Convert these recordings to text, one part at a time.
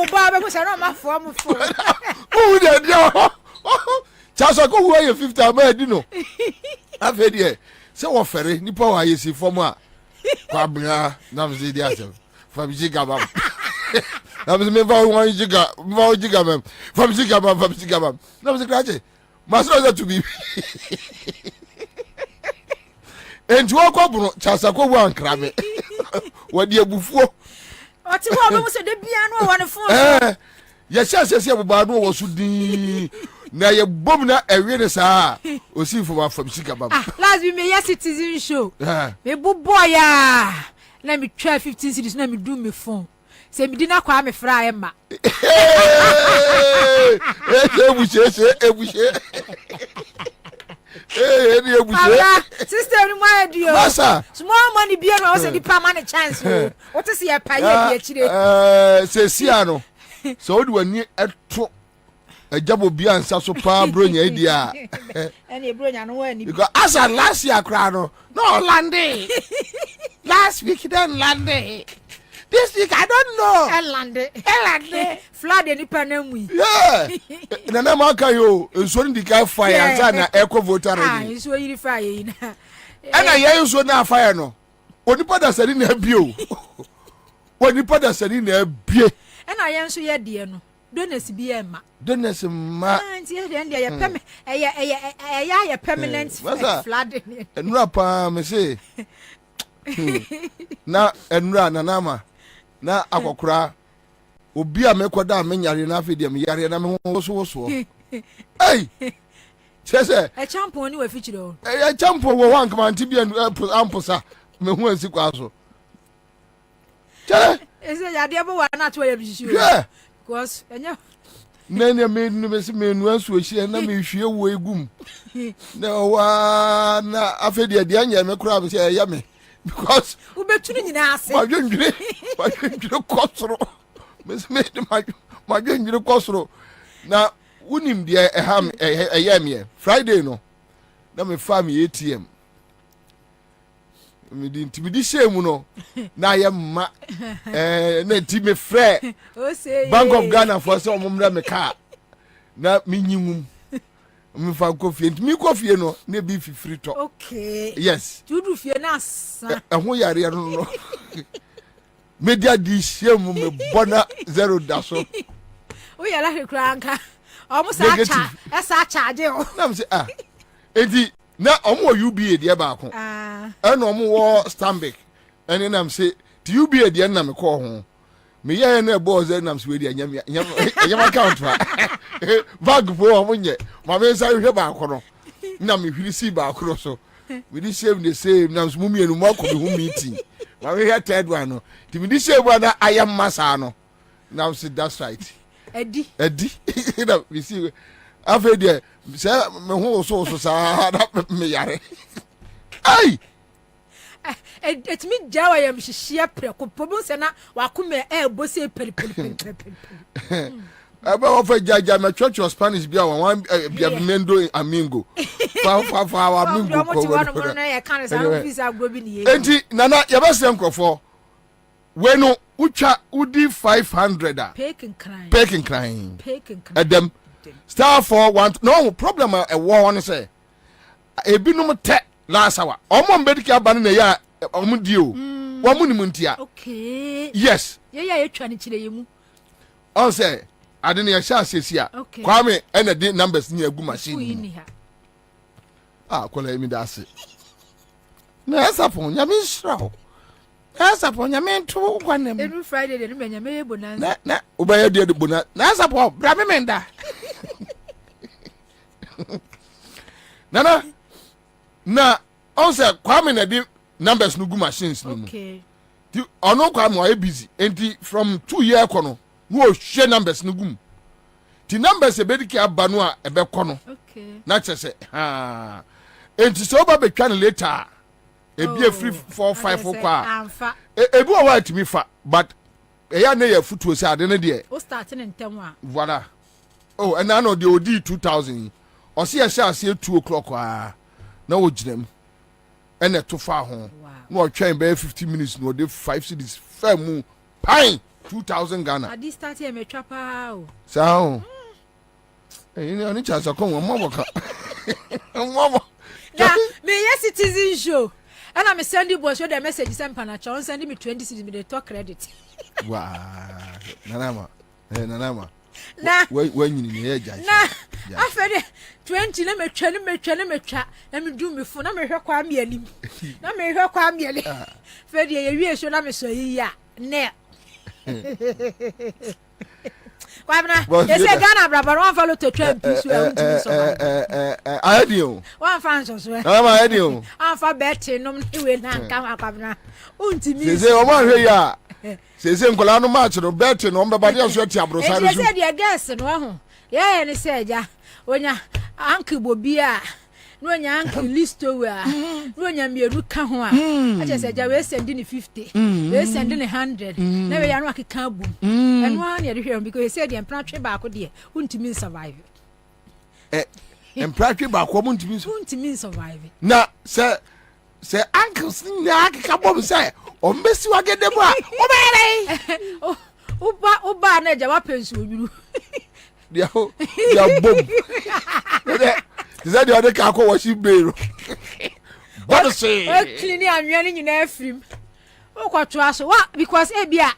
mo ba be mo se no ma fo mo fo who dey there chasa ko who are 50 am no afedi se wo fere nipa wa yesi fom a Kwabena na mzi dia se fam jiga bam na mzi me va 1 giga mem fam jiga bam na mzi kraje maso za to be enti wo ko bro chasa ko wo ankrame wadi abufuo oti wo be mo se de bia no wo ne fo ya sese buba no wo so din na ye bom na ewe ne saa osi fo ma fam sika bam last we me yes citizen show me bu boy ya na me 15 cities na me do me phone se me dina kwa me fra e ma ebuche ni ebuche sister ni my dio masa small money bia no say di pa man chance o to se ya pa ye bia chire se sia no so odi wani eto Kwabena Bobie Ansah so pa bronya idia ene bronya no wani because as last year cry no lande last week then lande this week I don't know lande flood any panamui yeah na ma kan yo enso ndi kai fire answer na eco voter ready enso yiri fire na ana ye enso na fire no onipa da sari na bio onipa da sari na bie ana ye enso ye de no donors bi e ma donors ma anti e de ye pem ye permanent flood enura pa me say na enura na nama na akokura obi a mekoda menyare na afedi am yare na me wo hey sese e champion ni we fichire o e champion wo wan kama anti bia amposa me hu ansi kwa so tele ese ya de bo wa na to ye bisi o yeah because enya nene me nu ansu ohie na me hwie wo egum na wa na afedi de anya me kura be say ya me because ubetunu nyina ase madwendwire kosoro me madwendwire kosoro na unim de eham eyame Friday no na me family ATM me di intimiди shame no na yemma na ti me frɛ Bank of Ghana for so omumra me car na me nyimum me fa kofie ntimi kofie no na bi fifiri to okay yes tudu fie na asa ho yare no media di shame me bona zero daso o yara hekranka omo sa charge o na me say edi na omo UBA de ba ko ena omo wo Stanbic ene na me say ti UBA de na me ko ho me ye na boss na me say we de nyam account fa bag fo omo nye ma me say hwe ba ko no na me hwiri si ba ko so we di same the same na so mumienu mo ko be hu meeting ma we hear third one no ti me di same one na ayam masa no na say that's right edi na we see afede say me hu so sa na me yare ai etimi jawa yam hihia preko pobo se na wakome bosi peli aba ofa jaja me church Spanish bia wan bia mendo amingo fa wa amingo ko na ya kan sa visa gbo bi ni enti nana ya ba se nkrofo we no utwa udi 500 a peking crying adam star 41 no problem e wo on say ebinum te last hour omo mbediki aba na ya omo dio wo mu ni muntia okay yes ya etwa ni kire yemu on say ade na ya sha asesia kwame ena de numbers ni agu machine kola emi da ase na asapon nya mi srawo asapon nya mi ntu kwanem every Friday de no nya me bonanza na ubaya de bonanza na asapon bra me menda nana na on say kwame na de numbers no gu machines no okay ti ono kwame o busy enti from 2 year kono no share numbers no gum ti numbers e bediki aba no a ebe kono okay na chese enti so ba betwa no later e be free 4-5 kwa ebi o wa timi fa but eya na ya futuo se ade ne de o start ne ntem a voilà and na no de odi 2000 o se ya sha ase 2 o'clock na o ginam ene to fa ho na o twen be 50 minutes no de 5 cities fa mu pine 2,000 Ghana. At this start here me trapa o. So. You know ni chance ko mo mo ka. Mo. Na me yes citizen show. And I'm sending boss show the message send panacha. Send me 20 cedis me the talk credit. Wow. Nanama. Nanama. Na when you need ya. Na after 20 na me twa na me do me phone na me hwe kwa me anim. Na me hwe kwa me anim. Fe de ye wie so na me so yi ya. Ne. Kwabena, they say Ghana brother one follow to trend piece we want to survive. I do. One fan so so. I do. Am for betting no we na nka Kwabena. Untimi. They say o ma hwe ya. Say nkola no match no betting no mbeba dey so ati abrosa so. They say the guest no ho. Yeah, ni say ja. Onya Uncle Bobie a no nya Uncle Listo we a no nya mienu ka ho a ache say ja we send ni 50 we send ni 100 na we ya no akeka bum eno an ye de hwe because he said the empratwe ba ko de untimi survive empratwe ba ko untimi survive na say Uncle nya akeka bum say o mbesi wagede mu a o bere oba na ja wa pensu oduru dia bom is that the other car ko washi bero what say clean anwia ni nyina afrim o kwato aso wa because e bia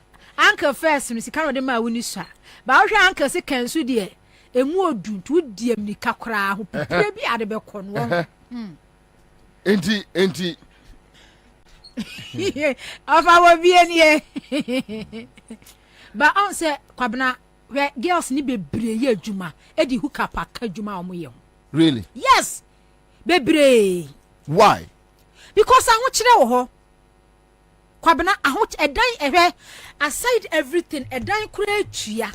Uncle first no sika no de ma woni sua ba wo hwe Uncle se kansu de emu oduntu die mni kakra ho pepre bi ade be kɔ no enti afa wo bi eni ba on se Kwabena where girls ni bebre ye adwuma e di hook up aka adwuma omo ye. Really? Yes. Bebre. Why? Because I want chire wo ho. Kwabena aho edan ehwe aside everything edan kura atua.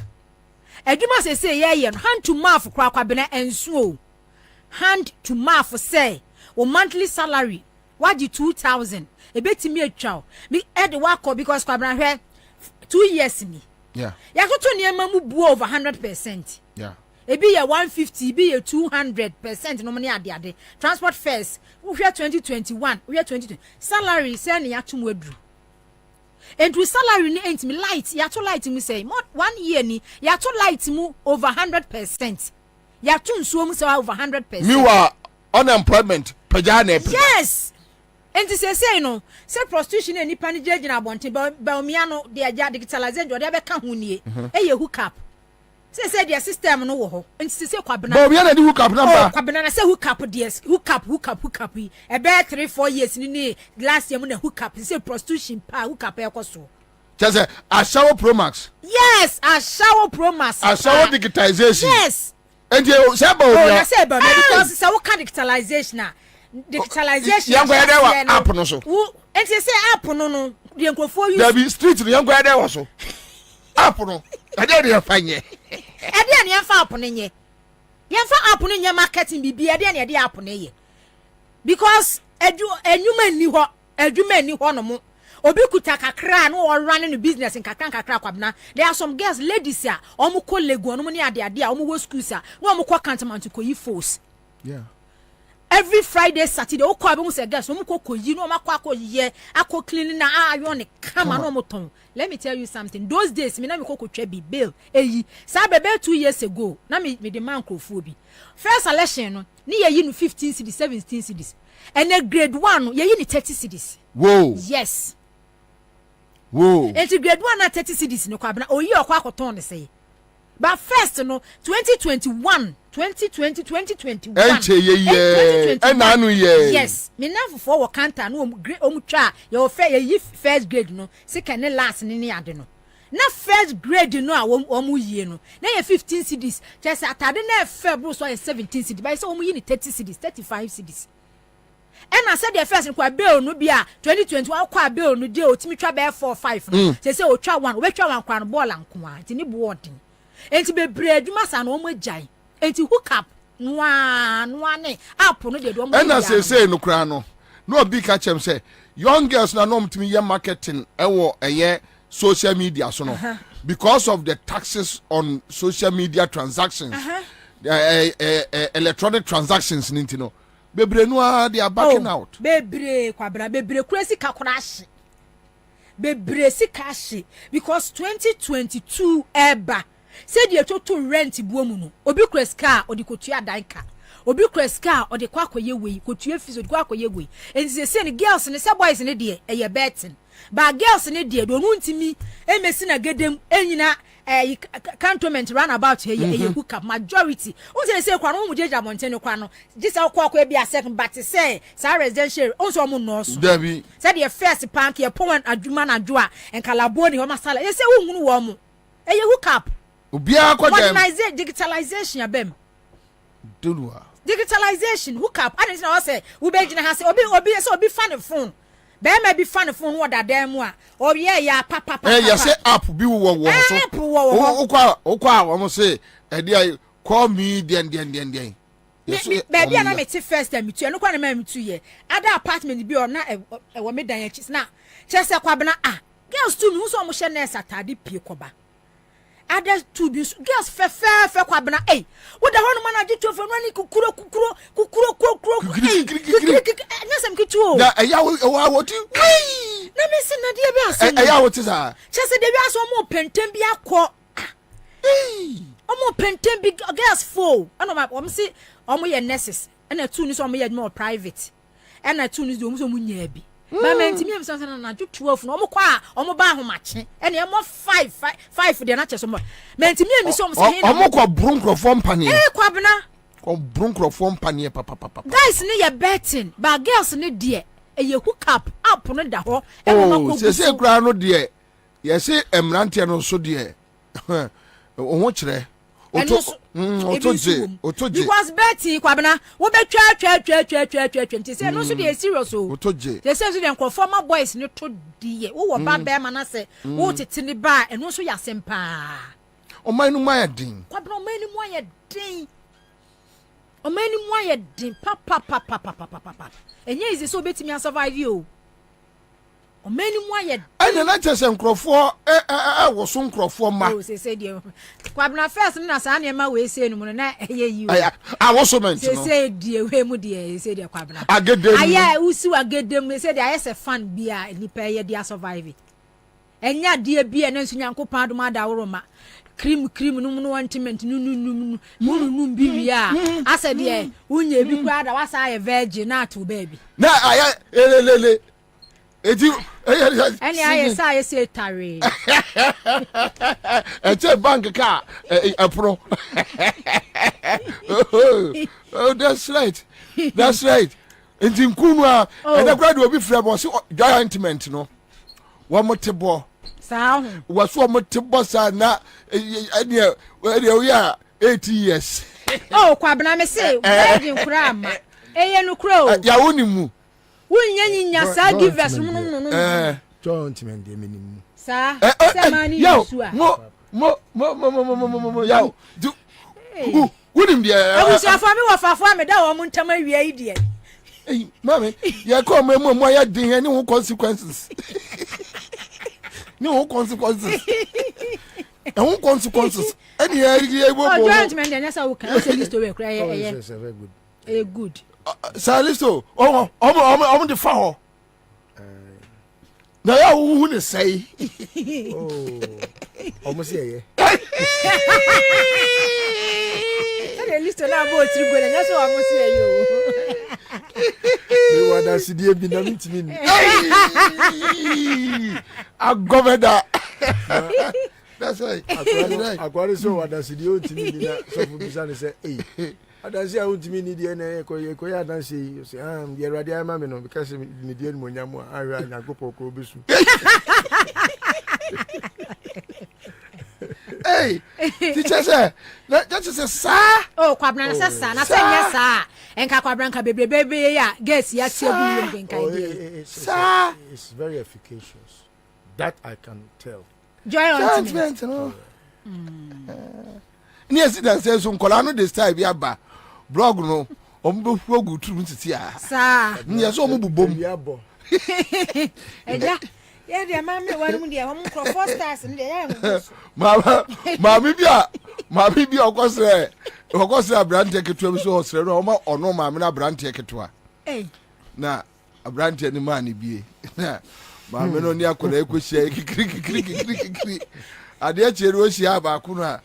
Adwuma say ye hand to mouth kura Kwabena ensuo. Hand to mouth say o monthly salary what the 2,000 e betimi atwa. Me e de work because Kwabena hwe 2 years ni. Yeah. Ya kuto niema mu bu over 100%. Yeah. Ebi ya 150, ebi ya 200% no money ade. Transport fares, we 2021, we 2020. Salary say na yatum wedru. And with salary ni ent me light, ya to light me say, 1 year ni ya to light mu over 100%. Ya to nsuo mu say over 100%. Me wa unemployment pajana. Yes. And say no, say prostitution any pani judge na bonte ba omiano de aja digitalization de be ka ho nie. E hook up. Say their system no wo ho. And say Kwabena. But we na di hook up number. Kwabena na say hook up DS. Hook up. E be 3-4 years ni last year mo na hook up. Say prostitution pa hook up e koso. Just a shower Pro Max. Yes, a shower Pro Max. A shower digitization. Yes. And you say about I say about because say we can digitalization na. Digitalization young guy there was app no so and say app no the encrofo use there be street young guy there was so app no I dey fanye e dey na fa app no nye ye fa app no nye marketing bibi e dey app no ye because enuma ni ho no mo obi kuta kakra no or running the business in kakra Kwabena. There are some girls ladies ya omo ko legu no mo ni ade a omo wo school sa no omo ko cantonment ko yi force. Yeah. Every Friday, Saturday, o kwa be say gas, o ko yi no makwa ye, akọ cleaning na ayo ne kama no moton. Let me tell you something. Those days, me na me ko twa bi bill. Eyi, sa bebe 2 years ago, na me the man crofo bi. First election no, ni ye yi no 15 cedis, 17 cedis. And then grade 1 no, ye yi ni 30 cedis. Whoa. Yes. Whoa. And grade 1 na 30 cedis no Kwabena, o yi okwa akoton ne say. But first no 2021 2021 yes me na for work counter no omu twa your first grade no second and last ni ade no na first grade no a omu yie no na ye 15 cedis just atade na february so 17 cedis by so omu yi ni 30 cedis 35 cedis and I said the first kwa bill no bia 2021 kwa bill no dey otimi twa be 4-5 say o twa one we twa one kwa no ball anko a ti ni board enti bebre adwuma sa na omo agyan enti hook up noa ne app no de do omo and say no kra no obi ka chem say young girls na no mtimi ye marketing ewo eye social media so no because of the taxes on social media transactions electronic transactions ninti no bebre no they are backing out bebre Kwabena bebre kurasi kakora hye bebre sika because 2022 eba said you to rent buomu no obi kreska odi kotua danka obi kreska odi kwa akoye we kotua fees odi kwa akoye we enti say ne girls ne say boys ne de eye betting ba girls ne de do no ntimi emesi na gedem enyina cantonment run about here hook up majority o say kwa no mu jeja mountain kwa no gisa kwa e bia second but say sa residential on so mo no so Dabi said the first park ye pon adwuma na adwo en kalabo ni o masala ye say wo hunu wo mo hook up obia kwa dem digitalization abem dunwa digitalization hook up and say say we be gina ha say obi fan phone be ma bi fan phone wo dadam a obi ya papa ya say app bi wo so app wo okwa wo say e dey call me den baby na me ti first time tu no kwa na me tu ye other apartment bi or na e wo me dan akis na chese Kwabena girls too me so mo hye na satade pie koba other two bi girls fe Kwabena wo da hono mana gito fe no ni kukuro nyasem kitu o na ya wo ti na me se na dia bi aso ya wo ti sa chese de bi aso mo pentem bi akọ omo pentem bi girls full ano ma om si omo ye nurses na two ni so omo ye more private na two ni so omo nya bi ba mentimi am sansa na 12 no omo kwa omo ba ahomache na e mo 5 de na cheso mo mentimi am so omo se omo kwa brunkrofo mpane Kwabena kwa brunkrofo mpane papa guys ni ye betting ba girls ni de ye hook up no da ho e mo ko se kra no de ye se emrante no so de oho kire otoje because betting Kwabena wo be twa nti say no so dey serious o otoje they say so dey conformer boys ni to die wo ba be ma na say wo tete ni ba eno so ya sempa oman no ma din Kwabena oman ni mo ya din oman ni mo ya din papa enye is so betimi survive you omani mu aye anya na chese nkrofo wo so nkrofo ma o se die Kwabena first na sa na ma we se no na eye yi o wo so ment no se die we mu die se die Kwabena agedem aya usi agedem se die aye se fan bia nipa ye dia survive enya die bia na nsu nyankopon adom adaworo ma cream no no antiment no bi bia asa die unye bi kwa da wasa aye virgin na to baby na aya elelele eti ani aye sa aye se tare ete bank ka apro oh that's right enti nkunu a eda kwa de obi frɛ bo se jointment no wo motebo sa ho wo so motebo sa na ene we ya 80 years oh Kwabena me say virgin kura ma eye no kura o ya wonimu wunya nyinya sa give us no jointment de minimum sa mani su a mo yaw du wunim dia abusia fa mi wo fafo me da wo mu ntama wia yi de mami ya ko mo ya din any who consequences any ya bo jointment de nyasa wo kan say list we kra ye good salisto omo de fa ho na ya wu ne sai omo se ye the list na bo trigo na nyasa omo se ye o me wada sidie bi na ntimi ni agomeda that's right akwari so wada sidie ntimi ni na so fu bisa ne say adansi a ntimi ni die na ko ya adansi say ye rade ama me no because ni die ni monyamu a ahwe anyagopo ko besu hey teacher say that is a sa oh Kwabena say sa na say yes sa enka Kwabena ka bebebe ya gas ya tie bu nka idea sa it's very efficacious that I can tell jointment no ni accident say so nkola no the style bi aba blog no ombe fuogu turu ntiti a sa ni so omo bubom ya bo eja ya de mama wanu de hom crofo stars ni de ya mama bi okosre brand ketua bi so osre no ono mama na brand ketua na brand ni man bie na ma me no ni akola ekohia kikiri ade chere o hia ba ko no a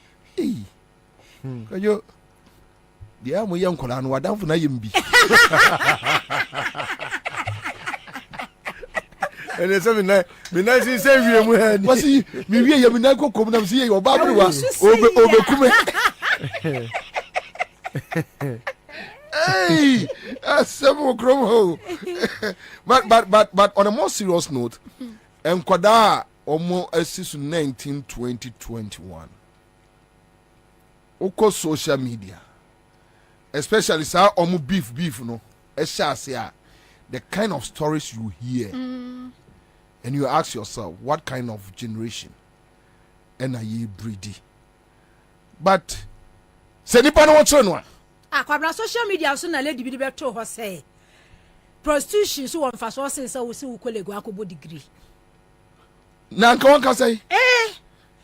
kanyo dia mo ye nkola no wadanfo na yembi ene se mina si se wie mu ha ni wasi mi wie ye mina kokom na si ye oba bwa obekume hey asemo kromo but on a more serious note enkwada omo asisu 192021 oko social media especially sa omo beef no ehia the kind of stories you hear and you ask yourself what kind of generation and are you breedy but say nipa no watch no Kwabena social media so na lady bi de beto ho say prostitution so won fa so say wo si wo kolego akobo degree na nka won ka say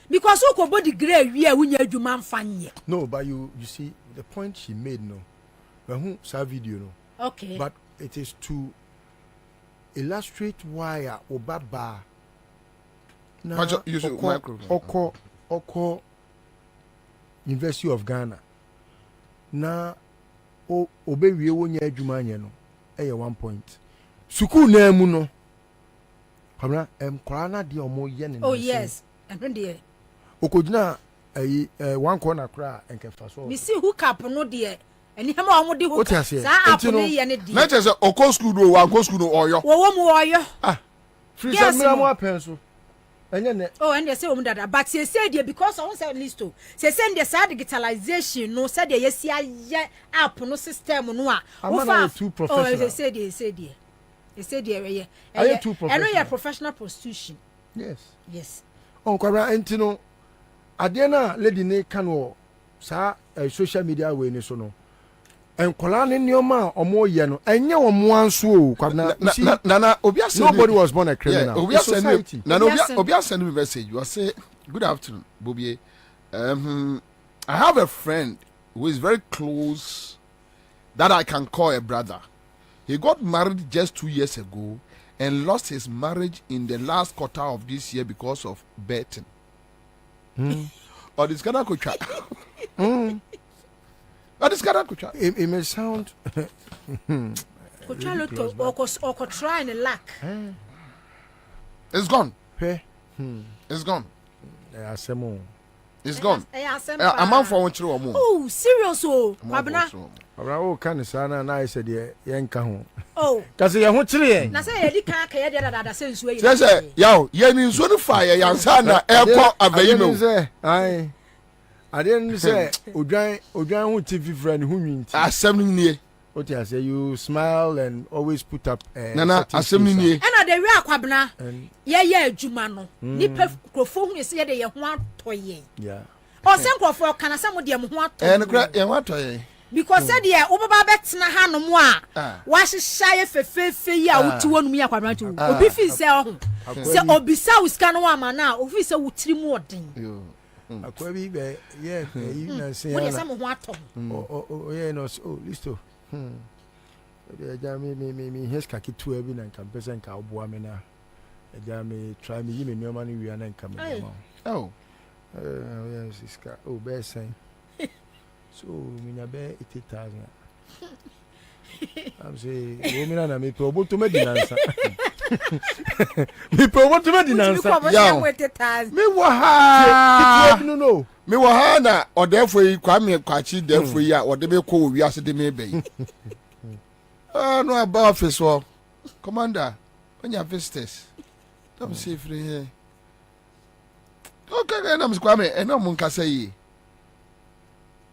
because wo kobo degree awie a wunya adwuma mfanye. No, but you see the point she made no who saw video no okay but it is to illustrate why obaba na oko University of Ghana na obewie wonya adwuma anye no 1 point school na mu no Kwabena kwara na de omo ye ne oh yes and de okojina one corner kra enkefa so mi see hook up no de eni hema omo de hook sa app no ye ne de na tese oko school do wa oko school no oyo wo mu oyo free some mo apen so enye ne and they say omo dada but say dey because on say list to say the sad digitalization no say dey yesi aye app no system no a wo fa too professional oh say dey we and no professional prostitution yes Kwabena entino ade na lady ne kan wo sa social media we ni so no enkola ne nioma omo ye no enye omo anso o Kwabena na obi asem nobody was born a criminal obi asem na obi asem me message you say good afternoon Bobie I have a friend who is very close that I can call a brother. He got married just 2 years ago and lost his marriage in the last quarter of this year because of betting. Or this kind of kucha. Or this kind of kucha. It may sound kucha loto or try and lack. It's gone. It's gone. It's gone. I'm out for one chiro. Oh, serious oh. Kwabena o kan sana na ise de ye nka ho. Oh. Kasi ye ho chire ye. Na say ye di kan ka ye de dada say nsuo ye. Say yaw ye ni nsuo no fa ye yansa na ekọ abayi no. Ai. Ade ni say odwan ho TV friend ho nwinti. Asem ni nie. What I say you smile and always put up Nana asem ni nie. E na de wi Kwabena ye adwuma no. Ni krofo hu se ye de ye ho atoye. Yeah. O se krofo kana se mo de mo ho atoye. No kra ye ho atoye. Because said ye obaba betena hanom a wa hyehyɛ ye fefefe yi a wuti wonum ya Kwabena tu obi fi se ho se obisa uska no ama na ofi se wutiri mu odin akwa bi be ye yi na se ya na mo ho atom ye no listo e ja mi heska kitu e bi na nka pesa nka oboa me na e ja mi try me yi me nyoma no wi na nka me ma yes iska be sen so minya be 80,000 I'm say wo mina na me pro boto me dinansa me pro boto me dinansa ya me wo ha no me wo ha na odefo yi kwa me kwachi defo yi a ode be ko wi ase de me be no about office wo commander onya visitors don't say free here okay na mskwa me e no mun kasa yi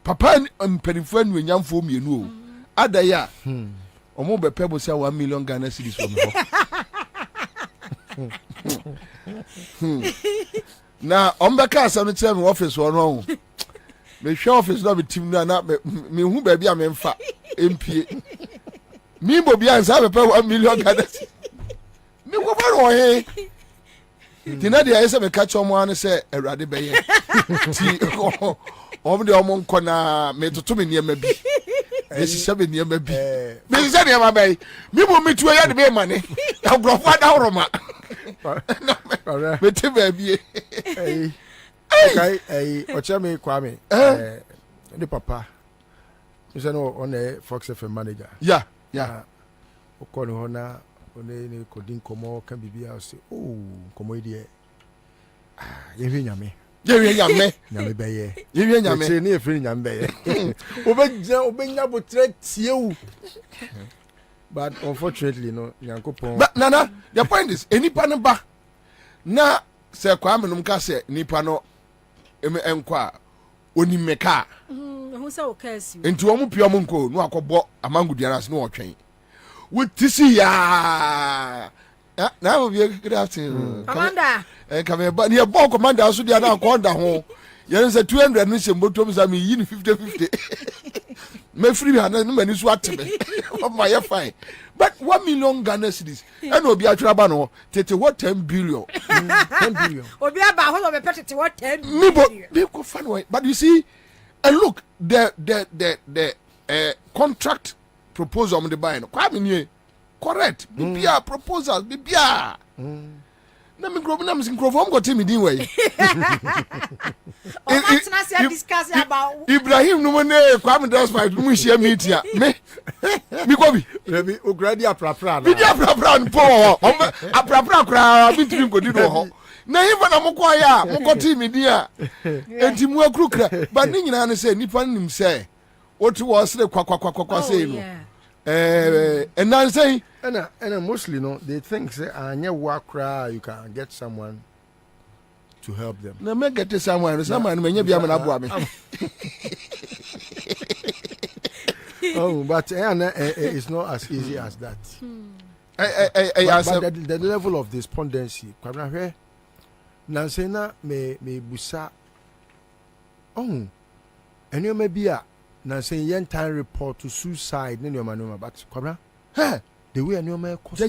papa mpanifo anu enyamfo mienu o adaya omo be pebo say 1 million Ghana cedis for me na ombeka asam tell me office wo no me hwe office no be team na me hu ba bia me mfa empie mi Bobie Ansah be pebo 1 million Ghana me go ba ro he tina dia yesa me catch omo an say awrade be ye ti de omo nko na me toto me niam bi e sise be niam bi me sise niam bay me bo metu ya de be mane agrofo da horoma Mete baby. Okay, Ochame Kwame. The papa. You know on a Fox FM manager. Yeah. Okoni hona one kodin komo kan bibia say oh komo ide ye hwe nyame nyame beye ye hwe nyame che ne efiri nyame beye obenya botre tiewu but unfortunately no yankopon but nana the point is enipa no ba na se kwa menum ka se nipa no enkwa oni meka ho se o kasi enti wo mu pia mo nko no akobọ amangudiara se no otwen with tisi ya na wo be good afternoon commander come ba ne bo commander so dia na akonda ho yen say 200 no sembotom sa me yi 50 me free me na mani so atebe o ma ye fine but 1 million Ghana cedis and obi atwara ba no tete what 10 billion 10 billion obi aba ho be tete what 10 billion me go find way but you see and look the contract proposal on the buy no kwa me correct bibia proposals bibia na me grow na me microphone go tell me din way discuss about Ibrahim no ne kwa me dance fight mu share meet ya me ko bi rebi ogradi aprapra na bibia aprapra no po aprapra kra bitimi go di no ho na even na moko ya moko tell me din a enti mu akrukra but ni nyina ne say nipa nim say what was the kwa say no and then say and mostly no they think say anya wakra you can get someone to help them na me get someone me nya bia me na boa me oh but it's not as easy as that but the level of despondency kwabra hwe na say na me busa oh enyo ma bia na say yen time report to suicide ne no but kwabra the way enyo ma cause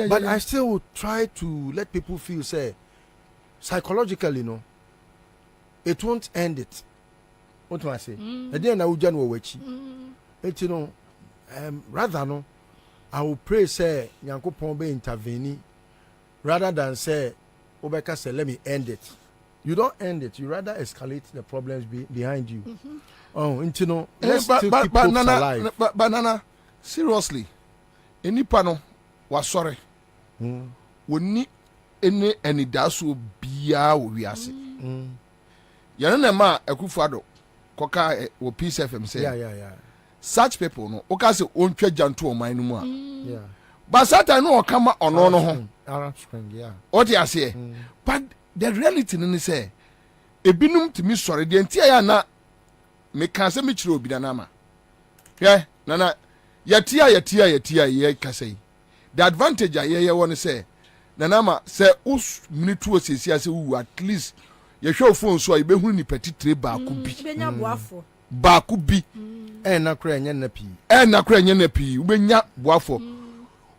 but I still would try to let people feel say psychologically no it won't end it what do I say and then I will join wachi it you know rather no I will pray say Nyankopon be intervene rather than say obeka say let me end it. You don't end it. You rather escalate the problems behind you. Oh, you know. Let's still keep hopes alive. But Nana, seriously, any panel was sorry. We need any dasu biya we are saying. Yana ma ekufado koka wo peace FM say. Yeah. Such people no oka say ontwa janto o man no mu a. Yeah. But Satan no kama ono no ho. Arab Spring, yeah. What you say? But the reality ni say ebinum timi sori de ntia ya na me kan se me kire obi na ma nana yatia ye kasai the advantage ye won say nana ma say us minute o sesia se wu at least ye hwe phone so ibe hu ni petitire ba ku bi benya boafo ba ku bi na kra nya na pi ubenya boafo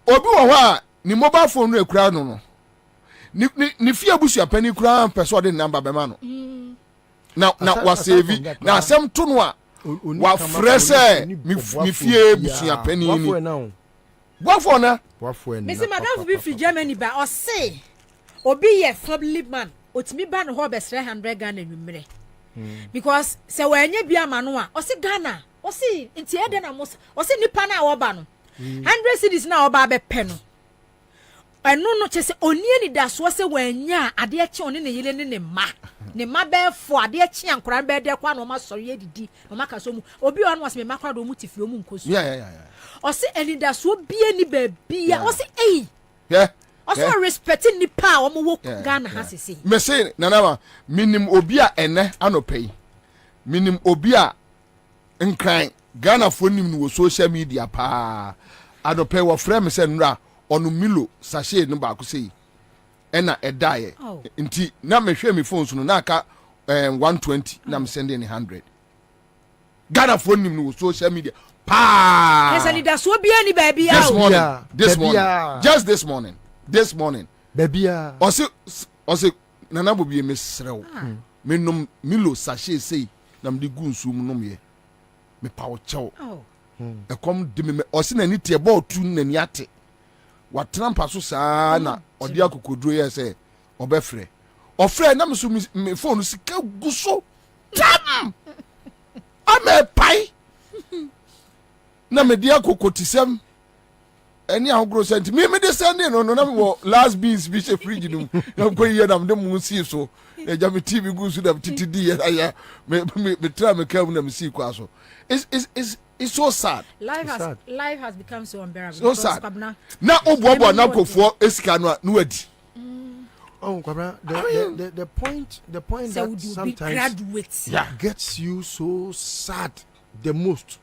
obi wo ho a ni mobile phone no ekura no ni fie busu apani kura person de number be ma no na wa save na asem to no a wa frese mi fie busu apani ni wafo na Mr. Madam bi fi Germany ba o say obi ye family man otimi ba no ho be 300 Ghana nwumre because se wanya bi ama no a o se Ghana o se nti ede na mo o se nipa na wo ba no 100 cedis na wo ba be pe no enu no chese oni ni da so se wanya ade eche oni ne yele ne ma be fo ade eche ankora be de kwa no ma sori edidi no maka so mu obi ono wase me makra do mu tifio mu nkosu yeah o se eni da so bie ni ba bia o se yeah o so respecting ni pa o mo wo Ghana ha sese me say nana minim obi a ene anopai minim obi a nkran Ghana fo nim no social media pa anopai wo frame se nra onu milo sachet no ba ko sei ena edaye nti na me hwe me phone so no na aka 120 na me send in 100 Ghana phone nim no social media pa yes ani da so bia ni ba bia this morning just this morning babia ose nana Bobie mesrew me nom milo sachet sei na me gu nsu mu nom ye me pa o chew e kom de me ose na ni tie ball tu na ni ate watena mpa so saa na odi akokoduro ye say obefre ofre na me phone sika guso tam ame pai na me dia kokotisem eni ahogro sent me de send no na me wo last beans bi she fridge no na ko ye na me mu si so e ja me tv guso da titidi ya me tra me kam na me si kwa so it's so sad. Life has become so unbearable. So sad. Na obo na kofo esika no wadi. Oh, Kwabena, the point so that sometimes gets you so sad the most.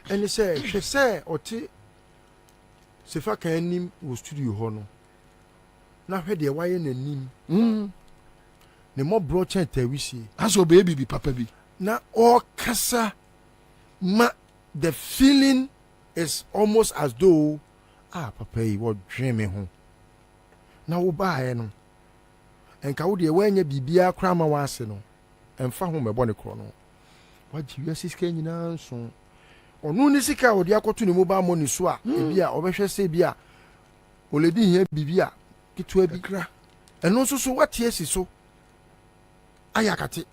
And she say oti sefa kan nim wo studio ho no. Na hwe de waye nanim. Ne mo bro chen tawisi. Aso baby bi papa bi. Na o kasa ma the feeling is almost as though papa yi what dreaming ho. Na wo ba no. Enka wo de wanya bibia krama wase no emfa ho mebo ne kro no waji wiase sika nyina nso onu ni sika wo de akoto ne mobile money so a ebia obehwe se bia oledi hia bibia kitu abikra eno nso so watie si so ayakate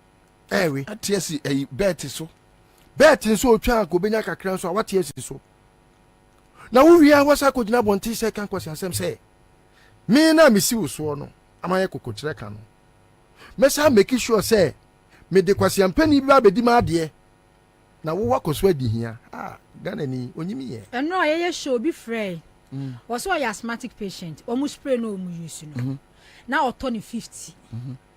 ewe atie si bet so bet nso otwa ko benya kakra so watie si so na wo wia wasa ko gina bonti se kan kwasi asem se me na misi wo so no amaye kokokyere ka no mesa make sure say me de kwasi ampani bi abedi ma ade na wo wakoso adi hia Ghana ni onyimi ye eno ayeye show bi frey was so asthmatic patient omu spray no omu use no na oto ni 50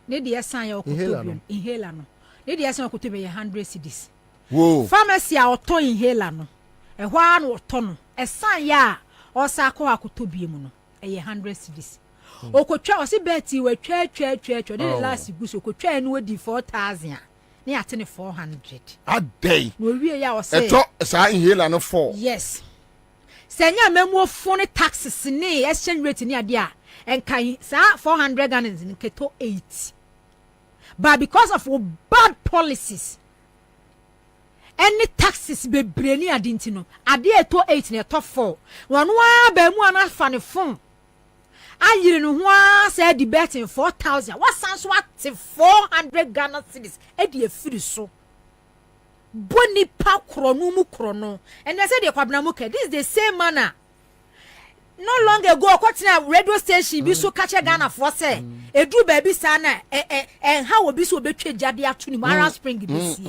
ne de esan ya okoto inhaler no ne de esan okoto be 100 cedis wo pharmacy a oto inhaler no ehwa na oto no esan ya osa akọ akoto bi mu no 100 cedis okotwa osi beti we twa the last guso okotwa no di 4000 ne ate ne 400 a day no wie ya o say eto sa inhaler no 4 yes senya memo phone taxes ne exchange rate ne ade a enkan sa 400 Ghana in keto 8 but because of bad policies any taxes be breni ade ntino ade eto 8 ne eto 4 wonu a ba mu ana fa ne phone ayiri no ho say the betting 4000 what sounds what 400 Ghana cedis e de afiri so boni pa krono mu krono and they say the Kwabena muke this is the same manner no long ago kwatina radio station bi so kache Ghana for say edu ba bi sa na ha wo bi so betwe jade ato ni Mara Spring bi si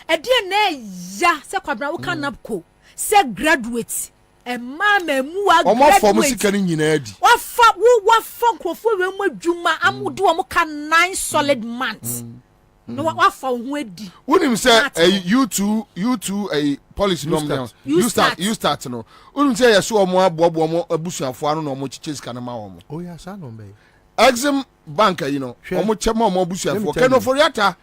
e de na ya say Kwabena muka napko say graduate mama mu a graduate omo sika ni nyina adi wafa krofo we mu adwuma amudu omo ka 9 solid months no wafa ho adi unim say you two a policy number you start no unim say yes omo abobo omo abusuafo anu na omo chiche sika na ma omo oh yeah sa number Exim bank you know omo chema omo abusuafo keno foriata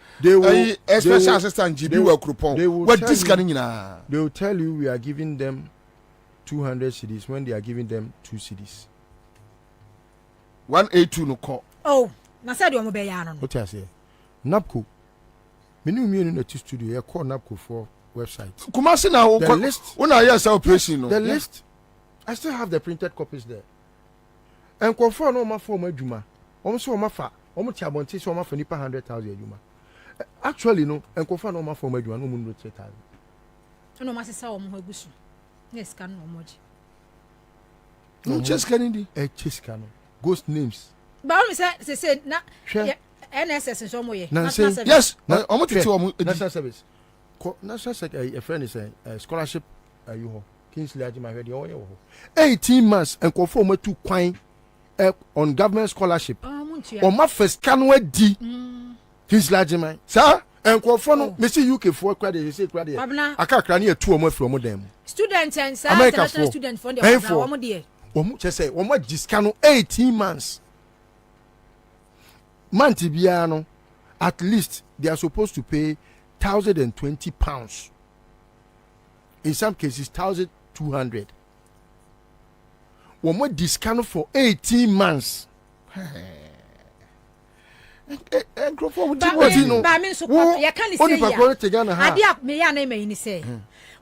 special assistant GB wa Krupon what this kan nyina they will tell you we are giving them 200 cedis when they are giving them 2 cedis 182 no call oh na said you omo be ya no what you say napco menu mienu na to studio you call napco for website Kumasi na una yes operation no the list I still have the printed copies there and confirm no ma for adwuma omo so ma fa omo ti abonti so ma fa nipa 100,000 adwuma actually no and confirm no ma for adwuma no mu no 3,000 no ma sesa omo agusu yes kan no moji no just can ndi just can ghost names ba me say na NSS so mo ye national service yes omo titi omo national service national secretary a friend is a scholarship you ho Kingsley Ajima hwe de o ye wo 18 months and conform to kwan on government scholarship o ma first kan wadi Kingsley Ajima sir and conform no me see UK for kwade you say kwade aka kra na etu omo afro mo dem student and sir international student for the omo de omo che say omo diska no 18 months month bia no at least they are supposed to pay £1,020 in some cases 1,200 omo diska for 18 months ba me so ya kan say ya ade me ya na me ni say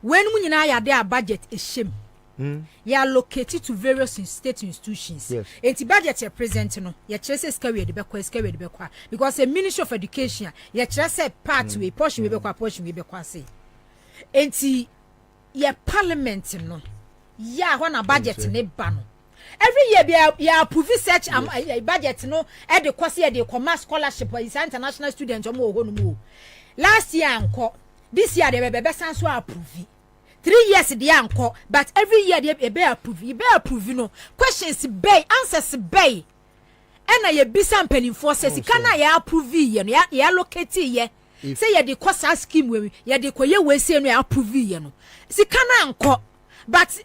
when mu nyina ya de a budget ehyem you allocate it to various state institutions. Yes. And the budget you present, no, you just carry the back, because the Ministry of Education, you just say part we portion we be say. And the your parliament, no, yeah, when a budget ne ban. Every year, you approve such a budget, no, at the course of the commerce scholarship or international students or more. Last year, uncle, this year, they were best answer approve. 3 years, the uncle, but every year, they be approve. You be approve, you know. Questions bay, answers bay. And I be some penny forces, can I approve ye, and you allocate ye. Say, ya the cost scheme, where ya the coye way say, and approve ye, no. See, can I uncle, but.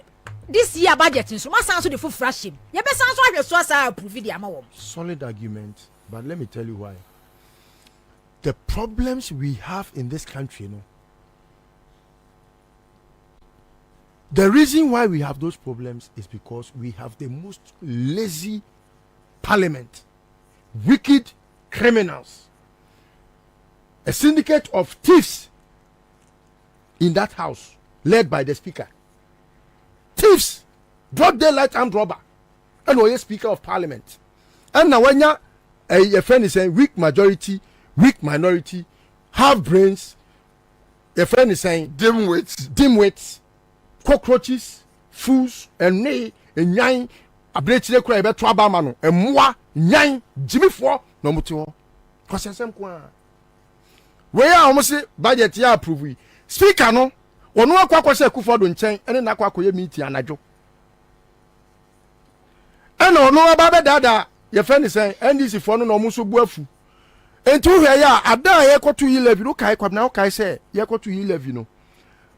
This year budget so must answer the full flashing. You best answer your source approve the amount. Solid argument, but let me tell you why. The problems we have in this country, you know. The reason why we have those problems is because we have the most lazy parliament, wicked criminals, a syndicate of thieves in that house led by the speaker. Thieves, broad daylight armed robber, and we speaker of parliament. And now when your friend is saying weak majority, weak minority, half brains, your friend is saying dimwits, cockroaches, fools, and nay, and yang, a breach the cry about Trabamano, and moi, yang, Jimmy for no mutual. Because some qua. Where I almost say budget ya approve. Speaker no. Onu akwa se Kufuor nchen ene na akwa koye meeting anajo ena onu aba dada ye friend say NDC for no muso buafu enti hwe ya ada ye koto 11 no kai kwabna kai say ye koto 11 no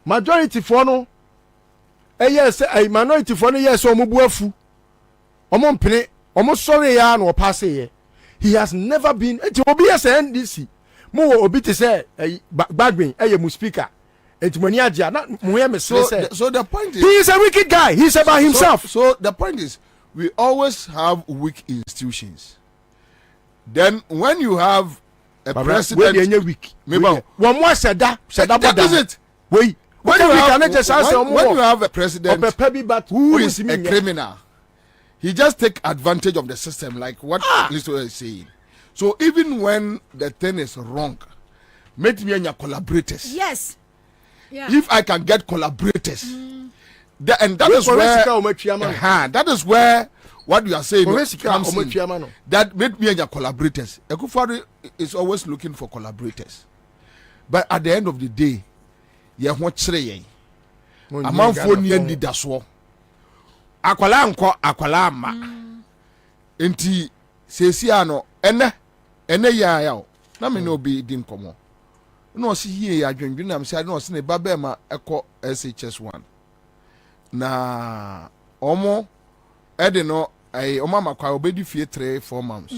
majority for no yes minority for no yes omo buafu omo mpene omo sorry ya na pass ye he has never been enti obi yes NDC mo obi te say Badwin mu speaker. So the point is, he is a wicked guy. He's about himself. So the point is, we always have weak institutions. Then when you have a president, one more said that is it. Wait, when you have a president who is a criminal, he just take advantage of the system, like what Listo is saying. So even when the thing is wrong, make me and your collaborators. Yes. Yeah. If I can get collaborators, and that is where that is where what you are saying comes in. That made me and your collaborators. Ekufuor is always looking for collaborators, but at the end of the day, ye want chire a man for ni ndi daso. Akwala nko akwala ma. Enti sesi ano ene ya na me no be di nkomo. No see here adwendwen am say no see ne baba ma ekọ SHS1 na omo ede no omo amakwa obedi fie 3-4 months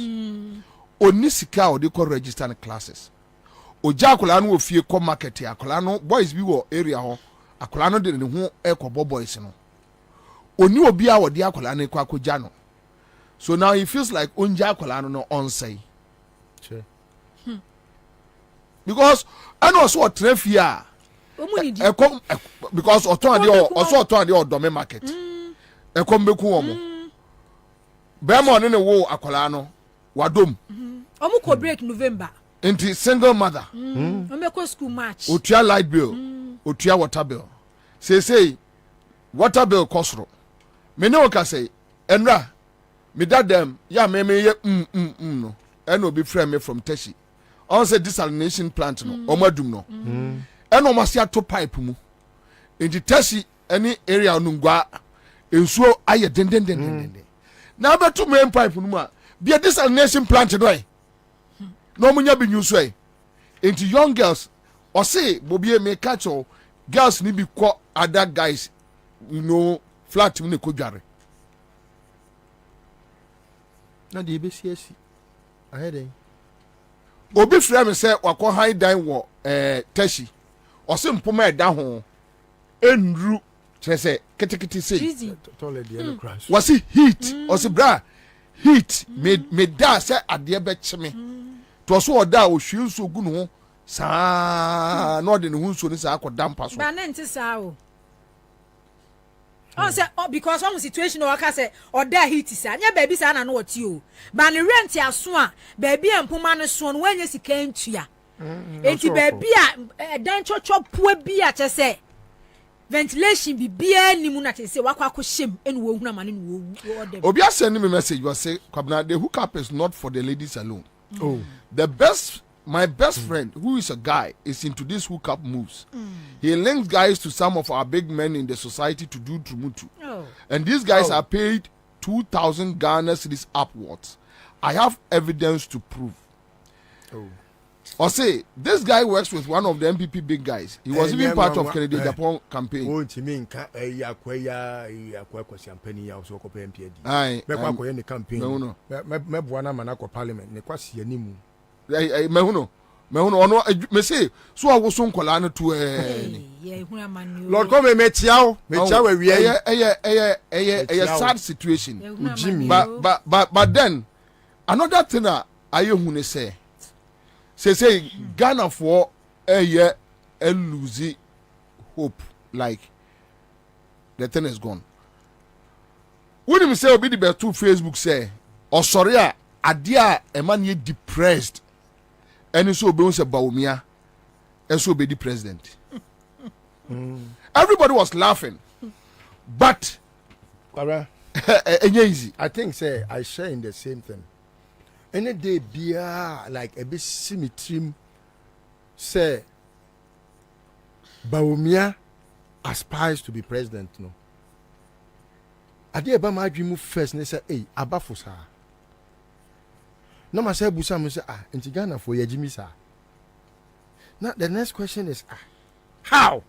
oni sika o de ko register na classes oja akola no ofie ko market akola no boys bi wo area ho akola no de ne ho ekobo boys no oni obi a wo de akola no ko akoja no so now he feels like onja akola no on say sure. Because I know so trafia because oton the odome market e kom beku omo be mo ne wo akola no wadom omo ko break November into single mother omeko school march otua light bill otua water bill say water bill kosro me ne o ka say enra me dadam ya me ye no and obi friend me from Teshi on say desalination plant no omadum no and almost ya to pipe mu in the Teshi any area no ngwa ensuo aye den na be to main pipe no ma be a desalination plant no no munya bi nyuso into young girls or say bobi me catch all girls ni bi call other guys you know flat mu ne ko dware na de be siasi ahead obi frɛ me sɛ wakɔ high dan wɔ Teshi ɔse mpoma ɛda ho enru kyerɛ sɛ ketekete sei wɔse heat ɔse bra heat me da sɛ adeɛ bɛkye me to ɔso ɔda a ɔhwie nsuo gu ne ho saa na ɔde ne ho nsuo ne saa akɔda mpa so ba na nti saa o On say because one situation or ka say or there heat is anya baby say na no oti o. Ba ne rent aso a baby empoma ne so no wanya sika ntua. Enti baby a dan chocho poa bi a che say ventilation bi bia ni mu na che say wakwa shem ene wo huna mane no wo. Obi send me message was say Kwabena, the hookup is not for the ladies alone. Oh. My best friend, who is a guy, is into this hookup moves. He links guys to some of our big men in the society to do trumutu. And these guys are paid 2,000 Ghana cedis upwards. I have evidence to prove. Or say, this guy works with one of the MPP big guys. He was even part of Kennedy Japan campaign. Oh, to me, campaign. Mehuno ono me say so I was so nkola no to Lord come me tiao we sad situation. But then another thing I hu say Ghana for lose hope, like the thing is gone. When me say obi the best to Facebook say or sorry adia a man ye depressed. And so be say Baumia and so be the president. Everybody was laughing. But easy. I think say I share in the same thing. Any day be like a bit symmetry say Baumia aspires to be president no. Ade ba ma adwemu first ne say abafosa. No, myself, Busam say, in Ghana for Yajimisa. Now, the next question is, how?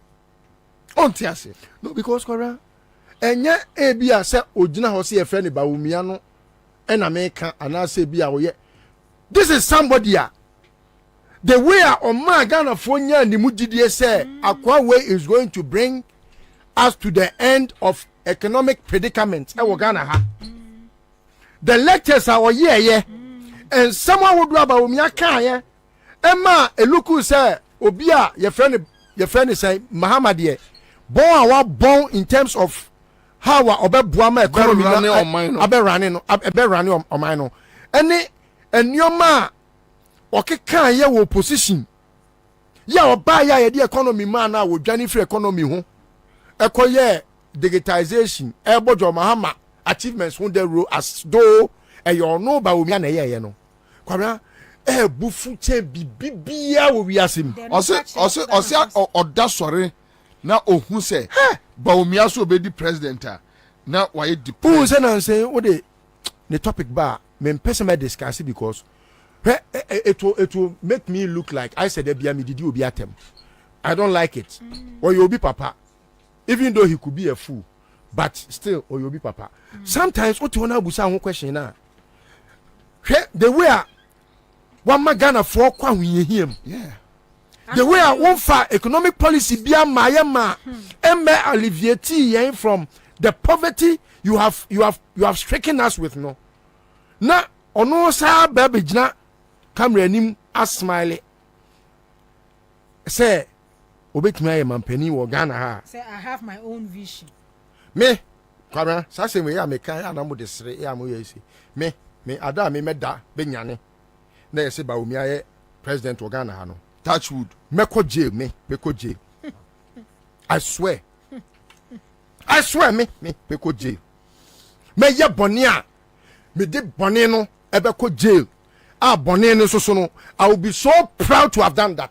On Tiasi. No, because Kora, and yet, Abia said, Ojina Hosi a friend about Umiano and America, and I say, Bia, this is somebody. The way on my Ghana for Nya and the Mujidi say, Aqua way is going to bring us to the end of economic predicament. The lectures are, yeah. And someone would rub about me a Emma a look who say Obia your friend say Muhammad born in terms of how obe buama economy running on mine and your ma okay can ye wo position ya oba ya the economy man na wo dwane free economy ho ekoye digitization ebojo Mahama achievements on the road as though you know ba omi na ye no Kwabena bufu che bibia wo wiasim ose oda sore na ohun se ba omi aso be di president na why who say na say what the topic ba me person me discuss because it will make me look like I said bia me did obi atem. I don't like it. Or you be papa even though he could be a fool but still or you be papa. Sometimes what you want to busa one question na the way one Ghana for kwa him. Yeah. The way I want for economic policy be ma alleviate from the poverty you have stricken us with no. Na ono sa baby jina camera nim as smile. Say obetumi aye mampani wo Ghana ha. Say I have my own vision. Me Kwabena sa say me ya me kan na mo desre ya mo yesi. Me ada me meda benyane. Na yesi ba omi aye president wo Ghana ha no. Touchwood. Meko jail. I swear me meko jail. Me ye boni a me de boni no ebeko jail. Boni no so no. I will be so proud to have done that.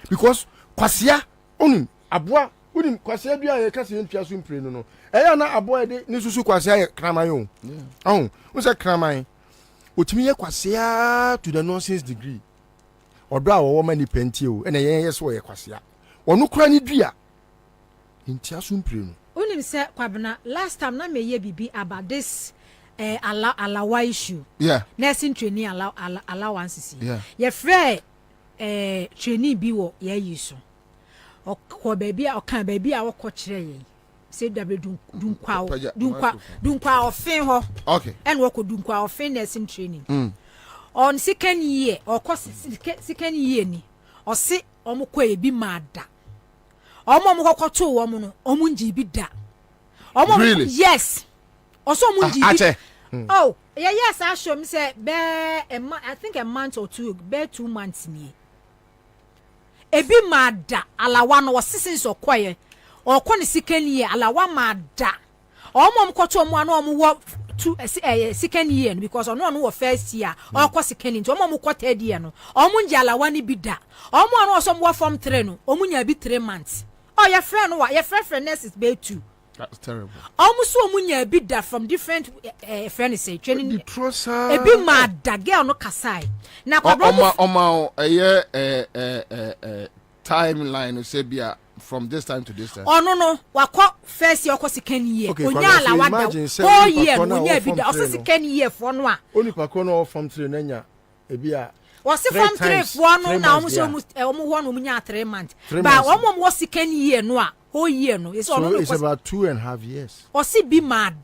Because kwasia onim aboa onim kwasia bia ye kase ntua so mpre no. Eya na aboa de ni susu kwasia ye kraman yo. Oh, we say kraman. Otimi ye kwasia to the nonsense degree. Odra wo mani penti o ene yen yeso ye kwasia. Onu kura ni dua. Ntia so mpre no. Onim say Kwabena last time na me ye bibi about this alawa issue. Yeah. Nursing training allowances. Yeah. Ye frɛ training bi wo ye yiso. Okọ baby a okan baby a wokọ kire ye. Say double dunkwa ofin ho. Okay. And wokọ dunkwa ofin nursing training. On second year or second year ni or say omukọ ebi mada. omo mo kokoto wo mo no omo nji bi da omo really? Yes also omo nji bi oh yeah yes I show me say be I think a month or two be 2 months ni ebi mada alawa no wosisen so koye okọ ne second year alawa mada omo mkoto omo anu omo wo second year because ono no first year okọ second year omo mko third year no omo nji alawa ni bi da omo anu oso mo form 3 no omo nya bi 3 months oh your friend no your friend nurse is be 2. That's terrible. Almost so munya bi da from different friends say training. Ebi ma da girl no kasai. Na Oma timeline say bia from this time to this time. Oh no wakọ first year okọ second year. Onya alawa da. Oh year onya bi da. Oso second year for no a. Oni pa ko no from 3 nanya ebi a. Was from 3 for no na omo so omo ho no munya 3 months. But omo was second year no a. Oh year no it's so it's about 2.5 years or see be mad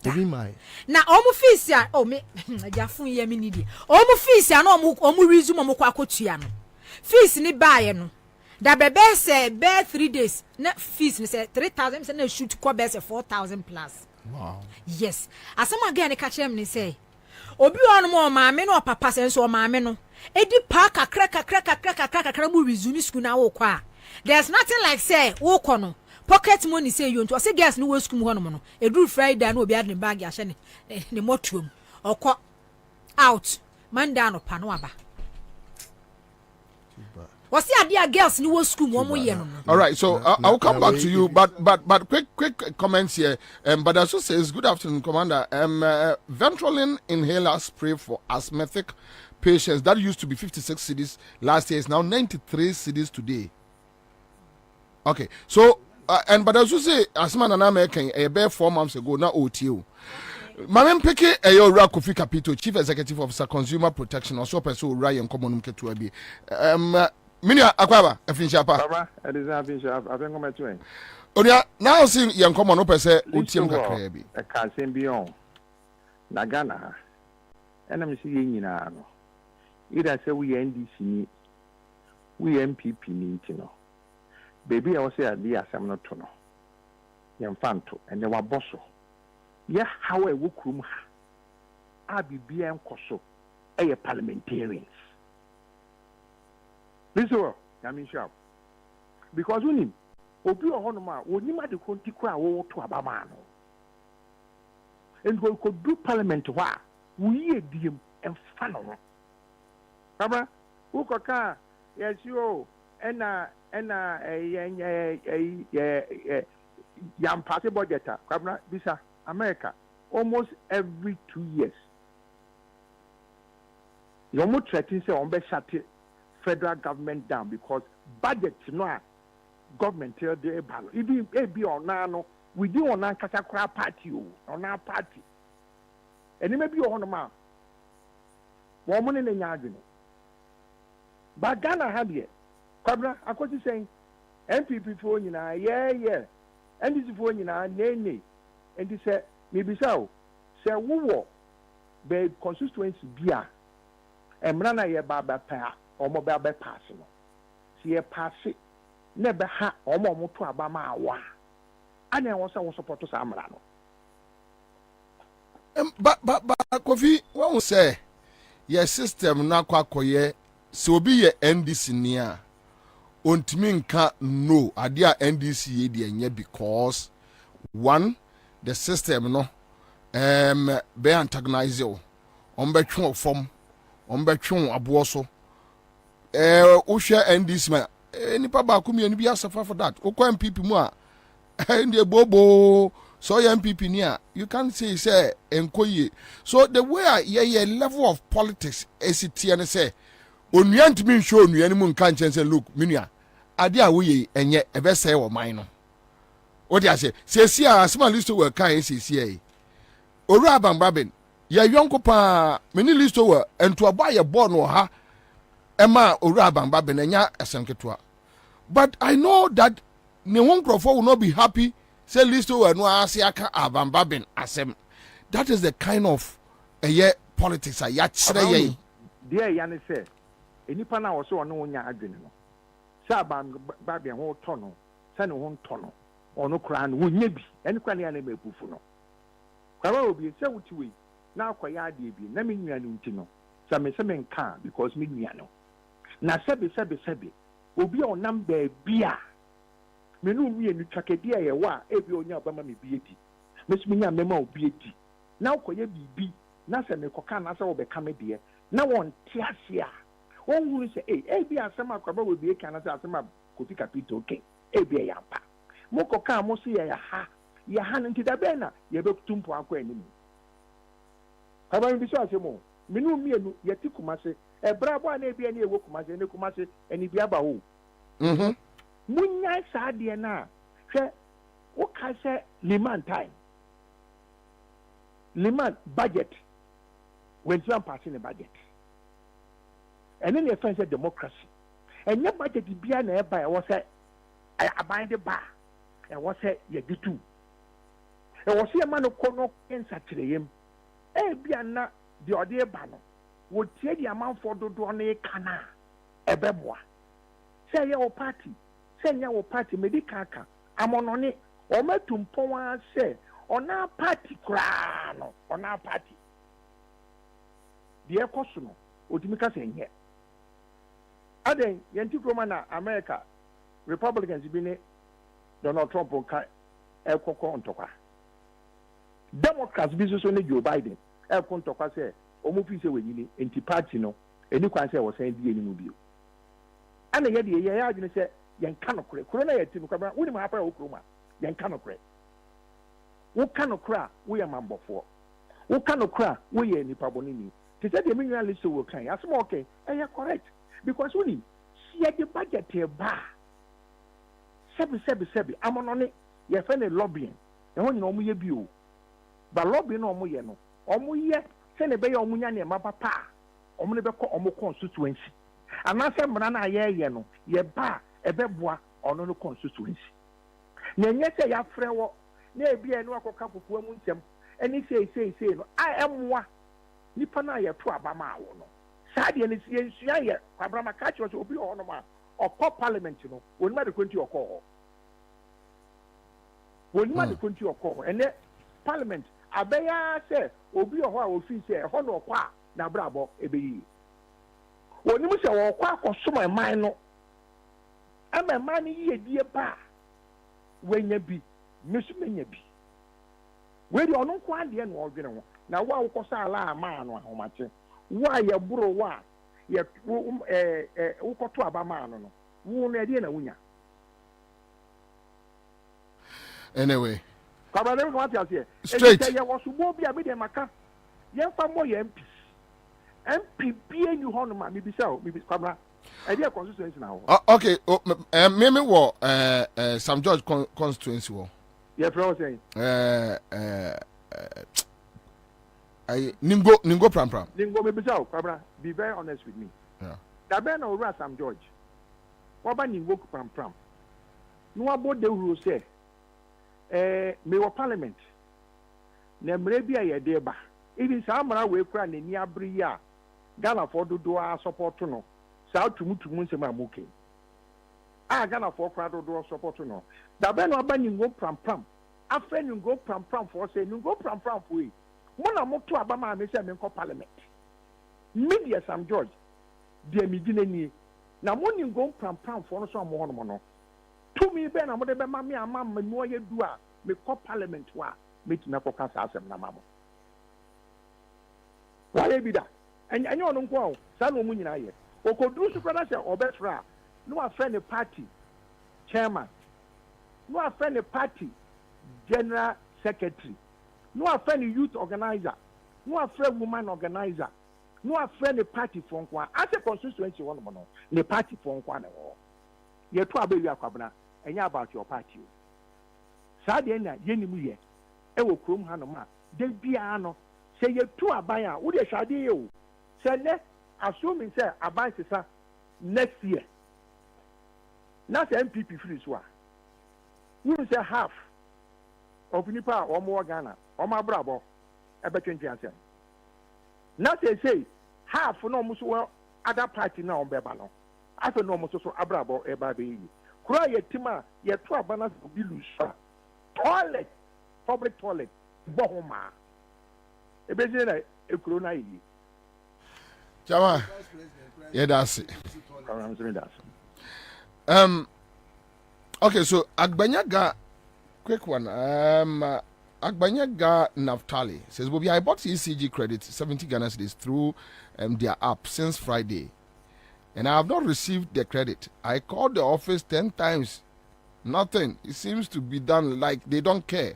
na omu fees ya oh me ajafun ye me nidi omu fees ya na omu resume omu kwa akotua no fees ni baaye no da bebe say be 3 days na fees ni say 3,000 say na shoot ko be say 4,000 plus. Wow. Yes asema again ka chem ni say obi onu mo maame no papa say so maame no edi pa kakra mu resume school na wo kwa there's nothing like say wo kono pocket money say you want say girls no work school ho no no eduru Friday na obi ad ne bag ya hye ne motuom okọ out Monday no pa no aba was see adia girls no work school mo ye no. All right, so I'll come back to you, but quick comments here. But also says good afternoon, Commander. Ventrolin inhaler spray for asthmatic patients that used to be 56 cedis last year is now 93 cedis today. Okay, so but as you say, asthma and American about 4 months ago now OTO. Madam Peke Ayora Kofi Capito, Chief Executive Officer Consumer Protection, also person Ryan Common Ketuabi. Minia Akwaba, Afinchapa. Baba, it is Afinchapa. I think I'm at 20. Onia, now seeing young common opese, Utium Kakrabi. A can't beyond Nagana. And I'm seeing you now. Either say we NDC, we MPP need to know. Baby, I was say at the I'm not to know. Young Fanto, and they were bosso. Yeah, how a wookroom. I be BM Koso, a parliamentarians. Listen, I mean, sharp. Because we need, Obi Honoma, would you make the country cry to Abamano? And we could do parliament to what? We are DM and funnel. Baba, who could yes, you, and young party budget, Kwabena, Bisa, America, almost every 2 years. You almost threaten say on shut federal government down because budget no government tell the balo. Even be on now, we do on our Katakra party on our party. And it may be on a man. Woman in the yard. But Ghana had it. Kwabena, I was saying, MPP for you now, yeah. And this for you now, nay. And he said, maybe so. Say, woo, be constituency beer. And Mrana ye baba pair or mobile personal. See a pass it. Never ha or more to Abama. And I was support to Samrano. But Kofi, what will say? Your system na kwakoye, so be ye NDC near. Untiminka no, adia NDC ye because one, the system no be antagonize you. Ombetwon form, ombetwon aboso. Usha NDC man. Nipa ba kumi eni biya suffer for that. Okwa MPP mu a ndi bobo so ya MPP ni a you can't say enkoye. So the way ye level of politics esiti and say onua ntimi nhwe onua ni mu nka nchen say look minua ade a wo ye enye ebe say wo man no. What you say? Say a small list we kan say Oru abambaben ye yonko pa mini list we ento aba ye born no ha ema oru abambaben enya esenketoa. But I know that ne won crofo will not be happy say list we no asiaka abambaben asem. That is the kind of politics ya kire ye. There yan say enipa na wo so no nya adwene no. Say abambaben ho to no sani ho ntono ono kura no wonye bi eni kwa ne ya na mebufu no Kwabena Bobie say wuti we na akoya ade bi na me nua no nti no sa me se me nka because me nua no na sebe obi o number bia me no mi enu twakade a ye wa e bi onya obama me bi edi me so nya mema obi edi na akoya bibi na se me koka na se wo be ka me de na won te ase a won hu se e bi asema Kwabena Bobie kan na se asema Kofi Kapito okay e bi ya pa mo koka mo se ya ha nti da be na ye be kutumpo akwa anim Kwabena bi so asemo me no mi enu ye ti kumase e brabo na e bi na e wo kumase eni bi aba ho munya sa de na hwe wo ka se liman time liman budget when you pass in the budget and then you find say democracy and your budget bia na e ba e wo se aban de ba e wo se ye ditu e wo se ma no kono ensa kireyem e bia na de ode ba no wo tie di amanfo dodo na e kana e beboa say your party senya wo party medical ka amonone o matumpon a se ona party kra no ona party die koso no odimi ka se nye aden yenti kroma na America Republicans bi ne Donald Trump ka ekoko ntokwa Democrats bi so ne Joe Biden ekoko ntokwa se o mu fi se wanyini enti party no eni kwan se wo san die ni mu bio ana ye de ye ya adwene se yen kanokre korona ye tinu Kwabena woni ma hapa wo kroma yen kanokre wo kanokra wo ye mambofo wo kanokra wo ye nipa bonini te se de menwa list wo kan asem okay eh correct because woni sie de budget e ba sebi amonone ye fe ne lobbying e ho nyina omo ye bio ba lobbying no omo ye no omo ye se ne be ye omo nya ne ma papa omo ne be ko omo constituency anase mra na ye no ye ba ebeboa ono no constituency na nye se ya frewo na ebia no akoka popo mu ntem eni sei no a emwa nipa na ye to abama awo no saade ne sie nsua ye Kwabena maka cho so obi ho no ma okọ parliament no woni ma de konti okọ ene parliament abeya se obi ho a ofi se ho no okọ a na brabo ebeyi woni mu se wo okọ akosoma man no ama man yi edie ba wenya bi mesu menya bi we di ono kwa de no odwene ho na wa wokosa ala ama no ahomache wa ye buro wa ye wokoto abama no wo na de na wunya anyway Kwabena what you say straight ye wosubo bi abi de maka ye fa mo ye MP bia ni ho no ma mi bisa Kwabena e dey constituency na ho okay me wo Sam George constituency wo ye pro say Ningo pram Ningo me bisa Kwabena be very honest with me yeah da be na ora Sam George wo ba Ningo pram no abode huru say me wo parliament na mre bia ye dey ba even sa amara we kura na ni abri ya Ghana for dodo a support no sa tumutumu nsem amoke a Ghana for kura dodo support no da be no aba Ningo pram afa Ningo pram for say Ningo pram for we mo na moto abama me say me nko parliament media Sam George de mi di nani na mo Ningo pram for no so mo hono no to me be na mo de be ma me ama no ye du a me ko parliament wa me ti na ko ka sa asem na mamo wa ye bi da anya ono nko o sa no mu nyina ye okoduru su kwada se obetra no afa ne party chairman no afa ne party general secretary no afa ne youth organizer no afa woman organizer no afa ne party for nko as a constituency one no ne party for nko na wo ye to abewi Kwabena enya about your party sa de na ye nimu ye e wo krom ha no ma de bia no se ye to aban a wo de hwade ye o se ne assuming say aban sisa next year na say MPP free so a we say half of nipa o mo Ghana o ma brabo e be 20 ansem na say half no mo so other party na o be ba no aso no mo so abrabo e ba be yi kura yɛ tim a yɛto abana obi lusu toilet public toilet bɔ ho maa ebegyina na ekuro na yi. Chama yɛda okay, so Agbanyaga, quick one. Agbanyaga Naftali says, Bobie, I bought ECG credit 70 Ghana cedis through their app since Friday, and I have not received the credit. I called the office 10 times, nothing. It seems to be done like they don't care.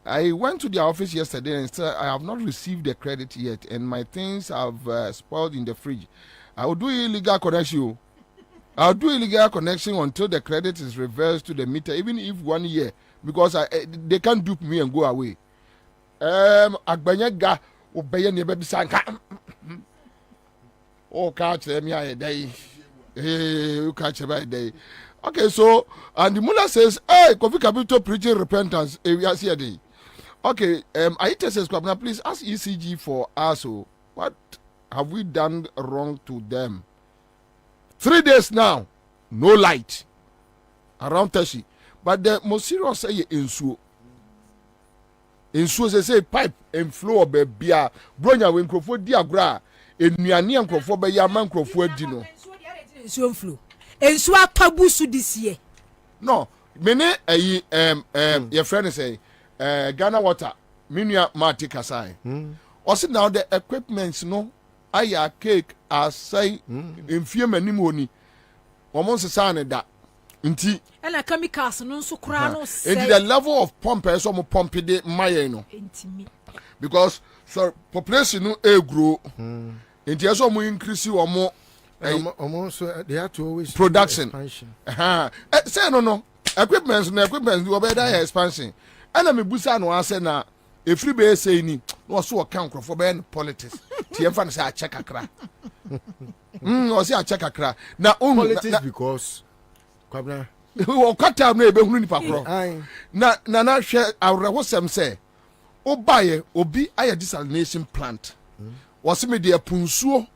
I went to their office yesterday and said I have not received the credit yet, and my things have spoiled in the fridge. I will do illegal connection. I'll do illegal connection until the credit is reversed to the meter, even if 1 year, because they can't dupe me and go away. Agbanyaga obey ne baby sanka. Oh, catch them a day. Hey, catch them a day. Okay, so and the mullah says, hey, Kofi Kapito preaching repentance. We are here day. Okay, Aita says, Kwabena, please ask ECG for us. What have we done wrong to them? 3 days now, no light around Tashi. But the most serious say insuo. Insuo say pipe and flow be bia. Bronya when crofo diagra. Enuani and crofo be yaman crofo dino. Insuo flow. Insuo tabusu this year. No, mene your friend say Ghana Water. Minya Marty Kasai. Also now the equipments no. Aya cake asai mfie manimoni omon sesane da nti and chemicals no so kra no say and the level of pump so mo pump de maye no intimi because so population no e grow nti so mo increase omo so they have to always production say no equipment we be that expansion and me busa no ase na efri be say ni no so kan krofo be politics ti em fa say a check akra o say a check akra na politics because Kwabena o kata no e be hunu nipa kro na hwe awrewo sem say o baye obi aye desalination plant was me de apunsuo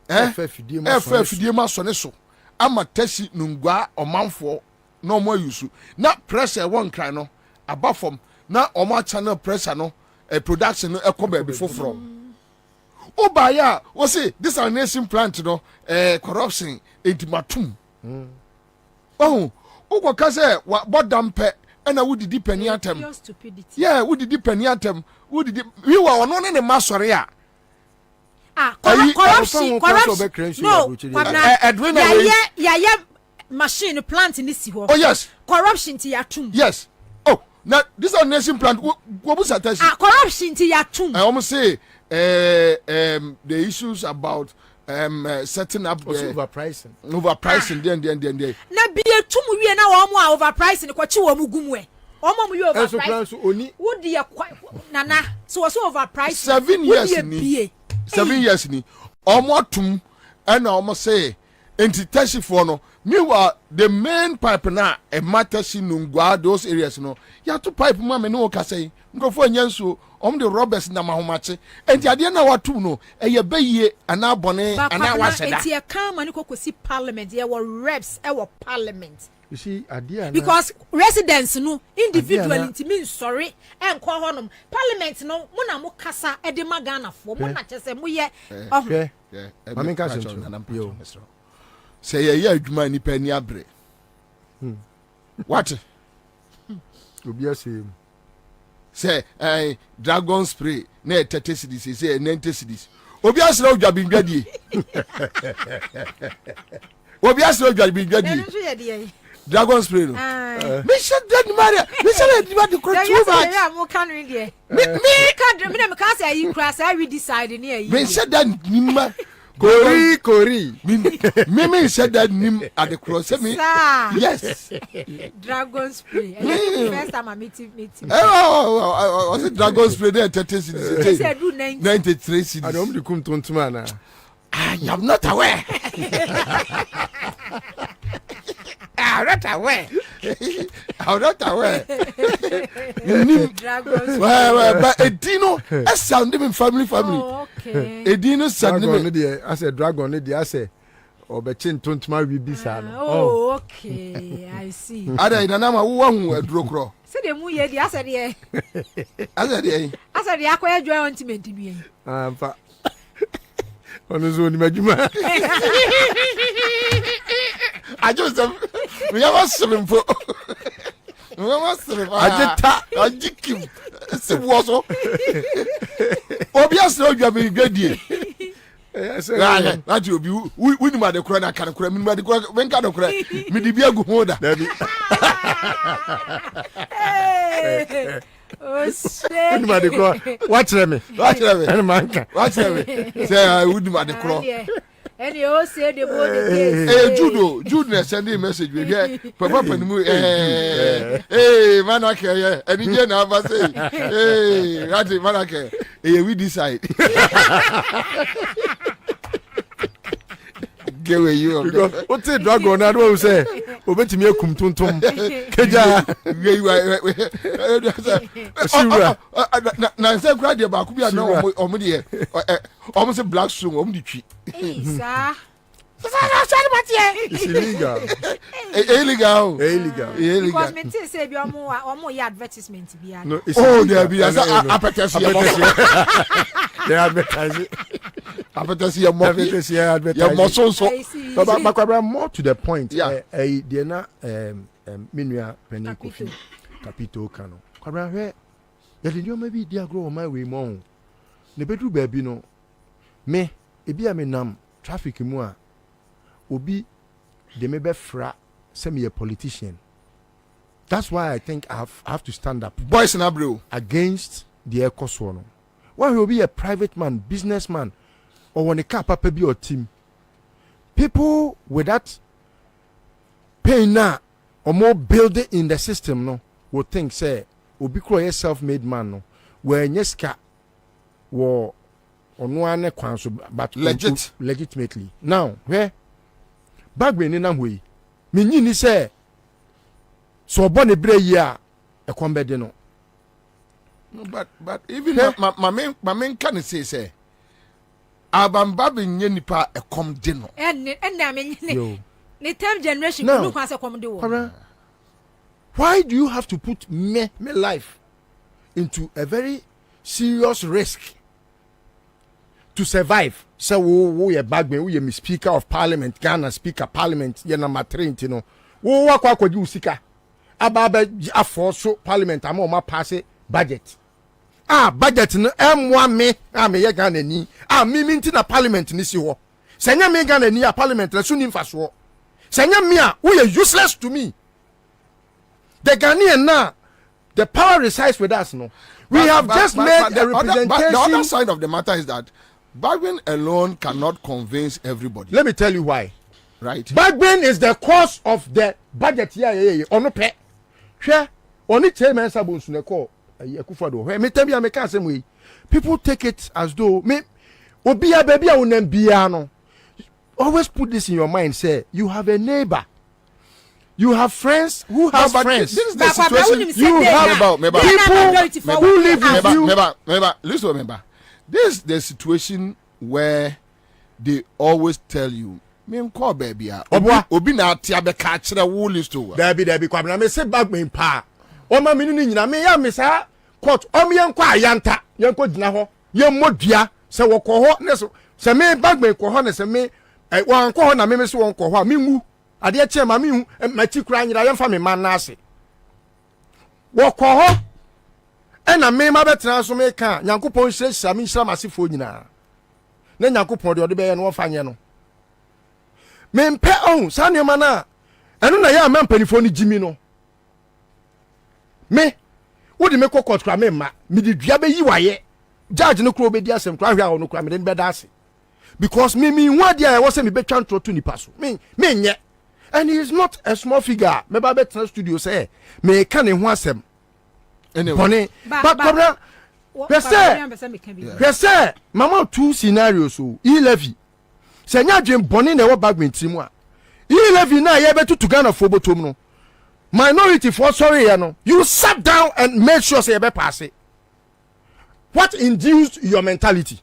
fidie ma so ne so ama tashi nungwa omanfo no mo yusu na pressure won kran no abafom na omo channel pressure no production no ekoba be foforo o ba ya o say desalination plant no corruption entimatum oh o ko ka say bodam pe na wudidi pani atem yeah wudidi pani atem wudidi we wa ono ne masore a corruption no yeah machine plant in this ho oh yes corruption ti yatum yes oh now this is a nation plant go busa tashi corruption ti yatum I almost say the issues about setting up overpricing then na be tum wie na wo mo overpricing ko chi wo mu gumwe omo mu overpricing wodi ya nana so was overpricing 7 years ni omo tum and omo say entity for no meanwhile the main pipe na e matashi nungwa those areas no ya to pipe ma me no ka say nkofo nyanso the robbers na mahomache enti ade na watu no eye beye ana bone ana waseda enti e kan mani kokosi parliament ye were reps e were parliament you see ade because residents no individual intimi sorry enko honom parliament no mo na mo kasa e de magana fo mo na chese mo ye mami ka yo say ye adwuma ni pani abre what obi say dragon spray na 30 cedis say 90 cedis obi asra odwa bindwadie obi asra odwa bindwadie dragon spray no me should dead maria me should dead the control that yeah mo kan read there me can me can say you cross I read decide ni ayi me should that nimma Kori. Me said that name at the cross. Yes. Dragon spray. First time I meet him. Oh, was it dragon spray there? 30 cedis. He said do 93 cedis. I don't become tontuma. I am not aware. I'm not aware. I'm not aware. But Edino, I sound him family. Oh, okay. Edino sound him. I said dragon. I say obechin tontuma wi bisa no. Oh, okay. I see. Ada ina na ma wo hu aduro kro. Se de mu ye di asa de. Asa de. Asa de akoya joy ointment bi en. Ah fa. Ono zo ni majuma. I just we have a simple. We have a simple. Ajikim. Se wo so. Obias no dwa be gwadie. That you be we ma de kura na kan kura mi ma de kura wen ka de kura mi di bi agu ho da. Oh shit. Uni ma de kura watch me. Eni manka. Watch me. Say we di ma de kura. Any o say the body. Jude na send a message we here. Papa panimu manake eni je na ba say. Rati manake we decide. Give you because what say dragon na do say obetimi akum tontom keja na say grade ba ku bia na omo de omo say black stone omo di twi sir it's illegal. Illegal. Because me say bi omo ya advertisement bia. No, oh there be as apetesi they advertise apetesi your muscle so but more to the point yeah. They na minua penny coffee capito kano kwabra hwe ya de nyoma bi dia grow my way mo ne bedru ba bi no me ebi a me nam traffic mu a obi de me be fra say me a politician. That's why I think I have to stand up boys na bro against the ecoso no. Why will be a private man, businessman, or when a car papa be or team. People with that pain now or more building in the system no would think say obi kro a self-made man no where nyeska wo ono ane kwanso but legitimately. Now where back when in amwe me nyini say so born a bre ya e kwambede no. But even my main can say abamba be nye nipa e kom de no na me ni third generation no kwa se kom de wo. Why do you have to put me life into a very serious risk to survive? So wo ye bagbe wo ye me speaker of parliament, Ghana speaker parliament ye number 3 you know wo akwa kwaji usika ababa aforso parliament ama o ma pass budget. Budget no emwa me me ye Ghana ni me minti na parliament ni si ho senya me Ghana ni parliament na so ni mfa so senya me a wo ye useless to me. The Ghanaian now the power resides with us no. We have just made a representation. The other side of the matter is that bargaining alone cannot convince everybody. Let me tell you why. Right. Bargaining is the cause of the budget here ono pe hwe oni chairman sabon suneko akufado hwe me tambia me kan asem we people take it as though me obi a baby a wonam bia no. Always put this in your mind, say you have a neighbor, you have friends who have friends. This is the situation you have people who live with you. Listen, remember, this is the situation where they always tell you me call baby obi na tia be ka kire wo list o Debbie Kwabena me say back me pa o ma me ni nyina me ya me sa court o me yankwa ayanta yankwa gina ho ye modua se wo ko ho ne so se me back me ko ho ne se me wan ko ho na me so won ko ho a me ngu ade che ma me hu ma ti kura nyira ye mfa me man na ase wo ko ho na me ma betena so me ka Nyankopon hira me hira masefo nyina na Nyankopon de ode be ye no fa nye no me mpe on sa ne ma na eno na ya ma mpanifo ni jimi no me wodi me kokot kra me ma me di dua be yi waye judge no kro be di asem kra hwa no kra me den be da ase because me hu ade a wo se me betwa ntro to nipa so me nye and he is not a small figure me ba betena studio say me ka ne ho asem anyway but Kwabena Pese mama two scenarios so E-levy senya dwen boni na wo bagment trimu a E-levy na ye betu to Ghana for botom no minority for sorry ya no you sat down and made sure say ye be pass it. What induced your mentality?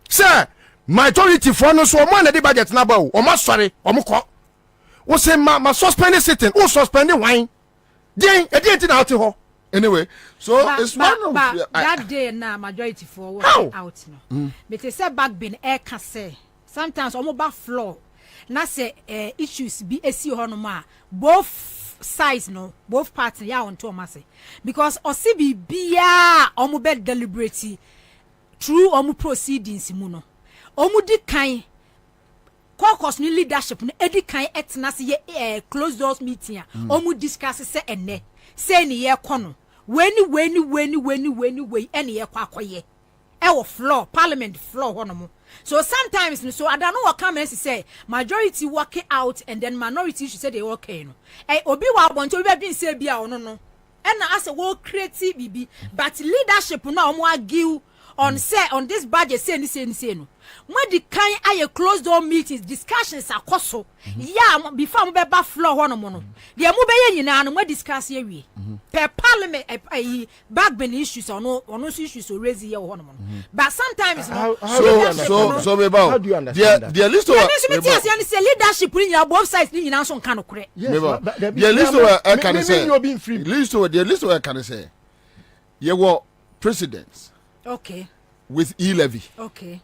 Sir, majority for no so man the budget na ba o ma sorry o mo ko wo say ma suspend sitting o suspend wine den e dey tin out ho anyway so it's one of that day na majority for work out no but they say back bin air can say sometimes omo ba floor na say issues be esi ho no ma both sides no both parties ya on to say because osibi bia omo be deliberate through omo proceedings mu no omo di kan caucus ni leadership no edi kan etna se ye close doors meeting omo discuss se enne say ni ye kono weni ene ye kwa akoye e wo floor parliament floor ho no mo so sometimes so I don't know what comments say majority working out and then minority should say they okay no obi wa bonto obi be say bia ono no and na as we create bibi but leadership na omo argue on say on this budget say ni no when the kind aye closed door meetings discussions akoso yeah before mo be ba floor ho no mo no de mo be ye nyina no mo discuss ye wie per parliament backbone issues ono issues so raise here ho no mo but sometimes so be how do you understand the list of leadership ni ya both sides ni nyina so nka no kore the list of can say the list of can say ye were presidents okay with e-levy. Okay.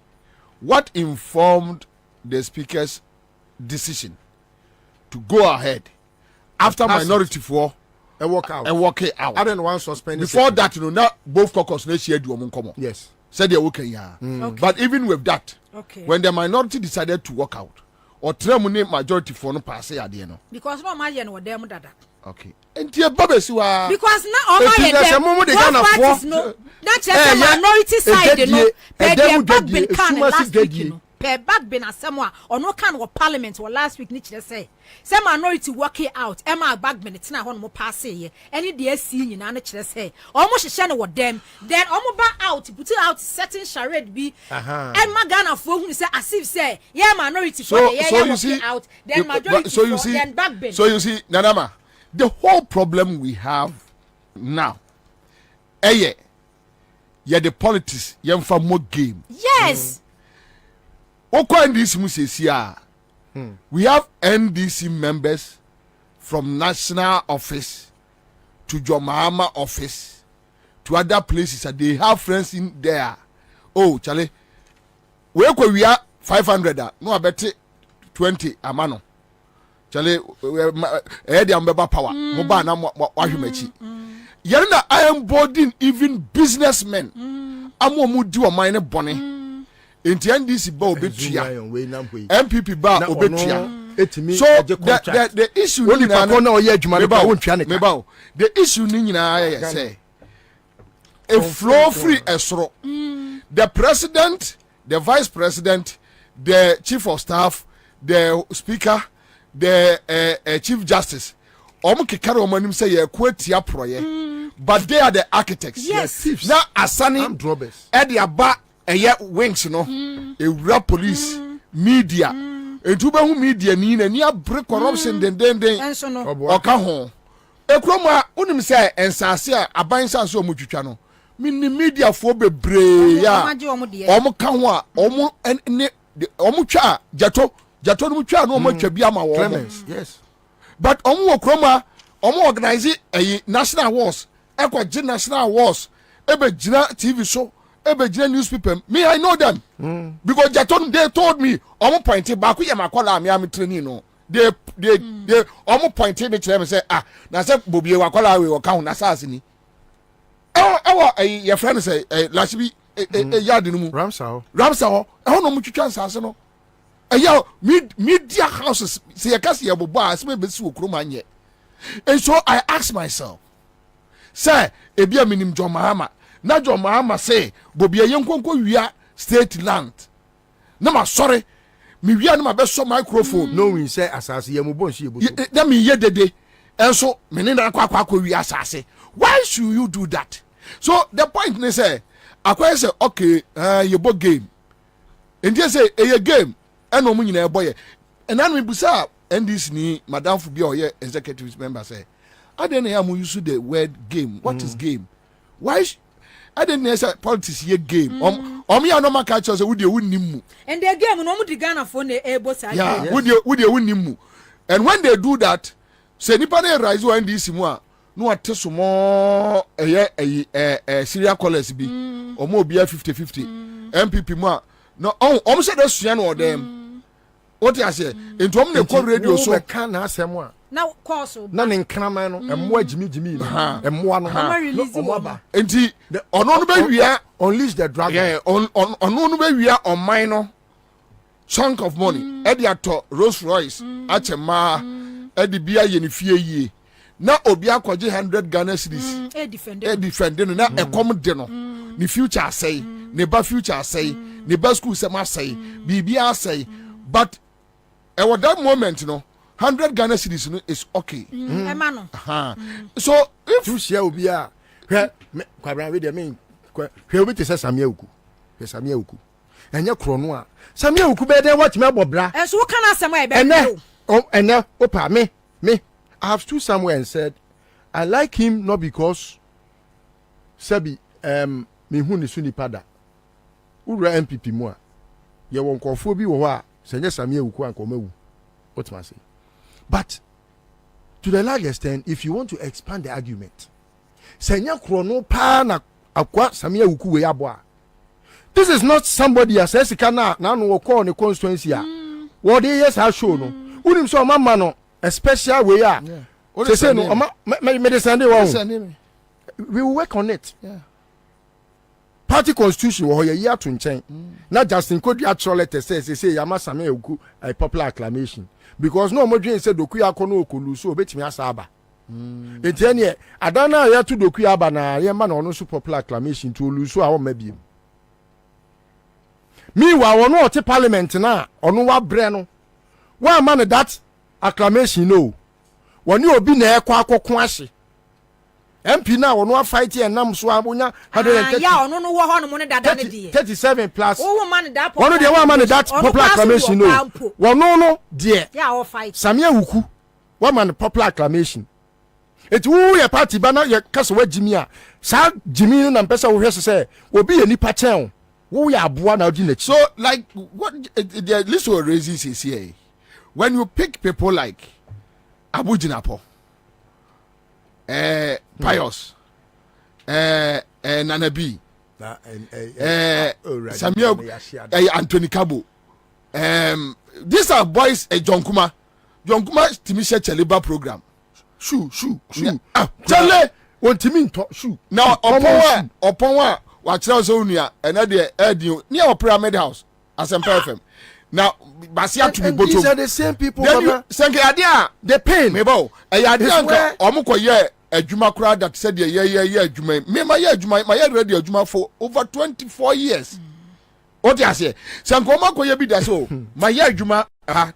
What informed the speaker's decision to go ahead after minority for a walk out? I don't want suspend. Before that, you know, now both caucus next year do come. Yes. Said they're okay, yeah. Okay. But even with that, okay, when the minority decided to walk out, or Tremune majority for no pass at the end. Because no Malian were them that. Okay. And dear Babes, you are because now all my no. Not just minority side, no. Per back been can last week, you know. Per back been as someone or no can of parliament or last week, Nietzsche say. Some minority working out. Emma back been it's not one more pass here. Any dear seeing in Nietzsche say. Almost a channel with them. Then almost back out, put it out, certain charade be. Emma Ghana for whom say as if say, yeah, minority for the yeah, working out. Then majority so you see, then back been. So you see, Nanama, the whole problem we have now, yeah, the politics, yeah, for more game. Yes. We have NDC members from national office to Jomahama office to other places, and they have friends in there. Oh, Charlie, we are 500. No, I bet 20 amano. Charlie, the ambeba power. Moba na wahumechi. Yarina, I am boarding even businnesmen. Amo mudi wa mine bone. Inti NDC ba obetua. MPP ba obetua. So the issue ni na the issue ni nyina say a flow free esro. The president, the vice president, the chief of staff, the speaker, the chief justice. Omo kekare omo nim say ye kwatia proye. But they are the architects. Yes. Now asani edi aba wings no. Ewura police, media. Etuba hu media ni na ni abre corruption den. Enso no. Oka ho. Ekroma unim say ensase a aban sanso omutwitwa no. Mini media fo bebre ya. Omo ka ho a omo ne omo twa jato no twa no omo twa bi ama wo. Yes. But omo okroma omo organize a national wars. Ekwa national wars. Ebe jina TV show. Ebe jina newspaper. Me, I know them. Because Jaton, they told me, omo pointed back. We am a call. Me am training. No, they omo pointed me to them and say, na say Bobie wa call we wa count na sasini. Your friend say, last week, yard no mu. Ramsau. No mu twitwa nsase no. Media houses say yakasi abobo as me be si okroma nye. And so I ask myself, say ebi aminim John Mahama na John Mahama say Bobie yenkonko wia state land na ma sorry me wia na ma be so microphone no we say asase ye mo bon shi eboto that me ye dede enso me ne na akwa wia asase. Why should you do that? So the point ne say akwa say okay ye bo game and they say a game and omo nyina eboye and then we busa NDC ni madam fu bi o ye executive member say I don't know how you use the word game. What is game? Why? I didn't say politics ye game. Ya no maka cho say wo de wunnim mu. And the game no mu di Ghana for na ebo sa. Yeah, wo de wunnim mu. And when they do that, say nipa na rise one this mu a no ateso mo serial callers bi. Omo obi 50-50. MPP mu a no say dey sua no dem. What you say? Into omo na call radio so. We can asem a. Now course. Na ne nkraman no emmo agimi no. Emmo no. Omo aba. Enti ono no be wia unleash the dragon. Yeah, ono no be wia on mine no. Chunk of money. Edi ato Rolls Royce achema edi bia ye ne fie yie. Na obi akwaje 100 Ghana cedis. Defend no na ekom de no. Ni future say, ne ba future say, ne ba school say ma say, bibia say. But at that moment no 100 Ghana cedis no is okay. Emano. So if you share obi a Kwabena we dey mean hwe obi te say Samia Uku. Samia Uku. Enye kro no a Samia Uku be dey watch me abobra. So what can asem e be? Ene opa me I have stood somewhere and said I like him not because Sebi me hu ni suni pada. Ura MPP mu a ye won kofo bi wo ho a senye Samia Uku ankomawu. What must I say? But to the large extent, if you want to expand the argument, Senya Krono pa na akwa Samia Uku we aboa. This is not somebody as Esikana na no call the constituency a. What they yes have shown no. Unim so mama no a special way a. Say no me Sunday one. We will work on it. Yeah. Party constitution wo ye to nchen. Na Justin Kodri actual letter says say Yama Samia Uku a popular acclamation. Because no more dream said Doku Yakono Okulu so betimi asaba. Etienne adana ya to Doku Yaba na ye man no so popular acclamation to Oluso a maybe. Meanwhile ono ote parliament na ono wa bre no. One man that acclamation no. Woni obi na ekwa akoko ahye. MP na ono fight and nam so abonya 130. Ya ono no wo ho no mo ne dada ne die. 37 plus. Oh man that. One dey one man that popular acclamation no. Wono no die. Ya o fight. Samia Uku. One man popular acclamation. It who your party bana your kasa wa Jimmy a. Sa Jimmy na mpesa wo hwese say obi ye nipa chen. Wo ya aboa na odi na. So like what the list of raises is here. When you pick people like Abu Jinapo, Pius, Nanabi, Samuel, Anthony Kabo, these are boys. John Kuma Timisha Chaliba program. Shoe. Chale, what Timin shoe. Now upon one, watch out Zonia, another Edio near our Pyramid House, as a FM. Now, Basia to be bottom. These are the same people. Sanke adia, the pain. Mebo, adia, Omuko ye, a Juma crowd that said, yeah, Juma. Me, my radio Juma for over 24 years. What you say? Sankomako ye be that so. My year Juma,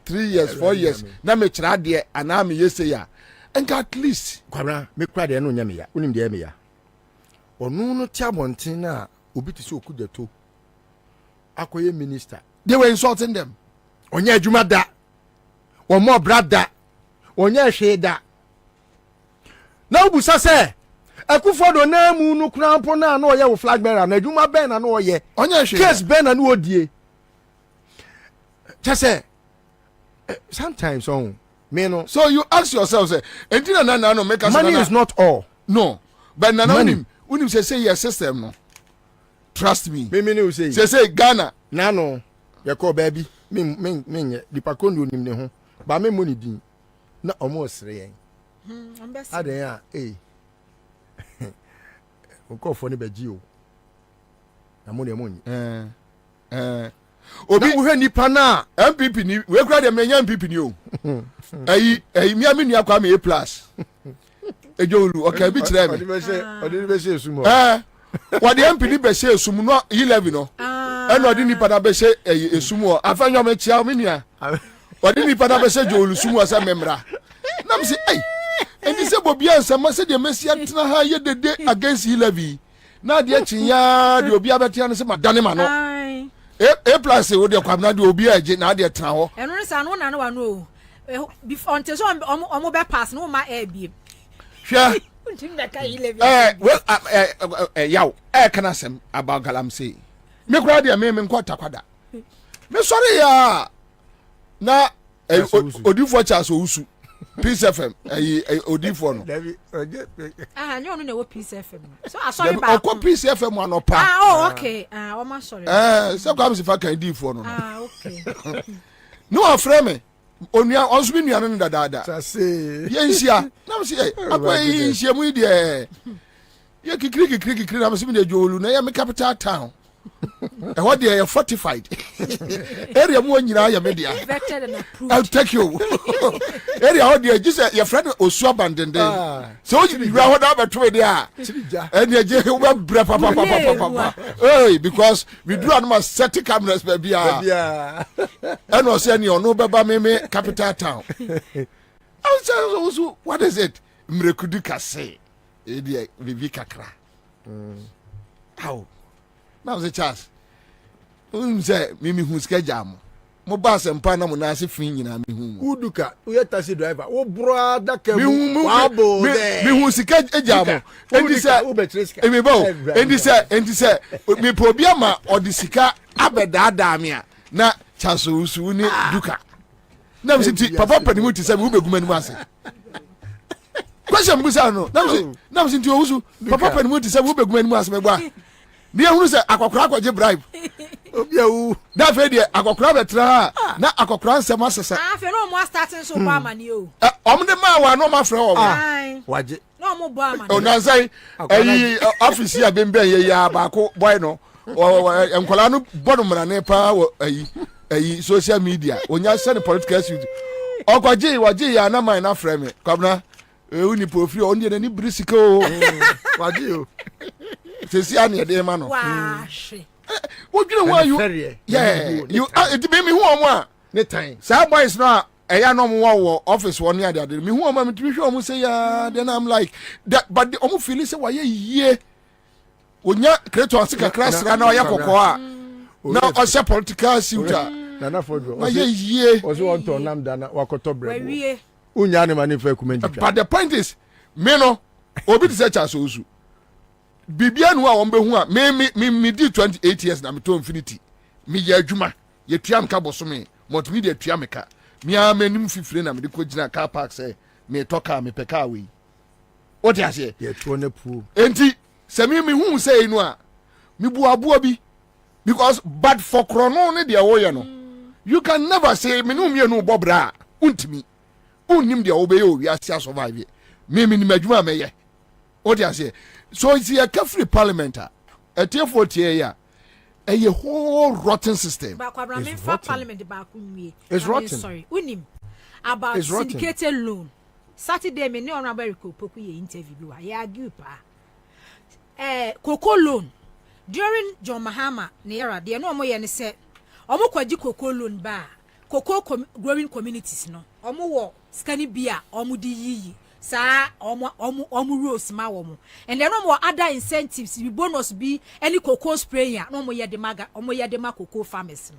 3 years, 4 years. Na me tradia, and I'm yes, ya. And at least, Kwabena, me cry the no nyamia, unim de emia. Onu no tiabontina, obiti so ku de to. Akoye minister. They were insulting them. Onye adwuma da. One more brother. Onye hwe da. Na obusa se Akufo-Addo na mu no krampo na na oye wo flag bearer na adwuma ben na oye. Onye hwe. Case ben na odie. Just say sometimes on me no. So you ask yourself say entina na no make us money is not all. No. But na unim say your system no. Trust me. Me no say. Say Ghana na no. Ye call baby me di pakondo nim ne ho ba me money din na omo sere yen aden ya o ko fo ne baji o na money obi wo hwe nipa na MPP ni we kura de menya MPP ni o ayi mi amini akwa me A+ ejolu okay bi kire me odi be se esumo what the MP ni be se esumo no 11 no and what nipa na be se esumo afanyo me chia me nia what nipa na be se jolu sumo asa memra na me say ai enti se Bobie Ansah ma se de mesia tena ha ye dede against 11 na de chinya de obi abetia no se madane ma no A+ wo de Kwabena de obi aje na de tena ho eno ne sa no na no wa no before until so omo be pass no ma air bi hwe Yaw, can I say about Galamsey? Me crowd ya me quite takwada. Me sorry ya. Na Odifo Charles Ousu. Peace FM. Odifo no. You don't know what Peace FM. So I sorry about Peace FM one opa. Oh, okay. Oh, my sorry. So comes if I can Odifo no. Okay. No afreme. Onia onso mi nuanu dada. Say. Yensia. Na say akwa yensia mu de. Ye kikiri na me de jolu na ya me capital town. E what they are fortified. Area mu nyina ya media. Vetted and approved. I'll take you. Area how they just your friend Osu abandoned. So you are what about to there. And you just papa. Hey, because we do not set cameras baby. And was saying you no baba me capital town. I was saying what is it? Mrekudika say. Edia Vivi Kakra. How? Now the chance. Say mimi hu skejam. Mo bass and pana mo na se fin nyina me hu. Uduka, we taxi driver. O brother ke wabo there. Me hu skejam. Endi say me probia ma odisika abedada me a na chance usu ni duka. Na me say papa panimu ti say we beguma ni ase. Question busa no. Na me say ti usu papa panimu ti say we beguma ni ase me gba. Ni ehunu se akokora kwaje bribe. Obia wu. Da fe de akokora betra na akokora nsem asesa. Fe no mo starting so ba mani o. Omde ma wa no ma frɛ wo. Waje. No mo ba mani. O na sai office ya bembe ye ya ba ko boy no. Enkola no bodo mra ne pa wo social media. Onya send political suit. Okwaje waje ya na man na frɛ me. Kwabena uni profile on de ni brisika o. Waje o. Sesi ani de ma no. Wa hwe. What you know why you? Yeah, you it be me who am ne time. Some boys now eya no mo office one near there. Me who am me to show say ya then I'm like that but the omo feel say why ye. Onya create on sika class na oya kokoa. Na o se political suitor. Nana Fodro. Why ye. Ozo want to nam dana wakoto bread. Wie. Unya ne mani fa kumenji. But the point is me no obi to say chance ozu. Bibia no a won be hu a me di 28 years na me to infinity me ya adwuma ye tuam ka bosome multimedia tuam ka me a manim fifire na me de ko gina car park say me toka me peka we what you say ye to na pu enti se me hu say no a me bu aboa bi because bad for chrono ne de wo ye no you can never say me no me no bobra untimi unnim de wo be ye o wi asia survive me ni madwuma me ye what you say. So it's a carefree parliament. A T40 year. A whole rotten system. It's rotten. Parliament it's rotten. Sorry. Unim about syndicated loan. Saturday me no America poku ye interview. I argue pa. Cocoa loan. During John Mahama near there no more ye say omo kwaji cocoa loan ba. Cocoa growing communities no. Omo wo scanny beer omo di yi. Sa omu rose ma wo mo and then no more other incentives be bonus be any cocoa sprayer no mo ye de maga omo ye de ma cocoa farmers no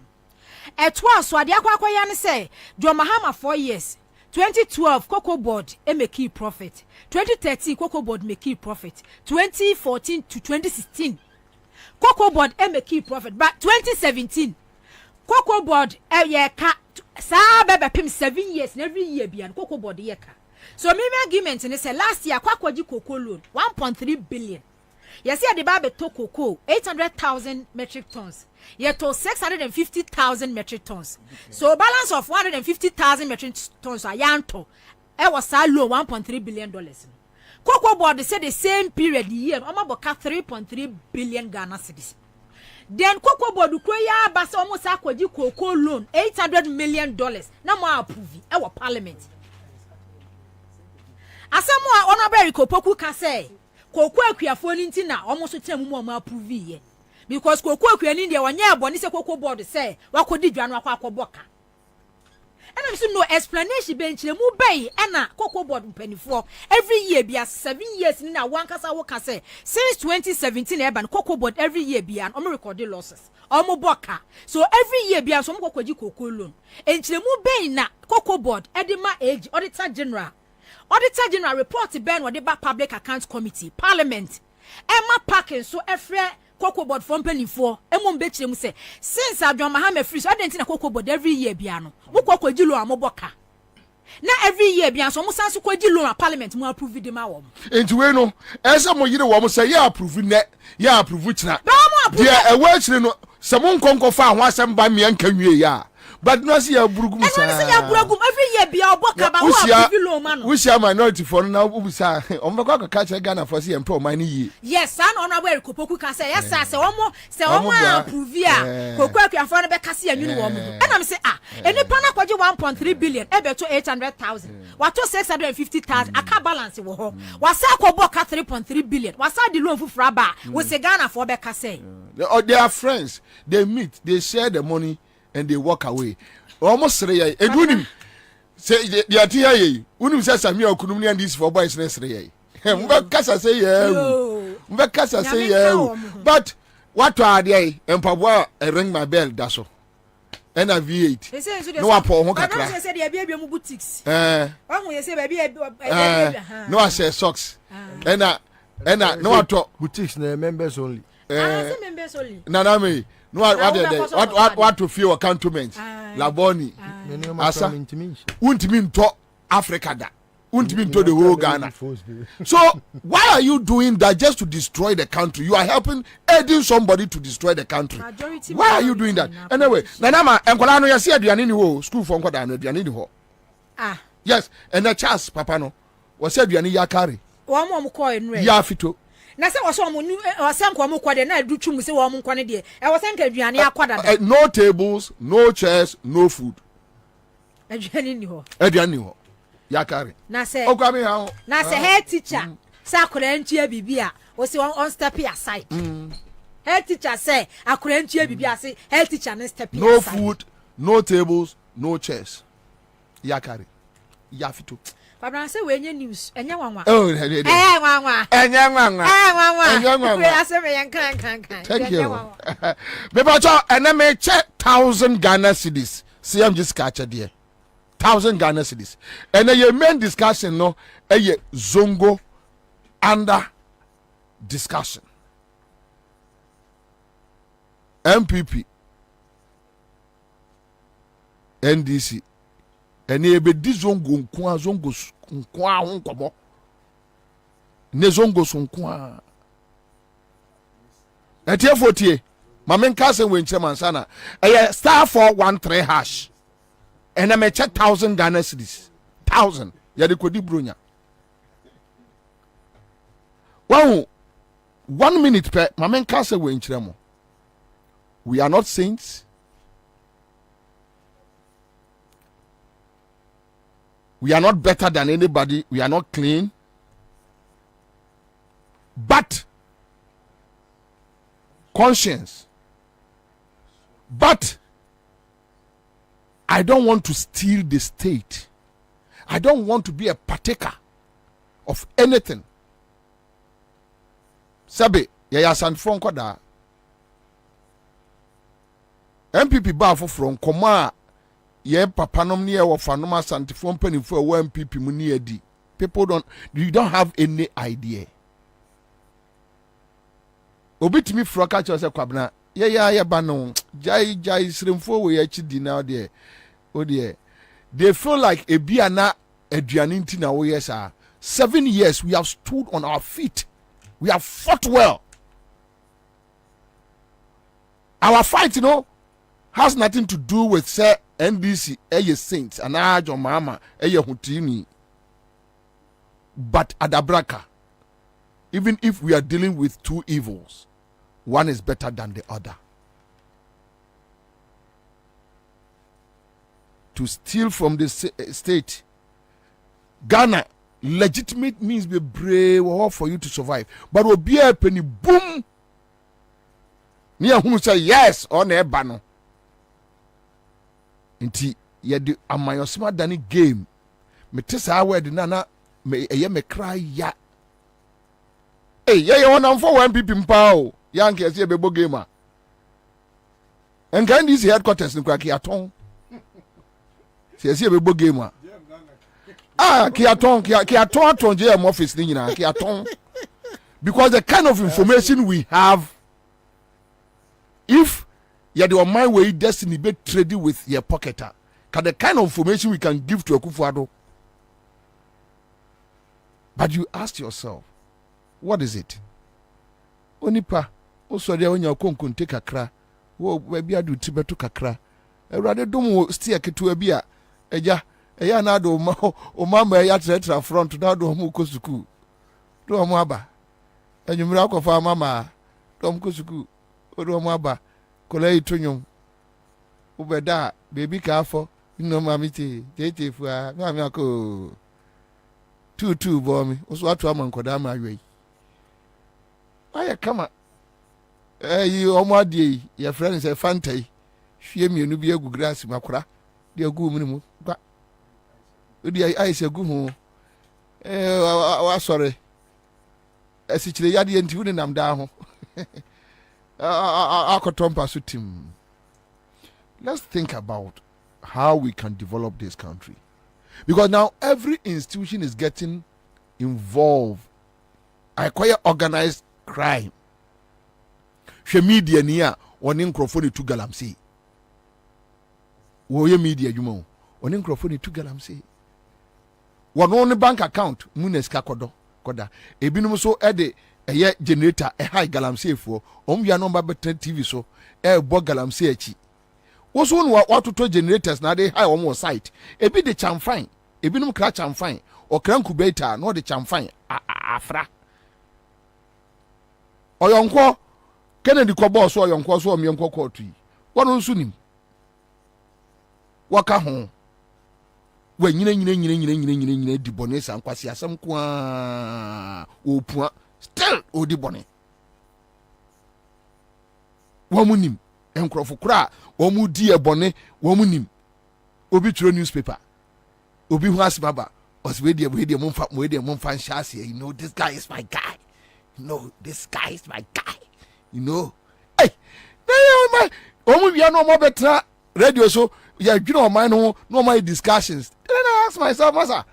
etwa so ade akwa ya ne say John Mahama 4 years 2012 cocoa board make key profit 2013 cocoa board make key profit 2014 to 2016 cocoa board make key profit but 2017 cocoa board ye ka sa bebe pim 7 years and every year bian cocoa board ye ka. So me argument ni say last year kwakwaji cocoa loan 1.3 billion. You see the babe to cocoa 800,000 metric tons. You to 650,000 metric tons. So balance of 150,000 metric tons ayanto. E was a loan 1.3 billion dollars. Cocoa board said the same period year amaboka 3.3 billion Ghana cedis. Then cocoa board ya basa almost akwaji cocoa loan 800 million dollars. Na mo approve e wa parliament. Asamu a honorable Kopoku ka say kokwa akuafo ni ntina omo so temu mo approve ye because kokwa akuani de wanya aboni se kokwa board say wakodi dwanu akwakoboka ena so no explanation be nchire mu bai ena kokwa board mpanifo every year bia 7 years ni na wankasa wo ka say since 2017 eba kokwa board every year bia omo record losses omo boka so every year bia so mo kokwaji kokwa loan enchire mu bai na kokwa board edema age auditor general auditor general report ben what the public accounts committee parliament Emma Parkin so every cocoa board from penny for Emon Betchem say since I've done Mahama free so I didn't cocoa board every year piano Moko Jilo Amoboka na every year bian so mo san so kwaji loan parliament mo approve the ma wo enti we no esa mo yire wo mo say ya approve ne ya approve china ba mo approve dia e wa chire no se mo nkonko fa ho asem ba me anka nwie ya but no see ya burugum sa ya burugum every year bia oboka ba wo approve loan ma no we share minority for na ubusa o mo kwa ka che Ghana for say empe o man yi yes san honorable Erikopoku ka say yes say omo approve ya kokwa kwafo no be ka say anwunu wo mo and am say eni pana kwaje 1.3 billion e be to 800,000 wato 650,000 aka balance wo ho wasa akobo ka 3.3 billion wasa di loan fufura ba we say Ghana for be ka say they are friends, they meet, they share the money and they walk away almost say edunim say they are here unim say Samia okunum ni and this for boys na say mba kasa say mba kasa say but what are they empabo ring my bell daso and a V8 no apo ho kakra no say they be mu boutiques who you say baby no I say socks and no ato boutiques na members only members only nana me no what to feel cantonment laboni asa untimi nto Africa da untimi nto the whole Ghana so why are you doing that just to destroy the country? You are aiding somebody to destroy the country. Why are you doing that? Anyway nana ma enkola no yesi aduane ni ho school for nkoda no aduane ni ho yes and the Charles papa no was aduane ya carry wo mo ko enre ya fito na se wo so mo nu wasem ko mo kwade na adutwu mu se wo mo nkwane de e wasem ka aduane akwada da no tables, no chairs, no food. Aduane ni ho Ya carry na se okwame ha na se head teacher sa akora ntua bibia o se on step aside head teacher say akora ntua bibia say head teacher na step aside no food, no tables, no chairs. Ya carry ya fito Kwabena say we nye news enya wanwa wanwa we aseme yan kan thank you me ba cho ena me check 1,000 Ghana cedis see am just catch there 1,000 Ghana cedis ena your main discussion no eye zongo under discussion MPP NDC ene ebe di zongo nko zongo nko ho nkomo ne zongo so nko a etie fotie mamen kase we nche mansana eye star 413 hash ene me check 1,000 Ghana cedis 1,000 ya de kodi bronya wow 1 minute per mamen kase we nche mo we are not saints. We are not better than anybody. We are not clean. But conscience. But I don't want to steal the state. I don't want to be a partaker of anything. Sabe, ya san fon koda. MPP ba from koma ye papa nom ne ye wo fanom asantifo mpanifo e wo MPP mu ne adi. You don't have any idea. Obitimi froka cho se Kwabena ye ba no jai sremfo we ya chidi na de o de they feel like a bia na aduane nti na wo yes 7 years we have stood on our feet. We have fought well. Our fight, has nothing to do with say NDC, saints, and Ajo Mama, Hutini. But Adabraka, even if we are dealing with two evils, one is better than the other. To steal from the state, Ghana, legitimate means be brave for you to survive. But will be a penny boom. Near whom say yes or never no. Inti yedi amayosma dani game. Me tesa awe di nana me cry ya. Hey, ye wana mfo wa MPP mpao. Yanke yasi bebo gamer. Enka ndi si headquarters ni kwa kiaton. Si yasi bebo gamer. Kiaton JM office ni nyina Kiaton. Because the kind of information we have, if you are the my way destiny be trading with your pocketer, the kind of information we can give to a Akufo-Addo. But you ask yourself, what is it? Onipa, also there when you kon take kakra, wo baby adu tibeto kakra. Erade dom still ketu ebia, eja na do o mama ya tretra front na do mu ko suku. Do mu aba. Enyumira akofa mama, do mu ko suku. O do mu aba. Kola itonyom. Ubeda baby ka afọ, no mama tete fua, mama ko two boy me. Oso atu amankoda ma awei. Aya kama you omadi your friend say fantai hwie mienu bi agu grass makora de agu mu mu ba odi ai se agu ho wa sorry asichire yade enti wu nam da ho akotompa so tim. Let's think about how we can develop this country, because now every institution is getting involved. I acquire organized crime. She media niya oni nkrofo ni tu galamsey. Wo ye media dwuma oni nkrofo ni tu galamsey. Wono ne bank account muneska koda. Ebinum so ede eye generator high galamsey fo. Omya no ba betre TV so bo galamsey achi. Wo so no watoto generators na dey high on site. Ebi de chamfine, ebinum kra chamfine, o kra incubator no de chamfine afra. Oyonkwo Kennedy Kobo so oyonkwo so omienko kotu yi wono nso nim waka ho wa nyina di bone san kwase asem kwa opua still odi bone womunim enkrofo kura omudi e bone womunim obi tro newspaper obi hu asibaba oswedi e momfa nshase. You know, this guy is my guy. No, this guy is my guy. You know, hey, my no more better radio so yeah, you know no my discussions. Then I ask myself, masa,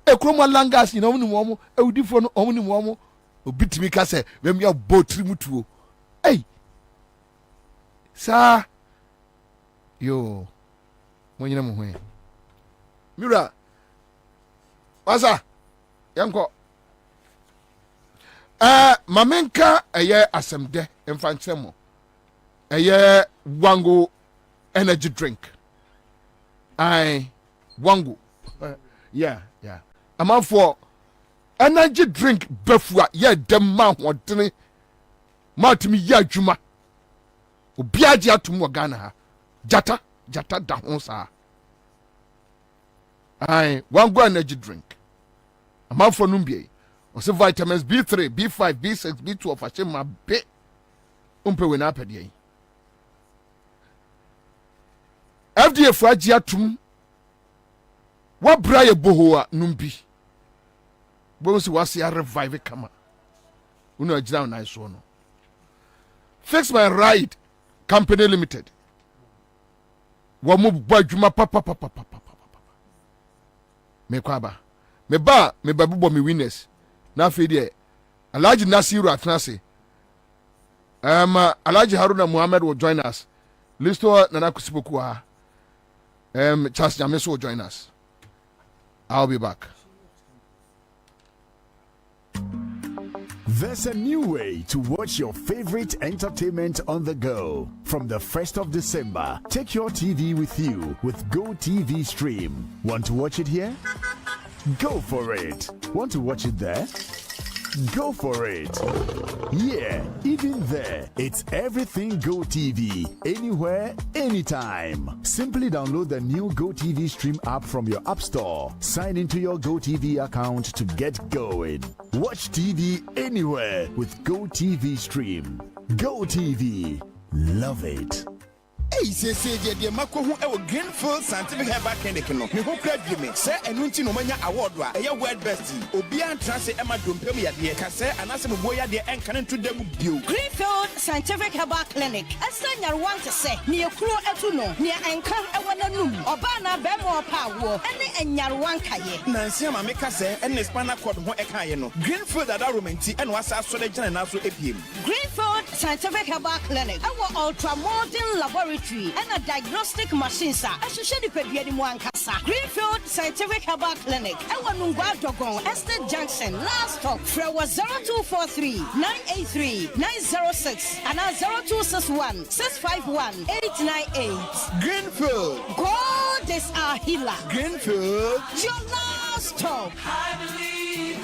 chroma langas, you know, no more, different omni momo, bit me case, when we are both trimutuo. Hey, sir, yo, when you know, Mira, masa, yanko. Mamenka eye asemde emfanchemo eye wango energy drink. Wango yeah ama for energy drink befua ye dem ma hodene matimi ye adwuma obiaje atum Ghana ha jata da ho sa wango energy drink ama for numbie. Also vitamins B3, B5, B6, B12 fashion ma be umpe we na pede. FDA fraji atum wa braye bohoa numbi. Bo si wasi a revive kama. Uno ajira na iso no. Fix My Ride Company Limited. Wa mu badwuma papa. Me kwaba. Me ba bubo me winners. Na fide Alhaji Nasiru Atnase, Alhaji Haruna Muhammad will join us. Listo Nana Kusipokuwa, Charles Jameso will join us. I'll be back. There's a new way to watch your favorite entertainment on the go. From the 1st of December, take your TV with you with Go TV Stream. Want to watch it here? Go for it. Want to watch it there? Go for it. Yeah, even there. It's everything Go TV. Anywhere, anytime. Simply download the new Go TV Stream app from your App Store. Sign into your Go TV account to get going. Watch TV anywhere with Go TV Stream. Go TV. Love it. Hey, say the Mako who our Greenfield Scientific Herbal Clinic. No, me who graduate me. Say and Nunti no mania award wa. A word bestie. Obian transe Emma Dumpemi at the Kase and Asam Boya the and canon to them view. Greenfield Scientific Herbal Clinic. I send your one to say near Kuro Etuno, near Anka Ewananum, Obana Bemo Power, and Yarwankaye. Nancy Mameka say and Espana Cod Ho Ekayeno. Greenfield Adarumenti and was our Solejan and also APM. Greenfield Scientific Herbal Clinic. Our ultra modern laboratory and a diagnostic machine, sir. I should share the Pediadi Mwankasa. Greenfield Scientific Herbal Clinic. Our Nungwa Dogon, Estate Junction, last stop. Frewa 0243 983 906 and 0261 651 898. Greenfield. God is our healer. Greenfield. Your last stop. I believe.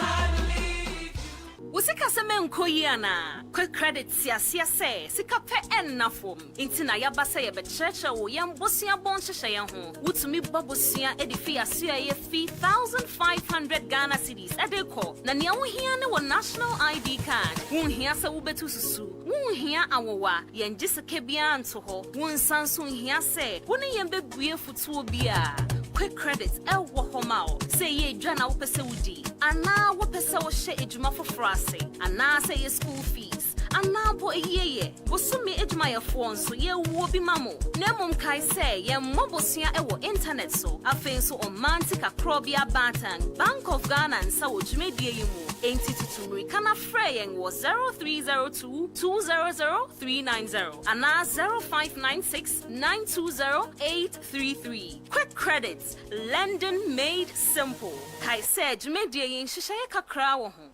Usika semen koyana quick credit sia say sika pe ennafom intina ya basa ye becheche wo yam bosia bon hyehyɛ ye ho wutumi babosia edifi asia ye 3500 Ghana cedis edeko na ne wohia ne wo national ID card wohia se wo betu susu wohia awowa ye ngiseke bia nto ho wonsanso hia se woni ye bebue futuo bia quick credit wo homao say ye dwana wo pese wudi ana wo pese wo hye ejuma foforo ana say your school fees ana bo eyeye bosumi ejuma ye phone so ye wo bi mamo na mom kai say ye mobosia e wo internet so afen so on mantika krobia batan Bank of Ghana and sa wo dwumedie yimu enti tuturi kana freyen wo 0302 200 390 ana 0596 920 833 quick credits London made simple kai say dwumedie yin hyehyɛ kakra wo ho.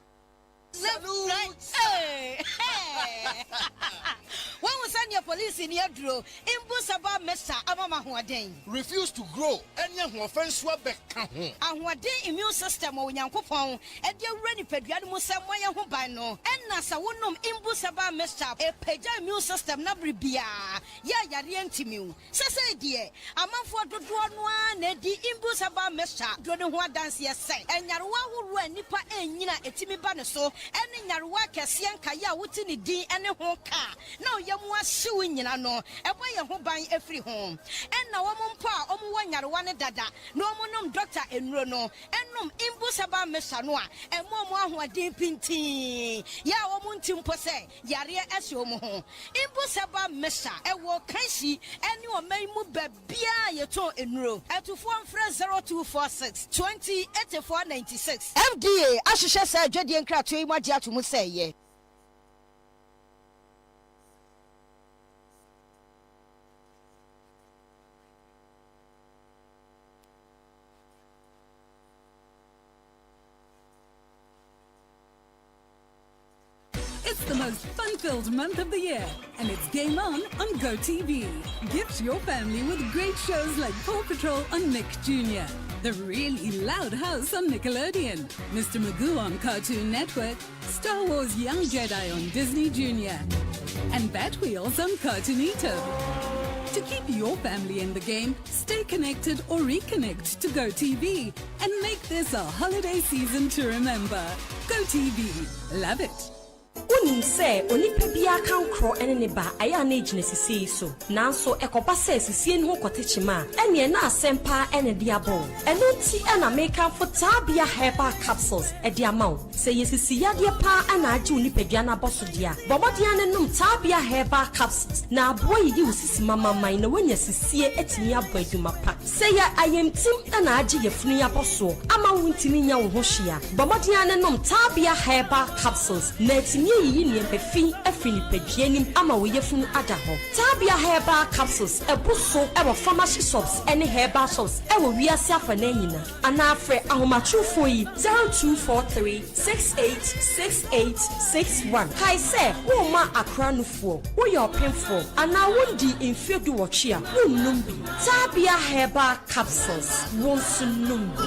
Hey. When we send your police in your draw, Imbusaba Mesa Amama Huaden. Refuse to grow. Any offense were back. And what day immune system or Yankopon, and you're ready for Yadmusa Moya Hubano, and Nasa Wunum Imbusaba Mesa, a Peja immune system Nabribia. Ya Yarientimu. Sasa dear, a man for the one, Eddie Imbusaba Mesa, don't want dance yes say, and Yarwa who ran Nipa and Nina Etimi Banaso. Any Yarwaka Siankaya Wutini D and a home car. No, Yamwa suing in no, a boy a home buying every home. And now one pa, one Yarwana Dada, no monum doctor in Rono, and num Imbusaba Mesanoa, and more who are deep in tea. Ya womuntim pose, Yaria Esiomo. Imbusaba Mesa, a walk Kanshi, and you may move Bia Yato in room, at to form 0246 20 8496. FDA, Ashisha said, Jedi and Kratui. It's the most fun-filled month of the year, and it's game on GoTV. Gift your family with great shows like Paw Patrol on Nick Jr., The Really Loud House on Nickelodeon, Mr. Magoo on Cartoon Network, Star Wars Young Jedi on Disney Jr., and Batwheels on Cartoonito. To keep your family in the game, stay connected or reconnect to GoTV and make this a holiday season to remember. GoTV. Love it. Unim say onipa bia kan kro ene ne ba aya na ejine sisi so nanso ekoba say sisi ne ho kotechima ene na asempa ene dia bon eno ti na make for tabia herbal capsules e dia maw say yesisi yade pa ana age onipa bia na boso dia bomodia ne num tabia herbal capsules na aboyi di usisi mama man na wanya sisi etimi abo aduma pa say ya ayemtim na age yefunu ya boso ama wuntimi nya wo ho hia bomodia ne num tabia herbal capsules na etimi yi ni empefi afini pedienim ama wo yefunu ada ho tabia herbal capsules ebuso ewo pharmacy shops any herbal shops ewo wiase afa na nyina ana afre ahomatrufo yi 0243 686861 kai se wo ma akranufo wo your penfo ana wondi infedu wochi a wonnum bi tabia herbal capsules wonsunum bi.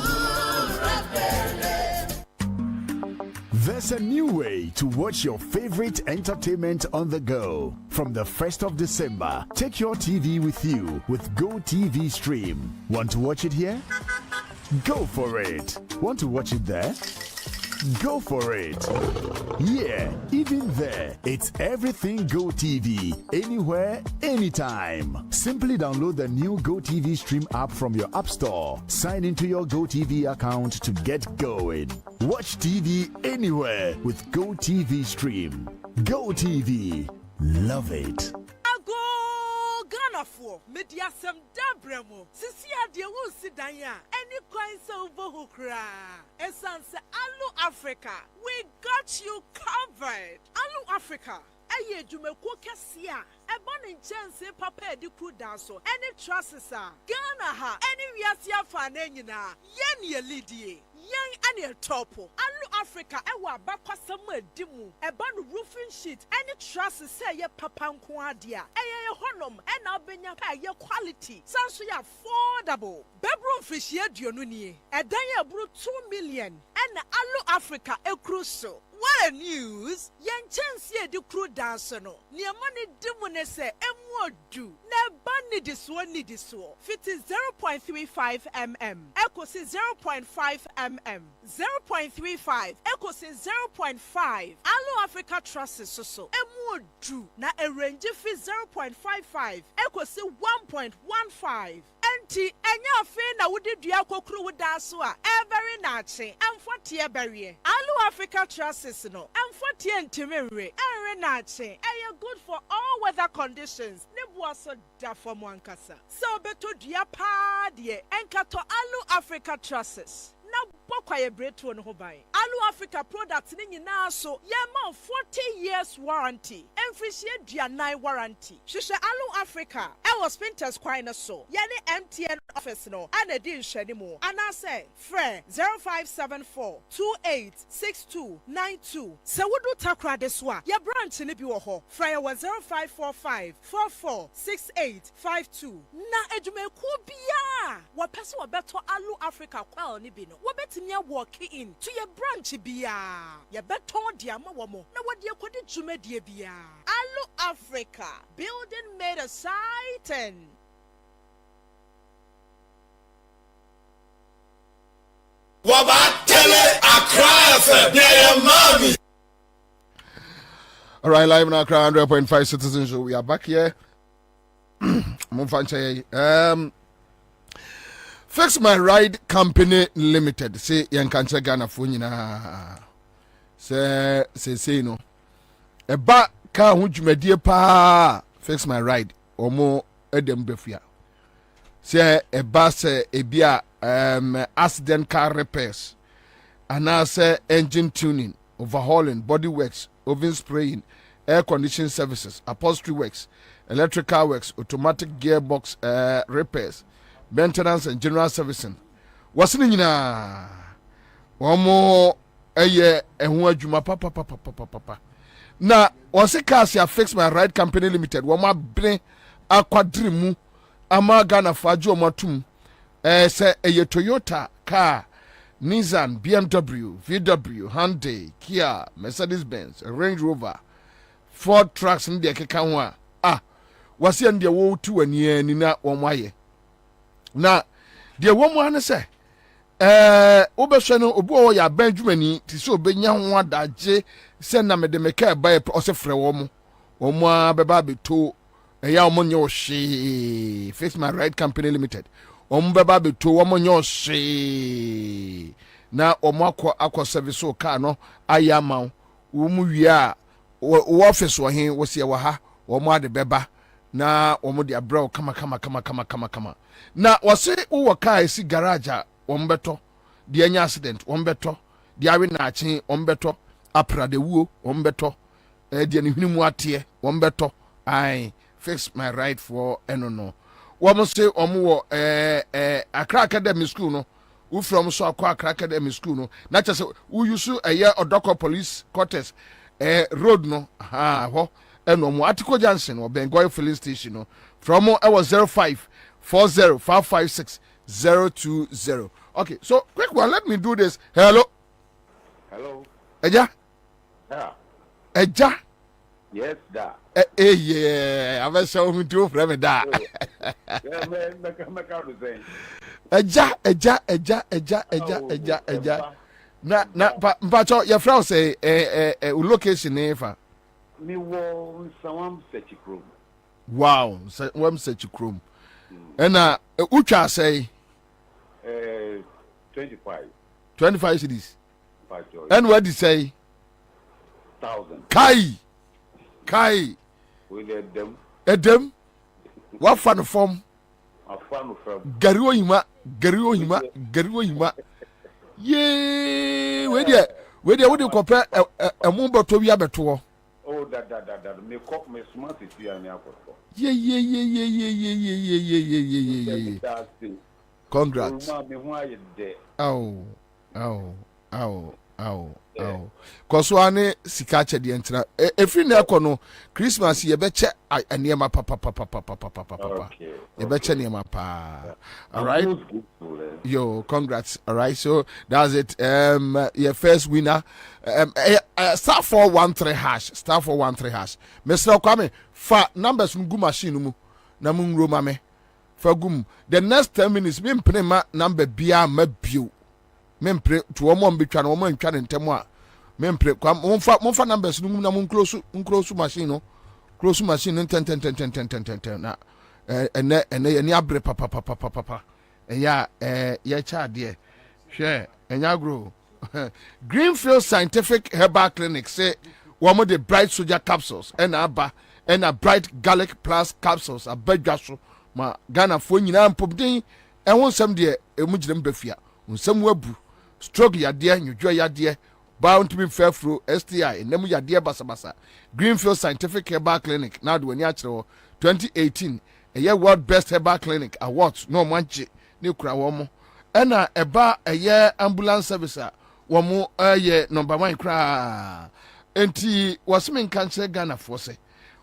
There's a new way to watch your favorite entertainment on the go. From the 1st of December, take your TV with you with Go TV Stream. Want to watch it here? Go for it. Want to watch it there? Go for it. Yeah, even there, it's everything Go TV. Anywhere, anytime. Simply download the new Go TV Stream app from your app store. Sign into your Go TV account to get going. Watch TV anywhere with Go TV Stream. Go TV. Love it. For media some dabramo. Sisi ade wo sidanya. Any coins over who cry. Essence Alu Africa. We got you covered. Alu Africa. Aye jumeko kesia. Ebon in chance papa di crew danso. Any trusses are. Ghana ha. Any wiasia fanenina. Yen ye lidie. Yang any topo. Alu Africa ewa bakwa samu dimu. Ebon roofing sheet. Any trusses say ye papa nkwadia. Eye honom ena benya pa ye quality. Sanso ya affordable. Bedroom fish ye dionuni. Edanya bru 2 million. Ena Alu Africa ekruso. What a news! Yen chance ye di crew dance no. Ni amani dimu ne se emu odu. Ne bani diswo ni diswo. Fit is 0.35 mm. Echo si 0.5 mm. 0.35. Echo si 0.5. Alu Africa Trust so emu odu. Na a range fi 0.55. Echo si 1.15. Enti enya fe na wudi dua kokru wudaso a every nache amfotie berie Alu Africa Trusses no amfotie ntimere enre nache eye good for all weather conditions ne boaso da for mo ankasa so beto dua pa de enkato Alu Africa Trusses na bokwaye breto no ho ban Alu Africa products ni nyina so ye ma 40 years warranty emfishie duanan warranty hwehwe Alu Africa e was Spinters Kwine so ye ne MTN office no ana di nhwani mu ana say frɛ 0574286292 se wudu takra de so a ye branch ne bi wo ho frɛ ye 0545446852 na edwumaku bia wo pese wo beto Alu Africa kwal ne bi no wo betimi walk in to your branch bia ye beton dia ma wo mo na wo de kodi dwumadie bia Alu Africa building made a sighting. All right, live now, 100.5 Citizen Show. We are back here. Fix My Ride Company Limited. Say, young cancer Ghana Funina. Say, no. A back car which me dear pa. Fix My Ride. Or more Edem Befia. Say, a bus, a beer, accident car repairs. And now say, engine tuning, overhauling, body works, oven spraying, air conditioning services, upholstery works, electrical works, automatic gearbox repairs, maintenance and general servicing. What's in na? One more a year and one juma papa. Now, once a car Fix My Ride Company Limited, one more brain a quadrimu, a magana fajo matum, say a Toyota car. Nissan, BMW, VW, Hyundai, Kia, Mercedes-Benz, Range Rover, Ford trucks in the Kekawa. Was in the war 2 and year Nina Omaye. Now, the woman say, Obershano Obo ya Benjamin, Tiso Benyan Wada J, send them the Meka by a Osefre Womo, Oma Bababi to a Yamonyo she Fix My Ride Company Limited. Ombeba be to woman she na omako service o car no ayama umu wia office wo hen wo se wa ha wo mo ade beba na wo mo de abra kama na wo se wo car esi garage wo mbeto de anya accident wo mbeto de awe na achen wo mbeto apra de wuo wo mbeto de ne hwini mu ate wo mbeto ai Fix My Ride for enono woman say omo Accra Academy School no we from so Accra Academy School no na just we use a year Odoko Police Quarters road no ho eno mo Atiko Junction or Bengoy Filling Station no from I was 0540556020. Okay, so quick one, let me do this. Hello Eja Yes, da. Yeah, I'm so me too from that. Eja. Na mpacho your friend say location nefa. Me wo nsawam search chrome. Wow, wam search chrome. And ucha say 25 cedis. And what did say? 1,000. Kai. With them. Edem. What fun form? A fun from. Gario hima. Yay! Where would you compare a mumbo to be able to? Oh, that. Me cock me smart is here and Yeah. Congrats. Ow. Koswane sikache di entra. Efri na ekono Christmas ye beche aniema papa. Ye beche niema pa. All right. Yo, congrats. All right. So that's it. Your first winner. Star 413 hash. Star 413 hash. Mr. Kwame, fa numbers ngu machine mu na munro mame. Fa gum. The next 10 minutes me mpene number bia mabio. Mempre to omo betwa na omo ntwa ntemu a mempre kwa momfa numbers ngu na mun close machine no close machine 10 na ene ni abre papa ya ya cha de hwe enya grow Greenfield Scientific Herbal Clinic say one the bright soldier capsules and a bright garlic plus capsules abadwa so ma Ghana fo nyina mpobden ehon sam de emugirem bafia unsam wabu stroke yade nyudwo yade bound to be fair through STI nemu yade basabasa Greenfield Scientific Herbal Clinic now do ani akere 2018 a year world best herbal clinic awards no manche ne kura wo ena eba eye ambulance service wo mo ye number 1 kra enti wasmin kanche Ghana for say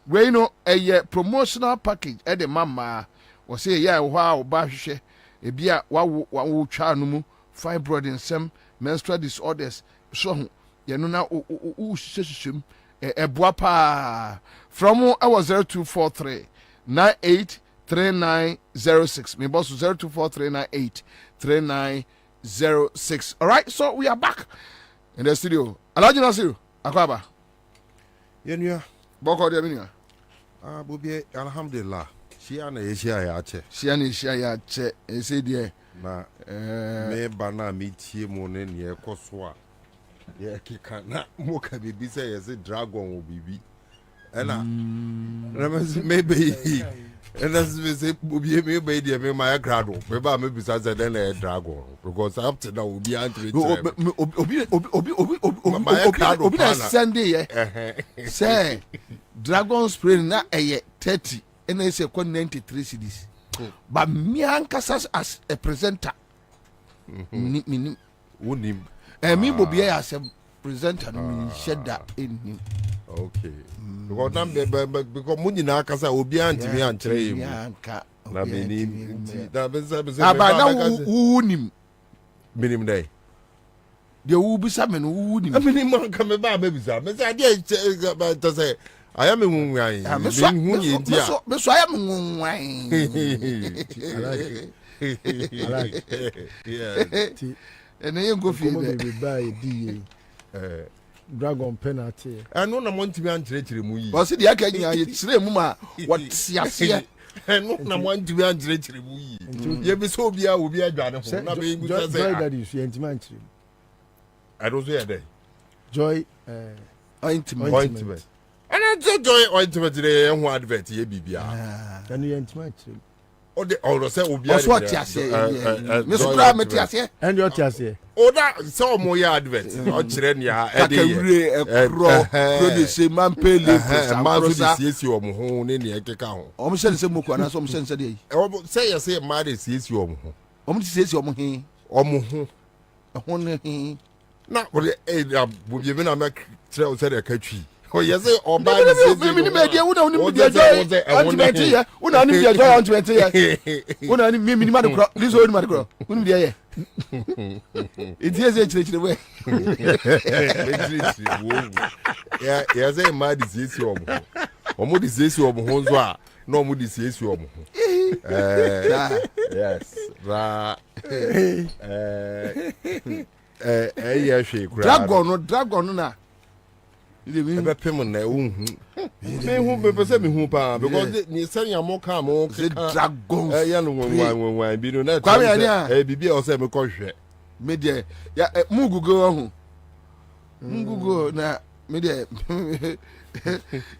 we no eye promotional package e de mama wo say ye wo a wo ba hwehwe e bia wa twa no mu fibroid nsem menstrual disorders so ye no na u hwehwem eboa pa from our 0243 983906 me boss 0243983906. All right, so we are back in the studio. Alaji Nasiru Akwaba yenua boko de minia Bobie alhamdulillah shia na ya che ese die na me bana mi tie mo ne ne ekoso a ye kika na mo ka bibi say yes dragon o bibi ela maybe and that's say Bobie maybe dey me my grado me ba me bisa say then a dragon because up to now obi antwe obi na Sunday say dragon spray na 30 and I say 93 cedis but me ankasa as a presenter unim me Bobie as a presenter no shed that in him. Okay. Because now because money na kasa obi antimi ankyere yim. Na benim na benza aba na unim benim dai. De wu bisa men unim. Benim man ka me ba bisa. Me say dey to say I am nwunwan. Me so I am nwunwan. I like. Yeah. And you go feel be buy di dragon penalty. I know na monti bi ankyere mu yi. But see the aka nya ye kire mu ma what siase. I know na monti bi ankyere mu yi. Ye bi so obi adwane ho na be ngu say. Joy that is intimate. I don't say that. Joy ointment. And I joy ointment dey ho advert ye bibia. Can you intimate? O de all say obi advert. What tiase? Me so bra me tiase. And your tiase. O da say o mo ya advert. O kire nia e dey. Pro de se man pele man so de siesie o mo ho ne ne ekeka ho. O mo se moku ana so mo se dey. O say you say man de siesie o mo ho. O mo siesie o mo hin. O mo ho. Ho ne hin. Na o de Bobie me na me kire o say de ka twi. Oh yes, or bad. Me be dia una uni be dia ultimate here. Una ni be dia ultimate here. Una ni me minima de kro. This one de kro. Uni dia here. It is a chile way. Yeah, yes, a mad disease or more disease or mo so a no more disease or mo. Yes. dragon no na ebe pem na ehun me hu be pese me hu pa because ni sanya mo ka mo dragon ya no wan bi no na bibi o se me ko hwe me de ya mugugo na me de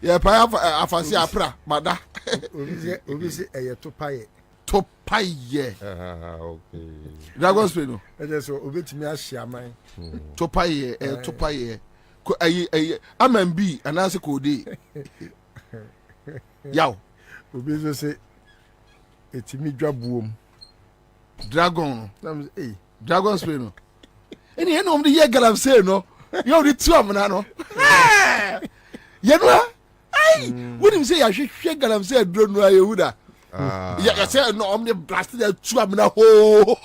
ya pa afasi apra mada obi se eye topaye okay dragon spray no so obetimi ahia man topaye ko ayi amambi anase ko de yaw obi so se etimi dwabuom dragon nam dragon spray no eni enom de ye galamsey no yo de tu amna no ye no ai wonim say ya hwehwe galamsey dro no ayehuda ya say no om de blast de tu amna ho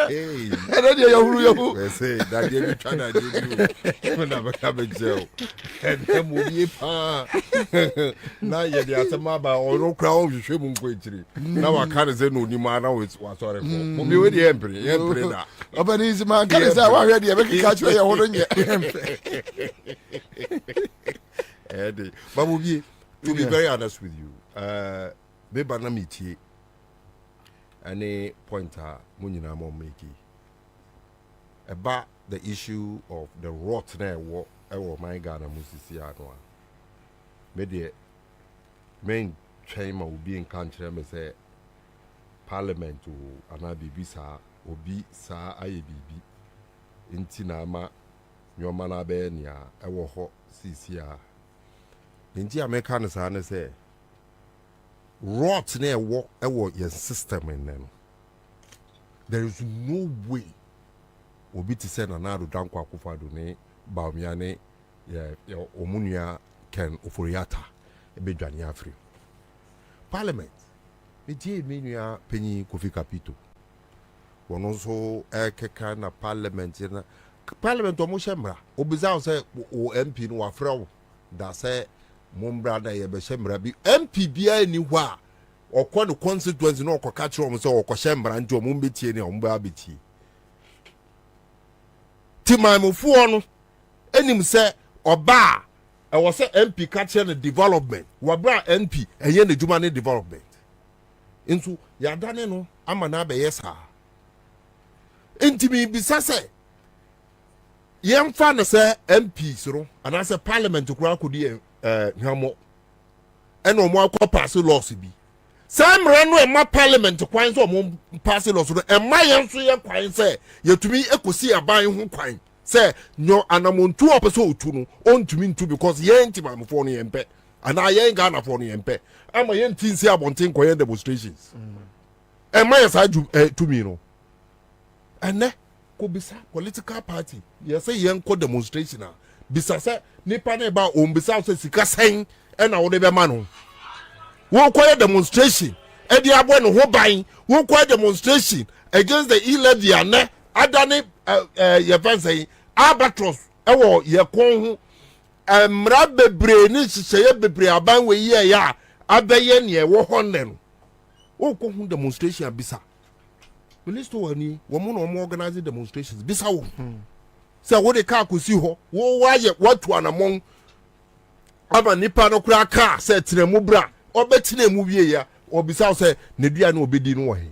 hey and then you say that you try that you when I become a jail and them will be now you dey asema ba oro crown hwehwe mu nkwechiri na waka ne say no ni ma na was sorry for mo be we dey empire na obani is man can say wa hwe dey make catch you ho no nye but Bobie, to be very honest with you be bana metie any pointer munyina mo make about the issue of the rot na ewo my Ghana musisi anwa me de main chairman will be in country me say parliament o ana bibi sa obi sa aye bibi nti na ama nyoma na be nia ewo ho sisi a nti America no sa na say rot na ewo your system in them. There is no way obi ti say na do dankwa akufado ne baumia ne ya omunia ken oforiata ebedwane afri parliament me die menua penyi Kofi Kapito wono so ekeka na parliament omo shemra obiza say o MP no afra da say mombra da ye be shemra bi MP bia ni ho a okọ no constituency no okoka kire om say okọ shemra nti omo betie ni omo ba betie ti mamufuo no enim say oba e wo say MP ka kire no development wa bra MP eye na djuma ne development nso ya dane no ama na be yesa ntimi bisa say yemfa na say MPs no ana say parliament kura kodi hamo eno omo akọ pass laws bi samre no ema parliament kwan so omo pass laws no ema yenso ye kwan say yetumi ekosi aban ho kwan say nyo anamontu opeso otu no ontumi ntu because ye ntimamfo no yempe ana ye Ghana for no yempe ama ye ntinsi abonten koye demonstrations ema yesa tumi no ene ko bisa political party ye say ye nko demonstration a bisa say nipa na ba o bisa say sika sen e na wo de be ma no wo koye demonstration e di abo no ho ban wo koye demonstration against the e-levy ane adane ye fancy albatross e wo ye kon ho mra bebre ni hye bebre aban we ye ya abeye ne wo honne no wo ko hu demonstration bisa minister wani wo mo no organize demonstrations bisa wo say wo de ka kosi ho wo waye watu anamon aba nipa no kura ka say tinemu bra obetinemu wie ya obisa say ne dua na obedi no wo he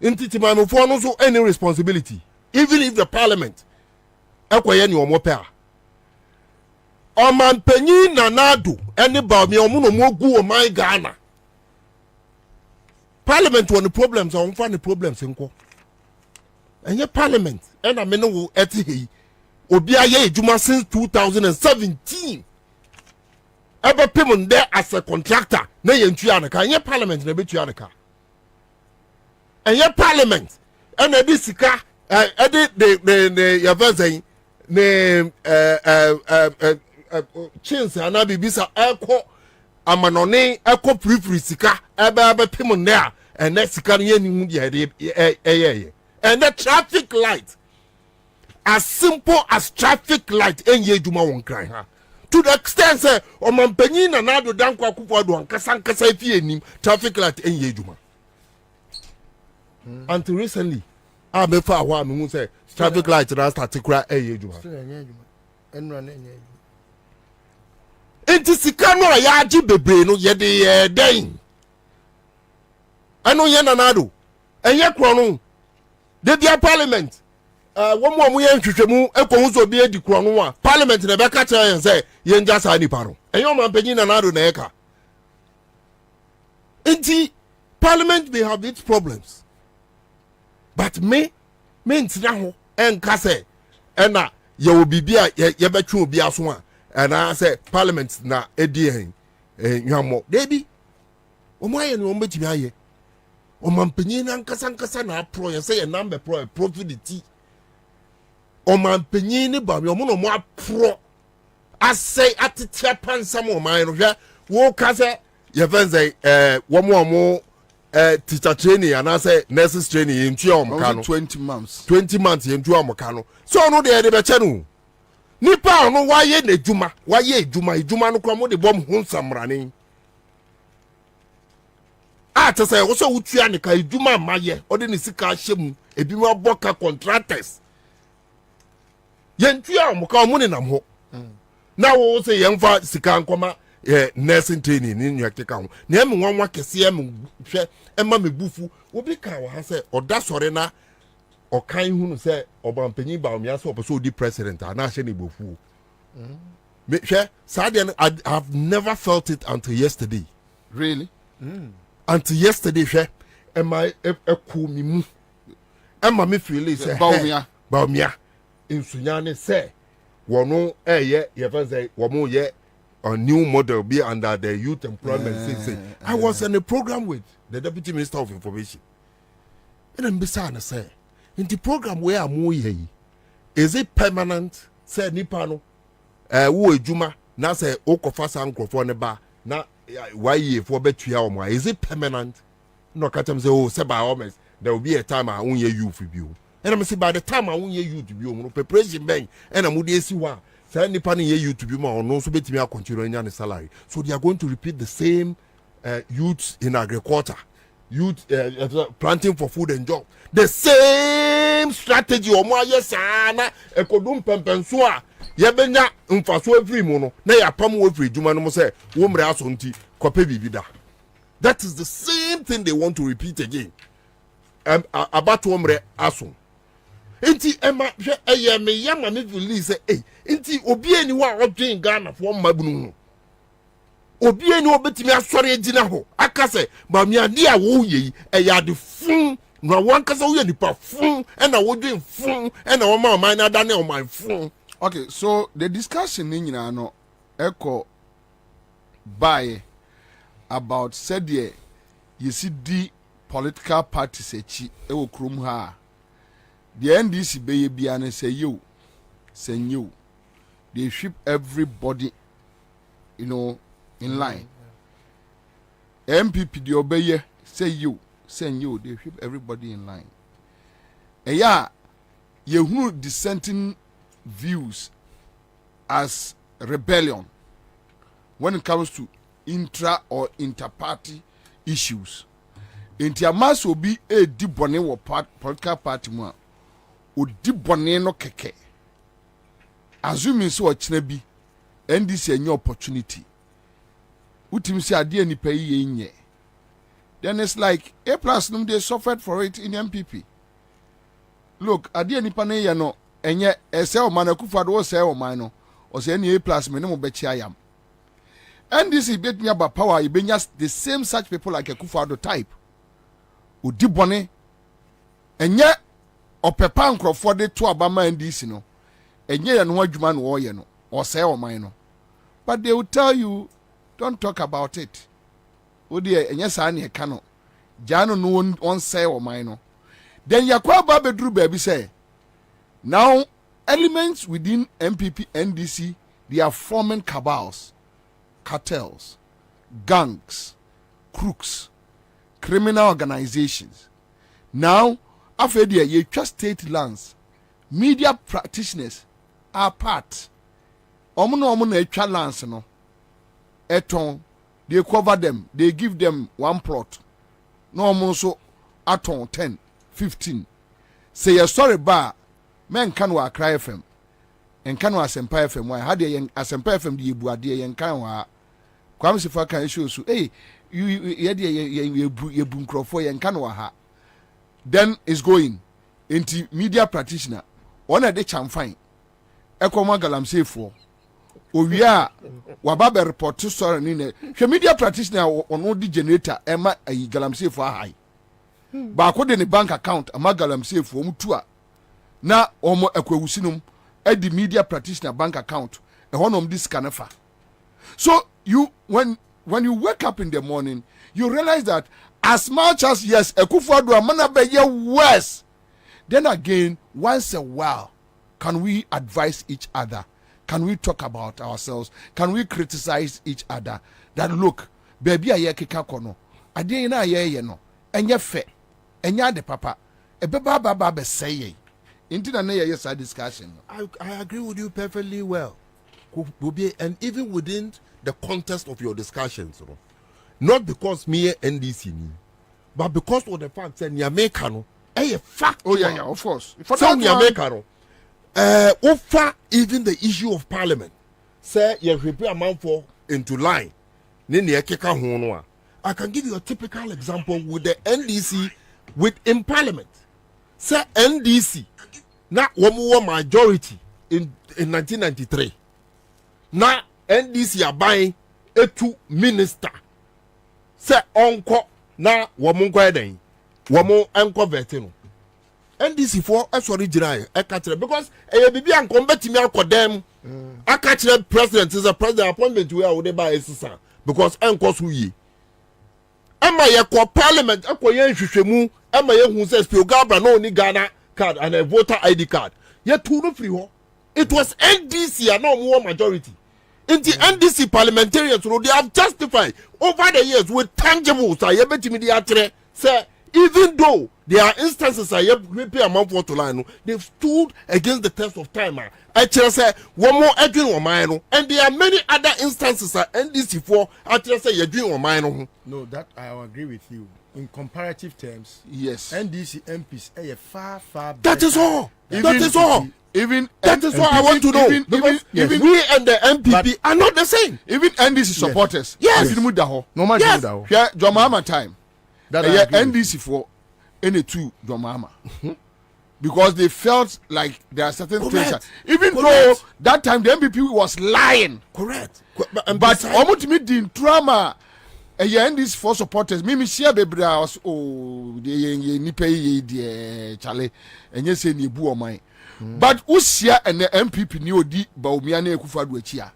ntiti mamofo no so any responsibility even if the parliament ekoye ni omope a omampanyi na nado ene ba mi omo no mogu o my Ghana parliament won the problems on fan the problems nko enye parliament ena me no wo eti hei obi aye ejuma since 2017 ebe pem there as a contractor na ye ntua na ka enye parliament na betua na ka enye parliament ena di sika edi the yavanzai ne chance ana bibisa eko amanone eko free sika ebe pem there ena sika no ye ni hu de and the traffic light as simple as traffic light enye juma won kran ha to the extent say o mampanyi na nado danko akufo do ankasa fie nim traffic light enye juma until recently me fa ho am hu say traffic light na start kura edwuma enti sika no ya agi bebre no ye de den anu ye nanado enye kro no de dia parliament wo mo ye nhwehwemu ekohu so bi edi kro no a parliament na be ka cha yen say ye nja sa ni paro enye o man panyin nanado na eka enti parliament may have its problems but me ntina ho enka say ena ye wo bibia ye betwe obi aso a ena say parliament na edi hen nwamo debi o mo aye no mo betimi aye o man panyin na nkasa na apro ye say ye number profitability o man panyin ni ba me o mo no mo apro asay atitia pansam o man no hwe wo ka say ye fancy wo mo teacher training and I say nurses training in 20 months in 20 months so no dey be chanu nipa no waye na ejuma no kwa mo de bom ho nsamrane to say wo so wutua ne ka ejuma maye ode ne sika hyem ebi mo boka contractors yentua mo ka mo ne nam ho na wo say yemfa sika nkoma nursing training ni nyakeka ho na em nwanwa kese em hwe ema mebufu obi ka wa ha say oda sore na okan hunu say obampanyin ba omia so opeso di president na hye ne bofu me hwe sad I've never felt it until yesterday really until yesterday hwe ema eku mi mu ema me feel say ba omia insunya ne say wono ye fancy womo ye a new model be under the youth employment system. I was in a program with the Deputy Minister of Information. And I'm beside say, in the program where I'm is it permanent? Say Nipano, who Juma, now say Okofasa uncle for neba, na why for betua, is it permanent? No, Katam say, oh, Seba Omes, there will be a time I won't hear you for you. And I'm say by the time I won't hear you to be preparation bank, and I'm with the SUA. Say nipa ni ye youth bi ma ono so betimi a continue anya ne salary so they are going to repeat the same youth in agriculture youth planting for food and job the same strategy omo aye sana ekodum pempenso a ye benya mfaso every mu no na ya pam wo every juma no mo say wo mre aso nti kope bibida that is the same thing they want to repeat again about wo mre aso enti ema hwe eye me yama me release enti obi ani wa odwen Ghana fo mabunu obi ani obetimi asore agina ho akase ba mi ade a wo yi eya de fun na wan kasa wo nipa fun e na wo dwen fun e na wo ma man na da na o man fun. Okay, so the discussion ni nyina no eko by about said ye see the political parties echi e wo krum ha the NDC be bia na say you they ship everybody in line. MPP the obey say you they ship everybody in line. You who dissenting views as rebellion when it comes to intra or inter-party issues. Intia mass will be a deep bonnet or political party more. Odi bone no keke assuming so ochina and this a new opportunity utim si ade ani pay ye then it's like A+ they suffered for it in MPP. Look ade ani pa ne ye no enye ese o man akufado o se o man no o se ni A+ me ne mo be chia yam and this is bet me about power you benya the same such people like Akufado type odi bone enye opepa nkrofo de to abama NDC no enye ya no adwuma no wo ye no o say o man no but they will tell you don't talk about it odi enye sa na e ka no jano no on say o man no then yakwa ba bedru baby say now elements within MPP NDC they are forming cabals, cartels, gangs, crooks, criminal organizations. Now after you trust state lands, media practitioners are part. Omuno etwa lands no. Eton, they cover them, they give them one plot. No omo so aton 10. 15 say your story ba men kan wa Accra FM en kan wa Asempa FM wa ha de yen Asempa FM de ebu ade yen kan wa kwam se fa kan show so you ye bu nkrofo yen kan wa ha then is going into media practitioner ona de chamfine ekoma galamsefo owia wababa report story ni ne hwe media practitioner ono di generator ema ayi galamsefo ahai ba ko de ne bank account ama galamsefo mutua na omo akwawusinum edi media practitioner bank account honom this canafa. So you when you wake up in the morning you realize that as much as yes Akufo-Addo amana be ye worse, then again once a while can we advise each other, can we talk about ourselves, can we criticize each other that look baby aye keka kono ade na aye no enye fe enya de papa ebeba baba be say into the yes discussion. I agree with you perfectly well, and even within the context of your discussions, you know, not because me NDC, but because of the fact that Nyameka a fact. Oh yeah, of course. For some Nyameka offer even the issue of parliament. Say you prepare a man for into line. I can give you a typical example with the NDC within parliament. Say NDC na one majority in 1993. Na NDC are buying a 2 minister. Say onko na womunko eden. Womun enko vetino. NDC for sorry jirai ekatre because bibi anko betimi akodem. Akatre president is a president appointment where would buy esisa because enko so yi. Ama ye ko parliament akoye nhwehwemu ama ye hu say Spiogabra no ni Ghana card and a voter ID card. Ye two no free ho. It was NDC and no more majority. In the NDC parliamentarians, they have justified over the years with tangible say even though there are instances I pay a month for to line, they've stood against the test of time. I say one more Edwin or mine, and there are many other instances at NDC for I say you're doing or mine. No, that I agree with you. In comparative terms, yes, NDC MPs are far better. That is all. That is all. Even that is what I want to know. Even we and the MPP are not the same. Even NDC supporters. Yes. No matter yes. John Mahama time. That NDC for any two John Mahama. Because they felt like there are certain things. Even though that time the MPP was lying. Correct. But almost me the drama. NDC for supporters. Me share baby was the ni pay the Charlie and you say ni bu o mine. But Usia and the MPP ni odi Bawumia Akufo-Addo achia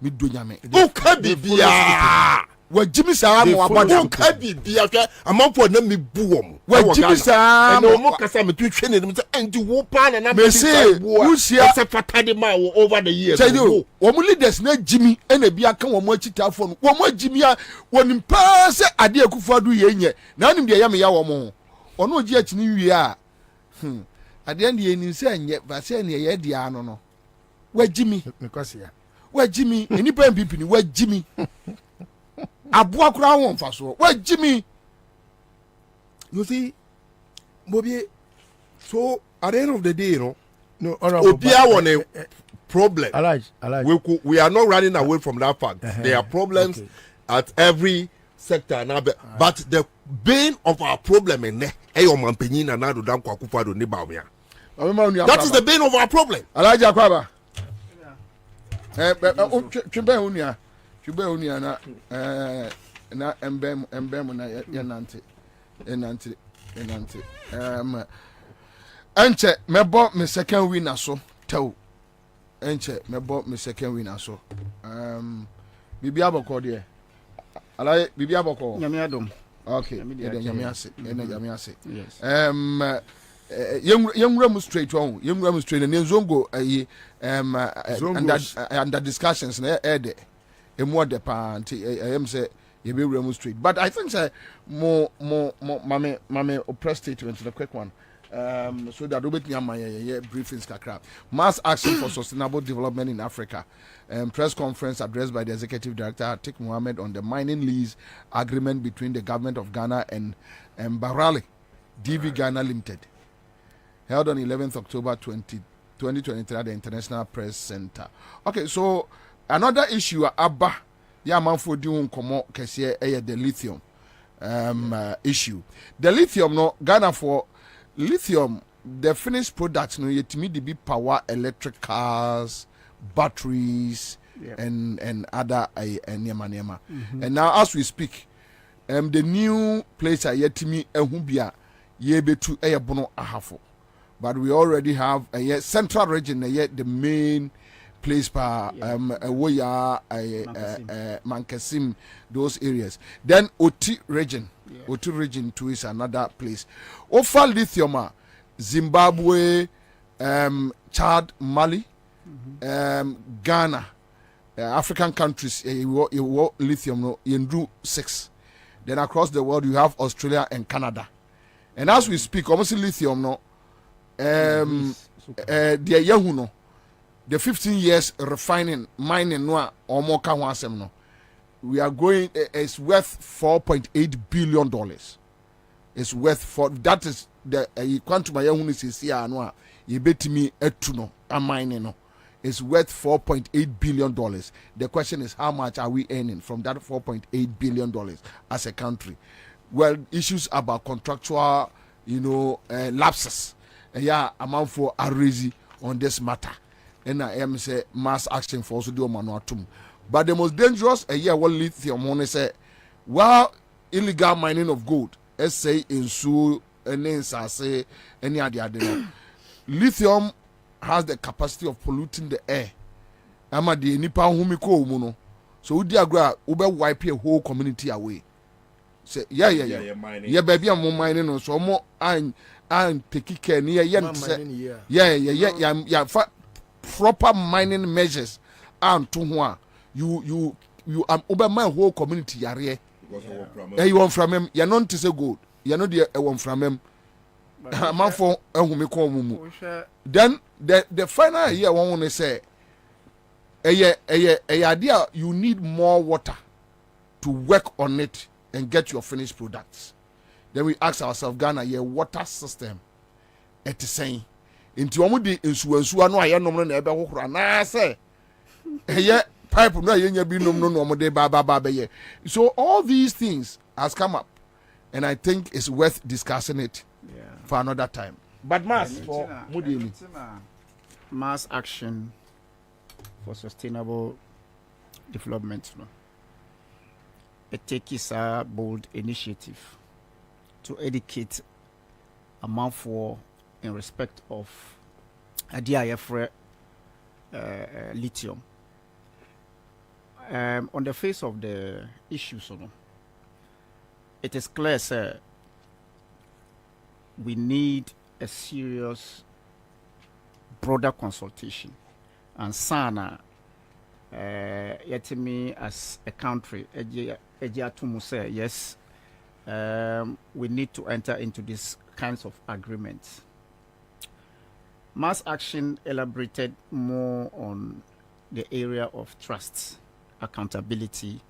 mi do nyame o ka bibia wa Jimmy Sam wa bodo o ka bibia hwe amanfo na mi bu wom wa Jimmy Sam na o mo kasa me tu hwe ne dem say anti wo pa na me say Usia se fatade ma wo over the years say do wo mo leaders na Jimmy ena bia kan wo mo achitafo no wo mo Jimmy a wonim pa se ade Akufo-Addo ye nye na onim de ya me ya wo mo ono ogi achini wie a at the end you need say but say ye dia no wa Jimmy because ya wa Jimmy any MPP ni wa Jimmy aboa kura won fa so wa Jimmy. You see Bobie, so at the end of the day, you know, no Obia want a problem. We are not running away from that fact. There are problems at every sector now, but the bane of our problem in there that is the bane of our problem. Alaja Kwaba. Chube unia na embem na yanante enche mebo me second winner so tew enche mebo me second winner so bibi aboko de alaye bibi aboko nyame adom. Okay, nyame ase yes. Young mu straight on young mu straight and zongo under discussions na ede more the pant I am say you be remu straight, but I think say more mame press statement the quick one so that obet nyama briefings kakra mass action for sustainable development in Africa. Press conference addressed by the executive director Atik Mohammed on the mining lease agreement between the government of Ghana and Barali DV Ghana Limited. Held on 11th October 2023 at the International Press Center. Okay, so another issue abba ya manfo di komo kese the lithium issue. The lithium no Ghana for lithium the finished products no yetimi de be power electric cars, batteries and other nema. And now as we speak the new place yetimi ehu bia ye betu bono ahafo. But we already have a central region, the main place for Mankasim, those areas. Then Oti region, Oti region too is another place. Ofa lithium, Zimbabwe, Chad, Mali, Ghana, African countries, lithium no Yendru 6. Then across the world you have Australia and Canada. And as we speak, almost lithium no. The Yahuno, the 15 years refining, mining, no, or more no. We are going, it's worth $4.8 billion. It's worth that is the quantum Yahuno is here, no, you bet me etuno, a mining, no. It's worth $4.8 billion. The question is, how much are we earning from that $4.8 billion as a country? Well, issues about contractual, lapses. Yeah, amount for a raise on this matter. And I am say mass action for also do manuatum. But the most dangerous what lithium money say while illegal mining of gold, say in Su and then say any other lithium has the capacity of polluting the air. Ama the nipa humiko umuno. So we diagram ube wipe a whole community away. Say yeah baby I'm mining on so more and take care near proper mining measures and to one you over my whole community yare you want from him you're not to say good you're not the one from him man for then the final year one want to say idea you need more water to work on it and get your finished products. Then we ask ourselves, Ghana, your water system, it is saying, into omudi insu no aye nom na ebe kokora na say, pipe no aye bi nom no omode ba be. So all these things has come up, and I think it's worth discussing it for another time. But mass action for sustainable development, no. It takes a bold initiative to educate a man for in respect of a DIF lithium. On the face of the issues, it is clear, sir, we need a serious, broader consultation. And Sana, me as a country, yes, we need to enter into these kinds of agreements. Mass action elaborated more on the area of trust, accountability,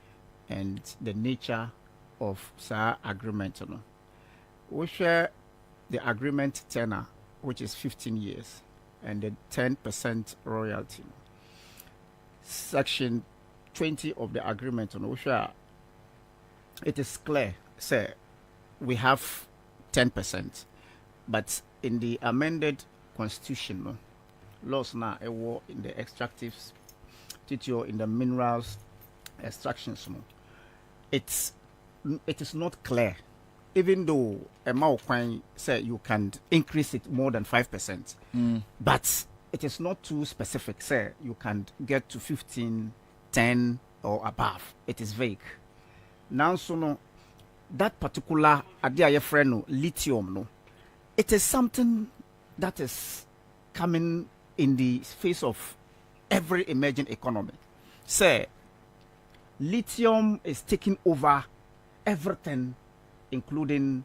and the nature of SAR agreement. We share the agreement tenor, which is 15 years, and the 10% royalty. Section 20 of the agreement, we share, it is clear, say, we have 10%, but in the amended constitution, laws now in the extractives, in the minerals extractions, it is not clear. Even though a Maokwan say you can increase it more than 5%, but it is not too specific. Say you can get to 15, 10 or above. It is vague. Now, so no, that particular lithium, no, it is something that is coming in the face of every emerging economy. Say, lithium is taking over everything, including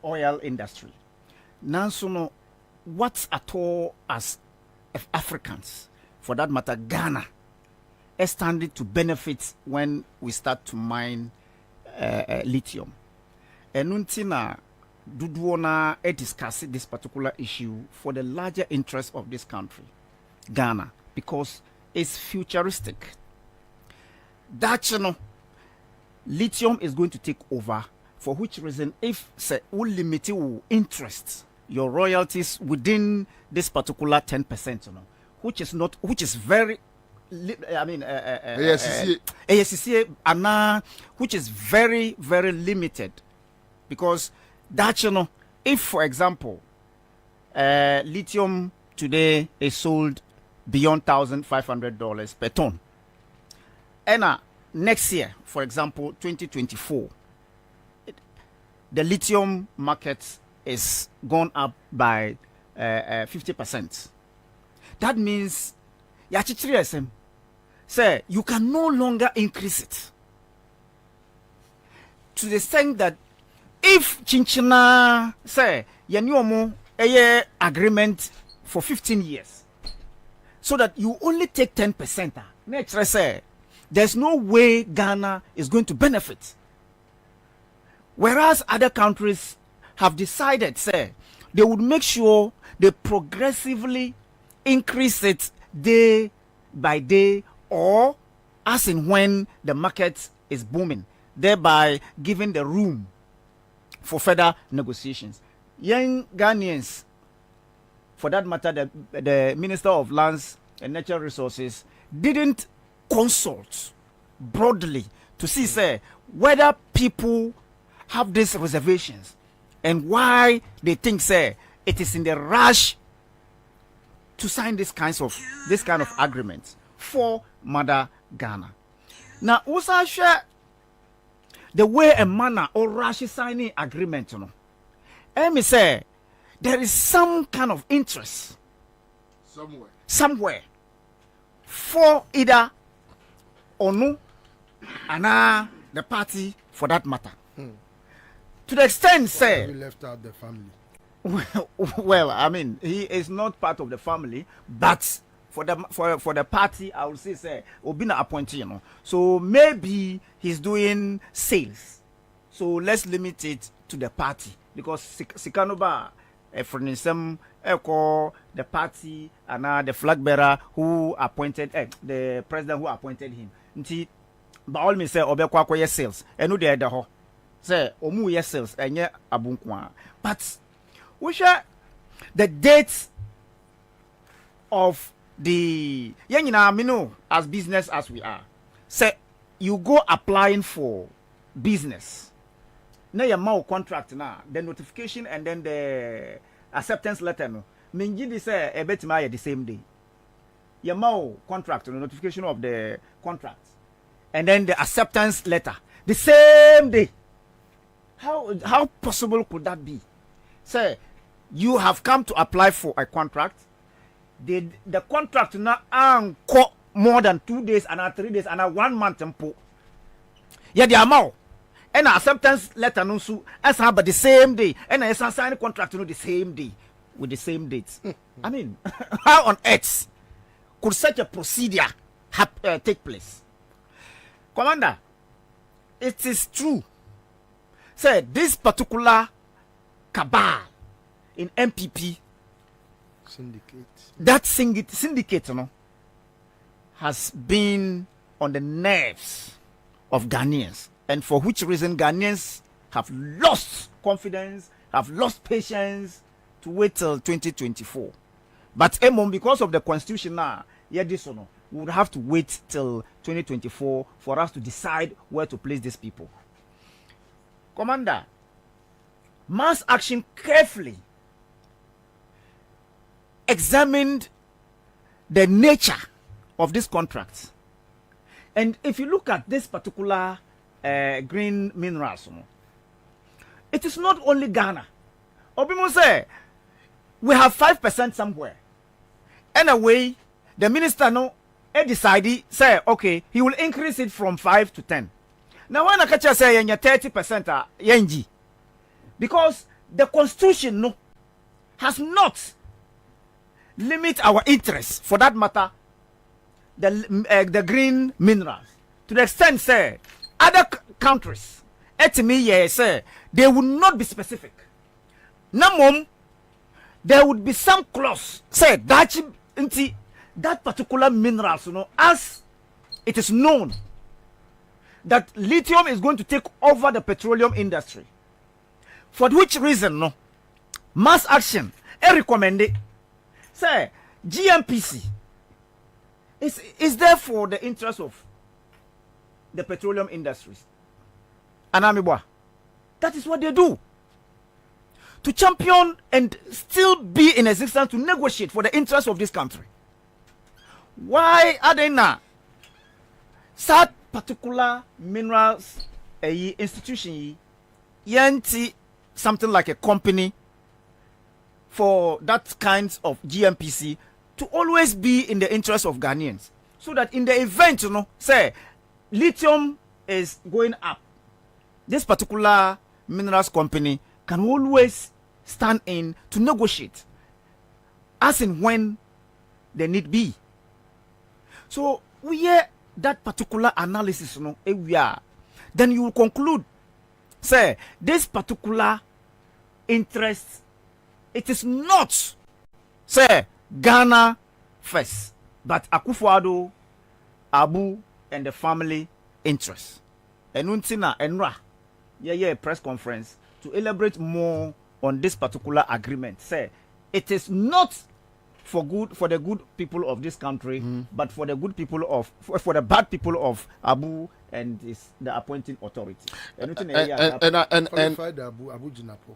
oil industry. Now, so no, what at all as Africans, for that matter, Ghana, is standing to benefit when we start to mine lithium. Enuntina Duduona discuss this particular issue for the larger interest of this country, Ghana, because it's futuristic. That lithium is going to take over, for which reason, if say limit interest your royalties within this particular 10%, which is very, I mean, which is very, very limited, because that if, for example, lithium today is sold beyond $1,500 per ton, and next year, for example, 2024, the lithium market is gone up by 50%. That means, say, you can no longer increase it to the extent that if Chinchina say Yanyomo a agreement for 15 years, so that you only take 10%, nature say there's no way Ghana is going to benefit. Whereas other countries have decided, say, they would make sure they progressively increase it day by day, or as in when the market is booming, thereby giving the room for further negotiations. Young Ghanaians, for that matter, the Minister of Lands and Natural Resources didn't consult broadly to see, say, whether people have these reservations and why they think, say, it is in the rush to sign this kind of agreements for Mother Ghana. Now, also share the way a manner or rush signing agreement, let me say there is some kind of interest somewhere for either Onu and the party for that matter. To the extent, say, we left out the family. Well, I mean, he is not part of the family, but for the party, I would say Obina appointee, So maybe he's doing sales. So let's limit it to the party, because Sikanoba, from some the party and the flag bearer who appointed the president who appointed him. But all me say Obekwa sales, and no de ho. Say omu yes sales enye abunkwa. But we share the dates of the as business as we are. Say you go applying for business. Now your mau contract now, the notification and then the acceptance letter no. Minji di say ebetima the same day. Your mau contract, the notification of the contract, and then the acceptance letter the same day. How possible could that be? Say you have come to apply for a contract. The contract now more than 2 days and 3 days and 1 month tempo. Yeah, the amount and acceptance letter no so as but the same day and I sign the contract no the same day with the same dates. I mean, how on earth could such a procedure take place? Commander, it is true. Say this particular cabal in MPP syndicate has been on the nerves of Ghanaians, and for which reason Ghanaians have lost confidence, have lost patience to wait till 2024. But because of the constitution now, we would have to wait till 2024 for us to decide where to place these people. Commander, mass action carefully examined the nature of this contract. And if you look at this particular green minerals, it is not only Ghana. Obimo say we have 5% somewhere. Anyway, the minister decided, say, okay, he will increase it from 5 to 10. Now when I catch you say 30% yenji, because the constitution has not limit our interest, for that matter, the green minerals, to the extent say other countries etimi ye say they would not be specific. Namom, there would be some clause say that particular minerals, as it is known that lithium is going to take over the petroleum industry. For which reason, mass action, I recommend it. Say, GMPC is there for the interest of the petroleum industries. Anamibwa. That is what they do. To champion and still be in existence to negotiate for the interest of this country. Why are they not? That particular minerals institution yanti something like a company for that kinds of GMPC to always be in the interest of Ghanaians, so that in the event say lithium is going up, this particular minerals company can always stand in to negotiate as and when they need be. So we hear that particular analysis, we are, then you will conclude, say, this particular interest, it is not, say, Ghana first, but Akufo-Addo, Abu, and the family interest. And Untina Enra, a press conference to elaborate more on this particular agreement. Say, it is not for the good people of this country, but for the good people for the bad people of Abu and the appointing authority. And Abu Jinapo.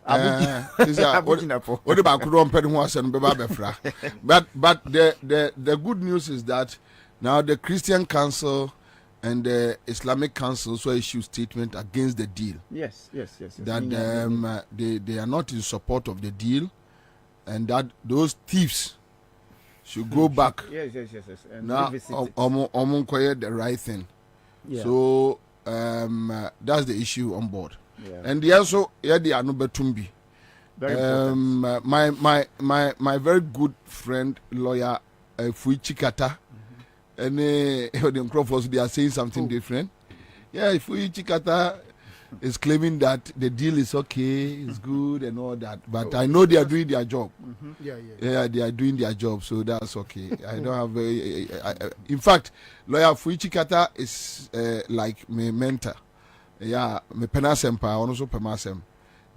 But the good news is that now the Christian Council and the Islamic Council also issue statement against the deal. Yes. That they are not in support of the deal, and that those thieves should go back. Yes. And now, the right thing. Yeah. So that's the issue on board. Yeah. And they also the Anube Tumbi. My very good friend lawyer Fuichi Kata, and the Crawfords, they are saying something different. Yeah, Fuichi Kata is claiming that the deal is okay, it's good and all that, but I know they are doing their job. Yeah, they are doing their job, so that's okay. I don't have in fact, lawyer Fuichi Kata is like my mentor. Yeah, me penasem pa, also pemasem.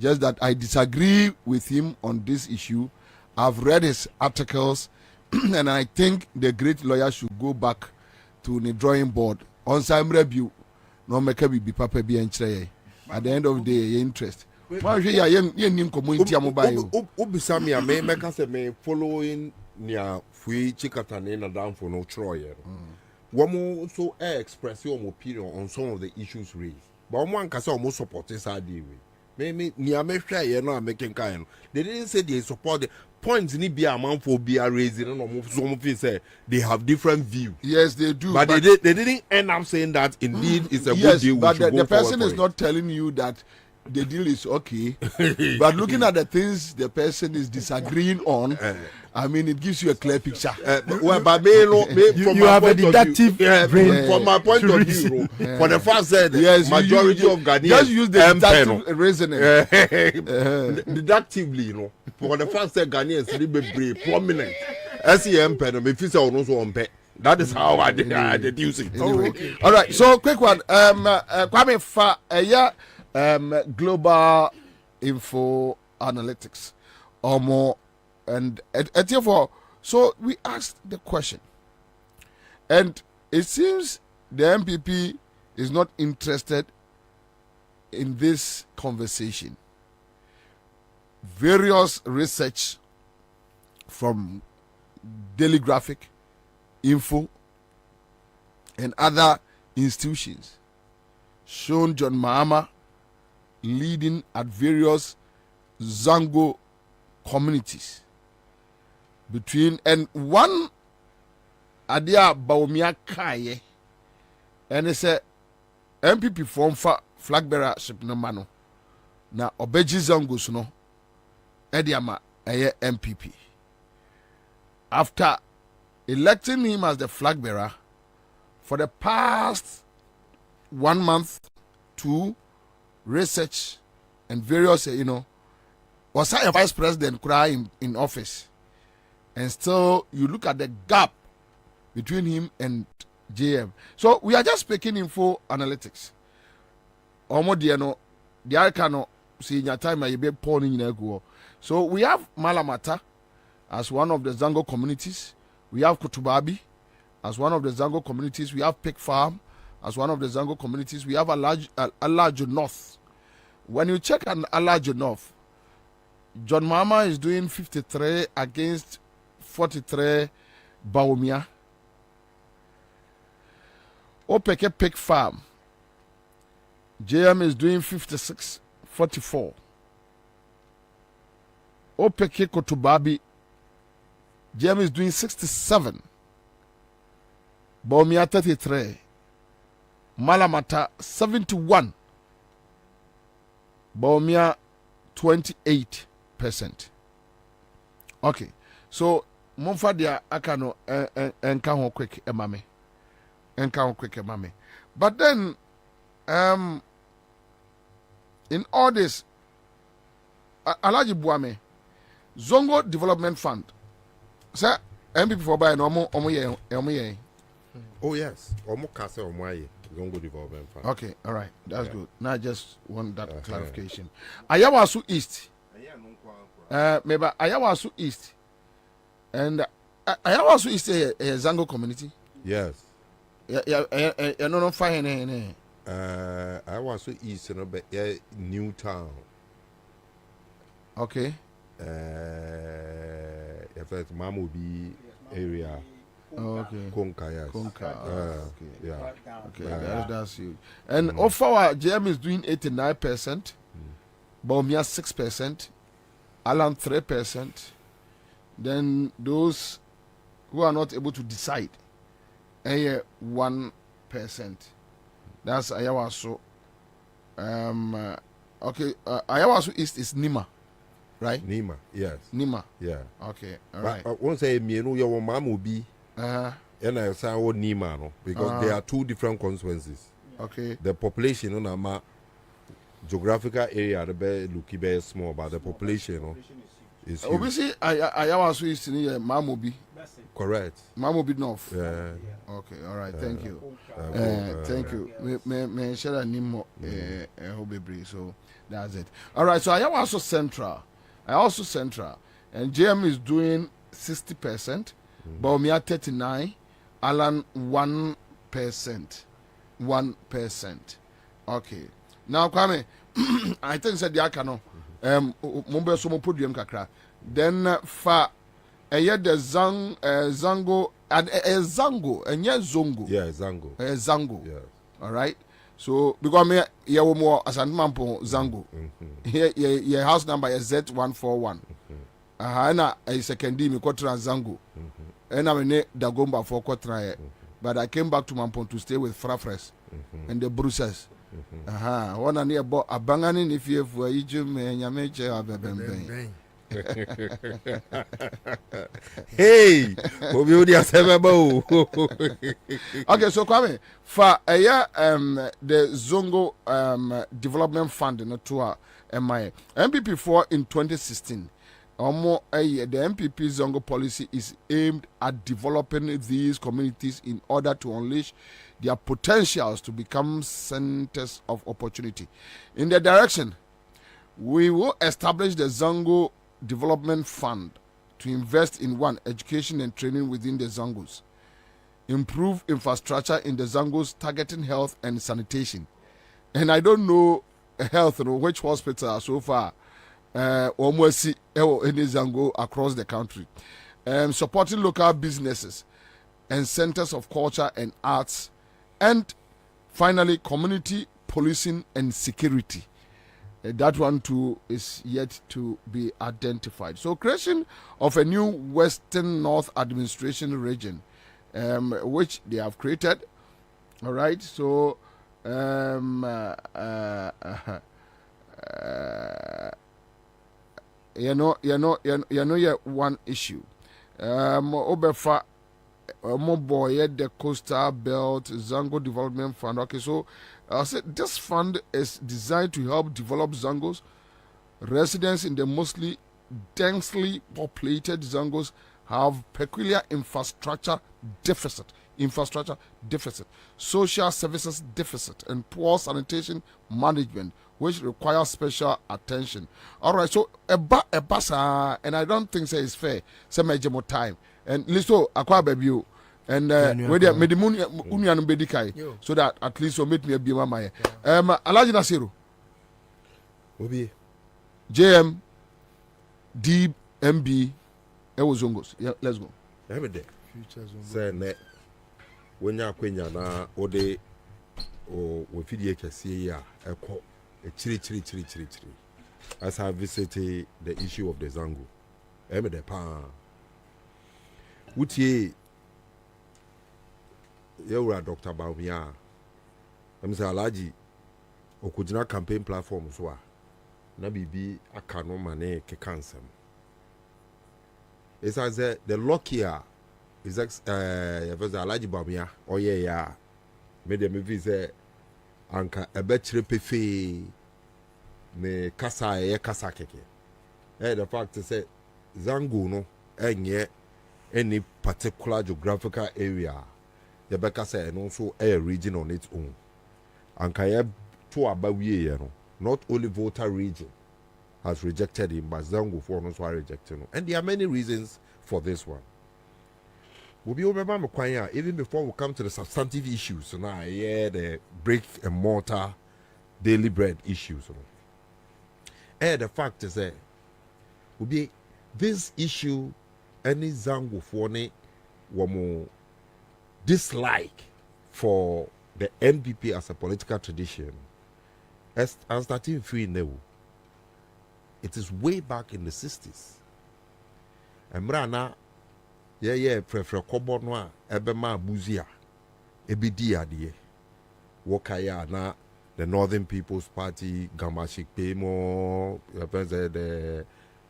Just that I disagree with him on this issue. I've read his articles, and I think the great lawyer should go back to the drawing board on some review. No make be papa be enchre. At the end of the day, interest. Obisami ame meka se me following nia fui chikatane na down for no troyer. Womo so express your opinion on some of the issues raised. But one can say almost support this idea. Me nia me share ye no making kind. They didn't say they support the points ni be amount for be raising no some say they have different view. Yes, they do. But they didn't end up saying that indeed it's a good deal. But the person is not telling you that the deal is okay. But looking at the things the person is disagreeing on, I mean, it gives you a clear picture. Well, but you have a deductive brain. From my point of view, for the fact that majority of Ghanaians just use the deductive reasoning. Deductively, for the fact that Ghanaians be prominent. SEM pen, me feel so also on pet. That is how I deduce it. Okay. All right. So quick one. Kwame Fa Global Info Analytics or more. And therefore, so we asked the question, and it seems the MPP is not interested in this conversation. Various research from Daily Graphic, Info, and other institutions shown John Mahama leading at various Zango communities. Between and one idea Baumia Kaye and it's a MPP form for flag bearership no mano. Na Obeji Zangos no Ediama a MPP. After electing him as the flag bearer for the past 1 month to research, and various, was a vice president in office. And still, you look at the gap between him and JM. So we are just speaking info analytics. So we have Malamata as one of the Zango communities. We have Kutubabi as one of the Zango communities. We have Pig Farm as one of the Zango communities. We have Alajo North. When you check on Alajo North, John Mama is doing 53 against 43 Baumia. Opeke Pig Farm, JM is doing 56-44. Opeke Kotubabi, JM is doing 67. Baumia 33. Malamata 71. Baumia 28%. Okay, so Mumfa dia akano enka ho quick emame. But then in all this Alaji Buame Zongo Development Fund, sir, MP for buy no omo ye. Oh yes, omo kase omo aye Zongo Development Fund. Okay, all right, that's good. Now I just want that clarification. Ayawasu East. Maybe Ayawasu East. And Ayawasu East a Zango community? Yes. Yeah, no fine. Ayawasu East, but New Town. Okay. If it's Mamobi area. Okay. Konka, yes. Okay. Yeah. Okay, that's you. And Ofawa JM is doing 89%, Baumia 6%, Alan 3%. Then those who are not able to decide, 1%. That's Ayawaso. Okay, Ayawaso East is Nima, right? Nima, yes. Nima. Yeah. Okay, all right. I won't say me no your mom will be. And I say what Nima no because there are two different consequences. Okay. The population no na geographical area the be look very small, but the population no is huge. Obviously, Ayawaso East in Mamobi. Correct. Mamobi North. Yeah. Okay, all right. Thank you. Thank you. Me share a name so that's it. All right. So I am also central. And JM is doing 60%, Baumia 39, Alan 1%. 1%. Okay. Now, Kwame, I think said the Akano. Mumbe so mo podium kakra. Then fa the Zango and Zango and Zongo. Yeah, Zango. Zango. Yeah. All right. So because me here more as an mampo Zango. Here your house number is Z141. Na a second me kotra Zango. And I ne Dagomba for kotra. But I came back to Mampon to stay with Frafres and the Bruces. One and near a bangani if you for Ijum and Yameche Abebe. Hey, okay, so Kwame, for a year, the Zongo Development Fund in a tour, MI MPP4 in 2016. The MPP Zongo policy is aimed at developing these communities in order to unleash their potentials to become centers of opportunity. In the direction, we will establish the Zongo Development Fund to invest in education and training within the Zangos, improve infrastructure in the Zangos targeting health and sanitation. And I don't know health, which hospital so far almost in the Zango across the country. Supporting local businesses and centers of culture and arts. And finally, community policing and security. That one too is yet to be identified. So creation of a new Western North Administration region, which they have created. All right. So you know one issue. Obefa Moboye, the Coastal Belt, Zango Development Fund. Okay, so I said this fund is designed to help develop Zangos. Residents in the mostly densely populated Zangos have peculiar infrastructure deficit, social services deficit, and poor sanitation management, which requires special attention. All right, so basa, and I don't think it's fair. Some major more time. And listo akwa baby and where they made the union bedikai so that at least will make me a bima my Alaji Nasiru Obi JM DMB Zongos. Yeah, let's go. Every day. Say ne when ya kwenya na ode o we fidie kese ya ekọ chiri as I visited the issue of the Zango. Every day pa Utie Yewra Dr. Bawumia. I'm say Alaji okujina campaign platform so a na bibi aka no mane ke kansem. It's as the luckier is Alaji Bawumia oye ya me dem vise anka ebechire pefe me kasa kasa keke. The fact is say Zango no enye any particular geographical area, the Becca say, and also a region on its own. And Kayab to Abawi, not only voter region has rejected him, but Zango for also rejected him. And there are many reasons for this one. We'll be over Makwanya, even before we come to the substantive issues. So now, the brick and mortar, daily bread issues. And the fact is that will be this issue. Any Zango for ne wamo dislike for the NPP as a political tradition as starting free now. It is way back in the 60s. Emrana prefer kobo no ebe ma buzia ebidi ade wokaya na the Northern People's Party Gamashik Pemo the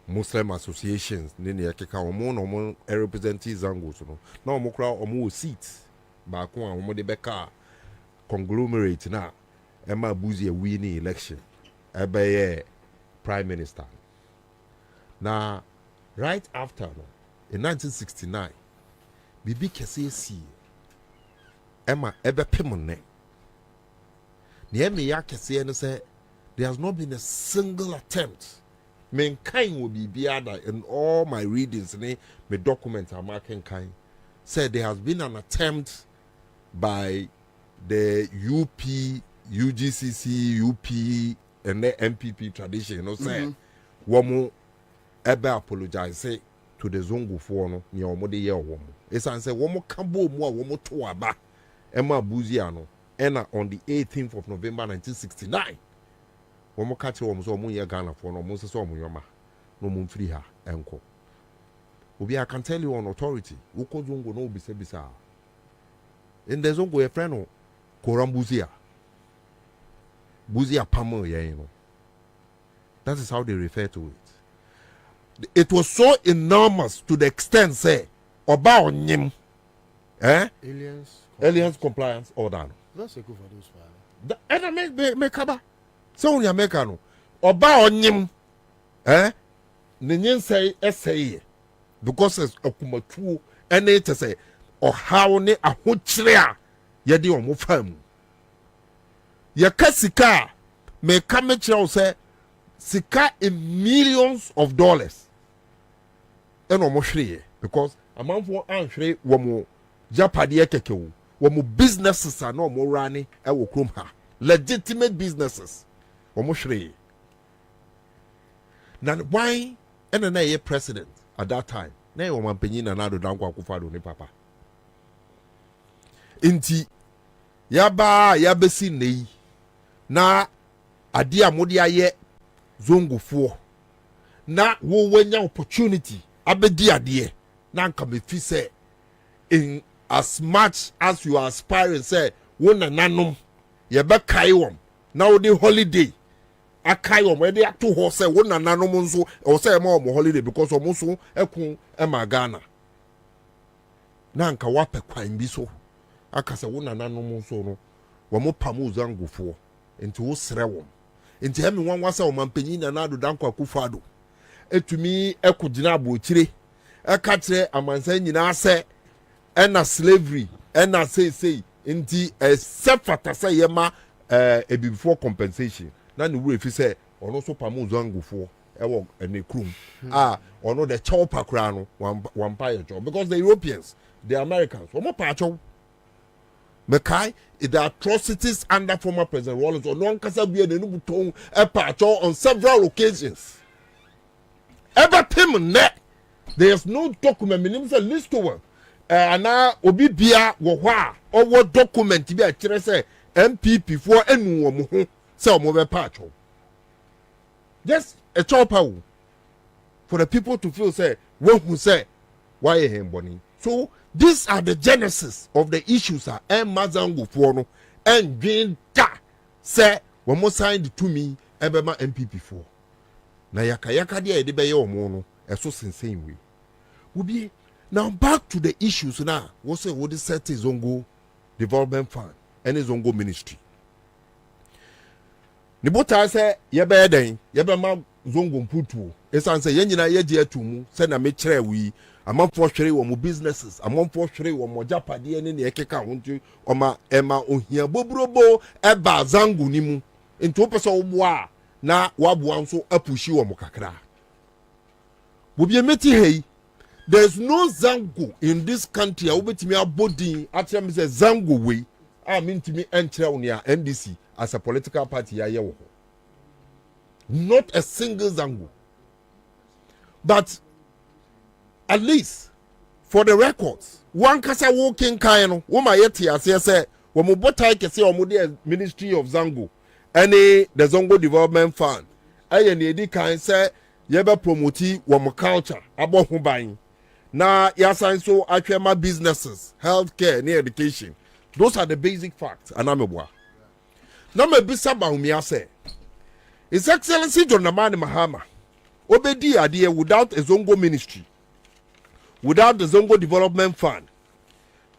Muslim associations nini yakeka omo representing Zango so no na omo kra omo seats ba ko omo de beka conglomerate na ema buzi a winning election ebe prime minister na right after no in 1969 bibi kese si ema ebe pemonne ne eme ya kese no say there has not been a single attempt. Mankind will be other in all my readings, my documents are marking kind. Said there has been an attempt by the UP, UGCC, UP, and the MPP tradition, you know, say, woman ever apologize say to the Zongo for no, near Omode year woman. It's answer woman Cambo more woman to Aba, Emma Buziano, and on the 18th of November 1969. Womo catch womo so mun ye Ghana for no mun so mo yoma no mun free her enko obi I can tell you on authority uko Zongo no bisa in the Zongo a friend no korambuzia buzia pamo ye no that is how they refer to it. It was so enormous to the extent say oba onyim aliens compliance order no that's a good for those five and I make kaba. So in America no oba onyim nenyen say essay because as okumatu ene te say ohaw ne ahokyere a ye de omo fam ye kasika me kamekire say sika in millions of dollars ene omo hwere because amanfo anhwere womo japade kekewo womo businesses are no omo rani e wo krom ha legitimate businesses. Omoshre. Now why and na president at that time? Na ye woman penyin na do dankwa akufado ni papa. Inti yabesi nei na ade amode aye Zongofo na wo wanya opportunity abedi ade na nka me fi say in as much as you are aspiring say wo nananom ye be kai wom na wo dey holiday akai wom we dey to ho say wo nananom nso o say ma wom holiday because wom so ekun e ma Ghana na nka wapɛ kwan bi so aka sɛ wo nananom so no wɔn pamu zangofoɔ nti wo srɛ wɔn nti ɛmi wɔn wasa wɔn mpanyin Nana Addo Dankwa Akufo-Addo etumi ɛkogyina abɔkyire ɛka kyerɛ amansan nyinaa sɛ ɛna slavery ɛna seesei nti ɛsɛ fata sɛ yɛma ebibifoɔ compensation na ne wura efi sɛ ɔno so pamu zangofoɔ ɛwɔ ɛne kurom a ɔno de kyɛw pakora no wampa yɛ kyɛw because the Europeans the Americans wɔn pa akyɛw mekai the atrocities under former President Rawlings ɔno ankasa bia n'anim tɔn ɛpa akyɛw on several occasions ever pim net there is no document minim sɛ list over ana obi bia wɔ hɔ a ɔwɔ document bi a kyerɛ sɛ MPP foɔ enu wɔn ho sɛ wɔn bɛpa akyɛw just a chopper for the people to feel say when who say why him bonny. So these are the genesis of the issues are and Mazango for and gain that say when mo signed to me ebema MPP4 na yaka dia de beye omo no eso sensei we will be now back to the issues now what say what is set is Zongo Development Fund and is Zongo Ministry ni bota say yebe den yebe ma zongo mputu esan say yenyina yeje atumu say na me kire wi amanfo hwere wo mo businesses amanfo hwere wo mo japade ne ne ekeka hontu oma ema ohia bobrobo eba zango ni mu nti opese wo a na waboa nso apushi wo mo kakra bobie meti hei there's no zango in this country a obetimi abodin atrem say zango we a mintimi enkyere wo ne a NDC as a political party ya ye wo not a single zango but at least for the records one kasa walking kind woman yet ase say wo mo botai kese o mo de Ministry of Zango any the Zongo Development Fund aye na edi kan say ye be promote wo mo culture abo ho ban na ya san so atwema businesses healthcare and education those are the basic facts anameboa na me bisa ba humia say His Excellency John Dramani Mahama obedi ade without a Zongo ministry without the Zongo Development Fund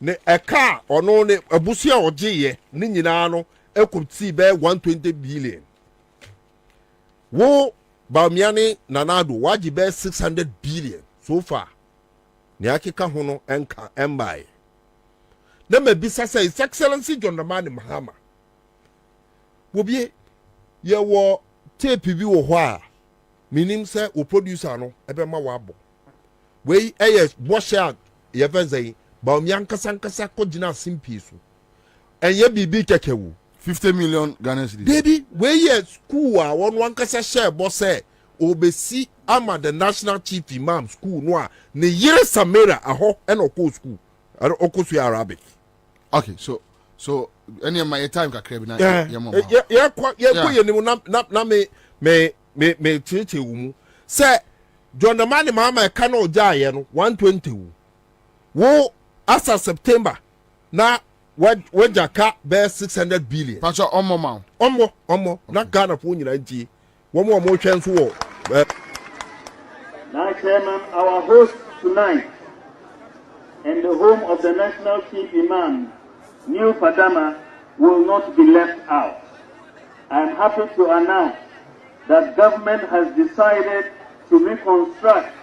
ne eka ono ne abusia ogye ne nyina no ekoti be 120 billion wo Bawumia Nana Addo waji be 600 billion so far ne akeka ho no enka embae na mabisa say His Excellency John Dramani Mahama wobie ye wo tape bi wo ho a minim say o producer no ebe ma wabo we bosha ye fenzai Bawumia nkasa kogina simpi so enye bibi kekewu 50 million Ghana cedis baby we school a won nkasa share boss obesi ama the national chief imam school no a ne yire Samira aho e no ko school okosu Arabic. Okay, so any my time kakra bi na ye ni na me cheche wu say John Dramani Mahama ka na oja ye no 120 wo asa September na wajaka be 600 billion pacho omo na Ghana fo nyina ntie wo mo hwen so wo Now, Chairman, our host tonight and the home of the National Chief Imam, New Padama, will not be left out. I am happy to announce that government has decided to reconstruct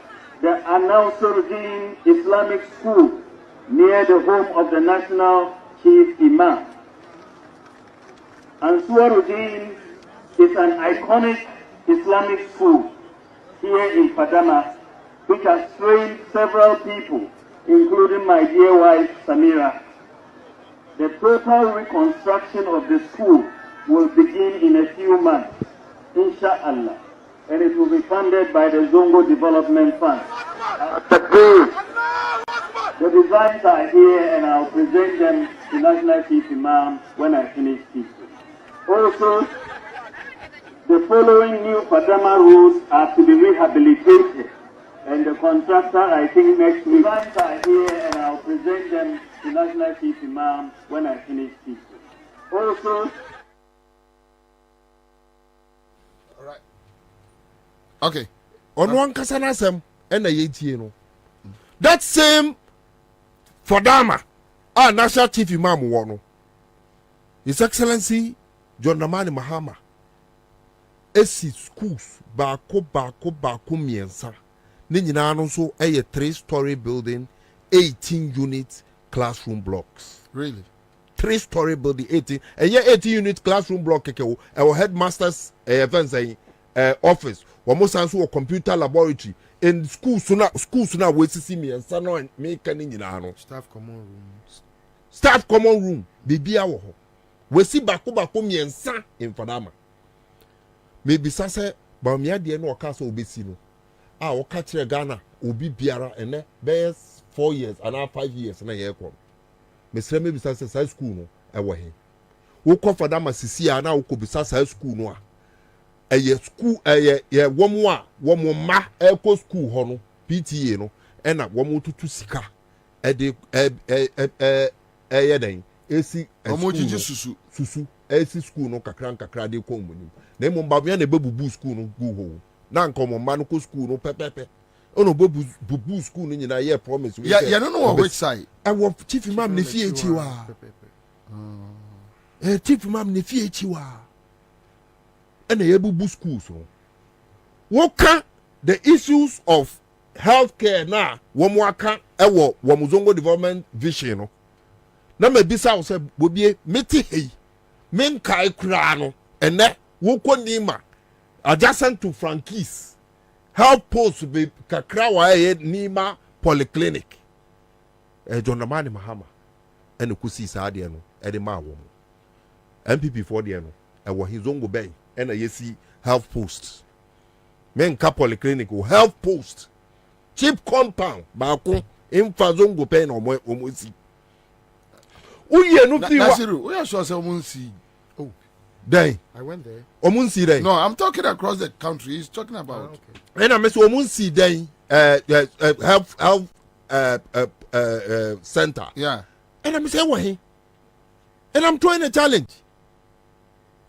the Ansah Islamic School near the home of the National Chief Imam. Ansah is an iconic Islamic school here in Padama, which has trained several people, including my dear wife, Samira. The total reconstruction of the school will begin in a few months, inshallah, and it will be funded by the Zongo Development Fund. The designs are here, and I'll present them to National Chief Imam when I finish speaking. Also, the following new Padama roads are to be rehabilitated, and the contractor, I think next week, designs are here, and I'll present them to National Chief Imam when I finish speaking. Also, all right. Okay. On one kasana sem ena yetie no. That same Fadama national chief imam wono His Excellency John Dramani Mahama esi schools baako miensa ne nyinaa no so 3-story building 18 unit classroom blocks. Really? 3-story building 18 and 18 unit classroom block keke our headmasters office almost also a computer laboratory in schools na we see miensa no make ni nyinaa no staff common room bibia wo ho we see baako miensa in Fadama. Maybe sase ba me ade no oka so obesi no o ka kire Ghana obi biara ene be 4 years and 5 years na ye kom me sire maybe sase sai school no e wo he wo ko Fadama sisi a na wo ko bisa sai school no a ye school ye womo ma e ko school ho no PTA no e na womo tutu sika e de ye den esi omo jiji susu esi school no kakra de ko munim na mo ba me na bebubu school no go ho na nkomo ma no ko school no pepepe ono bebubu school no nyina ye promise we ya no know which side I was chief imam ne fie echi wa chief imam ne fie echi wa na ye bebubu schools no woka the issues of healthcare na wo mo aka wo Zongo development vision no na mabisa wo se bobie meti hei men kai kura no ene wo konima adjacent to Frankie's health post be kakra wa nima polyclinic John Dramani Mahama ene kusi saade no e de ma wo MPP for de no e wo Zongo bay ene yesi health post men ka polyclinic o health post cheap compound ba ko imfa Zongo pay no mo si uye no fi wa Nasiru we are sure say omunsi. Oh, then I went there. Omunsi then. No, I'm talking across the country. He's talking about. Okay. And I miss Omunsi then health center. Yeah. And I'm saying what he. And I'm throwing a challenge.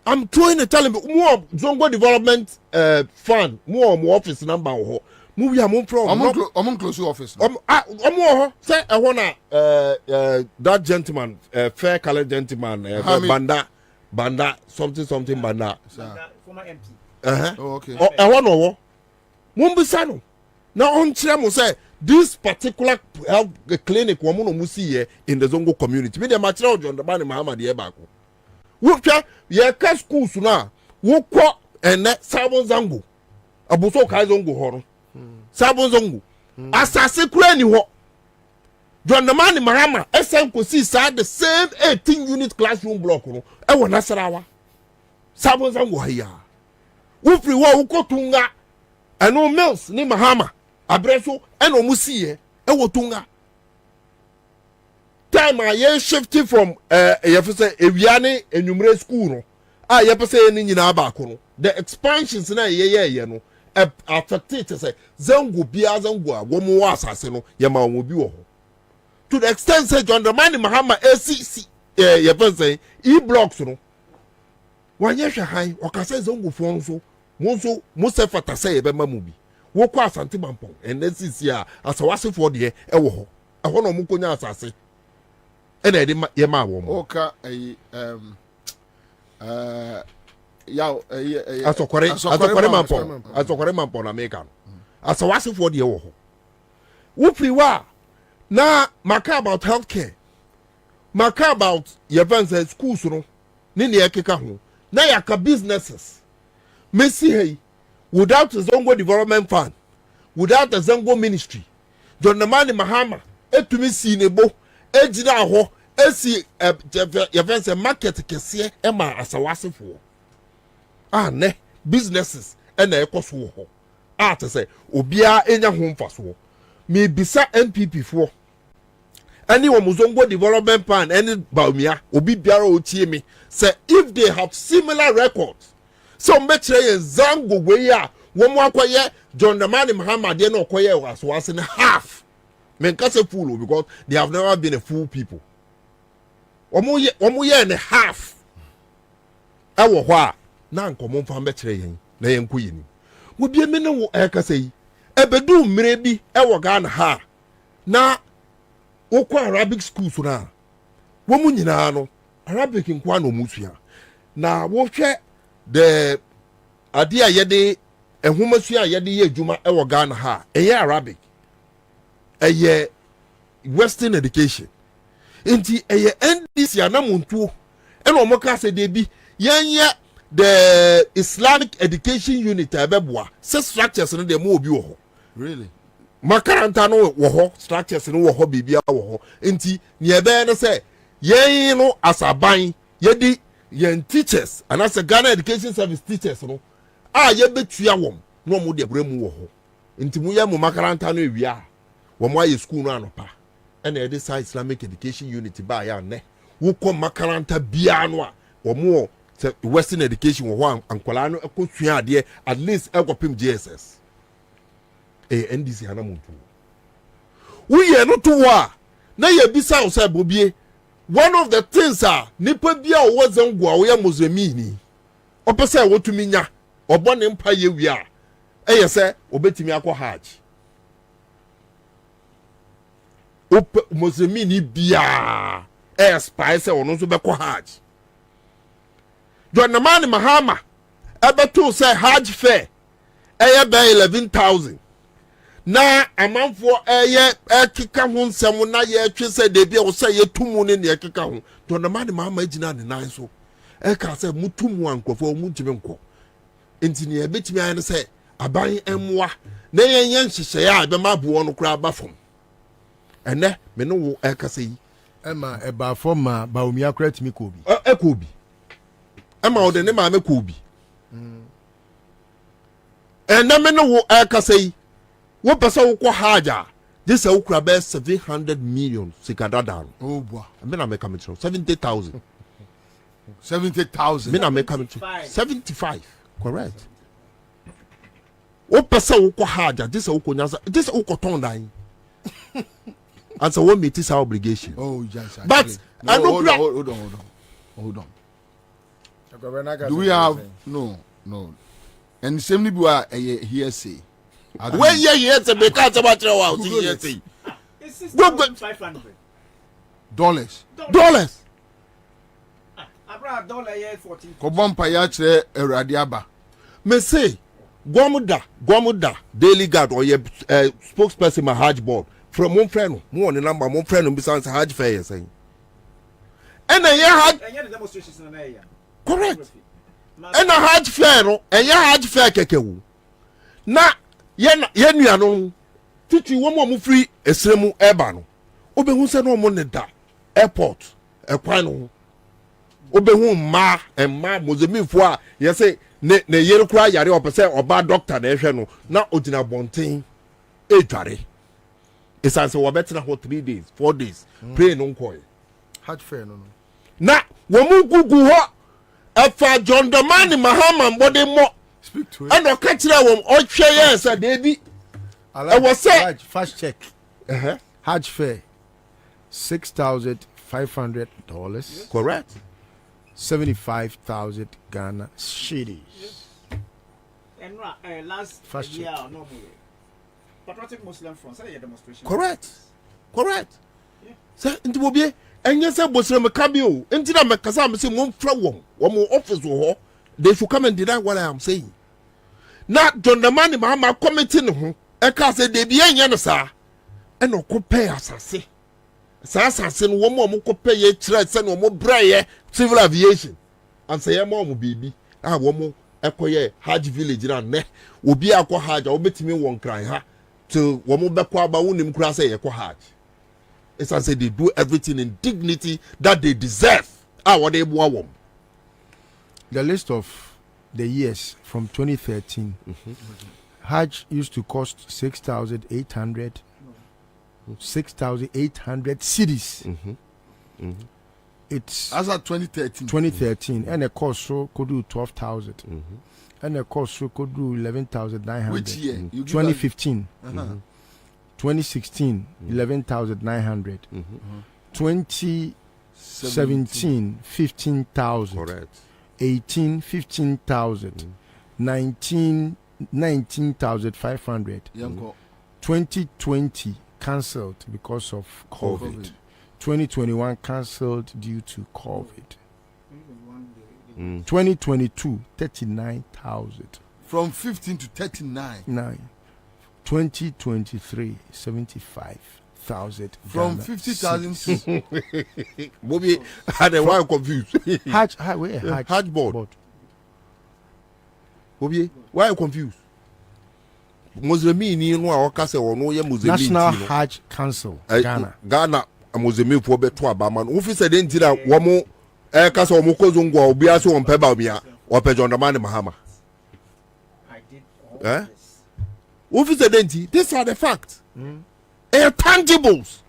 More Zongo development fund, more office number ho. Move ya move from among close office. Say I wanna that gentleman fair colored gentleman Banda something Banda former MP. Oh, okay. I wanna Mumbisano. Now on Chemo say this particular health clinic woman musi in the Zongo community. Me the material John Dramani Mahama de Ebako. Wupya ye ka schools na wokọ ene Sabon Zango. Abuso kai Zongo horo. Sabon Zongo asase kura ni ho John Dramani Mahama esen ko si sa the same 18 unit classroom block no e wo Nasarawa Sabon Zango haya wofri wo ukotunga eno mills ni Mahama abreso eno musiye e wo tunga time a ye shifting from ye say ewiane enumere school no a ye pese ni nyina ba ko no the expansions na ye no affected say Zango bia Zango a wo mo asase no ye ma wo bi wo ho to the extent say John Dramani Mahama ACC ye pen say e blocks no wanye hwe han o ka say Zango fo nso mo se fata say ye be ma mu bi wo kwa asante mampon and ACC a asawase fo de e wo ho e ho no mo konya asase e na ye ma wo mo oka asokore mampon na make no asawase fo de wo ho wo priwa na maka about healthcare maka about your schools no ni ne ekeka ho na yaka businesses messi hey without the Zongo development fund without the Zongo ministry John Dramani Mahama etumi si nebo ejina ho esi your market kese e ma asawase fo ne businesses e na ekoso ho to say obia enya ho mfaso me bisa MPP fo any Zongo development plan any baumia obi biara otie me say if they have similar records so metre Zango we ya wo mo akoye John Dramani Mahama de no akoye was in half men ka say full because they have never been a full people omo ye in half awo ho a na nkomo mfa metre yen na yen koyini wo bia me ne wo ka say ebedu mmere bi e wo Ghana ha na wokɔ Arabic schools na wɔn nyinaa no Arabic nkwa na wɔn sua na wɔhwɛ the ade a yɛde ehuma sua a yɛde yɛ adwuma ɛwɔ Ghana ha ɛyɛ Arabic ɛyɛ Western education nti ɛyɛ NDC anamontuo ɛna wɔn ka sɛ debi yɛnyɛ the Islamic education unit ɛbɛboa sɛ structures no deɛ mo obi wɔ hɔ really makaranta no wɔ hɔ structures no wɔ hɔ biribiara wɔ hɔ nti nea ɛbɛyɛ no sɛ yɛn no asaban yɛde yɛn teachers anaasɛ Ghana education service teachers no a yɛbɛtua wɔn na wɔn de abura mu wɔ hɔ nti mo yɛ mo makaranta no ewia a wɔn ayɛ school no anɔpa ɛna yɛde saa Islamic education unit ba ayɛ anɛ wokɔ makaranta biara no a wɔn wɔ Western education wɔ hɔ a nkwadaa no ɛkɔ sua adeɛ at least ɛkɔpem JSS NDC hanamuntu woyɛ no to hɔ a na yɛbisa wo sɛ Bobie one of the things nipa bia ɔwɔ zango a woyɛ Muslimini ɔpɛ sɛ wɔtumi nya ɔbɔ ne mpa yɛ wi a ɛyɛ sɛ obetumi akɔ hajj Muslimini bia spy sɛ ɔno nso bɛkɔ hajj John Namani Mahama ɛbɛto sɛ hajj fare ɛyɛ bɛ 11,000 na amanfoɔ ɛyɛ ɛkeka ho nsɛm na yɛtwe sɛ debi a wɔsɛ yɛtumu ne ne ɛkeka ho Dɔnamane Mahama gyina ne nan so ɛka sɛ mutumu ankɔfoɔ mu ntumi nkɔ nti ne yɛbɛtumi ayɛ no sɛ aban ɛmmoa na yɛnyɛ nhyehyɛeɛ a ɛbɛma aboɔ no koraa ba fam ɛnɛ me ne wo ɛkasa yi ɛma ɛba fam ma Baomi akora tumi kɔ bi ɛkɔ bi ɛma ɔde ne maame kɔ bi ɛnɛ me ne wo ɛkasa yi wo pesa wo kɔ haja this a ukra be 700 million sikadada oh boy me na make am 70,000 70,000 me na make am 75 correct wo pesa wo kɔ haja this a ukɔ nyasa this a ukɔ ton dan and so what meet is our obligation oh yes but no, I don't hold on do we have no and same be what here say where here to make out about your house here say $500 dollars abra dollar here 14 kobompa ya kire Awurade aba me say Gwamuda daily guard or your spokesperson my Hajj board from one friend mo on the number one friend besides Hajj fair you saying and a Hajj demonstrations na ya correct and a Hajj fair no and ya Hajj fair kekewu na ye nua no titi wo mo free esremu eba no obehu se no mo ne da airport ekwan no obehu ma mozemifo a ye say ne yere kura yare opese oba doctor na ehwe no na odina bonten edware esanse wo betena ho 3 days 4 days pray no nkoy hard fair no na wo mu gugu ho afa John Dramani Mahama mbode mo speak to it and okachira wo ohwe yes debi I was say fast check hard fair $6,500 correct 75,000 Ghana cedis and last fast year check no patriotic Muslim front say demonstration correct say nti Bobie enye say Muslim ka bi o nti na mekasa am say mo mfra wo office ho they should come and deny what I am saying na John Dramani Mahama committee no ho e ka say de bi enye no sa e no ko pay asase no wo mo ko pay ye kire say no mo braye civil aviation and say mo bibi wo mo ekoye Hajj village na ne obi akọ Hajj a obetimi won kran ha to wo mo bekọ aba wonim kura say ye kọ Hajj it's as say they do everything in dignity that they deserve what they want. The list of the years from 2013 Hajj used to cost 6,800 cedis it's as at 2013 and a cost so could do 12,000 and a cost so could do 11,900 which year 2015 2016 11,900 2017 15,000 correct 18 15,000 19 19,500 2020 cancelled because of COVID. 2021 cancelled due to COVID. 2022, 39,000. From 15 to 39. 2023, 75,000. From 50,000 to Bobie, had a while confused. Hajj board. Bobie, why are you confused? Muslimi no a waka se wono ye Muslimi National Hajj Council Ghana Muslimi fo beto abama no fi se de ntira wo mo ka se wo mo kozongwa obi ase wo mpe ba bia wo pe John Dramani Mahama. Wo fi se de nti, these are the facts. Tangibles.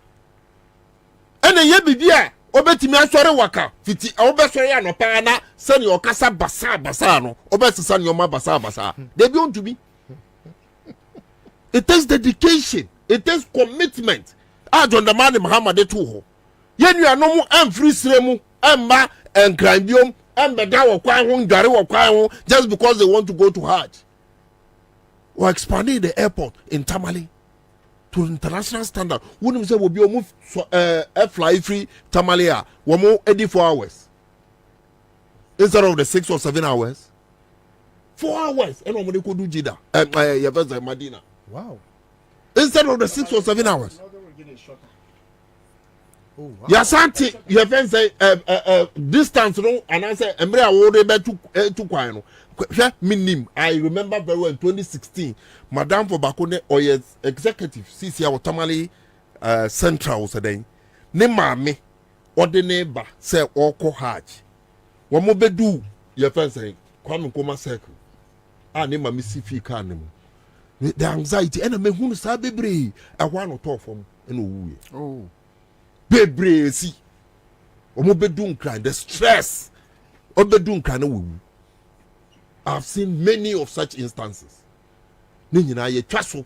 Ene ye bibia obetimi asore waka fiti obesore ya no pa na sani okasa basa no obesisa nyoma basa they be on to be. It takes dedication, it takes commitment. John Dramani Mahama de tuho yenu anomu amfri sremu amma enkranbiom ambeda wo kwan ho ndware wo kwan ho just because they want to go to Hajj. We're expanding the airport in Tamale to international standard. Wouldn't say we'll be move fly free Tamale one more 84 hours instead of the 6 or 7 hours. 4 hours and nobody could do Jeddah Medina. Wow. Instead of the 6 or 7 hours. Oh, wow. Yasanti, your friends say distance no, and I say Emre awode be to kwai no. Minim, I remember very well in 2016, Madame for Bakone Oyes executive CC Tamale Central was saying, ne mame or the neighbor say oko Hajj. One more bedu your friends say, Kwame Koma circle. Ne mami si fi ka ne mu. The anxiety and me hunu sa bebre a one or two from and oh bebre si omo bedun cry the stress obedun cry no. I've seen many of such instances. Ne nyina ye twaso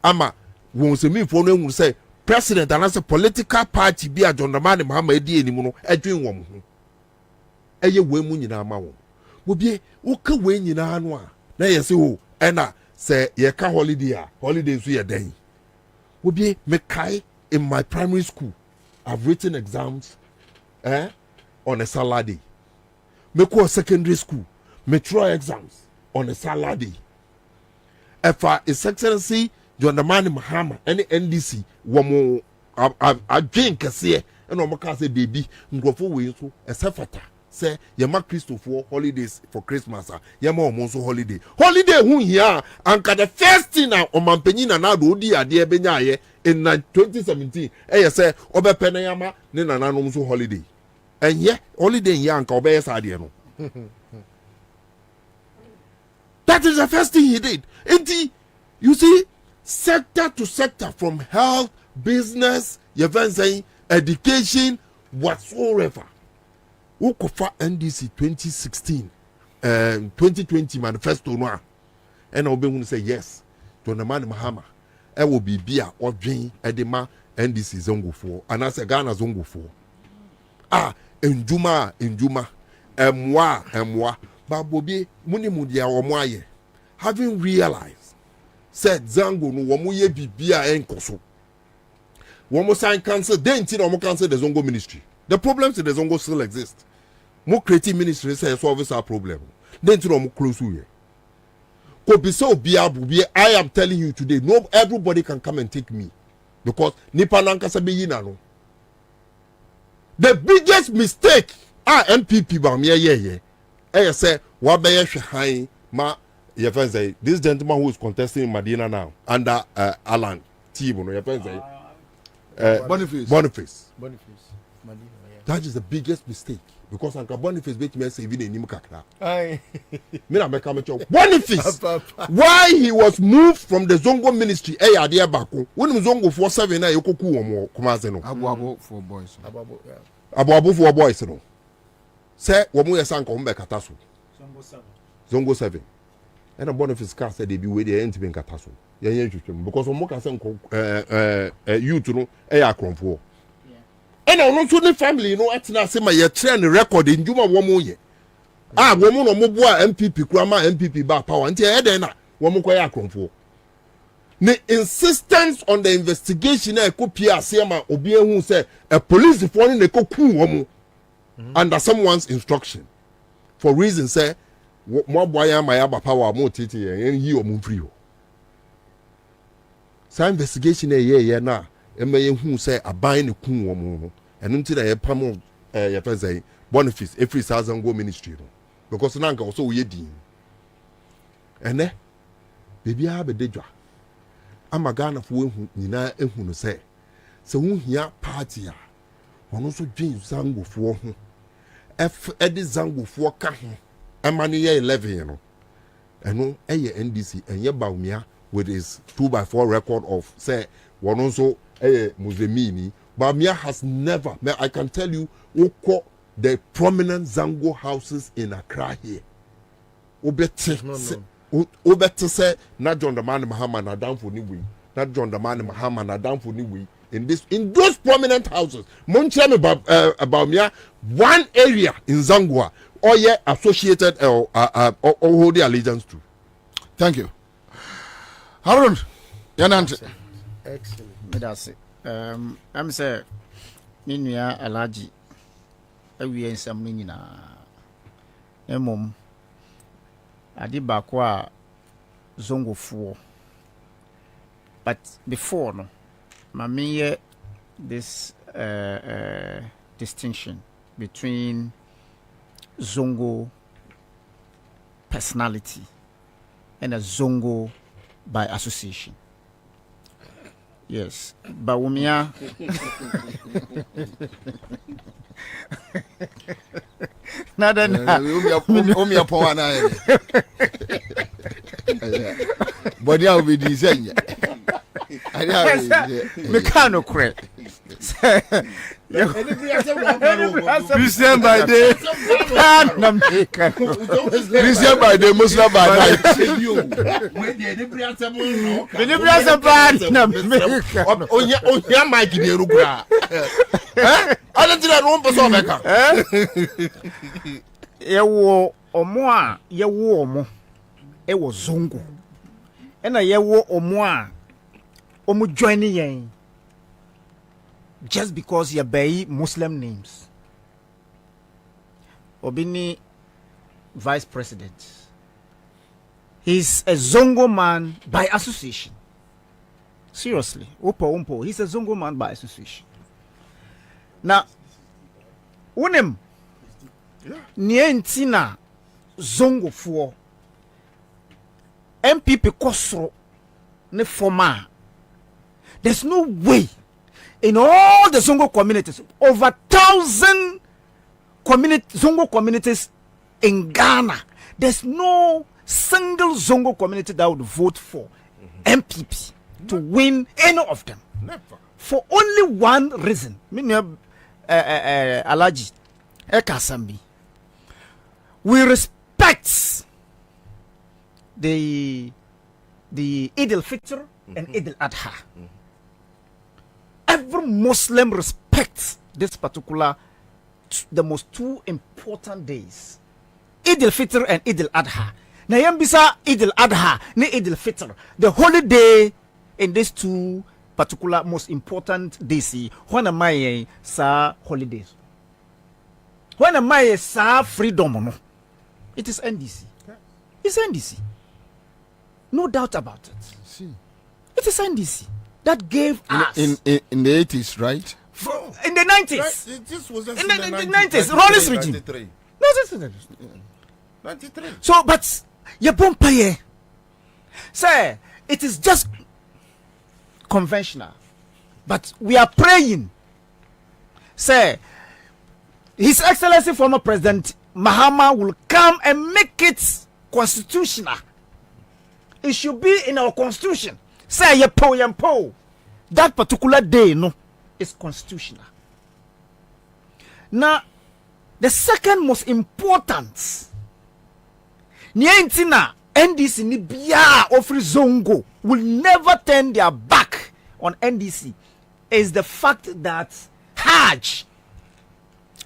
ama won se mi fo no ehun say president and as a political party bi a John Dramani Mahama edi enimu no adwen wom ho eye we mu nyina ma wo obi wo ka we nyina no a na ye se ho ena say ye ka holiday so ye den obi me kai in my primary school I've written exams on a Saturday. Me ko secondary school me try exams on a Saturday. If His Excellency John Dramani Mahama any NDC womo a drink kase and omo ka say baby ngrofo we so esefata say yema Christopher holidays for Christmas yema omo so holiday hu here anka the first thing na omampanyi na do di ade benya aye in 2017 say obepe na yama ne nananom so holiday enye holiday here anka obeye sa ade no. That is the first thing he did. And you see, sector to sector, from health, business, education, whatsoever. Ukofa NDC 2016, 2020 manifesto no. And I'll be say yes. John Dramani Mahama, I will be beer or drink edema NDC zongo for, and as a Ghana zongo for. Njuma, emwa. Babobi munimudia omwaye having realized said Zango no womo ye bibia enkoso womo sign cancel denti no mo cancel the Zongo ministry. The problems in the Zongo still exist. Mo creative ministry say solve our problem. Denti no mo close here. Ko be so bia bubi I am telling you today no everybody can come and take me because nipa nankasa be yina no. The biggest mistake MPP ba me ye I say, what be high ma your friend say this gentleman who is contesting in Medina now under Alan Tibo, your friend say Boniface. Medina, yeah. That is the biggest mistake because Uncle Boniface bet me say even in Nimukakra. Me na make a Boniface. Why he was moved from the Zongo ministry? Adia Bako. When Zongo 47 na yokoku omo kumaze no. Abu for boys. Abu for boys no. Say womu yesa nko mbe kataso Zongo 7 and a Boniface car said they be with the end in kataso ye because womu ka say nko youth no akronfo and ono so ne family no atina say ma ye train record njuma womu ye womu no mo boa MPP kura ma MPP ba power nti e den na womu ko ye akronfo the insistence on the investigation na ekopia asema obi ehun say a police for ne koku wo under someone's instruction for reason say mo boya ma ya bapa wa mo tete yen yi o mo free ho sa investigation ye na emeye hu say aban ne ku wo mo eno nti na ye pam ye fezai Boniface every thousand go ministry no because na nka so we din ene bibia be dejwa ama Ghana fo ehu nyina ehu no say se hu hia party a ono so dwen zangofo ho edi zangofo ka ho ema ne ye 11 you know eno eye NDC enye Bawumia with his 2x4 record of say one so Muslimini. Bawumia has never, I can tell you, the prominent Zango houses in Accra here. Obete say not John the Man Muhammad na down for Niwi, not John the Man Muhammad na down for Niwi. In those prominent houses, Monchame Bawumia, one area in Zangwa, or associated or hold the allegiance to. Thank you. Harun, Yanante. Excellent. That's it. I'm say, Ninia Alaji, we in some Nina. Emom, Adibakwa Zongo 4. But before, no, Mamie, this distinction between Zongo personality and a Zongo by association. Yes, Bawumia. Nada na. Umia poana. Body will be design. Mechanical correct. Christian by day, Christian by day, Muslim by night. Onya Mike de Rugra. I don't think I won't pass on Becca. Yewo omo yewo omo e wo zongo e na yewo omo joining yen just because you bay Muslim names. Obini vice president, he's a Zongo man by association. Seriously, Umpo, he's a Zongo man by association. Now, unem nientina Zongo for MPP Kosro ne forma. There's no way in all the Zongo communities, over 1,000 Zongo communities in Ghana, there's no single Zongo community that would vote for MPP to win any of them. Never. For only one reason. Alaji Ekasambi. We respect the Eid al-Fitr and Eid al-Adha. Every Muslim respects this particular, the most two important days. Eid al-Fitr and Eid al-Adha. Na yambisa Eid al-Adha, ne Eid al-Fitr. The holiday in these two particular most important days. When am I sa holidays? When am I sa freedom? It is NDC. It's NDC. No doubt about it. See. It is NDC that gave us in the 80s, right? In the 90s. Right? This was in the 90s. Rollins regime. 93. No, this is 93. So, but you don't pay. Say, it is just conventional. But we are praying. Say, His Excellency former President Mahama will come and make it constitutional. It should be in our constitution. Say, yampo. That particular day, no, is constitutional. Now, the second most important, Nientina NDC ni biya ofri Zongo will never turn their back on NDC, is the fact that Hajj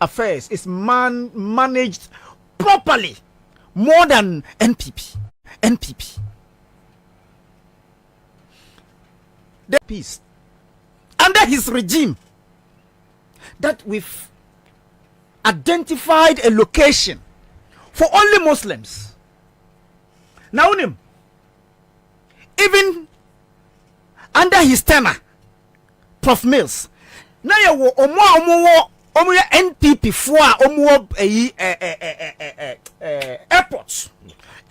affairs is managed properly more than NPP. the peace under his regime that we've identified a location for only Muslims. Now, even under his tenure, Prof. Mills, now you omo NPP for airports.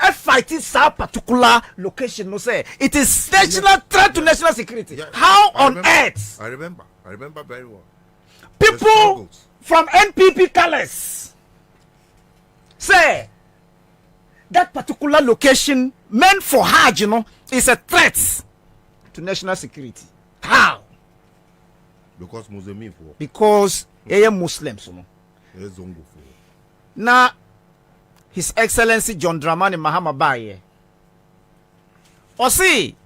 I fight this particular location. No say it is national threat to national security. Yeah, How on earth? I remember very well. People from NPP colors say that particular location meant for Hajj, is a threat to national security. How? Because Muslims for. Because they are Muslims, Now, His Excellency John Dramani Mahama Baye, or see,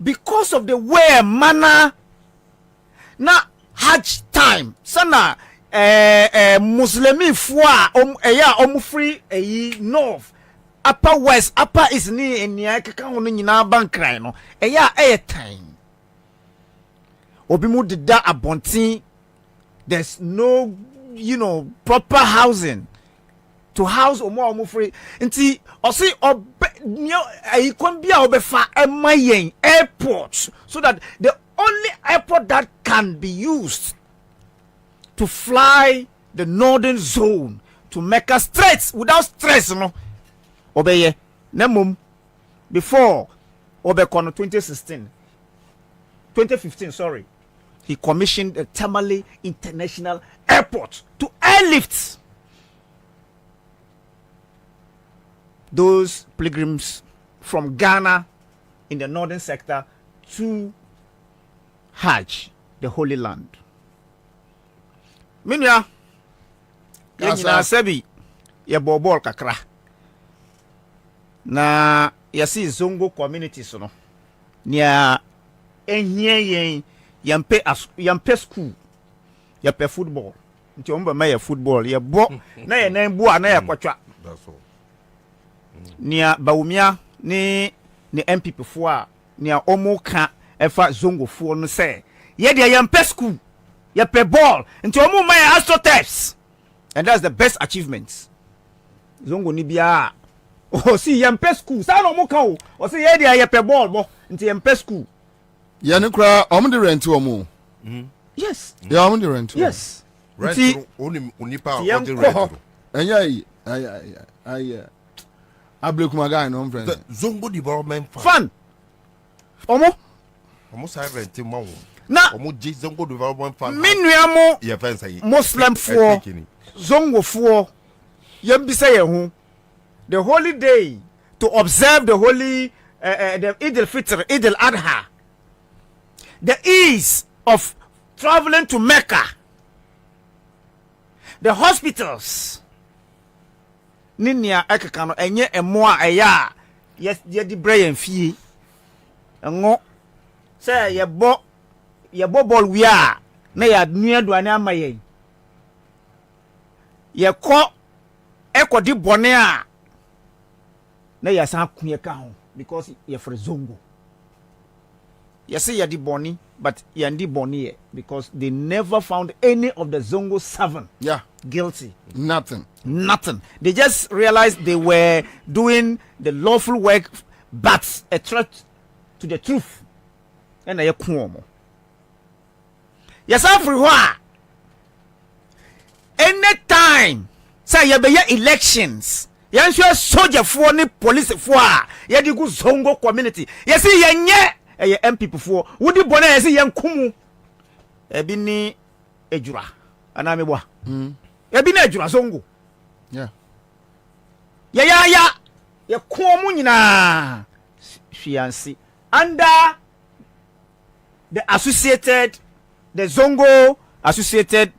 because of the way manner, na Hajj time, sana Muslimi fwa free north, upper west, upper is ni enya kaka hono nyina bankran no time. Obimu dida abontin, there's no proper housing to house omo free. Nti osi ikombia obefa emayen airport, so that the only airport that can be used to fly the northern zone to Mecca straight without stress, obeye nemum before obekono 2015 sorry, he commissioned the Tamale International Airport to airlift those pilgrims from Ghana in the northern sector to Hajj, the Holy Land. Minya, yanyina sebi ye bobol kakra. Na yasi zongo communities no. Nia enye yampe school, yampe football. Nti omba ma ya football, ye bo na ye nan bu na ye kwatwa. That's all. Nia Baumia ni MPP fo a nia omo ka efa zongo fo no say ye de yampe school, yampe ball. Nti omo ma ya astroturfs. And that's the best achievements. Zongo ni bia o si yampe school sa no mo ka o si ye de yampe ball bo nti yampe school. Ya ne kra omo de rent omo. Yes. Ya omo de rent. Yes. Rent onipa o de rent. Enya ay Ablekuma guy no friend. Zongo development fund. Omo say rent ma na omo Zongo development fund. Minuamo ye fence yi. Muslim for Zongo for yembisa ye hu. The holy day to observe the holy the Eid al-Fitr, Eid al-Adha. The ease of traveling to Mecca. The hospitals. Ninia ekekano enye emoa eya yes ye di brain fie ngo say ye bo ball wi a na ya nua duane amaye ye ko ekodi bone a na ya san kunye ka ho because ye for zongo ye say ye di boni but ye ndi boni ye because they never found any of the zongo 7 guilty. Nothing. They just realized they were doing the lawful work, but a threat to the truth. And I come. Yes, everywhere. Anytime, say you be elections. You sure soldier for ni police for. You di go zongo community. You see yenye MPP for. Would you bona you see yen kumu. Ebi ni ejura. Anamebwa. Ebi na ejura zongo. Yeah. Ya komu nyina fiancé under the Zongo associated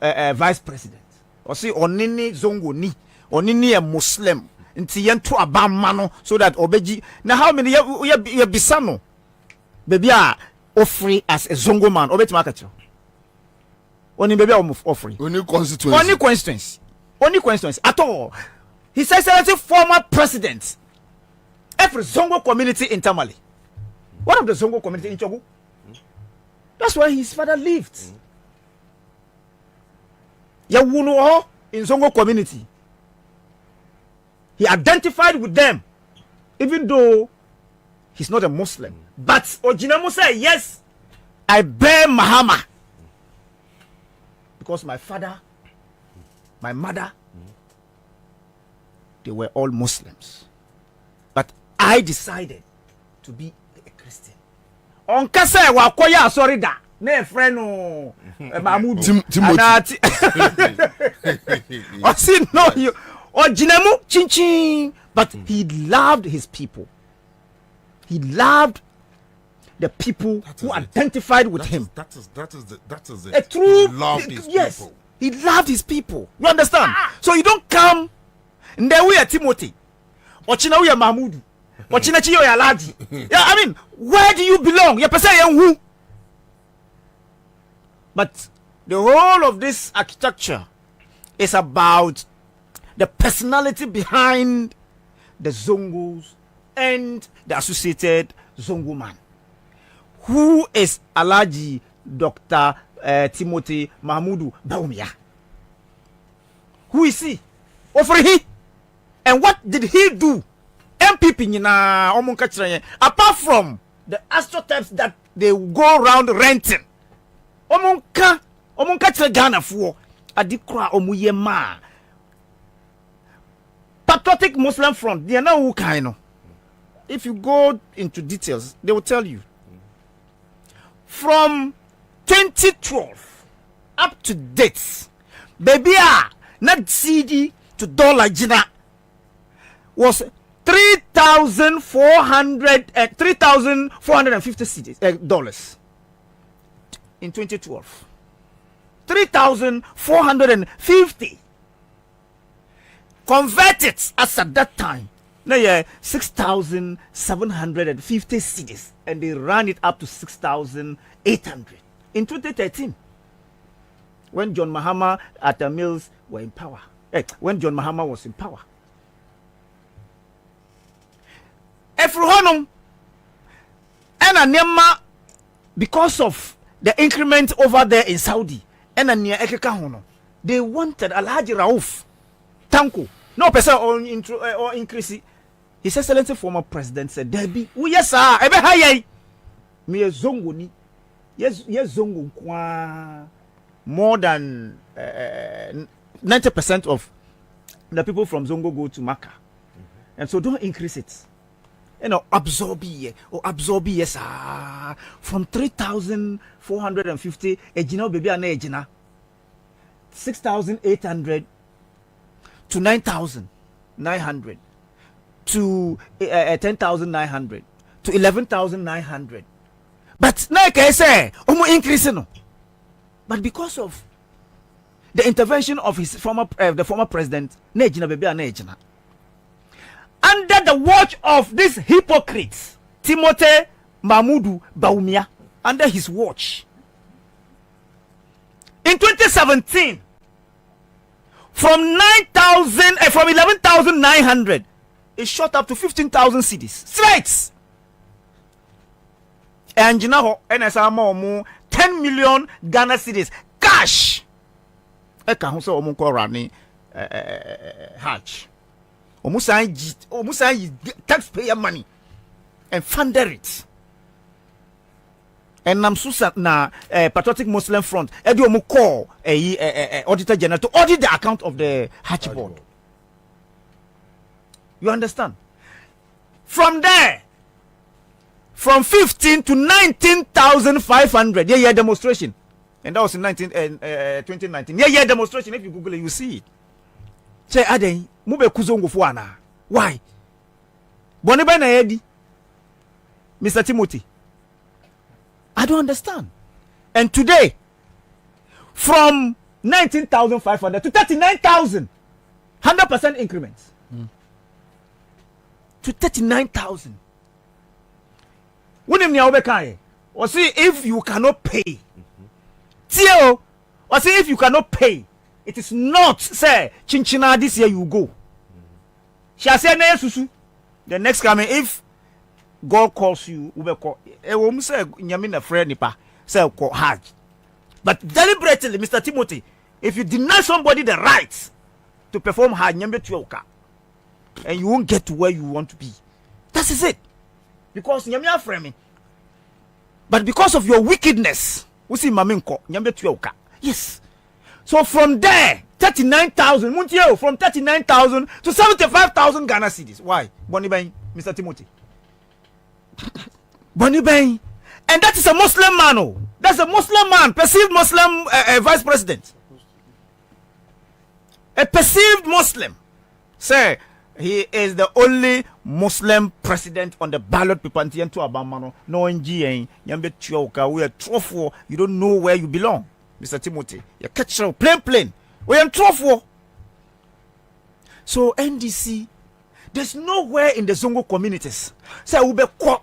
vice president. O see onini Zongo ni onini a Muslim nti yento abamma no so that obeji. Now how many ya bisano baby a offering as a Zongo man obeti market. Oni baby offering. Only constituency at all. He says as a former president. Every Zongo community in Tamale. One of the Zongo community in Chogu. That's why his father lived. Yawuno in Zongo community. He identified with them, even though he's not a Muslim. But Ojinamu said, yes, I bear Mahama. Because my father, my mother, they were all Muslims. But I decided to be a Christian. On kasa wa koya sorry da na friend no Mahmoud Timothy. I see no you Ojinamu chinchin, but he loved his people. He loved the people who identified with him. That is it. A true, he loved his people. He loved his people. You understand? So you don't come and then we are Timothy. Ochina we are Mahmoud. Ochina chiyo ya Alaji. Yeah, I mean, where do you belong? You person who? But the whole of this architecture is about the personality behind the Zongos and the associated Zongo man. Who is Alaji Dr. Timothy Mahmoud Bawumia? Who is he? Ofrihi. And what did he do? MPP apart from the astrotypes that they go around renting. Omunka Ghana for adikra omuyema. Patriotic Muslim Front, they are now who kind of. If you go into details, they will tell you. From 2012 up to date, baby, not CD to dollar jina was 3,450 dollars in 2012. 3,450. Convert it as at that time. No, yeah, 6,750 cedis, and they ran it up to 6,800 in 2013 when John Mahama at the Mills were in power. When John Mahama was in power. Efruhonum and Nema, because of the increment over there in Saudi, and near Ekekahono, they wanted Alhaji Rauf Tanko. No person or increase. His Excellency former president said, Debbie, oh yes, sir, ebe haye. Me zongo ni. Yes, zongo kwa more than 90% of the people from Zongo go to Makkah. And so don't increase it. You know, absorb yes, sir. From 3,450, ejina baby ane ejina. 6,800 to 9,900. To 10,900 to 11,900. But like I say, increasing. But because of the intervention of his former president, under the watch of this hypocrite, Timothy Mahmoud Bawumia, under his watch, in 2017, from 11,900. It shot up to 15,000 cedis straight. And you know, NSA 10 million Ghana cedis cash. Eka hunso omunko rani hatch. Omusa taxpayer money and funded it. And Namsusa na Patriotic Muslim Front. Edu omuko Auditor General to audit the account of the hatch board. You understand? From there, from 15 to 19,500, yeah, demonstration. And that was in 2019. Yeah, demonstration. If you Google it, you see it. Say, Ade, mube kuzongo fuana. Why? Boniba na edi. Mr. Timothy. I don't understand. And today, from 19,500 to 39,000, 100% increments. To 39,000. When or see if you cannot pay. Tio, or see if you cannot pay. It is not say chinchina this year you go. Shall say na susu. The next coming if God calls you, say nyame na friend nipa. say ko Hajj. But deliberately, Mr. Timothy, if you deny somebody the right to perform Hajj, and you won't get to where you want to be. That is it. Because nyamia framing. But because of your wickedness, we see maminko nyambe tuyoka. Yes. So from there, 39,000 muntio from 39,000 to 75,000 Ghana cedis. Why? Bonnie Bain, Mr. Timothy. Bonnie Bain. And that is a Muslim man. Oh. That's a Muslim man, perceived Muslim vice president. A perceived Muslim. Say, he is the only Muslim president on the ballot paper until to Abamano. No NGA, Yambe Chioka, we are truthful. You don't know where you belong, Mr. Timothy. You catch your plain. We are truthful. So NDC, there's nowhere in the Zongo communities. Say ube kwa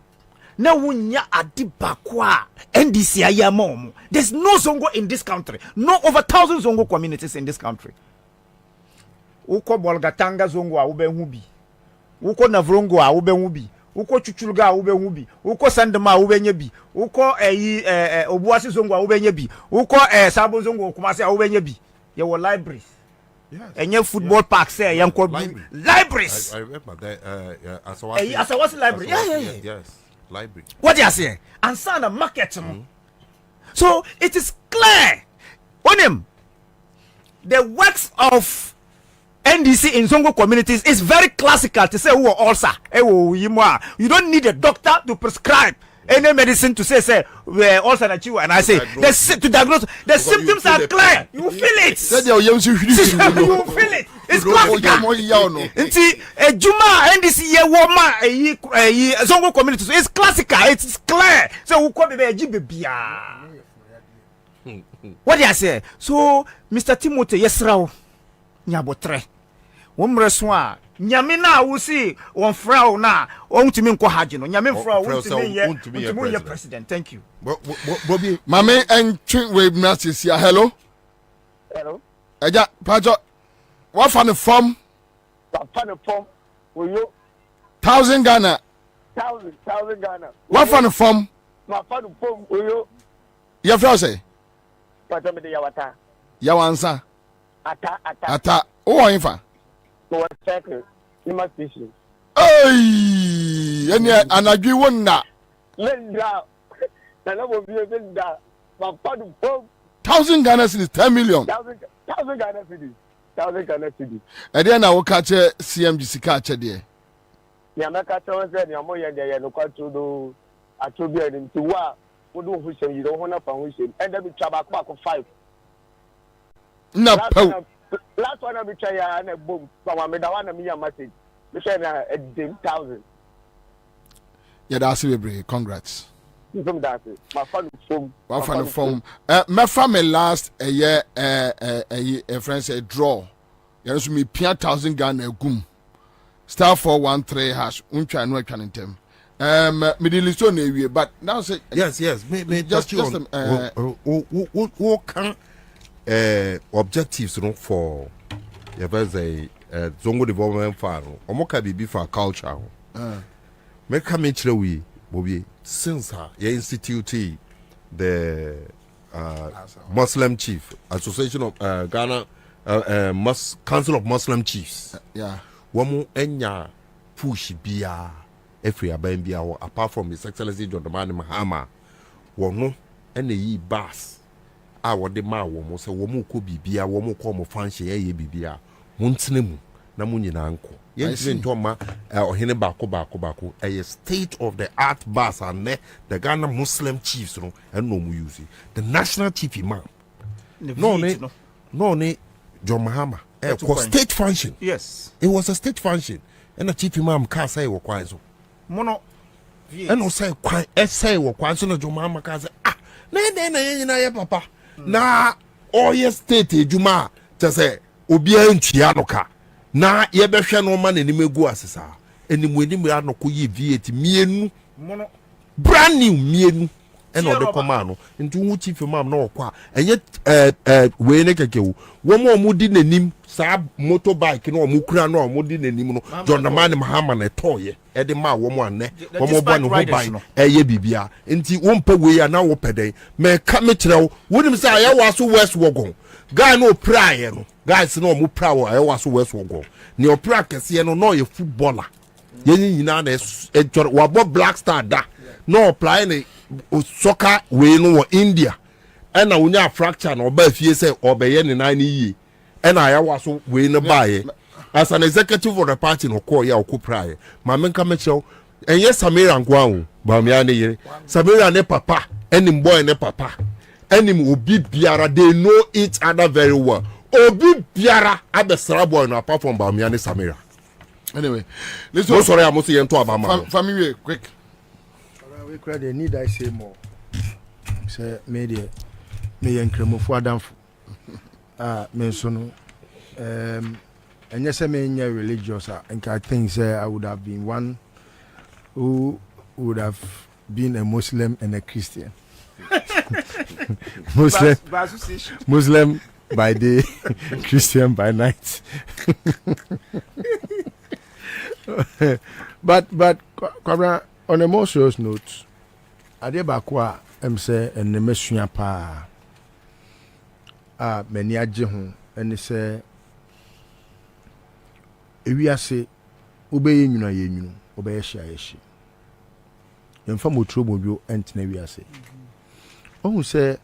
na wunya adibakwa NDC ayamom. There's no Zongo in this country. No over 1,000 Zongo communities in this country. Uko Bolgatanga Zongo ube hubi. Uko Navrongo ube hubi. Uko Chuchulga ube hubi. Uko Sandema ube nyebi. Uko Obuasi Zongo ube nyebi. Uko Sabo Zongo kumase ube nyebi. There were libraries. Yes. And your football parks there, young libraries. I remember that. Asawasi library. Yeah. Yes, library. What do you say? And son of market. So it is clear on him. The works of NDC in Zongo communities is very classical to say who are ulcer. You don't need a doctor to prescribe any medicine to say we're ulcer and you, and I say to diagnose the symptoms are clear. You feel it. You feel it. It's classical. Juma NDC Zongo communities. It's classical. It's clear. So who come be what do you say? So Mr. Timothy Yesrao Nyabotre. Womreswa Nyamina wusi on frau na ontimi nko haje no nyame frau ontimi ye president. Thank you. Bobie mame entwe we message ya hello eja pajo what fan form oyo 1,000 Ghana 1,000 Ghana what fan form ma fan form oyo ya frau say pajo me de yawata yawansa ata o infa no second in station eni anadwi wonna lenda na labo bi lenda ma fan form 1,000 Ghana cedis 10 million 1,000 Ghana cedis 1,000 Ghana cedis ede na wo ka che CMG sika che de ya maka che won se ni amo ye de ye no kwatu do atobi ani nti wa wo do hu shem yi do ho na fa hu shem ende bi twa ba ko 5 na pau last one I try and a boom. So I made that one a million message. We say na 10,000. Yeah, that's it. Congrats. From that, my fan from my family last a year. A friend said draw. You know, me 1,000 Ghana gum. Star 413 hash. Uncha no can tem. Middle East on but now say yes. Me just what can objectives for Zongo development fund omoka bibi for culture me come we Bobie since your institute the Muslim Chief Association of Ghana Council of Muslim Chiefs womu enya push bia every abambia apart from His Excellency John Dramani Mahama wono ene yi bas a wode ma wo mo se wo mo ko bibia wo mo ko mo fanhye ye bibia mo ntene mu na mo nyina anko ye ntene ntoma ohene bako a state of the art bus and the Ghana Muslim chiefs no and no mu use the national chief imam no ne John Mahama was state function. Yes, it was a state function and the chief imam ka say wo kwan so mono and no say kwan say wo kwan so no John Mahama ka say na nyina ye papa na oye state ejuma te se obi antua no ka na ye behwe no ma nanim egu asesa enimu anoko ye VAT mienu mono brand new mienu ɛna ɔde kɔma no nti wo chief imam na ɔkɔ a ɛnyɛ wei ne kɛkɛ wo wɔn di n'anim saa motorbike na wɔn kura na wɔn di n'anim no John Dramani Mahama na ɛtɔɔyɛ ɛde ma wɔn anɛ wɔn bɔ ne ho ban ɛyɛ bibia nti wɔn mpɛ wei a na wɔpɛ dɛn mɛka mekyerɛ wo wɔnim sɛ ayɛwɔ aso west wɔgɔn guy no opra yɛ no guys no wɔn pra wɔ ayɛwɔ aso west wɔgɔn ne opra kɛseɛ no na ɔyɛ footballer yɛn nyinaa na ɛtɔrɔ wabɔ Black Star da na ɔpla ne soccer wei no wɔ India ɛna wonya fracture na ɔba fie sɛ ɔbɛyɛ ne nan ne yie ɛna ayɛwɔ aso wei no baayɛ as an executive of the party no kɔɔ yɛ ɔkɔ pra yɛ maame nka mekyerɛw ɛnyɛ Samira nkoa o baamia ne yere Samira ne papa ɛnim boy ne papa ɛnim obi biara they know each other very well obi biara abɛsra boy no apart from baamia ne Samira anyway listen mo sorry amo say yento abama family quick we credit they need I say more say media me yankremofo adamfo me so no and yes I mean religious and I think say I would have been one who would have been a Muslim and a Christian. Muslim by day, Christian by night. but on a more serious note, Adebakwa say and the messia pa many aje and say ewiase obeye nyuna ye nyunu obeye hia ye hia yemfa motro modwo entena wiase ohun se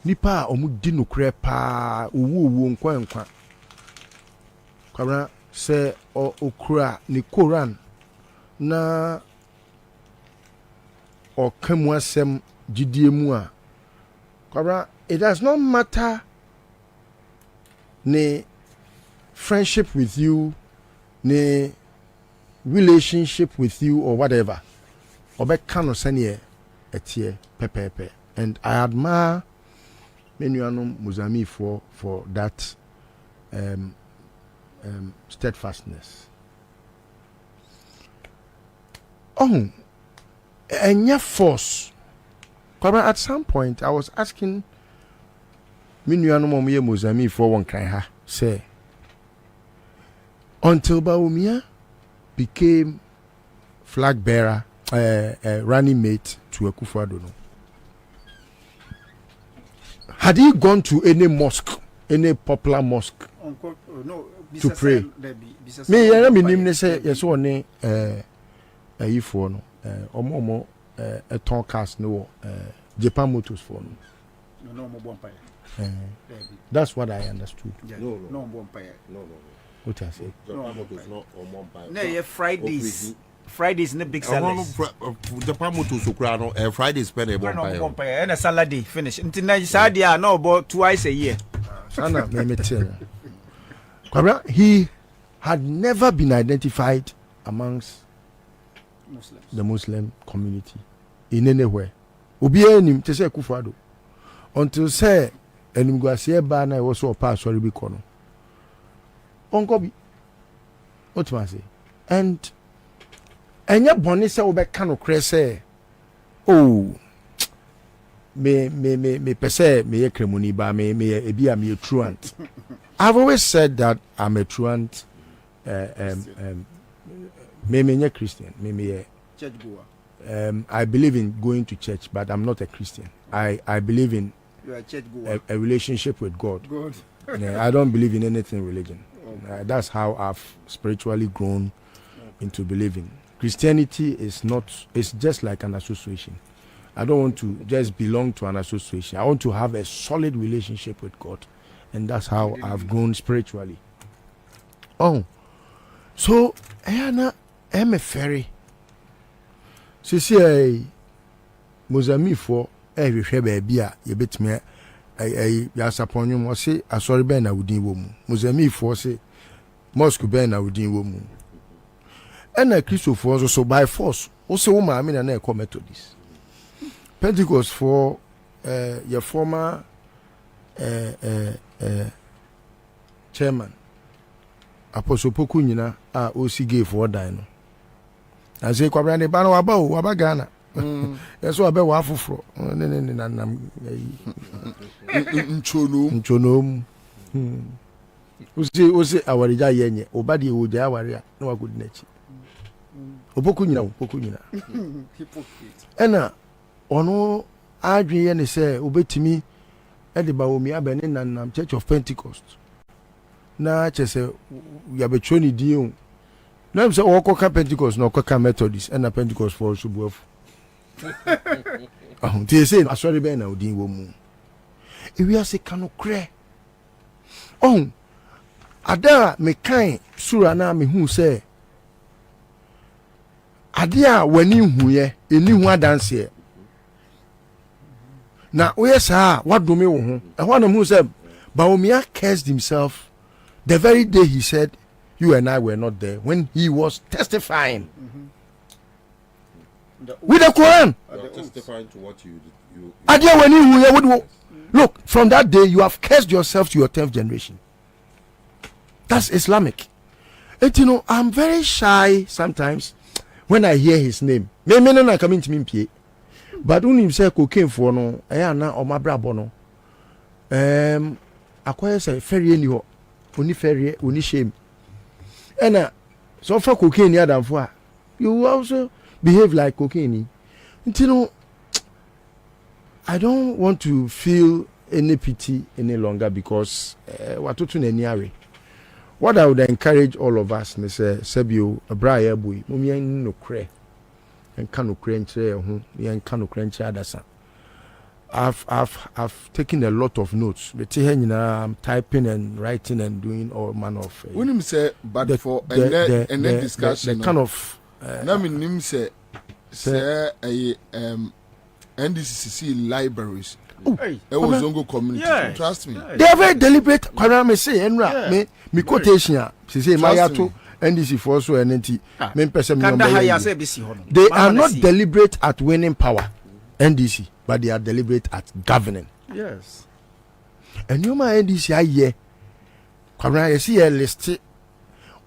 nipa omu di nokre pa owu nkwa kwabra se okura ni Quran na okamu asem gidie mu a kwabra it does not matter ne friendship with you, ne relationship with you or whatever. Obe kano senye etie pepepe. And I admire Menuanum Muzami for that steadfastness. Oh, and your force. At some point I was asking Menuanum Muzami for one kind say until Bawumia became flag bearer, running mate to Akufo-Addo. Had he gone to any mosque, any popular mosque, to pray? Me, I mean, say yes, one if for no, omo a ton cast no, Japan Motors for no. That's what I understood. No. What I say? No, Fridays. Fridays in the big sellers. Japan Motors so Fridays spend a bomb and a salad day finish. Until now, Sadia no about twice a year. Sana, me tell you. He had never been identified amongst the Muslim community in anywhere. Obiye nim te say Akufo-Addo until say enimguasie ba na wo so pa sorry bi kono. Onko bi. What must say? And enya boni se obeka no kre say oh me pese me ye kremoni ba me ebi am ye truant. I've always said that I'm a truant me Christian me church goer. I believe in going to church, but I'm not a Christian. I believe in a relationship with God. I don't believe in anything religion. That's how I've spiritually grown into believing. Christianity is not, it's just like an association. I don't want to just belong to an association. I want to have a solid relationship with God. And that's how I've grown spiritually. Oh, so I'm a fairy. Sisi Mozambique for every baby you bet me yasapon you say asori ben na wudin wo mu Mozambique for say mosque ben na wudin wo mu and na Christopher so by force o say wo ma me na e come Methodist Pentecost for your former chairman Apostle Poku nyina a o si gay for dan no I say Kwabena ne ba no waba Ghana Eso abe wa afoforo ne nanam nchonom Usi awarija yenye obadi oja awaria na wagodi nachi opoku nyina ena ono adwen ye ne se obetimi e ba omi abene nanam Church of Pentecost na chese ya betroni din na mse okoka Pentecost na okoka Methodist ena Pentecost for subuafu they say asori be na odin wo mu ewi ase kanokre ada me kan sura na me hu se ade a wani hu ye eni hu adanse na oyesa wadome wo ho ehwa na hu se Baomia cursed himself the very day he said you and I were not there when he was testifying with the Quran. Testifying to what you look, from that day you have cursed yourself to your 10th generation. That's Islamic. And you know, I'm very shy sometimes when I hear his name. Me na coming to me, but when him say cocaine for no, na o mabrabo no. Akwai say ferry ni ho, oni ferry, oni shame. And so for cocaine ya dan for, you also behave like cocaine. You know, I don't want to feel any pity any longer because what I would encourage all of us is Sebio Abraya boy, Mumian no cray and cano cranch and cano cranch adasa. I've taken a lot of notes. I'm typing and writing and doing all manner of. When him say, but for and then discussion, the kind of. Him say NDCC libraries. It was Zongo community. Yeah. Trust me. They are very deliberate. Kwabena say Enra me quotation. She say Mayato NDC for so NNT. They are not deliberate at winning power. NDC, but they are deliberate at governing. Yes. And you my NDC aye. Kwabena you see a list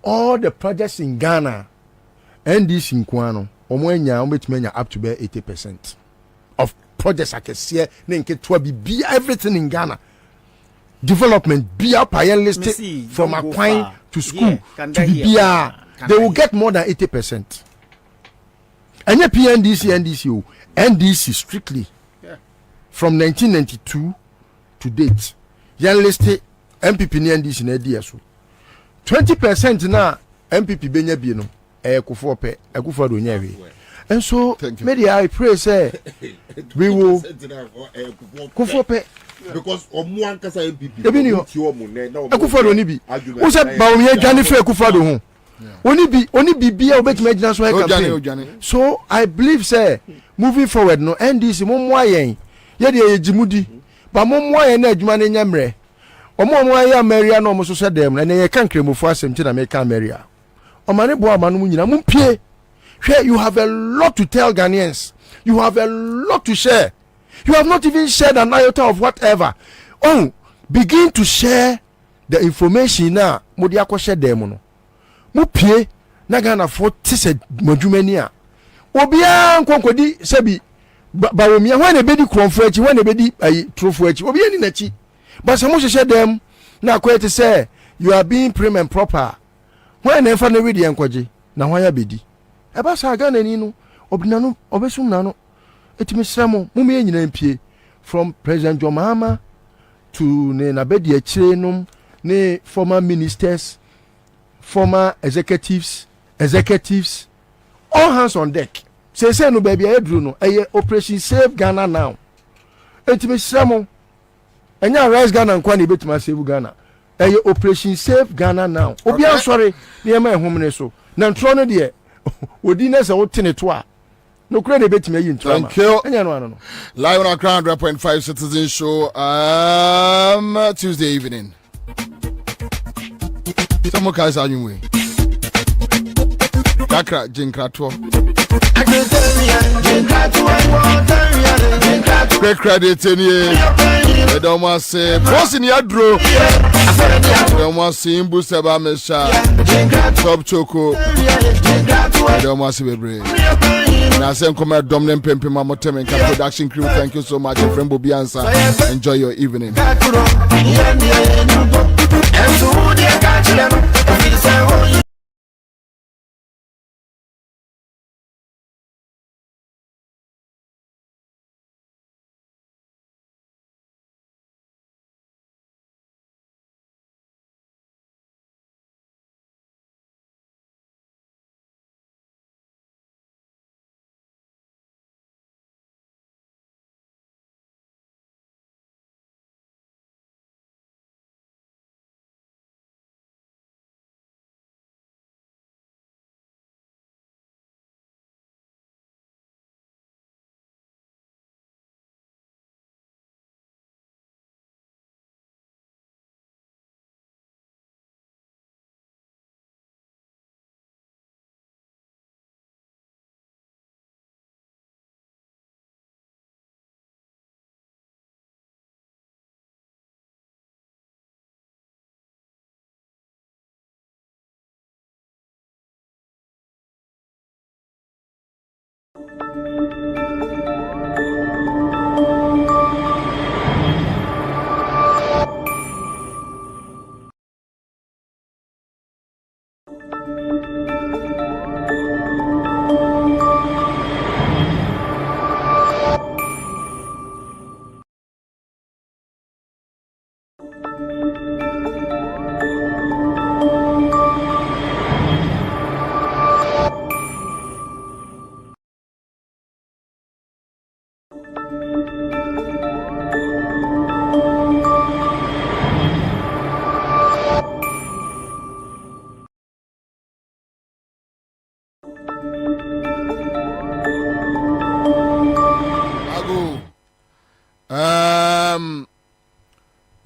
all the projects in Ghana. NDC in Kwano. Omwenya up to be 80% of projects I can see be everything in Ghana. Development be up listed from Aquine to school to the they will get more than 80%. And your NDC strictly from 1992 to date. Yan listed MPP ni NDC na DSO. 20% na MPP benya bi no. Ekufo nyewe. And so media I pray say we will kufope because omuan kasa MPP Ekufo ni bi wo se Baomia dwane fe Ekufo ho oni bi bia obetime gina so campaign. So I believe say moving forward no NDC momwa yen ye de yegimudi ba momwa yen na adwuma na nyamre omomwa ya Maria no mo so se dem na ye kankremofo asem ti na me ka Maria omane bo amanu nyina mumpie hwe. You have a lot to tell Ghanaians. You have a lot to share. You have not even shared an iota of whatever. Begin to share the information now. Modi akoshe dem no mupie na Ghana for tise modwumani a obia nkonkodi sebi Baomia when e bedi kromfo achi when e bedi trofo achi obia ni nachi but some share dem na kwete say you are being prim and proper. When never na read enkoje na hwan ya bedi eba sa Ghana ni no obinano obesum na no etimi sramo mumie nyina mpie from President John Mahama to ne na bedi akire nom ne former ministers, former executives, all hands on deck. Say no baby edru no Operation Save Ghana now. Etimi sramo enya rise Ghana nkwa na betima save Ghana. Operation Save Ghana now. Obi am sorry, ne ma ehomne so. Na ntro no de odi na se wotene to a. No credit betime yi ntro ma. Thank you. Enya no no. Live on Accra 100.5 Citizen Show Tuesday evening. Some guys are new way. Kakra jinkrato. Great credit in here. I don't want to say, boss in your draw. I don't want to see him boost about Mesha. Top Choco. I don't want to see me brave. Na sen come dominant Pempima Motemenka production crew. Thank you so much, friend Bobie Ansah. Enjoy your evening.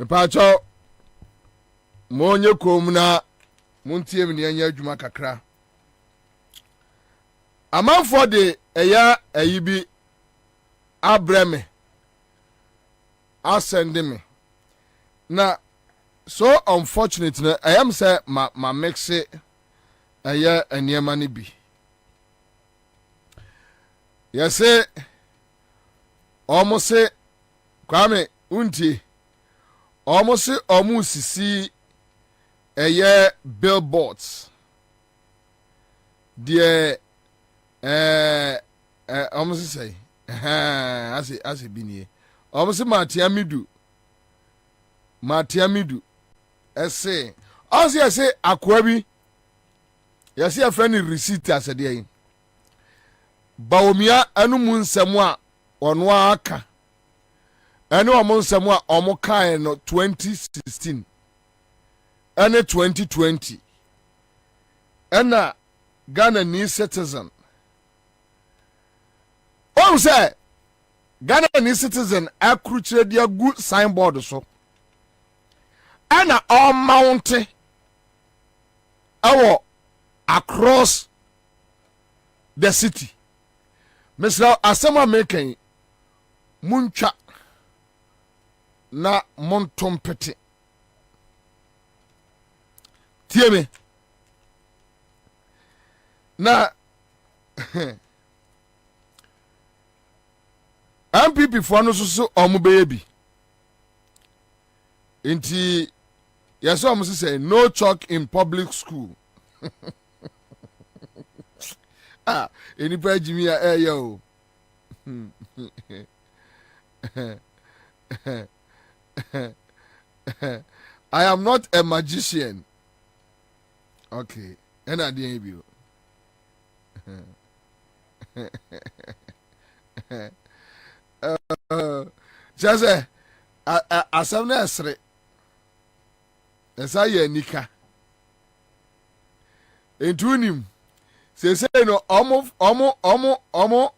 Pacho monye komuna muntie mni anya adwuma kakra amanfo de eya ayibi abreme asende me na so unfortunate na I am say ma mix it eya eniema ne bi yese almost say Kwame unti almost sisi eye billboards die almost say as binie almost matiamidu ese also say akwabi yesi a friend receipt as dey baomia anu mu nsem a ono aka ene omo nsem a omo kan no 2016 ene 2020 ena Ghana ni citizen o say Ghana ni citizen akruchire dia good signboard so ena all mount across the city Mr. Asema making muncha na montompete tieme na MPP for no so omubeye bi inti yeso omo say no chalk in public school enipa jimi ya yo I am not a magician. Okay. And I didn't be. Just as I'm not straight. As I hear Nika. Into him. Say no, omo.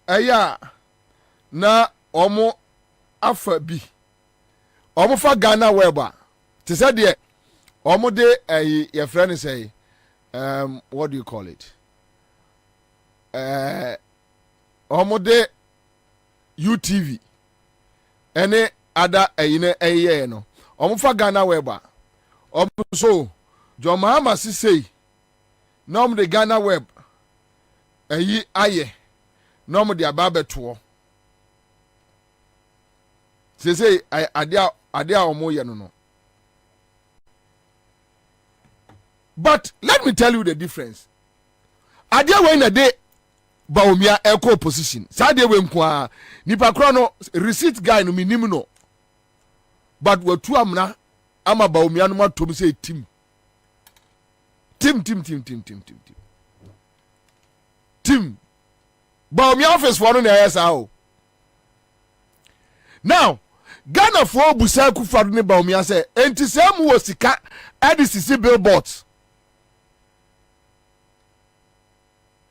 Aya. Na omo afa bi. Omo fa Ghana weba. Te say there. Omo de your friend say what do you call it? Omo de UTV. Any other no. Omo fa Ghana weba. Omo so John Mahama si say no de Ghana web aye no mo de ababeto say ade a omo ye no. But let me tell you the difference. Ade when a day Bawumia echo position. Sade we nkwa nipa kro no receipt guy no minim no. But watu amna ama Bawumia no matom say team. Team. Bawumia office for no na yesa o. Now, Ghana for busa kufadu ne Bawumia say enti se mu wo sika edisi billboards.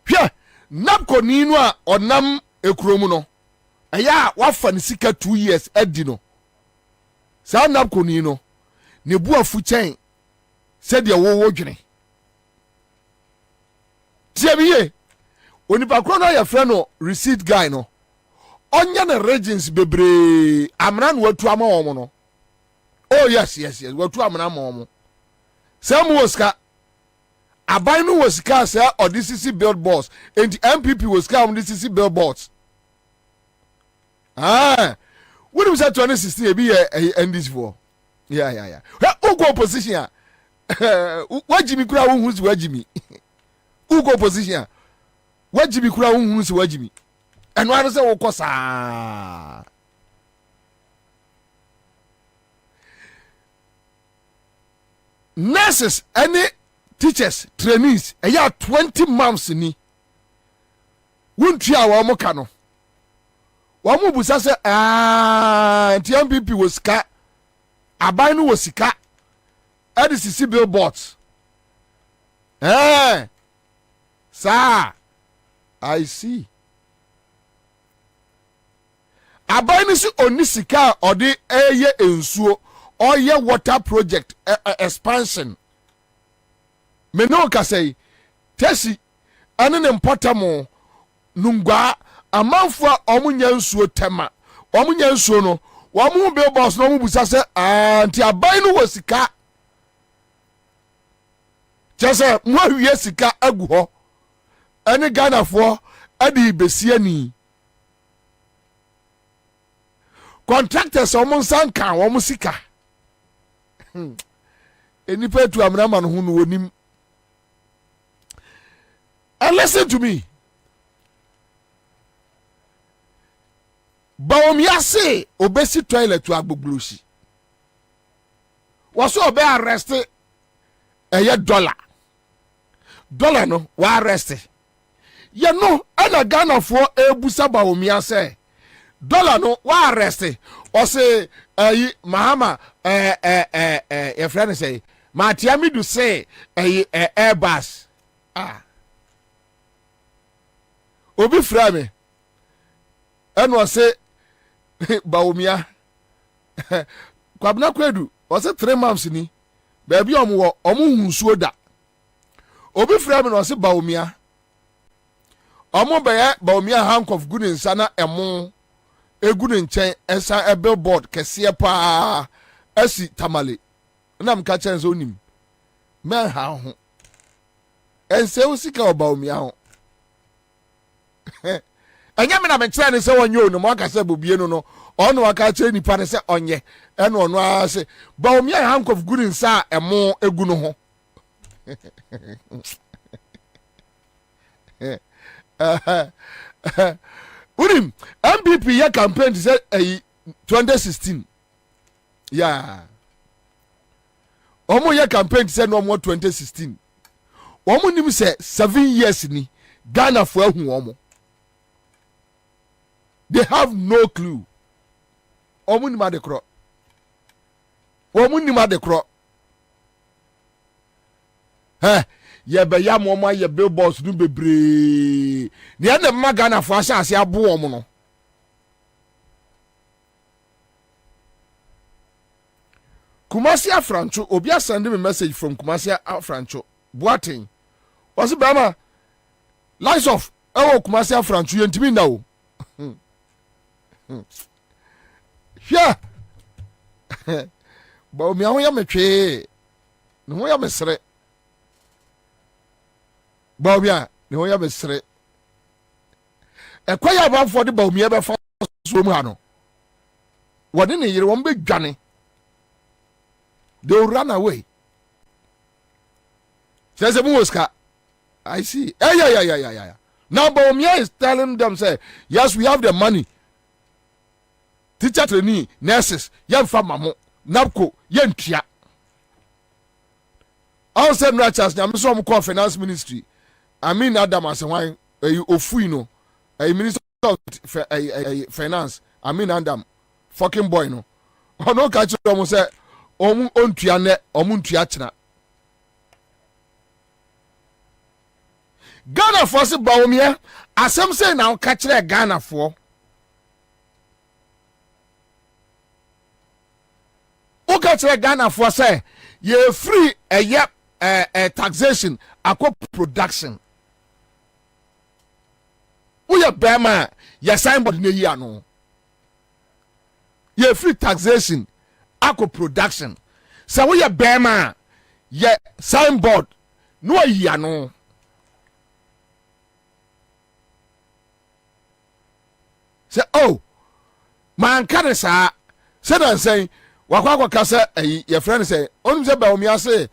Hwɛ napko ninu a onam ekromu no eya wafa ne sika 2 years edi no sa napko ninu ne bu afu chen se de wo dwene tie biye onipa kro no ya frɛ no receipt guy no onya na regents bebre amra no watu ama wo no. Oh yes watu amra ma wo sam woska aban no was car say or DCC billboards and the MPP was car on DCC billboards. When was that 2016 be end this for? Yeah. Who go position? What Jimmy Kura who's where Jimmy? Who go position? What Jimmy Kura who's where Jimmy? And why does it kosa? Nurses any teachers, trainees, a year 20 months ni. Won't you our mokano? Wamu busa se MPP was ka, Abanu was sika, EDCC billboards. Sir, I see. Abanu si onisika or the eye ensuo or ye water project expansion. Meno ka say tesi ane ne mpotamo nungwa amanfo omunya nsuo tema omunya nsuo no wamu be boss no mu busa se anti aban no wasika chese mo awie sika agu ho ane Ghana adi besie ni contractors omun sanka omu sika enipa tu amna man hu no wonim. And listen to me. Bawumia say obesi toilet to agboglusi. Was so be arrested $1. Dollar no wa arrested. You know, ana Ghana for ebusa Bawumia say dollar no wa arrested. Or say Mahama your friend say Matiami do say Airbus. Obi fra me eno se Bawumia Kwabena Kwadu o se 3 months ni ba bi omo hunsuo da obi fra me no se Bawumia omo be Bawumia handcuff gu ne nsa na emo egu ne nchen ensa a billboard kese pa asi tamale na mka chen so nim men ha ho ense usika o Bawumia ho anya me na me try ne se wonyo no mo aka se bobie no ono aka che nipa ne se onye eno ono a se Bawumia handcuff gu ne nsa emo egu no ho Urim MPP ya campaign say 2016 yeah omo ya campaign say no more 2016 omo nim say 7 years ni Ghana for ahu omo they have no clue omo nim adekro ye be ya mo ye billboards no bebre ne na ma Ghana for asase abo omo no Kumasi Afrancho obi send me message from Kumasi Afrancho Boating was it Bama lights off Kumasi Afrancho yentimi na o yeah Bawumia ho ya metwe ne ho ya mesre Bawumia ne ho ya mesre Ekwaya ba for the Bawumia be fa so mu ha no. Wode ne yere won be dwane. They will run away. Says Muska. I see. Yeah. Now Bawumia is telling them, say, yes, we have the money. Teacher trainee, nurses, young farmer, NAPCO, young tia. All said Ratchas, I'm some call finance ministry. I mean, Adam as a wine, Ofuino, a minister of finance. I mean, Adam, fucking boy, no. Oh, no, catch almost say, Omun Tiane, Omun Tiachna. Ghana for se Bawumia, as some say now, catch Ghana for. Who catch Ghana for say, ye free a taxation, a production. Who ya Bama, ya signboard ne ya no. Ye free taxation, a production. So we ya Bama, ye signboard, no ya no. Say, oh, man can say, said and say, wakwa kasa your friend say, on the Bawumia say,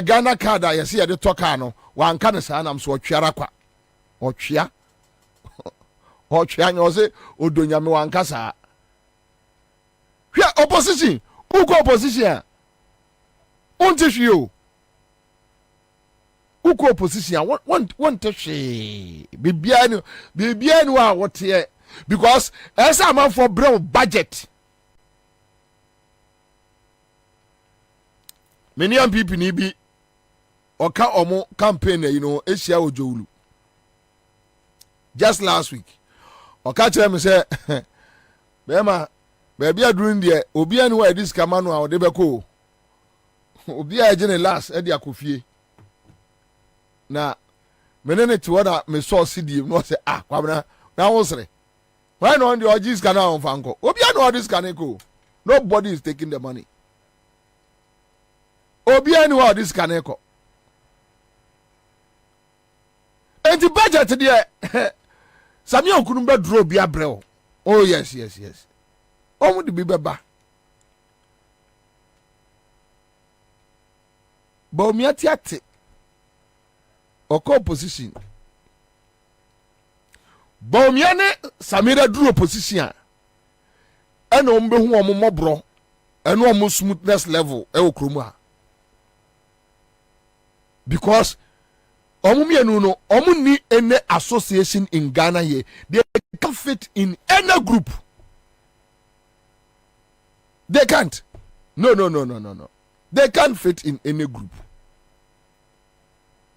Ghana card, I see at the Tokano, one can say, I'm so chiarakwa, or chia, or chianose, or dunyami one casa. Here, opposition, who go opposition? Won't you? Who go opposition? Want to she be bien, what here? Because as a man for bro budget, many young people need be or omo campaign, Asia Ojulu. Just last week, or catch them say, Bema, baby, are doing the Obian where this Kamano or Debeko. Obia Jenny last Eddie Akufie. Now, menene to what me saw CD, no say, Kwabena, now was it. Why not the orgies can now fango? Obia no this can go. Nobody is taking the money. Obia no this can go. And the budget there, Samuel couldn't be draw be a bro. Oh yes. Oh, would be baba. Bawumia tiate. Oko opposition. Bawumia ne Samira drew opposition. Eno ombe hu omo mobro. Eno omo smoothness level e okroma. Because omo mienu no omo ni any association in Ghana here. They can't fit in any group. They can't. No. They can't fit in any group.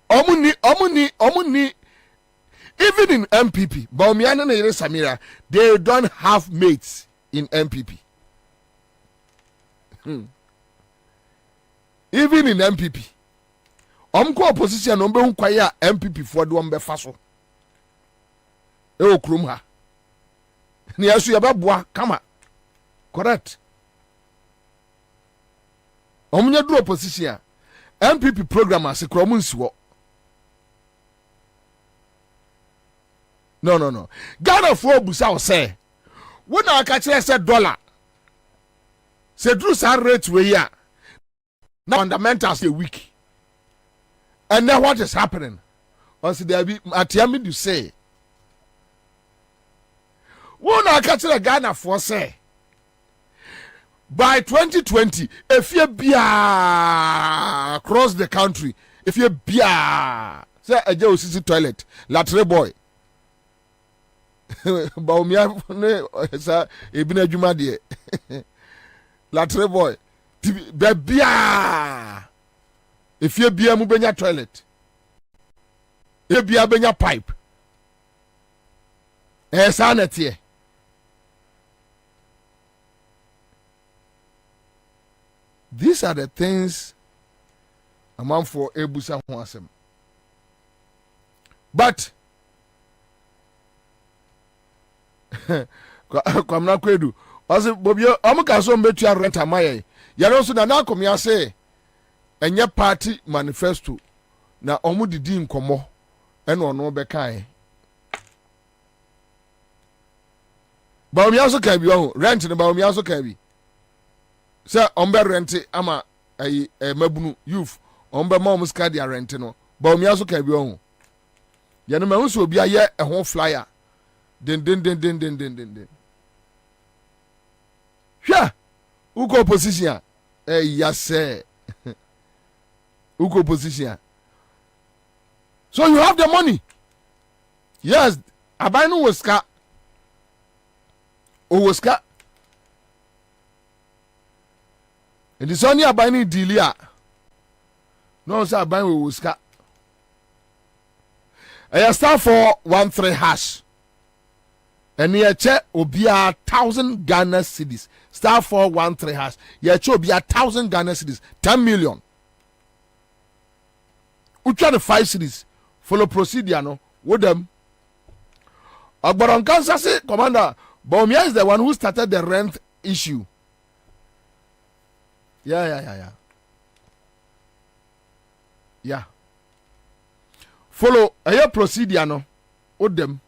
Omuni, even in MPP, Bawumia and Samira, they don't have mates in MPP. Even in MPP, Omko opposition ombe unkwaya MPP for the ombe faso. Ewo krumha. Ni asu yababwa kama. Correct. Omunye do opposition MPP program as kromu nsiwo. No. Ghana for busa say, when I catch say dollar, say drew sa rate we ya. Now fundamentals a week. And then what is happening? Also there be atiami do say. When I catch Ghana for say, by 2020, if you be across the country, if you be say a Joe toilet, latrine boy. Bawumia ne sa ebina djuma de latrine boy bebia if you bia mu benya toilet e bia benya pipe sa na tie. These are the things a man for ebusa ho asem. But Kwabena Kwedu ose Bobie amuka so mbetua rent amaye yaro so na akomia say enye party manifesto na omu didi nkomo ene ono be kan Baomi also can be on rent no Baomi also can be. Sir, ombe rent ama mabunu youth ombe mom ska dia rent no. Baomi also can be on. Ya no ma so obi aye ho flyer. Den. Hwa. Uko opposition. Yes. Uko opposition. So you have the money. Yes, Abanu was ska. O was ska. And it's only Abanu Dilia. No, sir, Abanu was ska. I start for 13 hash. And you check Obia 1,000 Ghana cedis. Star 413 hash. You check Obia 1,000 Ghana cedis. 10 million. Ucha the 5 cedis. Follow procedure no. With them. Agbaron Kansa say, Commander, Baumia is the one who started the rent issue. Yeah. Follow a procedure no. With them.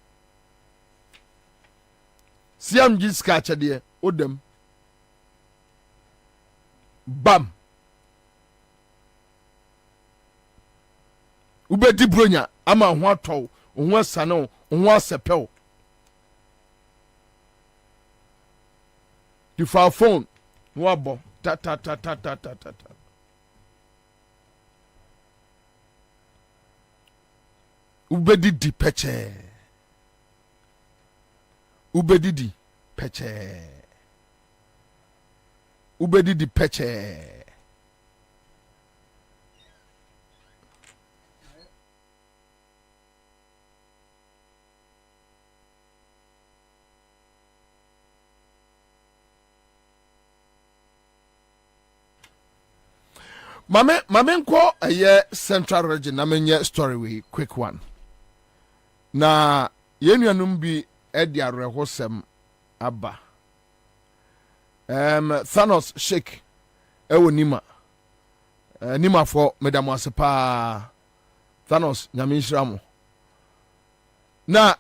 CMG scatcher there. With them. Bam. Ubedi bronya ama ho to ho sano ho sepel. You for phone no abo ta. Ubedi di peche. Ubedi di peche. Mame nko aye central region na menye story we quick one. Na yenuanum bi edi arehosem aba. Thanos shake ewo nima. Nima for medamo asepa Thanos nyame nhyiramo. Na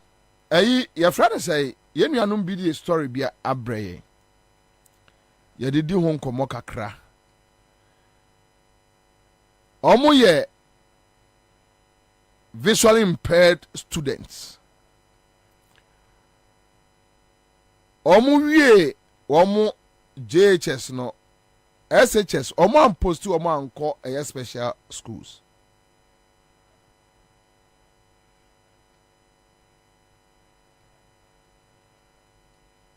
ayi ye friend say yenuanum bi di story bia abreye. Ye didi ho nkomo kakra. Omo ye visually impaired students. Omo wie omo JHS no SHS omo ampost to omo anko special schools.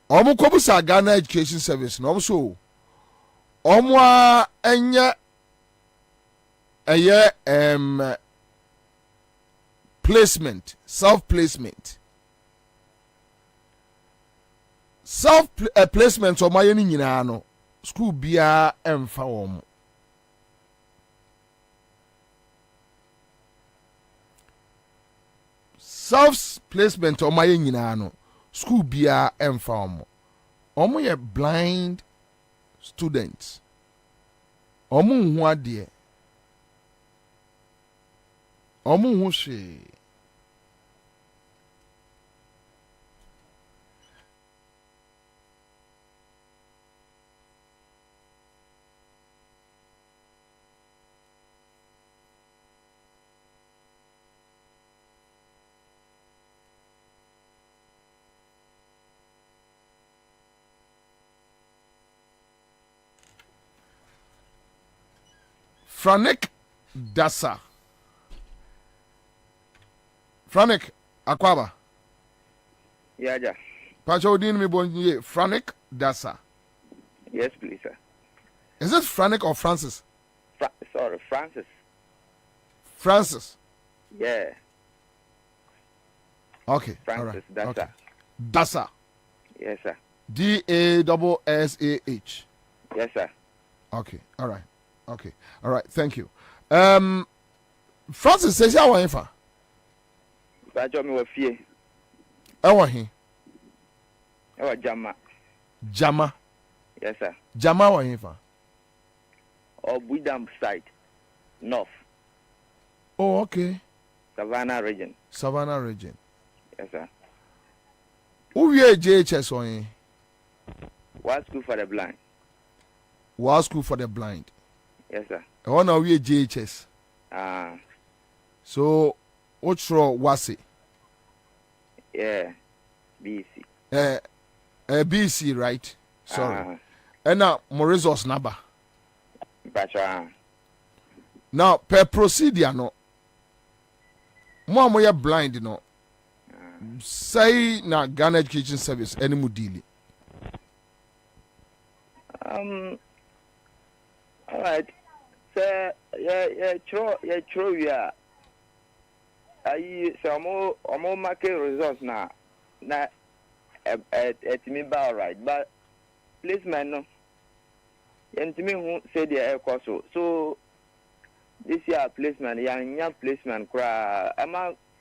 Omo kobusa Ghana Education Service no so omo enye placement, self-placement. Self-placement o maye ni nyina no school bia emfa wo. Self-placement o maye nyina no school bia emfa wo. Omo ye blind students. Omo hu ade. Omo hu hwe. Franek Dasa. Franek Akwaba. Yeah. Pacho Odin me bonye Franek Dasa. Yes, please, sir. Is it Franek or Francis? Sorry, Francis. Francis. Yeah. Okay. Francis all right. Dasa. Okay. Dasa. Yes, sir. DASSAH. Yes, sir. Okay. All right. Okay. All right. Thank you. Francis says how are you for? Pacho me wafie. Ewa he. Ewa Jama. Jama. Yes, sir. Jama wa he for? Or Buidam side. North. Oh, okay. Savannah region. Savannah region. Yes, sir. Who we JHS on he? What school for the blind? What school for the blind? Yes, sir. I want to be JHS. So, what's wrong? Was it? Yeah, BC. BC, right? Sorry. And now, more resource number. Now, per procedure, no. More blind, no. Say na Ghana Education Service any mudili. All right. So true. Yeah. So I'm market results now. At me all right, but placement no. And to me who said the air course so this year placement, young placement cry.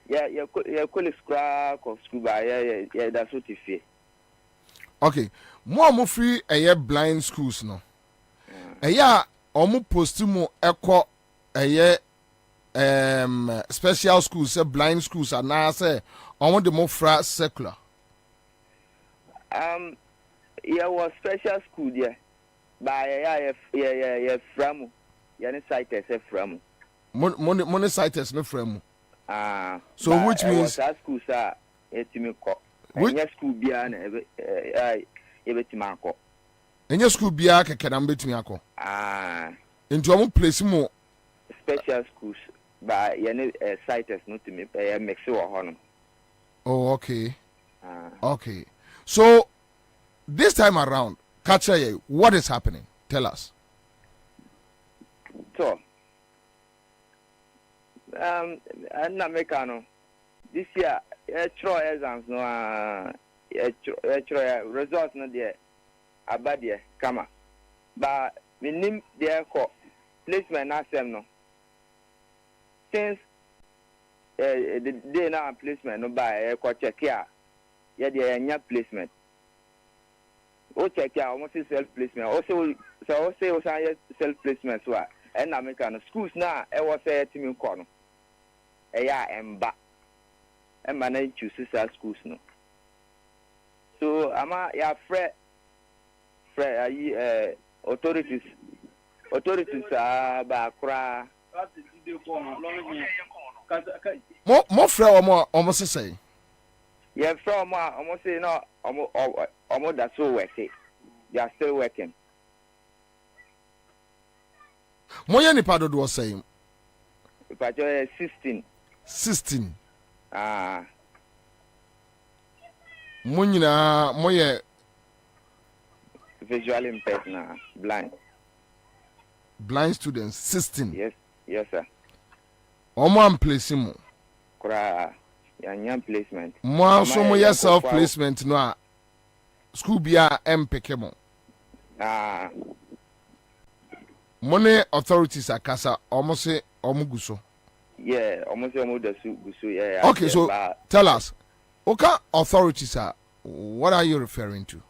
Your colleagues cry of school by that's what you feel. Okay, more free a year blind schools no. A year almost postimo echo a year special schools, blind schools, and now say I want the more fra secular. Yeah, was special school there. By from yani cites from money cites no from. So which means that school sir etimiko. Which school bia na ebetima akọ. Enye school bia keke na mbetimi akọ. Into omo place mo special schools by yani cites no to me mix wo ho. Oh, okay. Okay. So this time around, Kacha, what is happening? Tell us. So, I'm not making this year. Exams no. Results no there. Abadie kama. But we need there ko placement na sem no. Since the day now placement no by ko check here. Yeah, there nya placement. O check here almost self placement. Also self placement so and American schools now e was say team ko no. Ya emba. E manage choose schools no. So ama ya free authorities ba kra mo free omo say yeah from almost say no almost that so working. They are still working. Moya ni pado do say But 16. Munyina moye visually impaired na blind students 16. Yes sir. Omo am placement mo kura yan placement mo so mo ya self placement no a school bia empeke mo money authorities akasa omo say omo guso yeah almost omo da su guso yeah. Okay, so tell us, okay, authorities are, what are you referring to?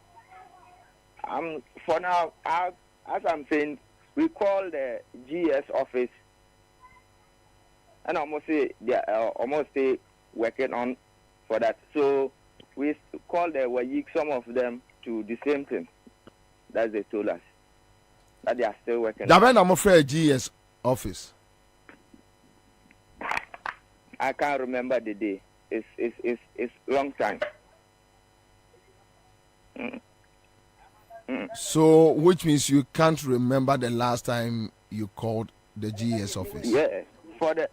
For now, as I'm saying, we call the GS office, and almost say they are almost working on for that. So we call the WAYIC, some of them, to the same thing that they told us that they are still working. I'm afraid GS office. I can't remember the day. It's long time. So, which means you can't remember the last time you called the GS office? Yeah, for the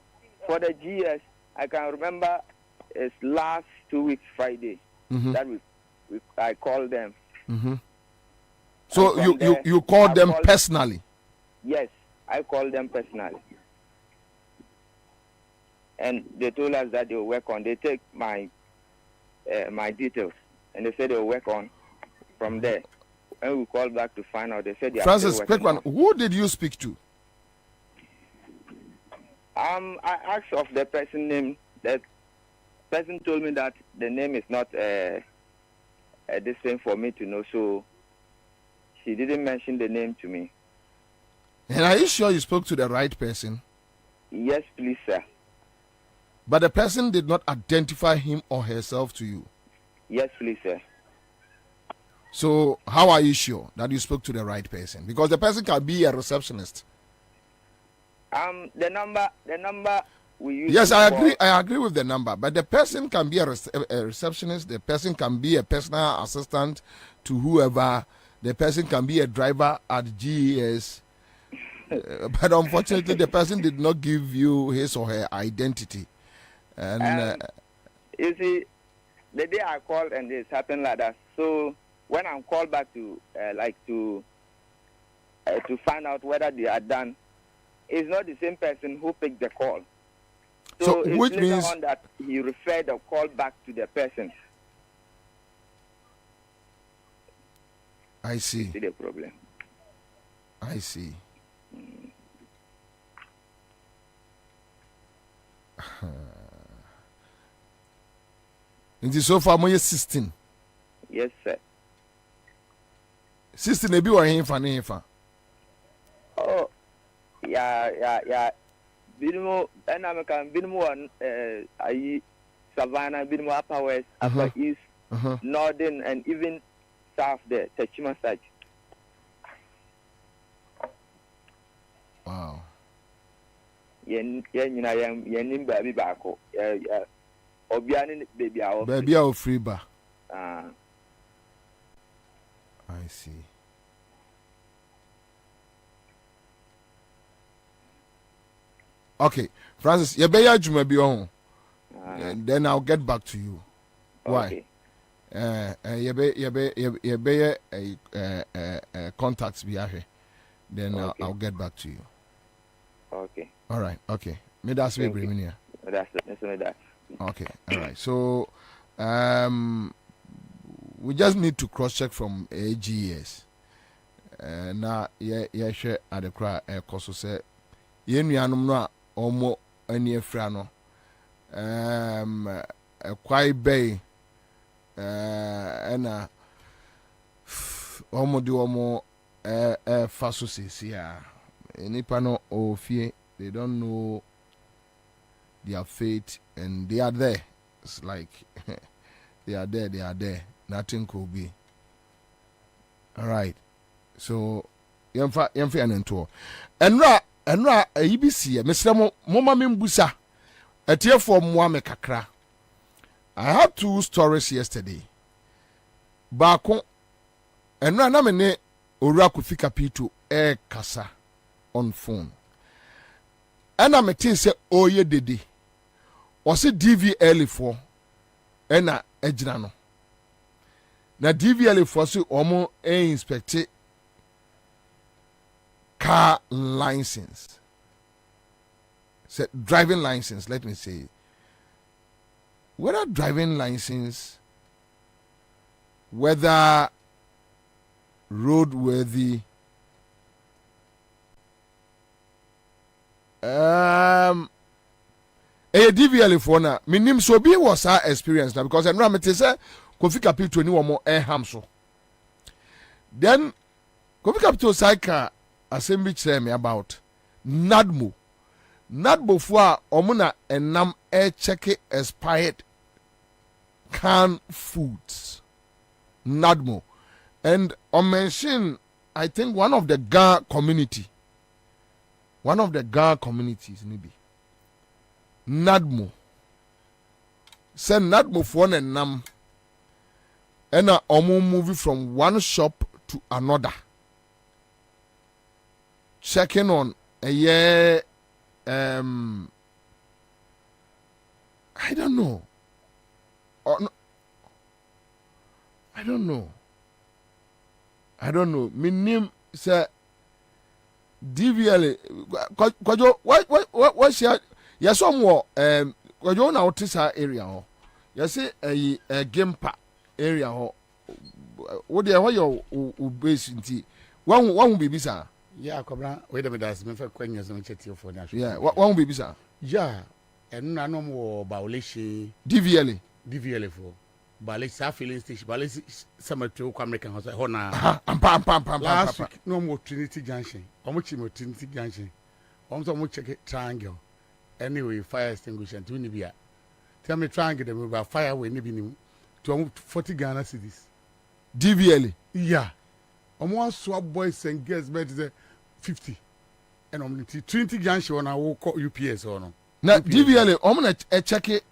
GS, I can remember it's last 2 weeks Friday that I called them. So you called them personally? Yes, I called them personally. And they told us that they will work on. They take my details and they said they will work on from there. And we called back to find out. They said they Francis, are quick one. Who did you speak to? I asked of the person name. That person told me that the name is not this thing for me to know. So she didn't mention the name to me. And are you sure you spoke to the right person? Yes, please, sir. But the person did not identify him or herself to you? Yes, please, sir. So how are you sure that you spoke to the right person? Because the person can be a receptionist. The number we use. Yes, I agree. I agree with the number, but the person can be a receptionist. The person can be a personal assistant to whoever. The person can be a driver at GES. But unfortunately, the person did not give you his or her identity. And you see, the day I called and this happened like that. So when I'm called back to to find out whether they are done, it's not the same person who picked the call. So it's which later means on that he referred the call back to the person. I see. See the problem. I see. Nti so far mo 16. Yes, sir. 16 ebi wa hefa. Oh, yeah. Binimu enamikan binimu on ayi Savannah, binimu Upper West, Upper East, Northern, and even South there, Techima side. Wow. Yen baby bako. Obiani baby out. Baby out free bar. I see. Okay, Francis, you better juma be on. And then I'll get back to you. Why? You better contacts be here. Then okay. I'll get back to you. Okay. All right. Okay. Me that's me bring here. That's that. Okay. All right. So, we just need to cross check from AGS. Now, yeah, share at the cry. Koso say, yenuanum no omo ani afra no. Kwai bay. Na omo di omo faso sisia. Nipa no ofie, they don't know their fate, and they are there. It's like they are there. Nothing could be. All right. So yemfa anento. Enra IBC Mr. Moma Mimbusa. Etie for mo me kakra. I had 2 stories yesterday. Bako enra na me ne owura Kofi Kapito kasa on phone. And I'm a thing say oye dede. Or say DVL for ena ejina no. Na DVL for say omo inspect car license. Say driving license, let me say. Whether driving license, whether roadworthy, DVL for na minim so be was our experience now because I'm not say Kofi Kapito ni womo hamso. Then Kofi Kapito cycle assembly tell me about NADMO for omuna enam check expired canned foods. NADMO, and on mention I think one of the Ga communities maybe NADMO. Send NADMO for and nam. And a movie from one shop to another. Checking on a year. I don't know. I don't know. My name say DVL. Kwajo, what's your? Yes, somewhere. Kwajo na otisa area ho. Yes, a game park area ho. What there? What your base inti? One baby sir. Yeah, Kwabena. Wait a minute. That's me for questions on chat for national. Yeah, one baby sir. Yeah, and no more Baulishi DVL for. Bale sa filling station bale cemetery ko American house ho na pam last week no more Trinity Junction omo chimo Trinity Junction omo check triangle anyway fire extinguisher to ni bia tell me triangle dem about fire we ni bi ni to 40 Ghana cedis DVLA. Yeah. Almost swap boys and girls better 50. And on 20 ganshi on our UPS or no. Now DVLA, I'm gonna check it.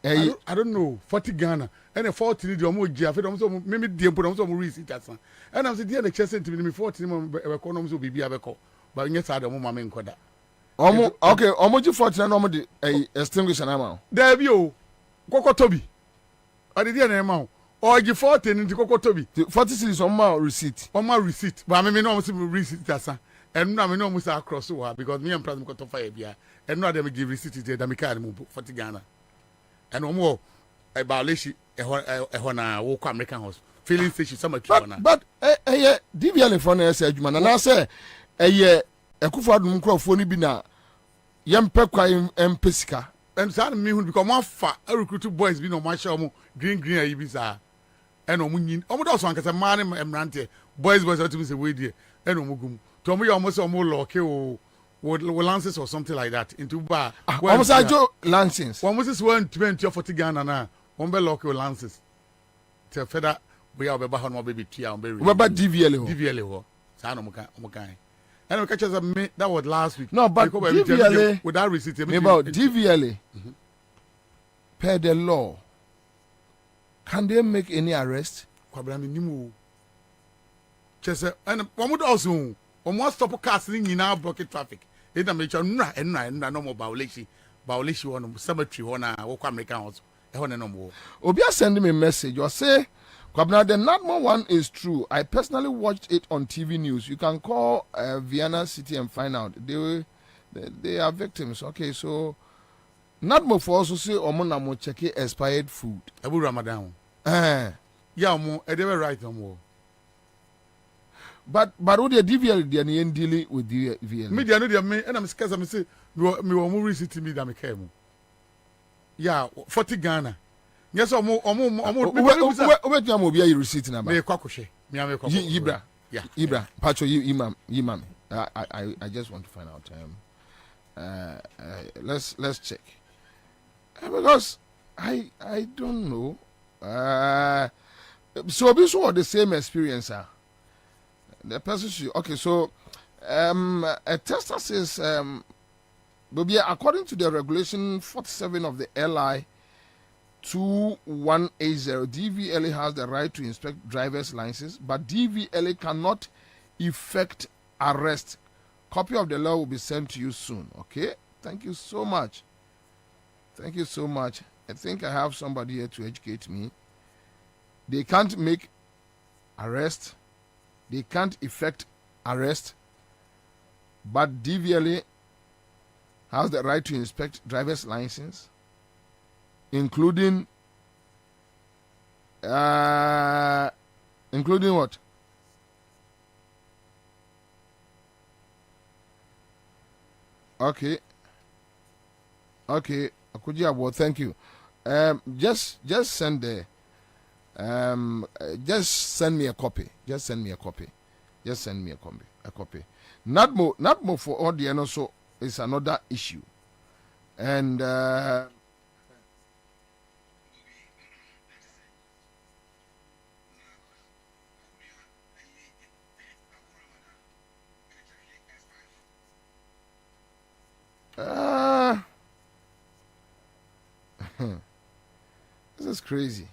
I don't know, 40 Ghana. And a 40 the omo Jaffe, maybe the put some receipt as and I'm saying the chest to me 40 economies will be abeko. But yes, I don't want my main coda. Okay, almost 40 and almost a extinguish an amount. There you Coco Toby. I did an amount. Or give 40 into Coco Toby. 40 cities on my receipt. On my receipt. But I mean, almost receipt as and now I know almost across so because me and President got to fire here. And now they give receipt there that me can't move 40 Ghana. And no more a violation when I walk American house. Filling station some but DVLA for an essay, man. And I say a year a Kufadum Crawford be now. Yam Pekwa and Pesca. And some me who become one fat recruit boys be no my show green Ibiza. And almost one because a man and Rante boys was to miss a way there. And Omugum. Told me almost a more lock or lances or something like that into bar. Almost I do lances. One was this 120 or 40 Ghana now. One be lock or lances. Tell Feda we are about how baby tea and berry. What about DVLA? DVLA. Sanomukai. And we catch us that was last week. No, but DVLA with that receipt about DVLA per the law. Can they make any arrest? Kwabena nimu. Chese and one would also one stop casting in our blockade traffic. It make sure and no more violation on cemetery on our American house. No more. Obia send me a message or say Kwabena, the Natmo one is true. I personally watched it on TV news. You can call Vienna City and find out. They are victims. Okay, so Natmo for also say Omona mo check expired food. Abu Ramadan. Yeah, mo. They were right no more. But what the DVL they are dealing with DVL. Me they know me and I'm scared. I'm say me will receipt me that me came. Yeah, 40 Ghana. Yes, wait, you am be receipt number. Me kwakoshe. Me am kwakoshe. Ibra. Yeah. Ibra. Pacho imam. I just want to find out. Let's check. Because I don't know. So this was the same experience. The person should, okay. So a tester says according to the regulation 47 of the LI 2180, DVLA has the right to inspect driver's license, but DVLA cannot effect arrest. Copy of the law will be sent to you soon. Okay, thank you so much. I think I have somebody here to educate me. They can't make arrest, they can't effect arrest, but DVLA has the right to inspect driver's license, including what? Okay. Akuji, thank you. Just send the just send me a copy. A copy. Not more for all the also is another issue. And this is crazy.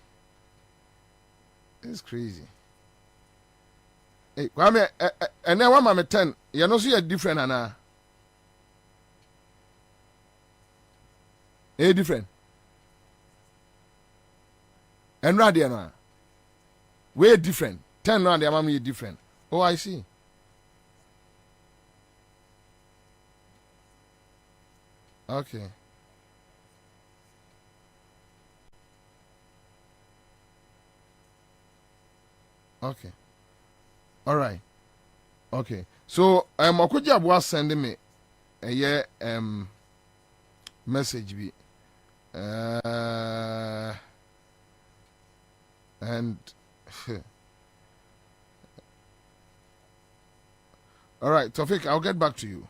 Hey, Kwame, and then 1 mama 10. You know, see a different, Anna. Different. And Radiana. Way different. 10 round, mammy different. Oh, I see. Okay. All right. Okay. So Akuji was sending me a message be and all right, Tofik, I'll get back to you.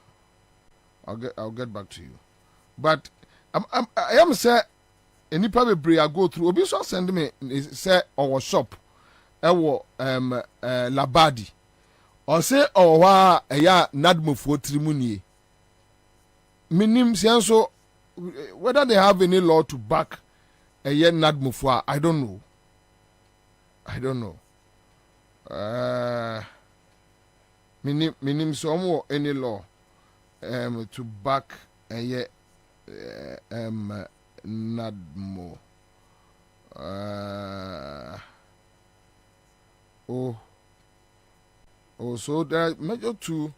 I'll get back to you. But I am say any probably I go through. Obi so send me say our shop. ewo labadi ɔse ɔwɔ a ɛyɛ nadmofoɔ tirimu nie minim sianso whether they have any law to back ɛyɛ nadmofoɔ I don't know minim so ɔmo any law to back ɛyɛ nadmo so there are major two.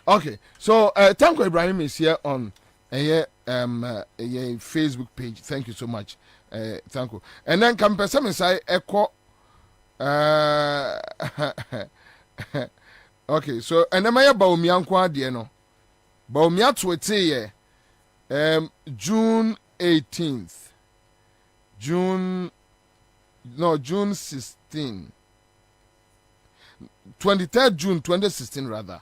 Okay. So Tanko Ibrahim is here on a Facebook page. Thank you so much, Tanko. And then come person say echo. Okay, so and then my Baumia nkwa de no. Baumia twete June 18th. June 16. 23rd June 2016 rather.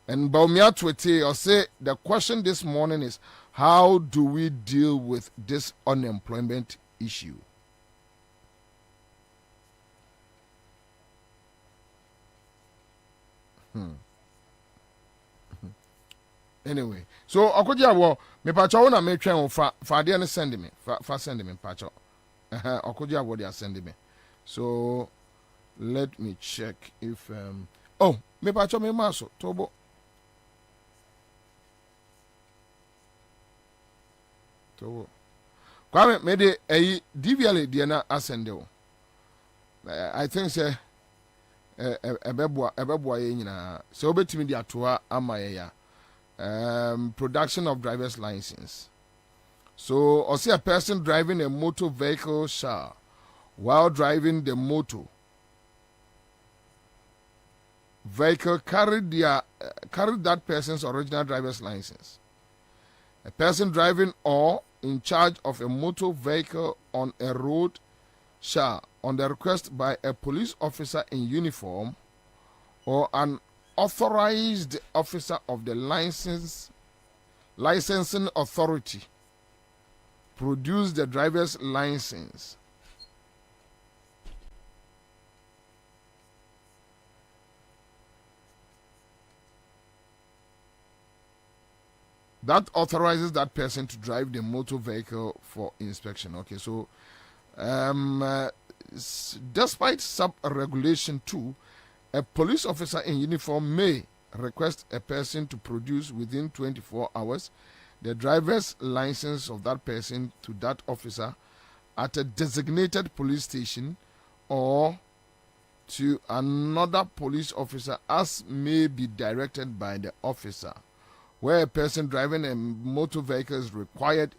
And Baumia Twete or say the question this morning is how do we deal with this unemployment issue? Anyway, so Okodia wo me pacho na me twen fa de ne send me fa send me pacho. Okodia wo they send me. So let me check if me pacho me maso tobo. Kwame me de DVL de na asende wo. I think say ebeboa ye nyina. So obetimi de atoa ama ye ya. Production of driver's license. So or see a person driving a motor vehicle shall while driving the motor vehicle carry that person's original driver's license. A person driving or in charge of a motor vehicle on a road shall, on the request by a police officer in uniform or an authorized officer of the licensing authority, produce the driver's license. That authorizes that person to drive the motor vehicle for inspection. Okay, so despite sub-regulation 2, a police officer in uniform may request a person to produce within 24 hours the driver's license of that person to that officer at a designated police station or to another police officer as may be directed by the officer. Where a person driving a motor vehicle is required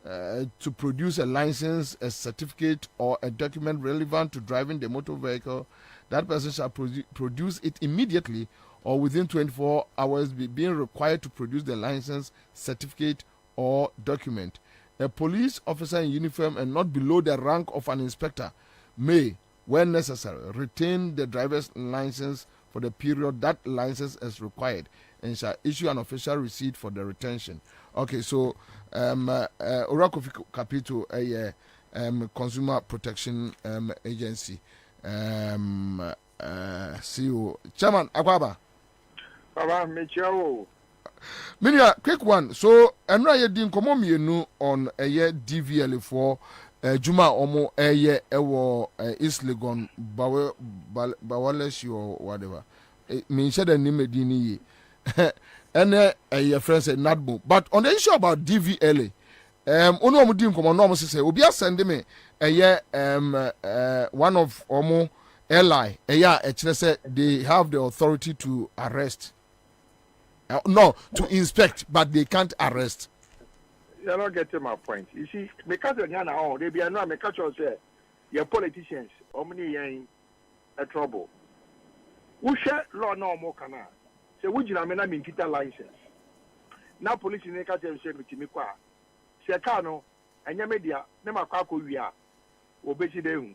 to produce a license, a certificate, or a document relevant to driving the motor vehicle, that person shall produce it immediately or within 24 hours, being required to produce the license, certificate, or document. A police officer in uniform and not below the rank of an inspector may, when necessary, retain the driver's license for the period that license is required and shall issue an official receipt for the retention. Okay, so Orakofi Capital, a Consumer Protection Agency, CEO, Chairman Akwaba. Minia, quick one. So, and I didn't come on on a year DVL for Juma Omo a year East Legon Bawalesh or whatever. Mean said a name Dini. And your friend said Nadbo. But on the issue about DVLA, Ono Mudim come on almost say, Obia send me a year one of Omo ally, a year actually said they have the authority to arrest. No, to inspect, but they can't arrest. You're not getting my point. You see, because of Yana, they be no make sure say your politicians, how many in a trouble. Who share law no more can. So would you mean kita license? na police ni ka tell say mitimi kwa se ka no enya media ne makwa wi a obechi de hu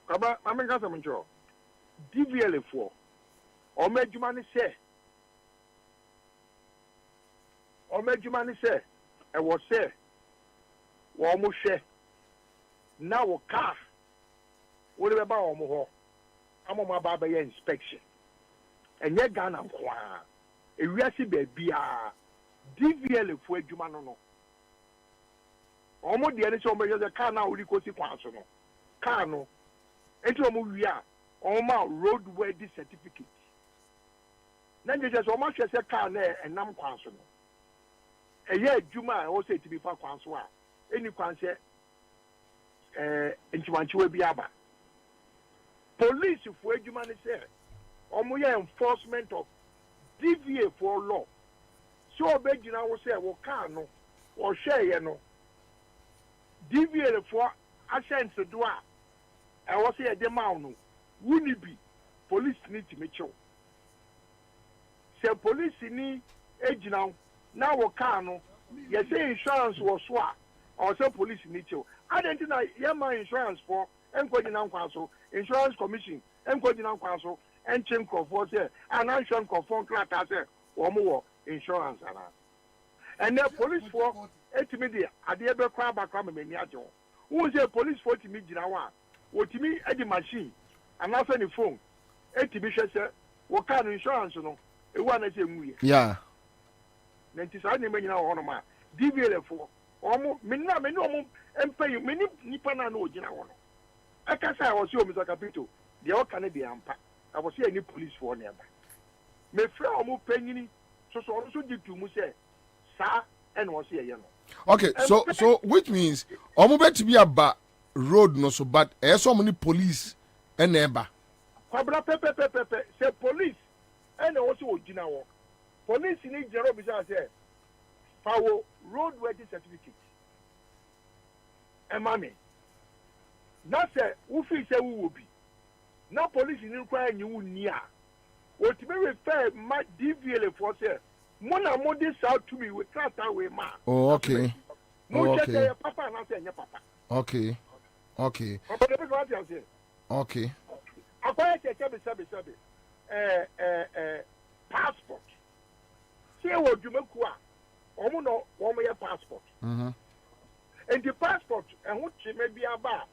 kaba amenga sa muncho DVL for o medjuma ni se e wo se wo mo hwe na wo car wo le ba wo mo ho amoma ba ba inspection enye Ghana kwa ewiase ba bia DVL for adwuma no omo de ani se o meje car na wo ri kosi kwa so no car no enti omo wi a omo roadworthy certificate na nje so omo hwe se car na enam kwa so no eye adwuma o se tibi fa kwa so a eni kwan se ntimanchiwe bi aba police for adwuma ne se omo ye enforcement of DVA for law so obegina wo se wo car no wo hwe ye no DVA for assurance do a e wo se ye de ma no wuni bi police need to make sure se police ni ejina na wo car no ye say insurance wo so a or say police need to identify yama insurance for enkojina nkwa so insurance commission enkojina nkwa so enchin for say an insurance for class say wo mo insurance ana and the police for etimi ade be kwa ba kwa mani ajo who say police for timi gina wa otimi edi machine and also the phone etimi hwe say wo car insurance no e wa na say nwuye yeah nti sa ne manyina wo no ma DVL for omo minna me no mo empay me nipa na no gina wo no aka say wo say o Mr. Capito de o kan de ampa abo say any police for ne ba me fra omo panyini so ditu mu say sa and wo say ye no okay so which means omo bet be aba road no so but e so many police and eba kwabra pepe say police and wo say o gina wo police ni jero bi say power roadworthy certificate emami na say wo fi say wo bi na police ni kwa anyi wo ni a o ti be refer ma DVL for say mo na mo dey south to me we trata we ma oh okay mo say papa na say nya papa okay okay akwai sabe passport say wo dwumaku a omo no wo ye passport and the passport and who chime bi aba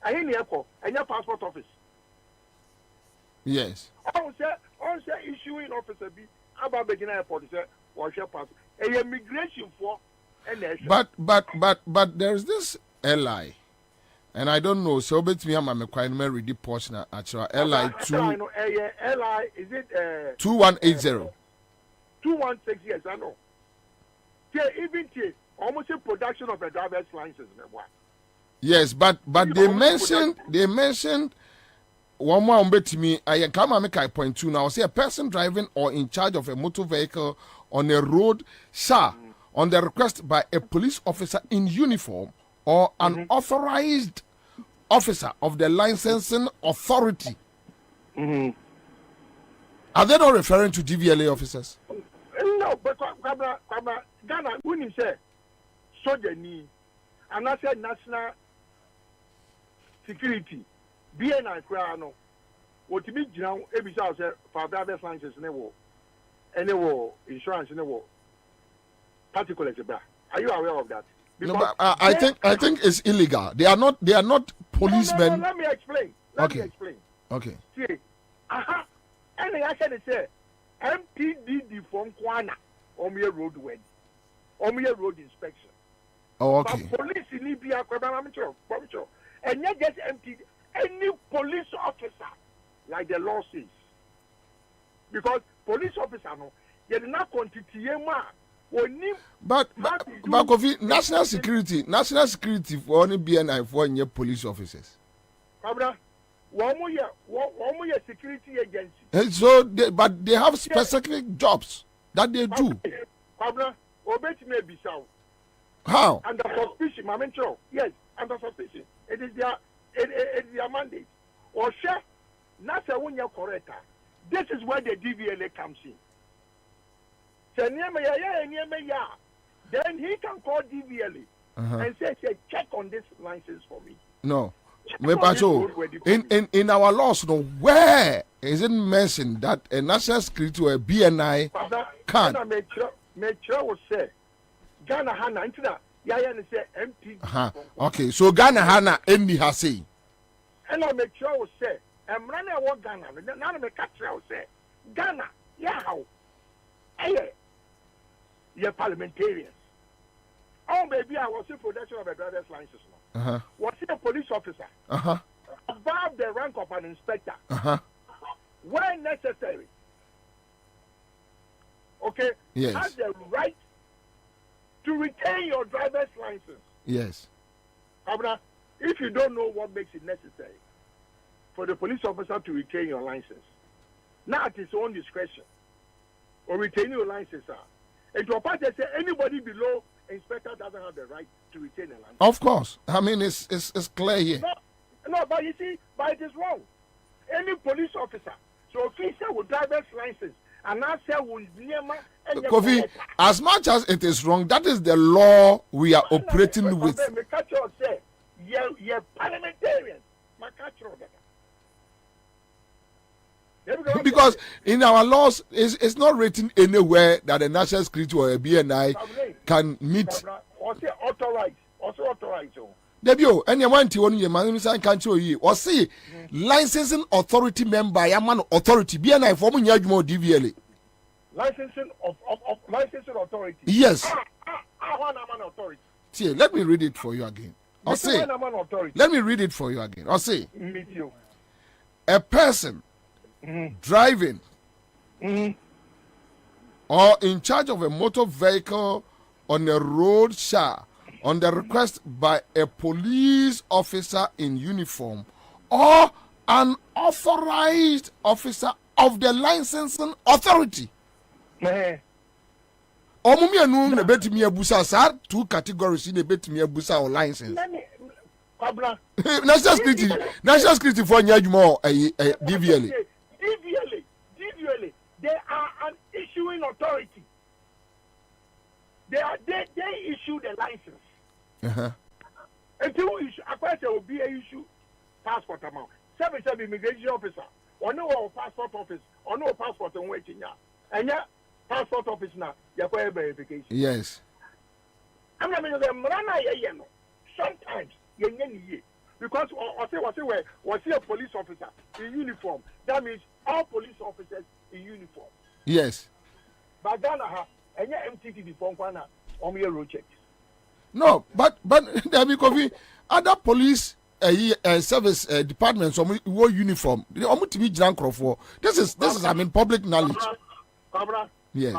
ahi ne ekọ enya passport office yes on say issuing officer bi aba begina airport say wo hwe passport e immigration for but there's this LI and I don't know so bet me am quite me read the portion actually LI 2 LI is it 2180 216 yes I know even almost a production of a driver's license. Yes, but they mentioned one more to me. I can make a point two now. Say a person driving or in charge of a motor vehicle on a road shall, on the request by a police officer in uniform or an authorized officer of the licensing authority. Are they not referring to DVLA officers? No, but Ghana, when you say soldier ni, and I said national security, BNI Krano, what to be now, every house for driver's license in the war, any war, insurance in the war, particularly. Are you aware of that? No, but, I think it's illegal. They are not policemen. No, let me explain. Let me explain. Okay. See, and I said say MPDD from Kwana, Omia road inspection. Oh, okay. But police in Libya, and not just MPD, any police officer, like the law says. Because police officer, no, they did not continue. But Kofi, national security for only BNI for any police officers. One more security agency. And so, but they have specific jobs that they do. How? Under suspicion, yes, under suspicion. It is their mandate. Or not when you're correct. This is where the DVLA comes in. then he can call DVLA and say check on this license for me. No. In our laws, no, where is it mentioned that a national security or a BNI can? Make sure will say Ghana Hana into that. Yaya say MP. Okay, so Ghana Hana any has say. And I make sure will say, I'm running what Ghana. Now I catch will say Ghana. Yeah, how? Hey, you're parliamentarians. Oh, baby, I was in production of a driver's license. Was he a police officer? Above the rank of an inspector. When necessary. Okay? Yes. Has the right to retain your driver's license. Yes. Abra, if you don't know what makes it necessary for the police officer to retain your license, now at his own discretion, or retain your license, and to a party say anybody below inspector doesn't have the right to retain a license. Of course. I mean, it's clear here. No, but you see, but it is wrong. Any police officer, so officer with driver's license, and now say will Kofi, as much as it is wrong, that is the law we are operating with. Parliamentarians. Because in our laws, it's not written anywhere that a national security or a BNI can meet. Also authorized. Debio, and you want to own your man, can't show you. Or see, licensing authority member, Yaman authority, BNI for me, DVLA. Licensing authority. Yes. Authority. See, let me read it for you again. Or say, let me read it for you again. Or say, a person driving or in charge of a motor vehicle on a road shall, on the request by a police officer in uniform or an authorized officer of the licensing authority. Omumi anu na betimi abusa sa two categories in the betimi abusa or license. National security for nyajuma DVLA. DVLA, they are an issuing authority. They issue the license. Until issue, according will be a issue passport amount. 7 immigration officer, or no passport office, or no passport on waiting now. And yeah, passport office now, you have verification. Yes. I mean, sometimes because was he a police officer in uniform? That means all police officers in uniform. Yes. But Ghana and your MTT before Kwana on your road checks. No, but there be other police service departments or uniform. They almost to be drunk for. This is I mean public knowledge. Yes.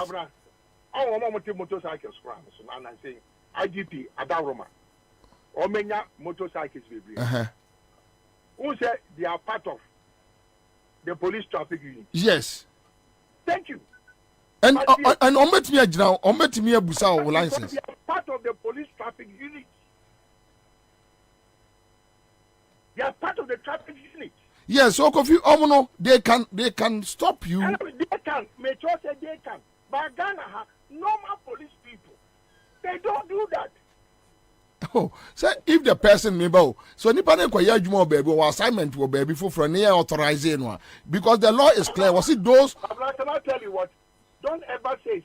I want motorcycles and I say IGP Adaroma. Or many motorcycles baby. Who said they are part of the police traffic unit? Yes. Thank you. And omit me a busa license. They are part of the police traffic unit. They are part of the traffic unit. Yes, so Kofi they can stop you. They can. Metro said they can. But Ghana normal police people, they don't do that. Oh, so if the person maybe so nipa ne kwaya adwuma baby or assignment will baby for near authorizing one because the law is clear. Was it those? Can I tell you what? Don't ever say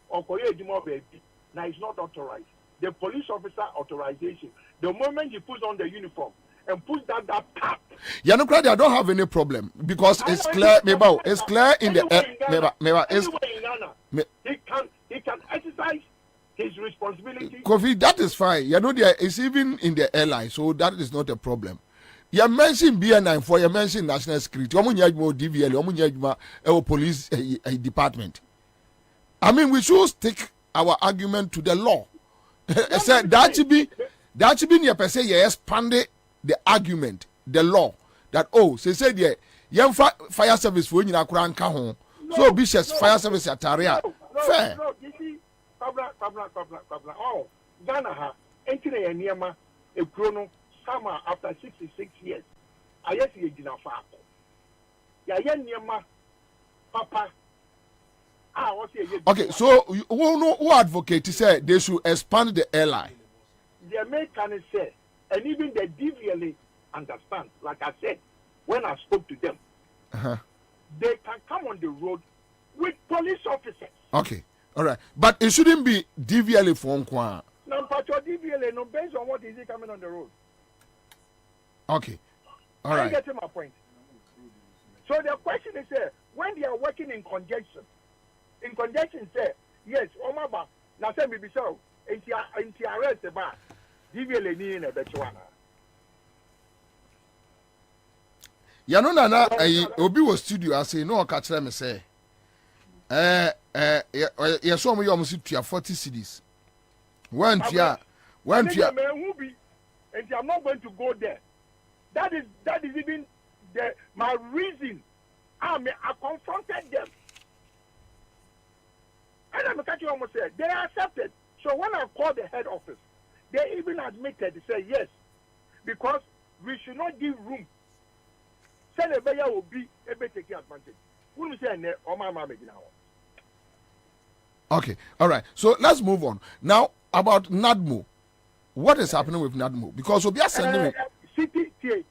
or kwaya adwuma baby. Now it's not authorized. The police officer authorization. The moment he puts on the uniform and puts that tap. Yeah, no credit. I don't have any problem because it's clear. Maybe it's clear in the maybe he can exercise his responsibility. Kofi, that is fine. You know, there is even in the airline, so that is not a problem. You mentioned BNI for you mentioned national security. DVL, police department. I mean, we should stick our argument to the law. That should be near per se. You expanded the argument, the law that say there, young fire service for you na so Bishop's fire service at Taria. Fair. You see, oh, Ghana entering a near a chrono summer after 66 years. I see a dinner far. Ya Papa Okay, so who advocate say they should expand the airline? The Americans say, and even the DVLA understand. Like I said, when I spoke to them, they can come on the road with police officers. Okay, all right, but it shouldn't be DVLA for Nkwa. No, but your DVLA, no, based on what is he coming on the road. Okay, all right. I get to my point. So the question is, when they are working in conjunction, say, yes, Omaba, now say maybe so, into arrest the bar, DVLA ni in a better one. Yano nana obi was studio I say no catch them say you saw me almost to 40 CDs. When you and I'm not going to go there. That is even my reason. I confronted them. And I'm catching almost said they accepted. So when I called the head office, they even admitted, they said yes, because we should not give room. Say the buyer will be able to take advantage. We say okay, all right. So let's move on now about NADMO. What is happening with NADMO? Because we'll be sending City City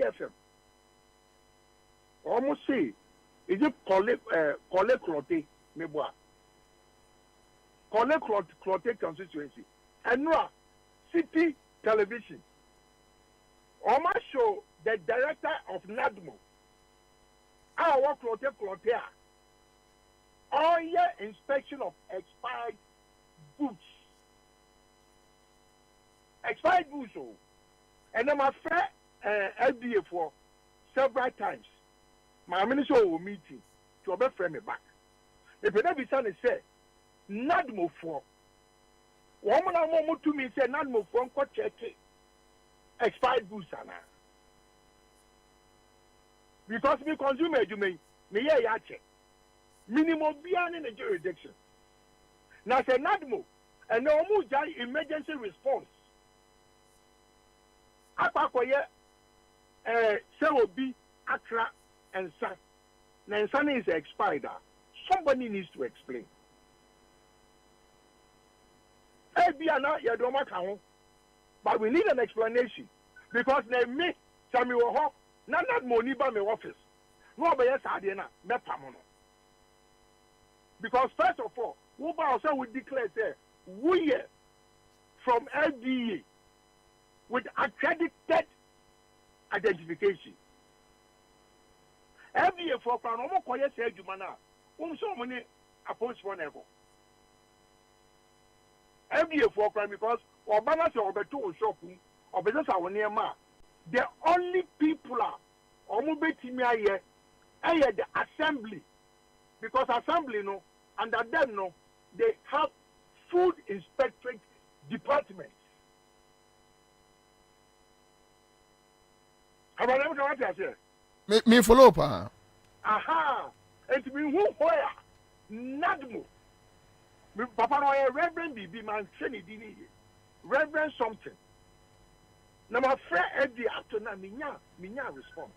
FM. Almost say is it collect clote meboa. Collect clote constituency. And now City Television. Almost show the director of NADMO. Our clote all year inspection of expired goods. Expired goods, and I'm afraid LDA for several times. My minister will meeting to obey frame me back. If you never say, NADMO for woman I want to me say NADMO for check expired goods because we consumer you may check minimum beyond in the jurisdiction. Now say NADMO and no more emergency response. Apakoye say obi Accra and Sa. Now Sa is expired. Somebody needs to explain. But we need an explanation because they me Samuel Hawk not money by my office. No, but yes, I didn't. Because first of all, we also would declare say we from LDA with accredited identification. LDA for no more quiet say Jumana. So many opposed for never. LDA for crime because Obama say Obeto shopping or business our near ma. The only people are the assembly. Because assembly no under them no they have food inspectorate department. Have I never know what I say? Me follow up. Aha! It means who where NADMO. Papa no Reverend BB man Chenny Dini. Reverend something. Now my friend Eddie after na minya response.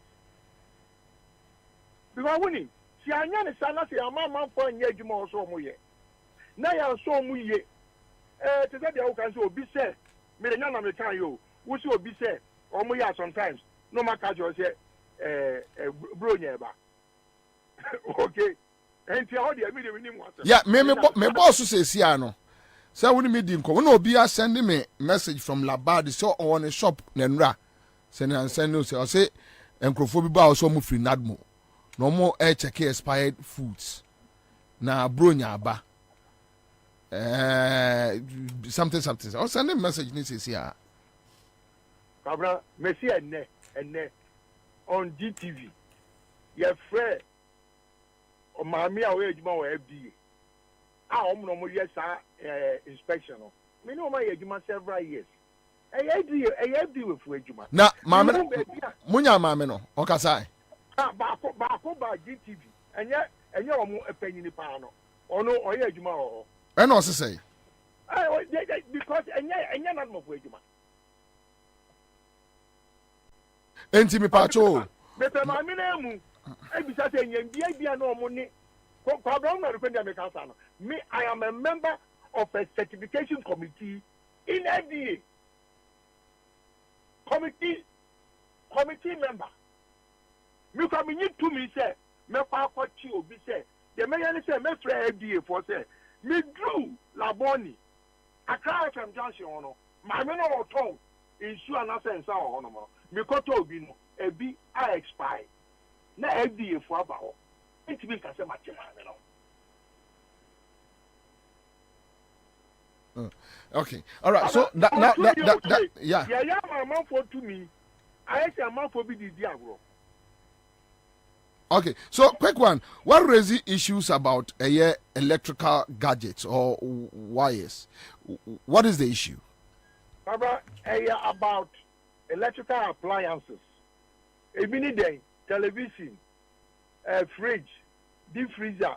Because when si anya ne sana se amama for nya adwuma also mo ye. Na ya so mo ye. Te say dey can say obi say me nya na me kan yo. Wo say obi say o mo ya sometimes no matter you say bro nya ba. Okay. Enti how dey me dey win him. Yeah, me boss say si ano. Say when me din ko when obi a send me message from Labad so on a shop nenra. Send no say enkrofo bi ba also mo free NADMO. No more check expired foods. Na bronya ba. Something. I'll send a message ni say here. Kabra, Messi enne on GTV. Your friend o maami a we adwuma wo FDA. No more yes inspection. Me no my adwuma several years. FDA with adwuma. Na maami munya maami no. Okasai. Baako ba GTV. Enye omo epanyini pa no. Ono oye adwuma o. E no se say. Because enye na mo for adwuma. Enti mi pacho. Bepe maami na emu. Ebisa se enye bia na omo ni problem na repeat me cancer no. Me, I am a member of a certification committee in FDA. Committee member. Me come need to me say me pa kwachi obi say the me yan say me fra FDA for say me drew laboni Accra FM junction no my me no ton issue an sense ho no me koto obi no ebi I expire na FDA for aba ho it mean ka say ma che ma no. Okay. All right. So that yeah. Yeah, my man for to me. I say a man for be the diagro. Okay. So quick one. What raises issues about electrical gadgets or wires? What is the issue? Baba, about electrical appliances. Every day, television, fridge, deep freezer,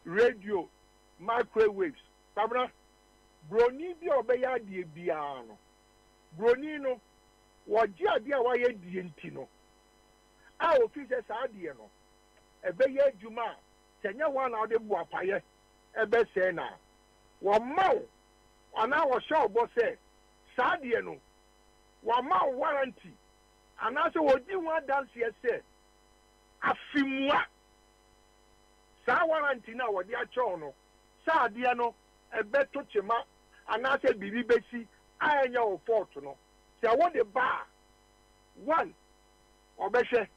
radio, microwaves. Baba, broni bi obeya die bia no broni no woji ade a waye die nti no a ofise sa ade no ebeya adwuma tenya wa na ode bu apaye ebe se na wo maw ana wo show bo se sa ade no wo maw warranty ana se woji wa dance se afimua sa warranty na wo de a cho no sa ade no ebe to chema anase bibi besi anya o fault no se wo de ba one obehwe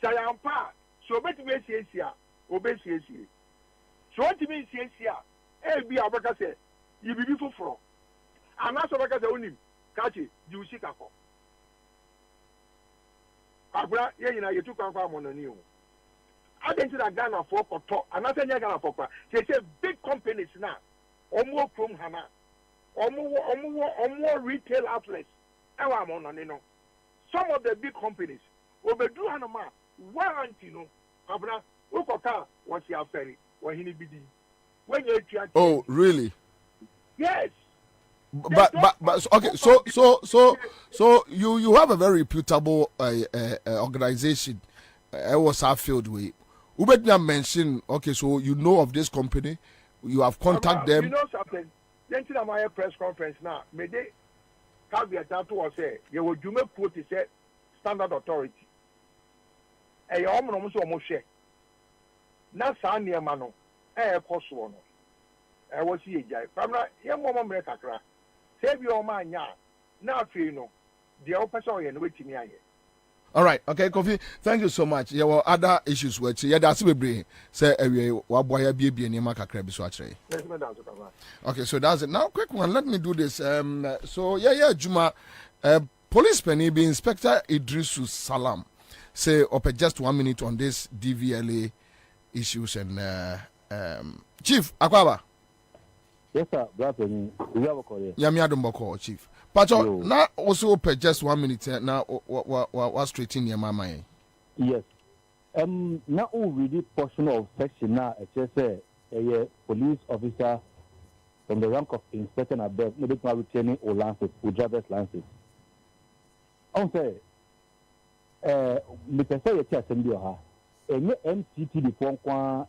sayampa so beti be siesia obesiesie so oti be siesia e bi abaka se yi bibi foforo anase abaka se onim kachi di usika ko abra ye nyina yetu kwankwa amonani o adenti da Ghana for koto anase nya Ghana for kwa say big companies now omo from hana omo retail outlets ewa amonani no some of the big companies obedu hanoma warranty no abra ukota was ya ferry when he bidi when you try. Oh really? Yes. But okay, so you have a very reputable organization. I was filled with. Ubedna mentioned, okay, so you know of this company, you have contacted them. You know something? Then to my press conference now, may they have the tattoo or say, you will do me put it say standard authority. A young woman almost share. Now, Sandy Mano, a cost one. I was here, Jai. Famra, young woman make a crack. Save your man, ya. Now, you know, the opposite and waiting here. All right, okay, Kofi. Thank you so much. There were other issues which that's we bring. Say what boy be any kakra so actually. Okay, so that's it. Now, quick one. Let me do this. So Juma, police penny be Inspector Idrisu Salam. Say up just 1 minute on this DVLA issues and Chief Akwaba. Yes, sir. Brother, we have a call. Yami Adumboko, Chief. Pacho, now also per just 1 minute now what straight in your mama. Yes. Now we did portion of section now it says a police officer from the rank of inspector above maybe now retaining or lances or driver's license. On say me say it assembly ha any MCT before kwa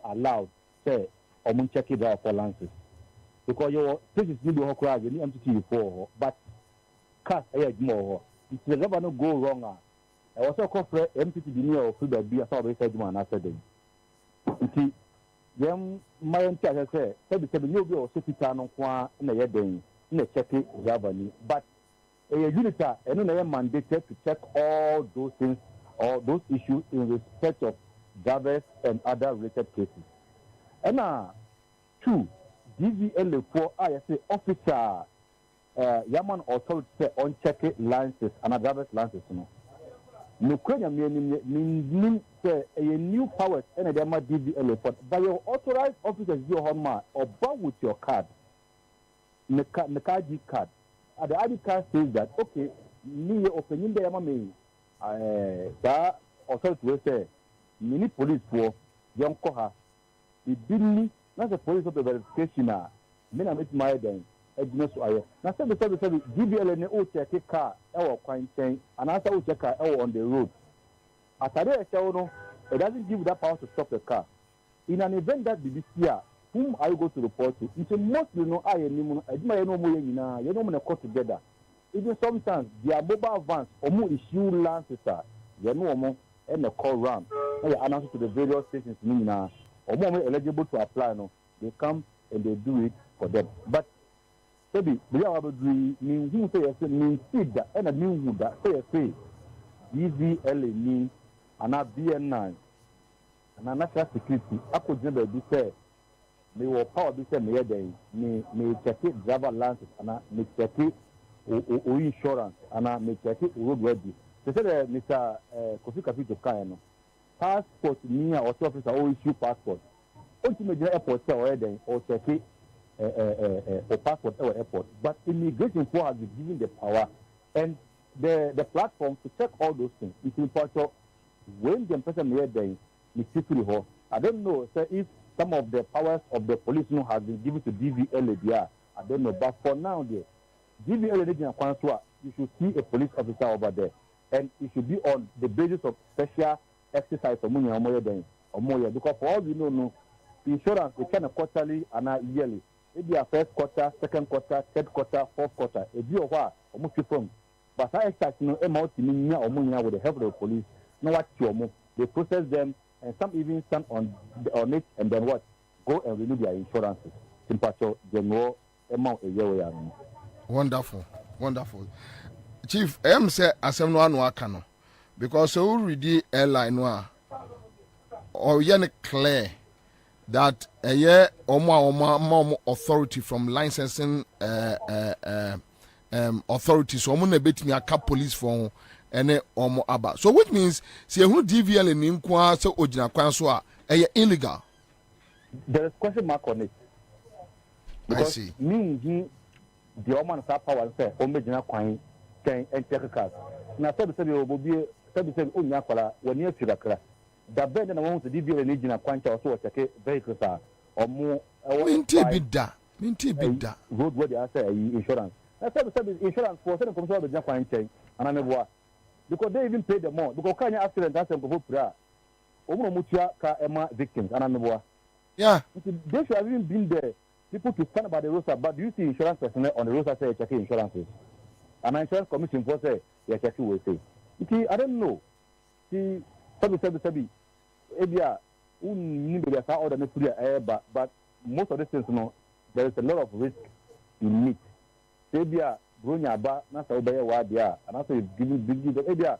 allowed say or check it out for lances. Because your places need to cry any MTT before, but cast a more. If the governor go wrong, I also call for MTT near or food that be a sort of man after them. You see, them my entire say, 77 years ago, 60 town on in a year day, in a check it, but a unita and then I am mandated to check all those things or those issues in respect of drivers and other related cases. And two. DVLA for I say officer Yaman authority on check licenses and driver's licenses. No Kenya mean say a new powers and a DVLA for by your authorized officers your home or bound with your card. The ID card. The ID card says that okay, me opinion the Yamame that authority will say mini police for young Koha. It didn't. Not the police of the verification. Men are making my then. Now, say GBL and O check a car, our coin chain, and answer O check car on the road. At a day, it doesn't give that power to stop the car. in an event that the year, whom I go to report to, it's mostly no I anymore. I know more you know when call together. Even sometimes their mobile vans or more issue lances you know more and the call round. And they announce to the various stations or more eligible to apply no. They come and they do it for them. But maybe we are able to mean who say mean seed that and a mean that say DVLA mean and a BN9 and a national security. I could never be said. Me will power be said me day. Me check it driver license and me check it or insurance and me check it road ready. They said Mr. Kofi Kapito Kayano passport near or officer or issue passport. Ultimately airport or check it or passport or airport. But immigration for has been given the power and the platform to check all those things. It's important when the person here then is secretly. I don't know if some of the powers of the police have been given to DVLA. I don't know, but for now, the DVLA you should see a police officer over there, and it should be on the basis of special exercise or more because for all we know, insurance we can quarterly and yearly. Maybe a first quarter, second quarter, third quarter, fourth quarter. A year or almost from. But I expect amount with the help of the police. No what they process them, and some even stand on it, and then what? Go and renew their insurances. Simply general amount a year. Wonderful. Chief, I say asem no anu aka no because so read the airline no or yen clear that a year or authority from licensing authorities so mo na betimi aka police for ene omo aba. So which means say who DVL ni nkwa so ogina kwan so a illegal. There is question mark on it. Because I see. Me the woman sa power say o megina kwan ten and check card. Na sabi obobi sabi onya kwala woni afirakra. Da bend na won to DVL ni gina kwan cha so check vehicles are omo minti bida road where they say insurance. Na sabi insurance for say come so be gina kwan chen ananeboa. Because they even pay them more. Because Kanya accident has some go prayer. Mutua ka ema victims ananeboa. Yeah. They should have even been there. People to stand by the roadside, but do you see insurance personnel on the roadside say checking insurances? And insurance commission for say you're checking will say. I don't know. See, sabi. Ebia, need to be order me free air, but most of the things, there is a lot of risk in meet. Ebia, Brunya ba, not so bad why they are, and also giving big. But Ebia,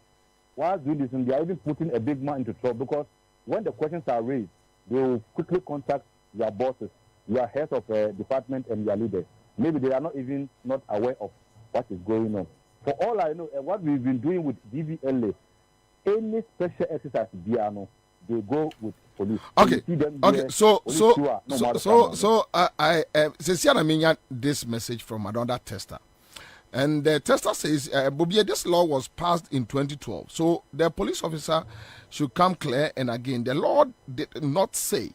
while doing this, they are even putting a big man into trouble because when the questions are raised, they will quickly contact your bosses, your heads of department, and your leaders. Maybe they are not aware of what is going on. For all I know, what we've been doing with DVLA, any special exercise, they go with police. Okay. So I sincerely mean this message from another tester. And the tester says, Bobie, this law was passed in 2012. So the police officer should come clear. And again, the law did not say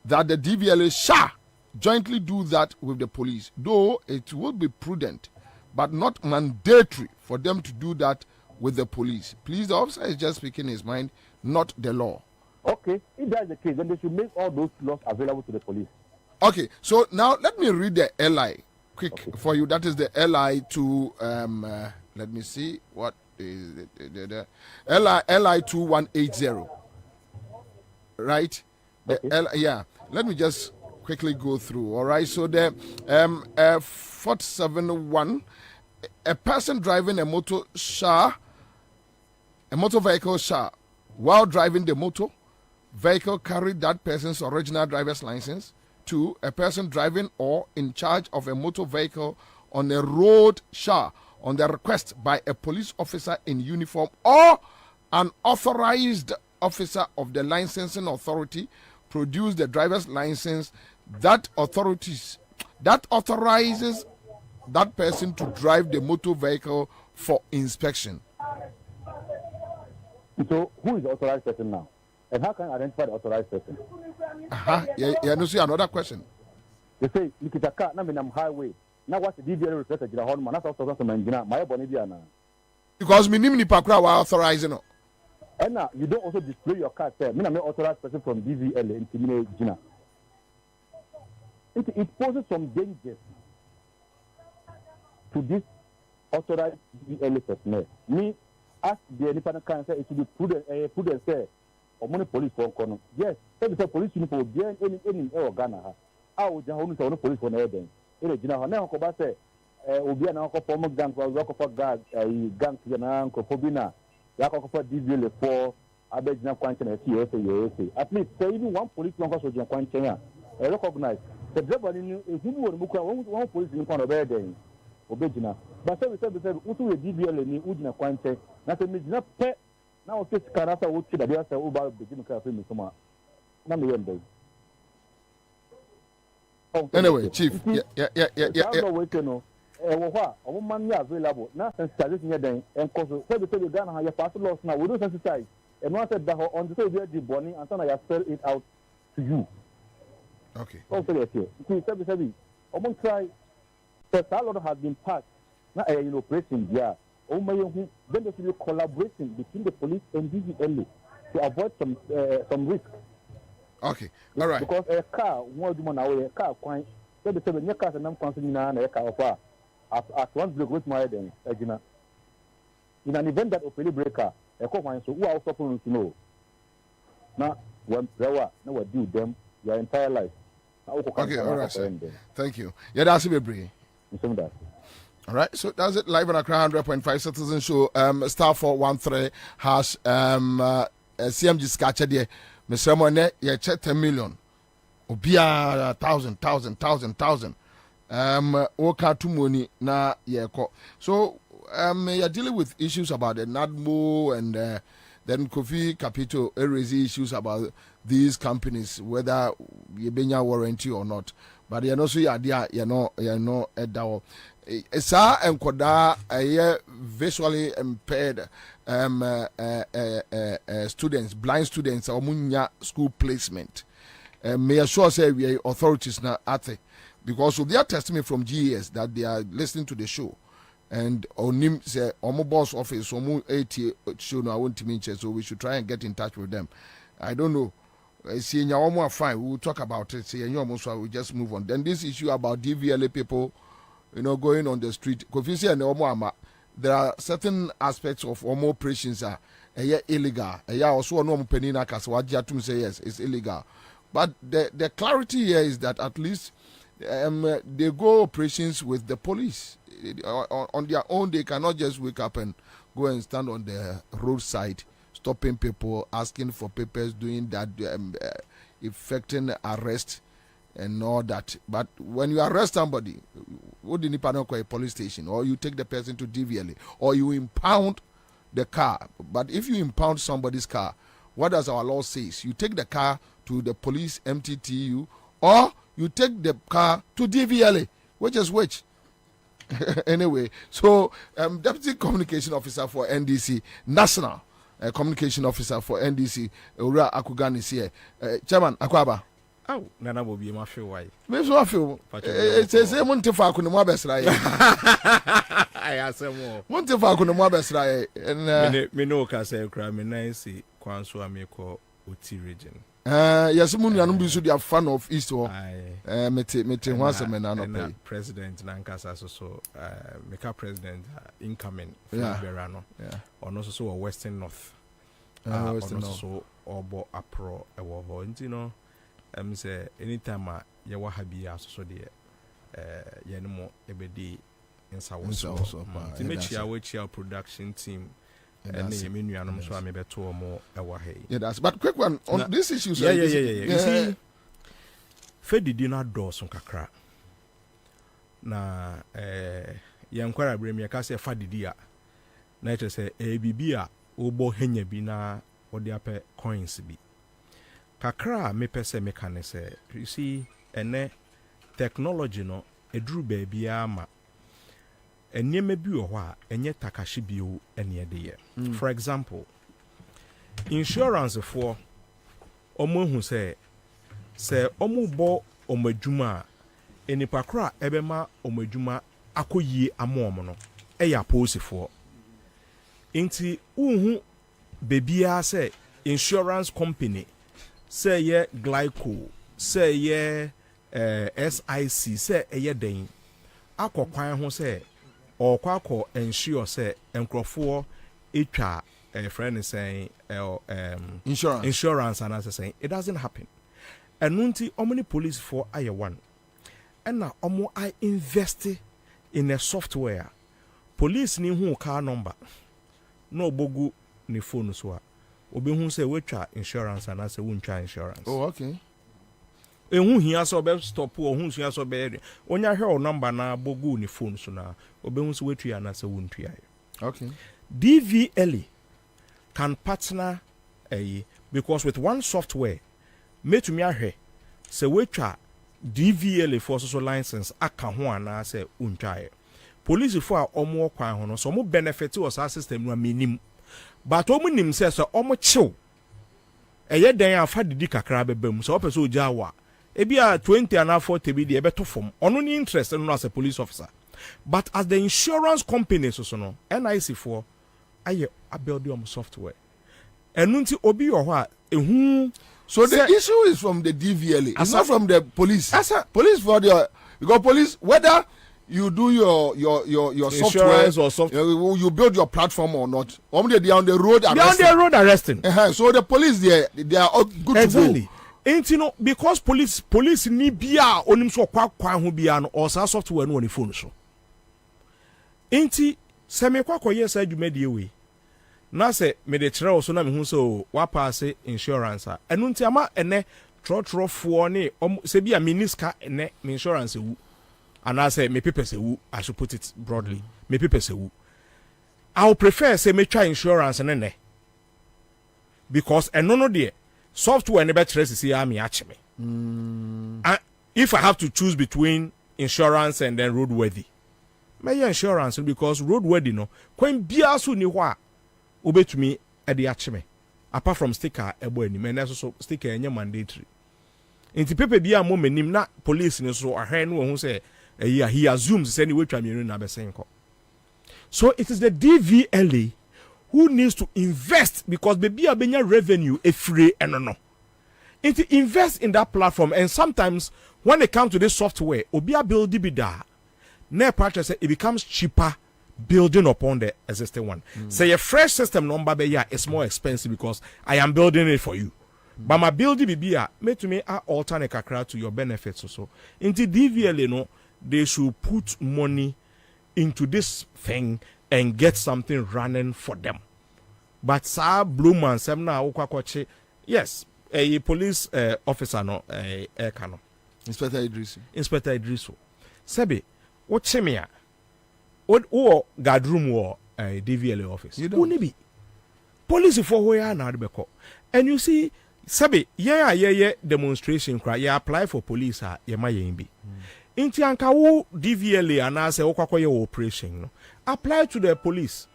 that the DVLA shall jointly do that with the police, though it would be prudent, but not mandatory for them to do that with the police. Please, the officer is just speaking his mind, not the law. Okay, if that's the case, then they should make all those laws available to the police. Okay, so now let me read the LI quick for you. That is the LI to let me see what is it, the LI 2180, right? The let me just quickly go through. All right, so the 471, a person driving a motor vehicle while driving the motor vehicle carried that person's original driver's license. 2, a person driving or in charge of a motor vehicle on a road on the request by a police officer in uniform or an authorized officer of the licensing authority produce the driver's license that authorizes that person to drive the motor vehicle for inspection. So who is the authorized person now? And how can I identify the authorized person? No, see another question. They say, Nikitaka, I'm highway. Now what's the DVL reflected in the Hornman? That's also my Bonidiana. Because minimum Pakra were authorizing. And you don't also display your card. Say, me authorized person from DVL in Timine Gina. It poses some dangers to this authorized DVL personnel. Me, as the independent can say, it should be prudent say, or money police for Kono. Yes, the police uniform will be any Ghana. I would just only police for no then. Gina, now say, will be an uncle former gang for Rock of Guard, gang to the uncle Kwabena. Yako for DVL for Abedina Quantum and USA. At least say even one police longer so John Quantum. I recognize the driver in who one police in front of Eden. Obedina. But we said, also a DVL in Udina Quantum. Not a midnight pet. Now, this Carasa would see that they are about the Jim Cafe in summer. Anyway, Chief. Yeah. A woman available. Now, since near them, and cause the Ghana, your past loss now, we do sensitize. And one said that on the day the bonnie, and then I sell it out to you. Okay. Also, yes, see, almost try. The salad has been passed. Now, operation, yeah. Oh, my, then there should be collaboration between the police and DVLA to avoid some risk. Okay, all right. Because a car, one woman away, a car, quite. So the 7 year cars and I'm constantly a car of far. At once the great my then, Egina. In an event that openly breaker, a co so who are also to know. Now, when there were no do them your entire life. Okay, all right, sir. Thank you. Yeah, that's a bit. All right, so that's it. Live on Accra 100.5 Citizen Show. Star 413 has CMG Scatcher there. Mr. Mone, you check 10 million. Obia 1,000. Oka to money na yeko. So you're dealing with issues about the NADMO and then Kofi Capito raise issues about these companies, whether you bring a warranty or not. But you know, so you're no at that. Esa enkoda visually impaired students, blind students, omunya school placement. May assure say we authorities now at it. Because of their testimony from GES that they are listening to the show, and Onim say Omo boss office Omo 80 show no I want to mention, so we should try and get in touch with them. I don't know. See in Omo fine, we will talk about it. See in Omo so we just move on. Then this issue about DVLA people, going on the street. Kofi and Omo ama, there are certain aspects of Omo operations are illegal. Also no penina kaswaji to say yes, it's illegal. But the clarity here is that at least they go operations with the police. On their own, they cannot just wake up and go and stand on the roadside, stopping people, asking for papers, doing that, effecting arrest and all that. But when you arrest somebody, what do you need a police station, or you take the person to DVLA, or you impound the car. But if you impound somebody's car, what does our law say? You take the car to the police, MTTU, or you take the car to DVLA, which is which? Anyway, so Deputy Communication Officer for NDC, National Communication Officer for NDC, Ura Akugani is here. Chairman Akwaba. Oh, Nana will be my feel why. Maybe I feel. It says, Montefa Kunuma Besrai. I ask more. Montefa Kunuma Besrai. And Minoka say, Craminensi, Quanso Amico, Uti region. Yes, Moon and should be a fan of East or meeting once a man. President Nankasa, so make a president incoming from Berano, or also so a Western North, also Obo Apro, a war, say anytime you will have be so dear, Yanimo Ebedi in South. To make your production team. And so I may be 2 or more hour. Yeah, that's but quick one on this issue. Yeah. You see, Fedi did not do some kakra. Na Yankwara bring me a case Fadidia. Nature say ABB Obo Henya Bina or the upper coins be. Kakra me pese mechanic. You see, and technology no a drew baby ama. And near me be a and yet Takashi bio and near the year. For example, insurance for Omo who say Omo bo Omejuma any pakra ebema Omejuma akoyi amomono eya pose for. Inti uhu bebia say insurance company say ye glyco say ye SIC say ye den akokwan ho say okwa ensure say enkrofo etwa friend saying insurance and as saying it doesn't happen. And nunti omni police for aye one. And now omo I invest in a software. Police ni hu car number. No bogu ni phone so. Obi hu say we twa insurance and as won twa insurance. Oh, okay. Ehun hia so be stop o hu hia so be onya hwe o number na bogu ni phone so na obi hu so we twa na se won twa. Okay. DVLA can partner because with one software metumi ahwe se we twa DVLA for social license aka ho ana se untwae police for a omo kwan ho no so mo benefit o sa system no minim but omo nim se omo chiw eye den afa didi kakra bebam so opese oja wa e bia 20 and 40 bi de beto fom ono ni interest no as a police officer but as the insurance company so no NIC for aye abuild your software enunti obi yo ho a ehun. So the issue is from the DVLA. It's not from the police. Police for the because police whether you do your software or software you build your platform or not. They are on the road arresting. They are on the road arresting. So the police they are all good exactly. to go. Ain't you know because police ni bia onim so kwa ho bia no or sa software no on the phone so. Ain't se me kwa yes adwuma die we. Na se me de kire so na me hu so wa pass insurance a enu nti ama ene trotro ne se bia miniska ene me insurance wu ana se me paper se wu I should put it broadly me paper se wu I would prefer say me try insurance ne because eno no de software ne be kire sisi ya me ache me if I have to choose between insurance and then roadworthy me insurance because roadworthy no kwen bia so ni ho a obetumi e de ache me apart from sticker ebo ani me so sticker enye mandatory inti pepe bia mo manim na police ni so ahwe no hu say he assumes say ni wetwa mienu na besenko. So it is the DVLA who needs to invest because baby abenya revenue free no inti invest in that platform and sometimes when it comes to this software obi build bida na practice it becomes cheaper building upon the existing one. Say a fresh system number be it's more expensive because I am building it for you. But my building be made to me alternate kakra to your benefits so. Into DVLA no, they should put money into this thing and get something running for them. But sir blue man sem na okwakoche yes, a police officer no kano. Inspector Idrisu. Sebi, what chemia? Or guard room or DVLA office. You don't be police for where na beko. And you see, sabi yeah demonstration cry. You apply for police ye ma be. Inti anka wo DVLA and say okwakoye operation no. Apply to the police.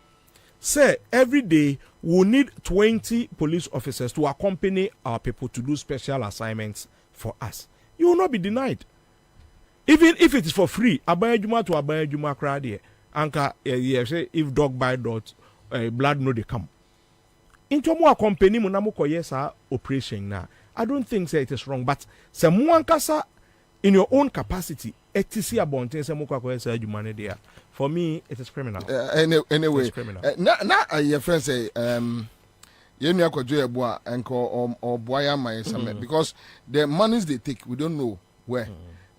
Say every day we need 20 police officers to accompany our people to do special assignments for us. You will not be denied. Even if it is for free, abayajuma to abayajuma crowd here. Anka say if dog bite dot blood no they come. Into more company mo na mo koyesa operation na. I don't think say it is wrong, but say mo ankasa in your own capacity etisi abonten say mo koyesa adwuma there. For me it is criminal. Anyway, it's criminal. Na your friend say you know akwadwo ebo enko or boya my because the monies they take we don't know where.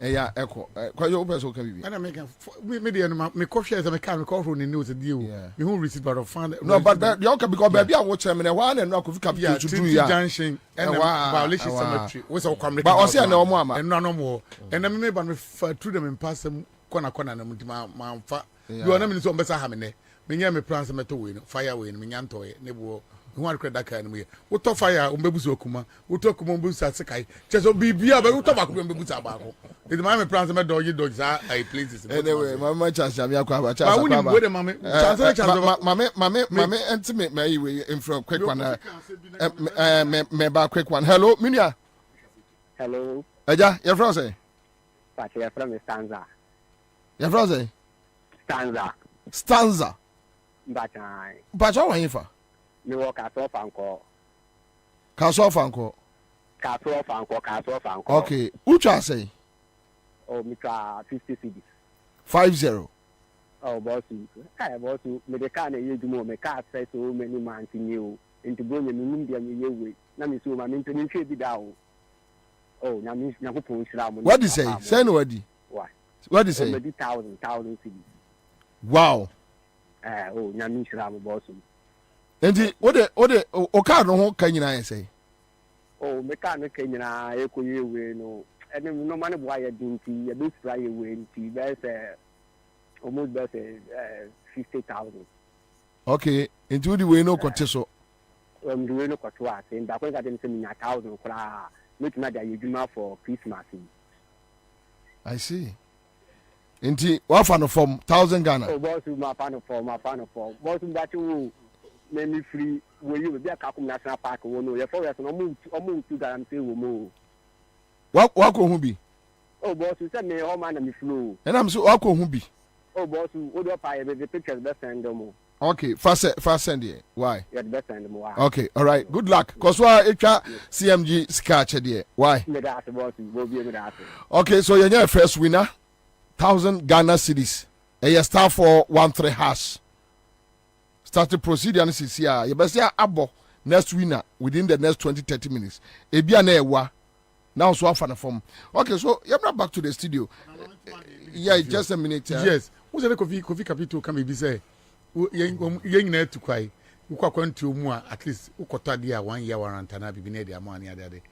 Yeah, echo. Quite your person can be. And I make me coffee as I can call from the news a deal. You who receive but of fun. No, but you can because baby I watch them in one and rock of cap to do ya junction and violation cemetery. Was all coming. But I say no more and no more. And I may but through them in pass them corner and my fat. You are not so better having me plans metal win, fire win, Minyanto, Nebo. Who want to credit that kind of way? What to fire Umbebuzo Kuma? Who talk Umbebuza Sakai? Just be but who talk about Umbebuza Bako? It's my plans, my dog, you dogs are places. Anyway, my chance, I'm your crab. I wouldn't wait a moment. Mamma, intimate my way in front quick one. Quick one. Hello, Minia. Hello. Aja, your friend. But you're from Stanza. Your friend. Stanza. Stanza. But what are you for? Me work as off anko. Kaso fanko. Okay. Ucha say? Oh, me try 50 cedis. 50. Oh, boss. Kai boss, me the car na yeju mo me car say so many months new. Into bro me ndia me yewe. Na me so ma me ntoni hwe bi da o. Oh, na me na ko pon shira mo. What do you say? Say no what? What do you say? 1,000 cedis. Wow. Oh, na me shira mo boss. Enti o car no ho kan nyina say? Oh, me car no kan nyina e ko yewe no. Ene no man boy ya dinti ya be fly yewe nti be say almost be 50,000. Okay, into the way no kote so. The way no kote wa say nda ko ga dem say 1,000 kra make na dia yeduma for Christmas. I see. Inti wa fa no from 1,000 Ghana. Oh, boss ma fa no for. Boss that you me free we you be akakum national park wo no. Ye forest no mo tu da am say wo mo. Wa ko hu bi? Oh, boss say me ho man na me flow. And I'm so wa ko hu bi? Oh, boss, what do I the pictures best send them? Okay, fast send it. Why? Yeah, the best send them. Okay, all right. Good luck. Cause why CMG scratch there? Why? Okay, so you're first winner. 1,000 Ghana cedis. And you start for 13 hash. Start the procedure and see here. You best say abo next winner within the next 20-30 minutes. Ebia na ewa. Now so far form. Okay, so you're not back to the studio. Yeah, just a minute. Yes. Who's the coffee capital can be say? Young net to cry. You can to more at least Ukotadia 1 year warrant and I be near their money other day.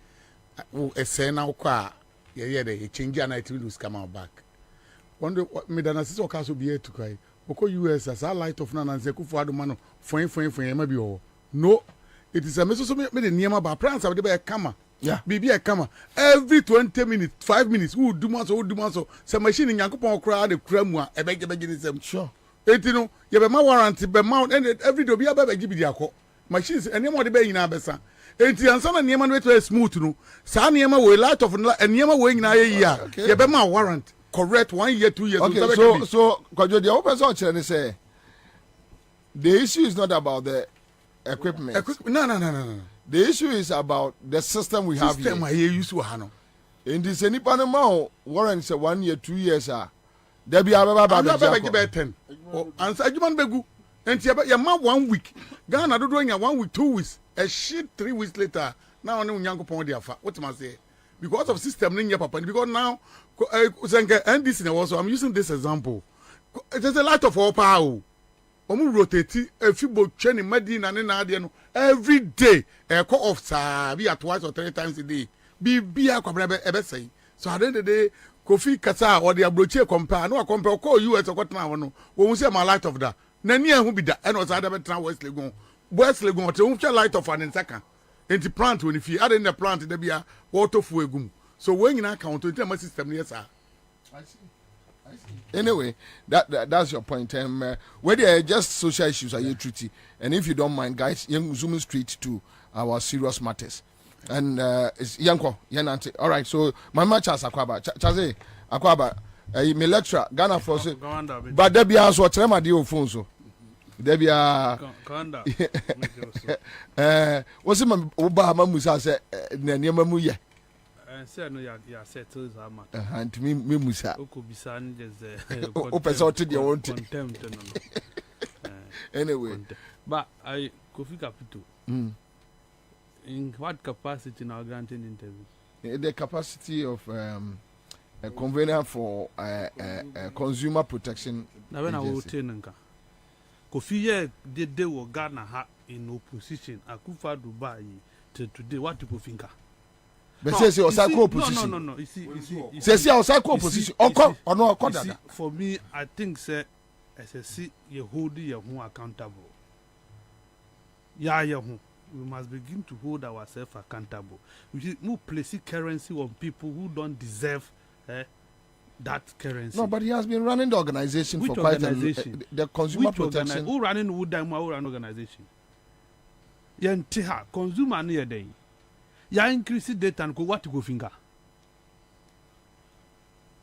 A say now car. Yeah, they change and I to lose come out back. Wonder what made an assistant castle be here to cry. Oko US as a light of Nan and Zeku for the man for maybe all. No, it is a message made in Yama by France of the camera. Yeah, baby, I come every 20 minutes, 5 minutes. Who do so? Some machine in Yankopon crowd, the cremwa, a beg them. Sure. You know, you have a warranty, but mount and every day be a baby give you a machines and you want to be in Abessa. And the answer and Yaman way smooth to know. San Yama will light of and Yama weighing a year. You have a warrant. Correct 1 year, 2 years. Okay, so, because the open search and say the issue is not about the equipment. No. The issue is about the system we have here. In this any Panama warrant say 1 year, 2 years there be about 10. And Sajuman Begu. And your mouth 1 week. Ghana do doing 1 week, 2 weeks. A shit 3 weeks later. Now no young upon the affair. What must I say? Because of system in your papa. Because now and this also I'm using this example. There's a lot of all power. Omu rotate a few boat training Medina and Nadiano every day. A call off be at twice or 3 times a day. Be a Kwabena ever say. So at the end of the day, Kofi Kata or the Abroche compare. No, I compare call you as a what now. When we say my light of that. Nania who be that and was other better Wesley go. Wesley go to light of an second. And the plant when if you add in the plant, there be a water for a gum. So when you account to tell my system, yes, sir. I see. Anyway, that's your point. Where there are just social issues are you treaty, and if you don't mind, guys, young zooming straight to our serious matters. And it's Yanko, Yanante. All right, so my match as Akwaba, Chaze Akwaba, me lecture Ghana for say, but there be also what Trema di Ofonso. There be a what's it, Obama Musa say, Nanyamamuya. Say no, ya settle that matter. And me Musa. Okubisan just open out to your own contempt. Anyway, but I Kofi Capital. In what capacity now granting interview? The capacity of a convener for consumer protection. Now when I will tell Kofi did they were Ghana in opposition. Akufa Dubai to today. What do you think? But say Osaka opposition. No. You see. Say Osaka opposition. Or no, for me, I think say SSC you hold your own accountable. Yeah. We must begin to hold ourselves accountable. We move placing currency on people who don't deserve that currency. No, but he has been running the organization for quite a while. The consumer protection. Who running who run organization? Yantiha consumer near day. Ya increase data and what to go finger.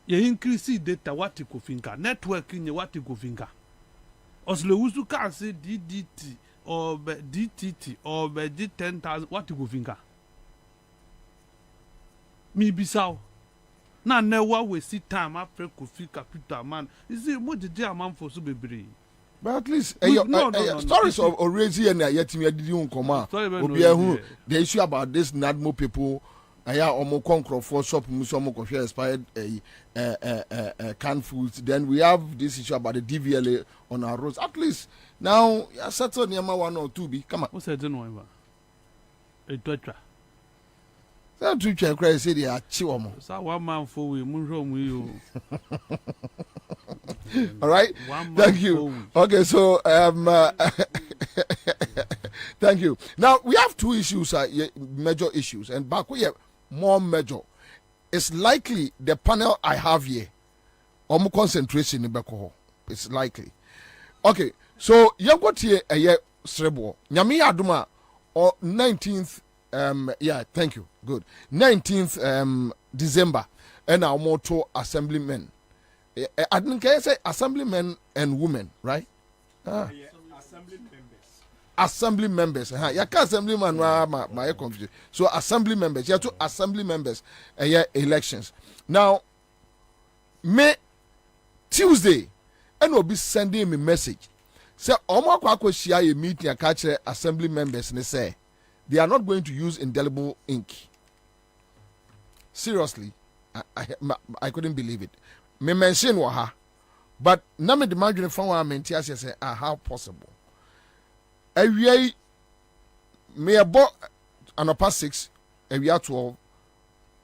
Ya increase data what to go finger. Networking what to go finger. Oslo Usuka say DDT or DTT or G 10,000, what you go think? Me bisao. Na never we see time after Kofi capital man. Is it what the man for so be? But at least No. stories of Orezi and yet me didn't come out. The issue about this Nadmo people, Omo Concro for shop Musomo Coffee expired canned foods. Then we have this issue about the DVLA on our roads. At least now, settle near 1 or 2 be. Come on. What's that? A Twitter. That Twitter cry say they are chiwamo. So 1 man for we, Munro. All right. Thank you. Okay, so thank you. Now we have 2 issues, major issues, and back we have more major. It's likely the panel I have here, more concentration in Bekoho. It's likely. Okay, so you got here a year Srebo. Nyami Aduma or 19th. Thank you. Good. 19th December, and our motto assemblymen. I didn't say assemblymen and women, right? Assembly members. You can't assemblyman, my confusion. So assembly members. You have 2 assembly members. Elections. Now, May Tuesday, and will be sending me message. Say, Omo Kwako share a meeting and catch assembly members and they say they are not going to use indelible ink. Seriously, I couldn't believe it. Me mention waha, but na me demand you from one mentia say how possible. Every me about an past 6, every 12.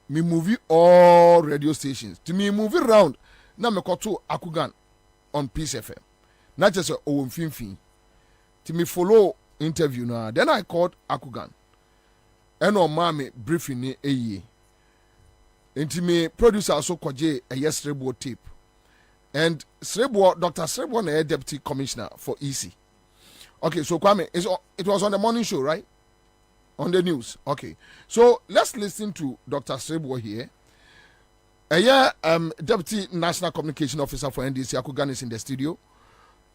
Me movie all radio stations. To me movie round. Na me call to Akugan on Peace FM. Not just a fin. To me follow interview now. Then I called Akugan. And on mommy briefing ni ye. Into me producer also koje a yes Srebo tape. And Srebo, Dr. Srebo na deputy commissioner for EC. Okay, so Kwame, it was on the morning show, right? On the news. Okay. So let's listen to Dr. Srebo here. Deputy National Communication Officer for NDC Akugan is in the studio.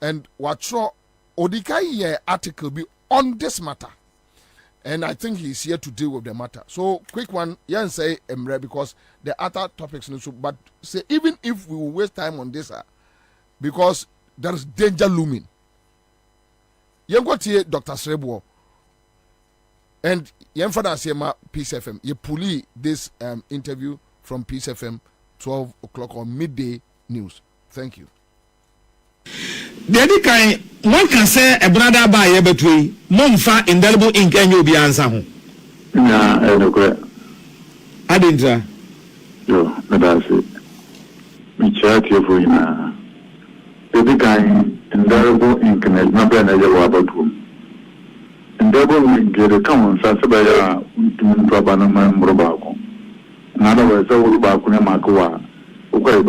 And Watro Odikai article be on this matter. And I think he's here to deal with the matter. So quick one, yeah, say Emre, because the other topics, but say even if we will waste time on this, because there is danger looming. You got here Dr. Srebo. And you have Peace FM. You pull this interview from Peace FM 12 o'clock on midday news. Thank you. The kind one can say a brother by a between Monfa indelible ink and you'll be answer. Yeah, I know. I didn't. Yo, that's it. We chat here for you now. The kind indelible ink and it's not been a year about whom. Indelible ink get a common Sasabaya to Trabana Brobako. In other words, I will back on Makua. Okay,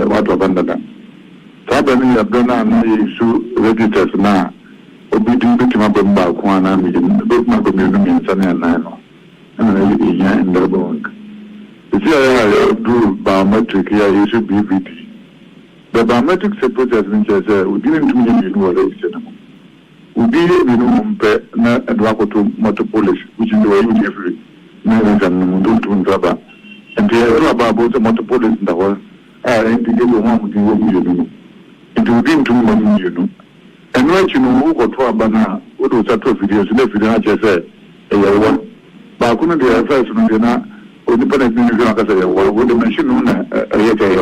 what abandoned. Sabani abdona na issue registers na obidin bitima bamba kwa na mi do ma ko mi nsane na no na iya indabo if you are do biometric ya issue BVD the biometric process means say we didn't do any new register we did we no mpe na adwa to motor police which is the way you every na exam no do nzaba and the about the motor police in the whole and to give you one you it will be into money, you know. And when you know who got to a banana, what was that videos, and if you don't just say, a one. But I couldn't be a first one, or the penalty is not as a one, with the machine on a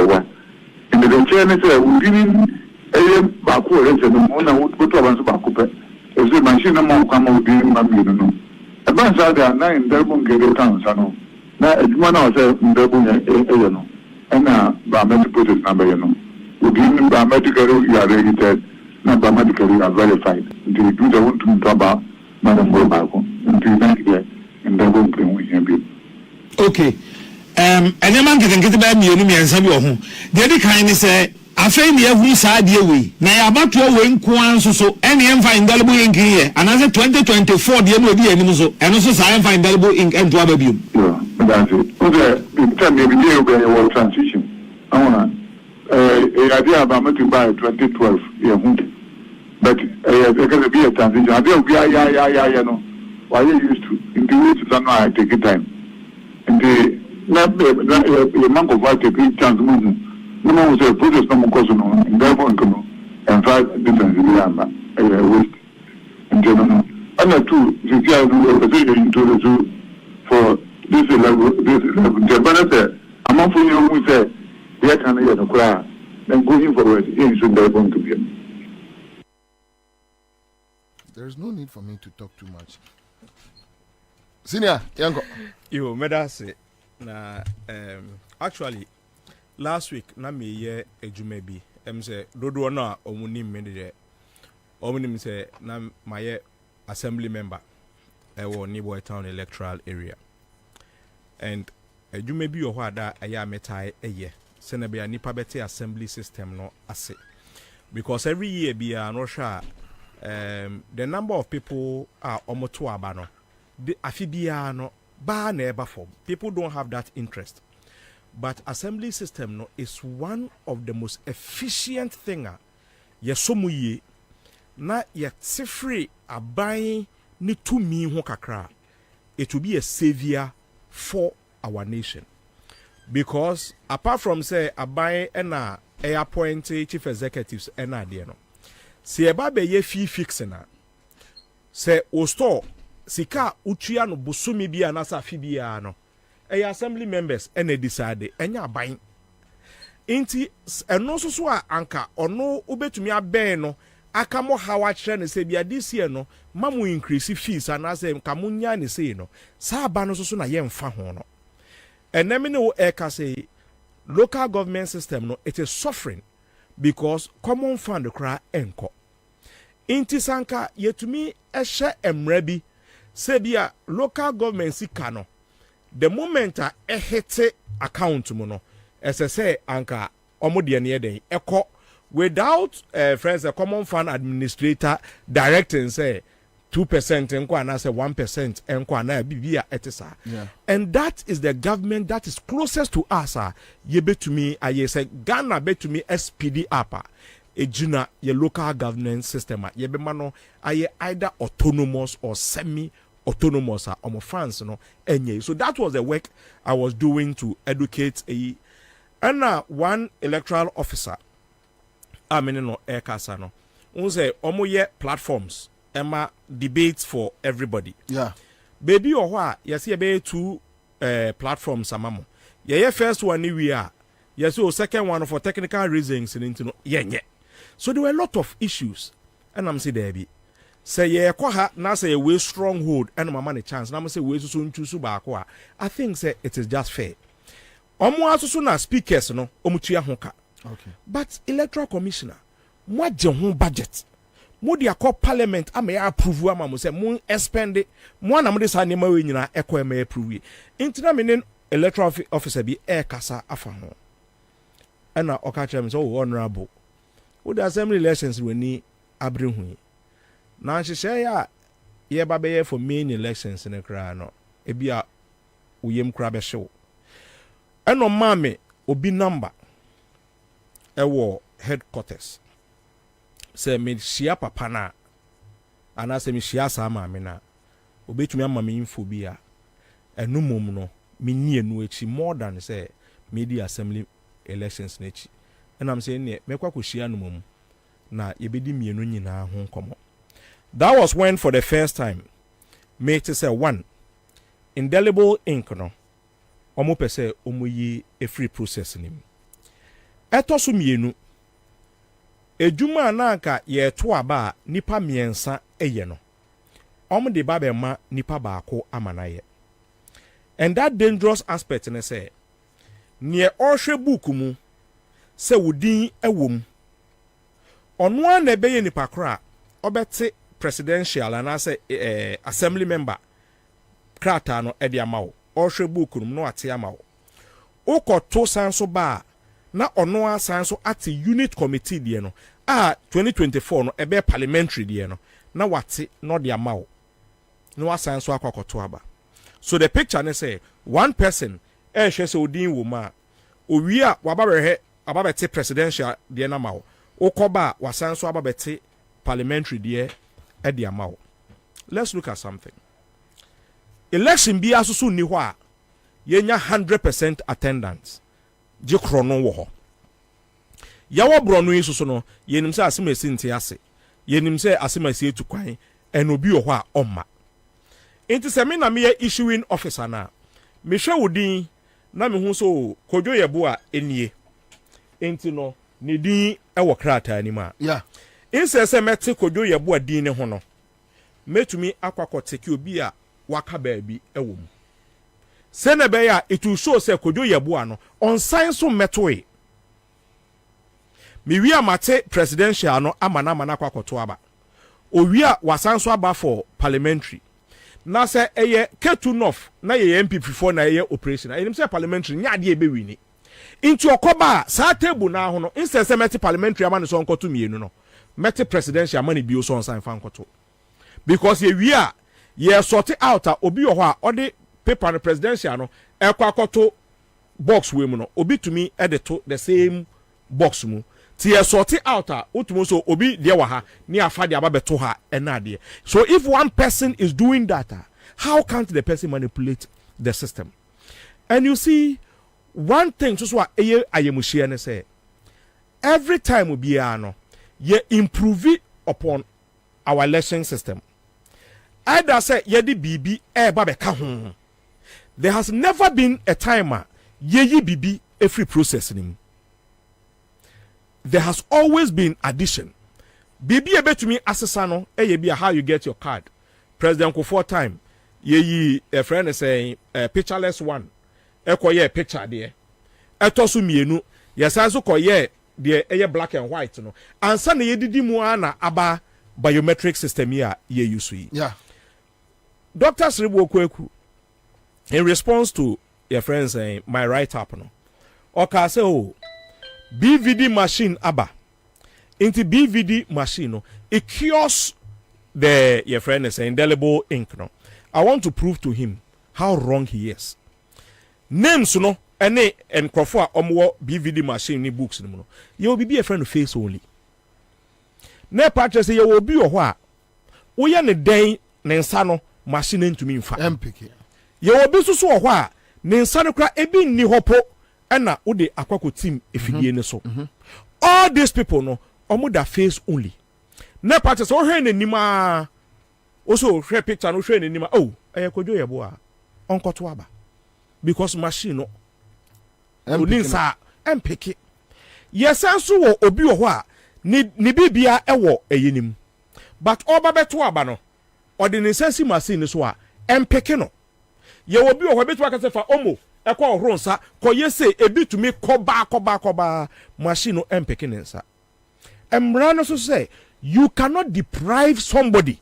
one. And the chairman said, we didn't a backward, and the one would put on Bakupe. If the machine among come out, you know. A bunch of that 9 double get accounts, I know. Now, it's 1 hour, double, and now, biometric process number, you know. We give them biometrically, you are registered, not biometrically, you are verified. Until you do the one to talk about Madam Bobako, until you make it, and they won't bring with him. Okay. And a man can get about me and some of whom. The other kind is I find the every side year we. Now, about your wing, so any find indelible ink here, another 2024, the MOD, and also I find indelible ink and to you. Yeah, that's it. Okay, tell me, the transition. I want idea about me to buy 2012 year but because be a transition, I think we are no. Why you used to into it I take it time. And the not mango fight a big chance movement. No one was a process no more cause no, and therefore and 5 different waste in general. And the two, into the two for this level, the benefit. Among for you, we say, we can hear the cry, then going forward, in should be going to be. There's no need for me to talk too much. Senior, Yanko. You made us say, actually, last week, na me ye ejumebi. Say, dodo na omuni mende. Omuni say, na my assembly member. Ewo Niboy Town electoral area. And ejumebi yo hwada aya metai eye. Senebia nipa bete assembly system no ase. Because every year be no sha the number of people are omoto abano. The afibia no ba na eba form. People don't have that interest. But assembly system no is one of the most efficient thing. Yesomu ye na ye free abai ni to me ho kakra. It will be a savior for our nation. Because apart from say abai ena appoint chief executives ena de no. Si eba be ye fee fixing na. Say o store sika utua no bosumi bia na sa fibia no. Assembly members ene decide enya aban inti eno so a anka ono obetumi aben no aka mo hawa kire ne se bia this year no mamu increase fees and as kamo nya ne se no sa aba no so na ye mfa ho no enemi ne wo eka say local government system no it is suffering because common fund kra enko inti sanka yetumi ehye emra bi se bia local government sika no the moment a hit account mo no say anka omode ne eden eko without friends a common fund administrator directing say 2% enko ana say 1% enko ana bibia etisa. And that is the government that is closest to us. Ye betumi aye say Ghana betumi SPD apa ejina ye local governance system ye be mano aye either autonomous or semi autonomous or France no enye. So that was the work I was doing to educate one electoral officer no ekasa no unse omoye platforms ema debates for everybody. Yeah, baby or what yes ye be 2 platforms amamo ye first one ni we are yes o second one for technical reasons into no yenye. So there were a lot of issues and I'm say there be say ye kwa na say we stronghold and mama ne chance na say we so nchusu ba kwa. I think say it is just fair omo asusu na speakers no omutua ho ka. Okay, but electoral commissioner mo agye ho budget mo dia call parliament am ya approve am mo say mo expend mo na mo de sa ne ma we nyina ekọ ma approve intina me electoral officer bi kasa afa ho ana oka chem so honorable wo the assembly elections we ni abre hu na nhyehyɛ ya ye ba be for main elections ne kra no e bia uyem kra be hyew eno mame obi number ewo headquarters say me shia papa na ana say me shia sa mame na obetumi ama me info bia enu mom no me ni enu echi more than say media assembly elections na echi and I'm saying me kwa ko shia no mom na yebedi mienu nyina ho komo. That was when for the first time me to say one indelible ink no omo pese omo yi a free process nim eto so mienu ejuma na aka ye to aba nipa miensa eye no omo de ba be ma nipa baako amanaye. And that dangerous aspect ne say near ohwe book mu se wudin ewom ono an na be ye nipa kra obete presidential and as assembly member krata no e dia mawo ohwe book no ate amawo ukoto sanso ba na ono asanso at unit committee die no 2024 no ebe parliamentary die no na wate no dia mawo no asanso akokoto aba. So the picture ne say one person hwe se odin wo ma owi a wababere ababete presidential die na mawo ukoba wasanso ababete parliamentary deɛ ɛde ama wo. Let's look at something. Election bi asusu ni hɔ a yenya 100% attendance. Je krono wo hɔ. Yawo brono yi so no yenim sɛ asema esi nte ase. Yenim sɛ asema esi etu kwan ɛna obi wɔ hɔ a ɔma. Enti sɛ me na me issuing officer na me hwɛ wodin na me hu so kodwo yebo a enie. Enti no ne din ɛwɔ krataa ni ma. Yeah. Inse sɛ mete kodwo yebo a din ne ho no. Metumi akwakɔteke obi a waka baabi ɛwɔ mu. Sɛ be ya it will show sɛ kodwo yebo a no on sign so metoe. Mi wi amate presidential no amana kwakɔto aba. Owi a wasan so aba for parliamentary. Na sɛ ɛyɛ Ketu North na yɛ MPP for na yɛ operation. Ɛnim sɛ parliamentary nya ade ebe wi ni. Into okoba sa table na ho no instead sɛ mete parliamentary ama ne so nkoto mienu no. Mete presidential ama ne bio so on sign fan nkoto. Because ye wi a ye sort out a obi wɔ hɔ a ɔde paper no presidential no ekwakoto box we mu no obi tumi edit the same box mu ti ye sort out a utumo so obi de wa ha ni afa de aba beto ha ena de. So if one person is doing that, how can't the person manipulate the system? And you see one thing so eye ayemuhie ne say every time obi no ye improve upon our election system. Either say yedi bibi eba beka ho. There has never been a time yeyi bibi every process nim. There has always been addition. Bibi ebetumi asesa no be how you get your card. President Kufuor time yeyi a friend is saying pictureless one. Ekoye picture there. Etosu mienu yesanso koye the black and white no. Ansa na yedidi mu ana aba biometric system here ye use. Yeah. Dr. Sribu Okweku, in response to your friend saying my right up no. Oka say oh BVD machine aba. Into BVD machine no, it cures the your friend is saying indelible ink no. I want to prove to him how wrong he is. Names no any and Crawford omwo BVD machine ni books no. You will be a friend of face only. Ne patch say you will be or what? Oya ne den ne nsa no machine ntumi mfa. MPK. Ye will be so or what? Ne nsa no kra ebi ni hopo ena ode akwako team efidie ne so. All these people no omo da face only. Ne patch say o hwe ne nima also hwe picture no hwe ne nima oh kodwo yebo a onkoto aba. Because machine no oninsa MPK. Yesanso wo obi wo ho a ni bibia ewo eyenim. But oba beto aba no odi ne sensi machine so a MPK no. Ye obi wo ho beto aka se fa omo ekọ ohoro nsa koye se ebi tumi koba machine no MPK ne nsa. Emra no so say you cannot deprive somebody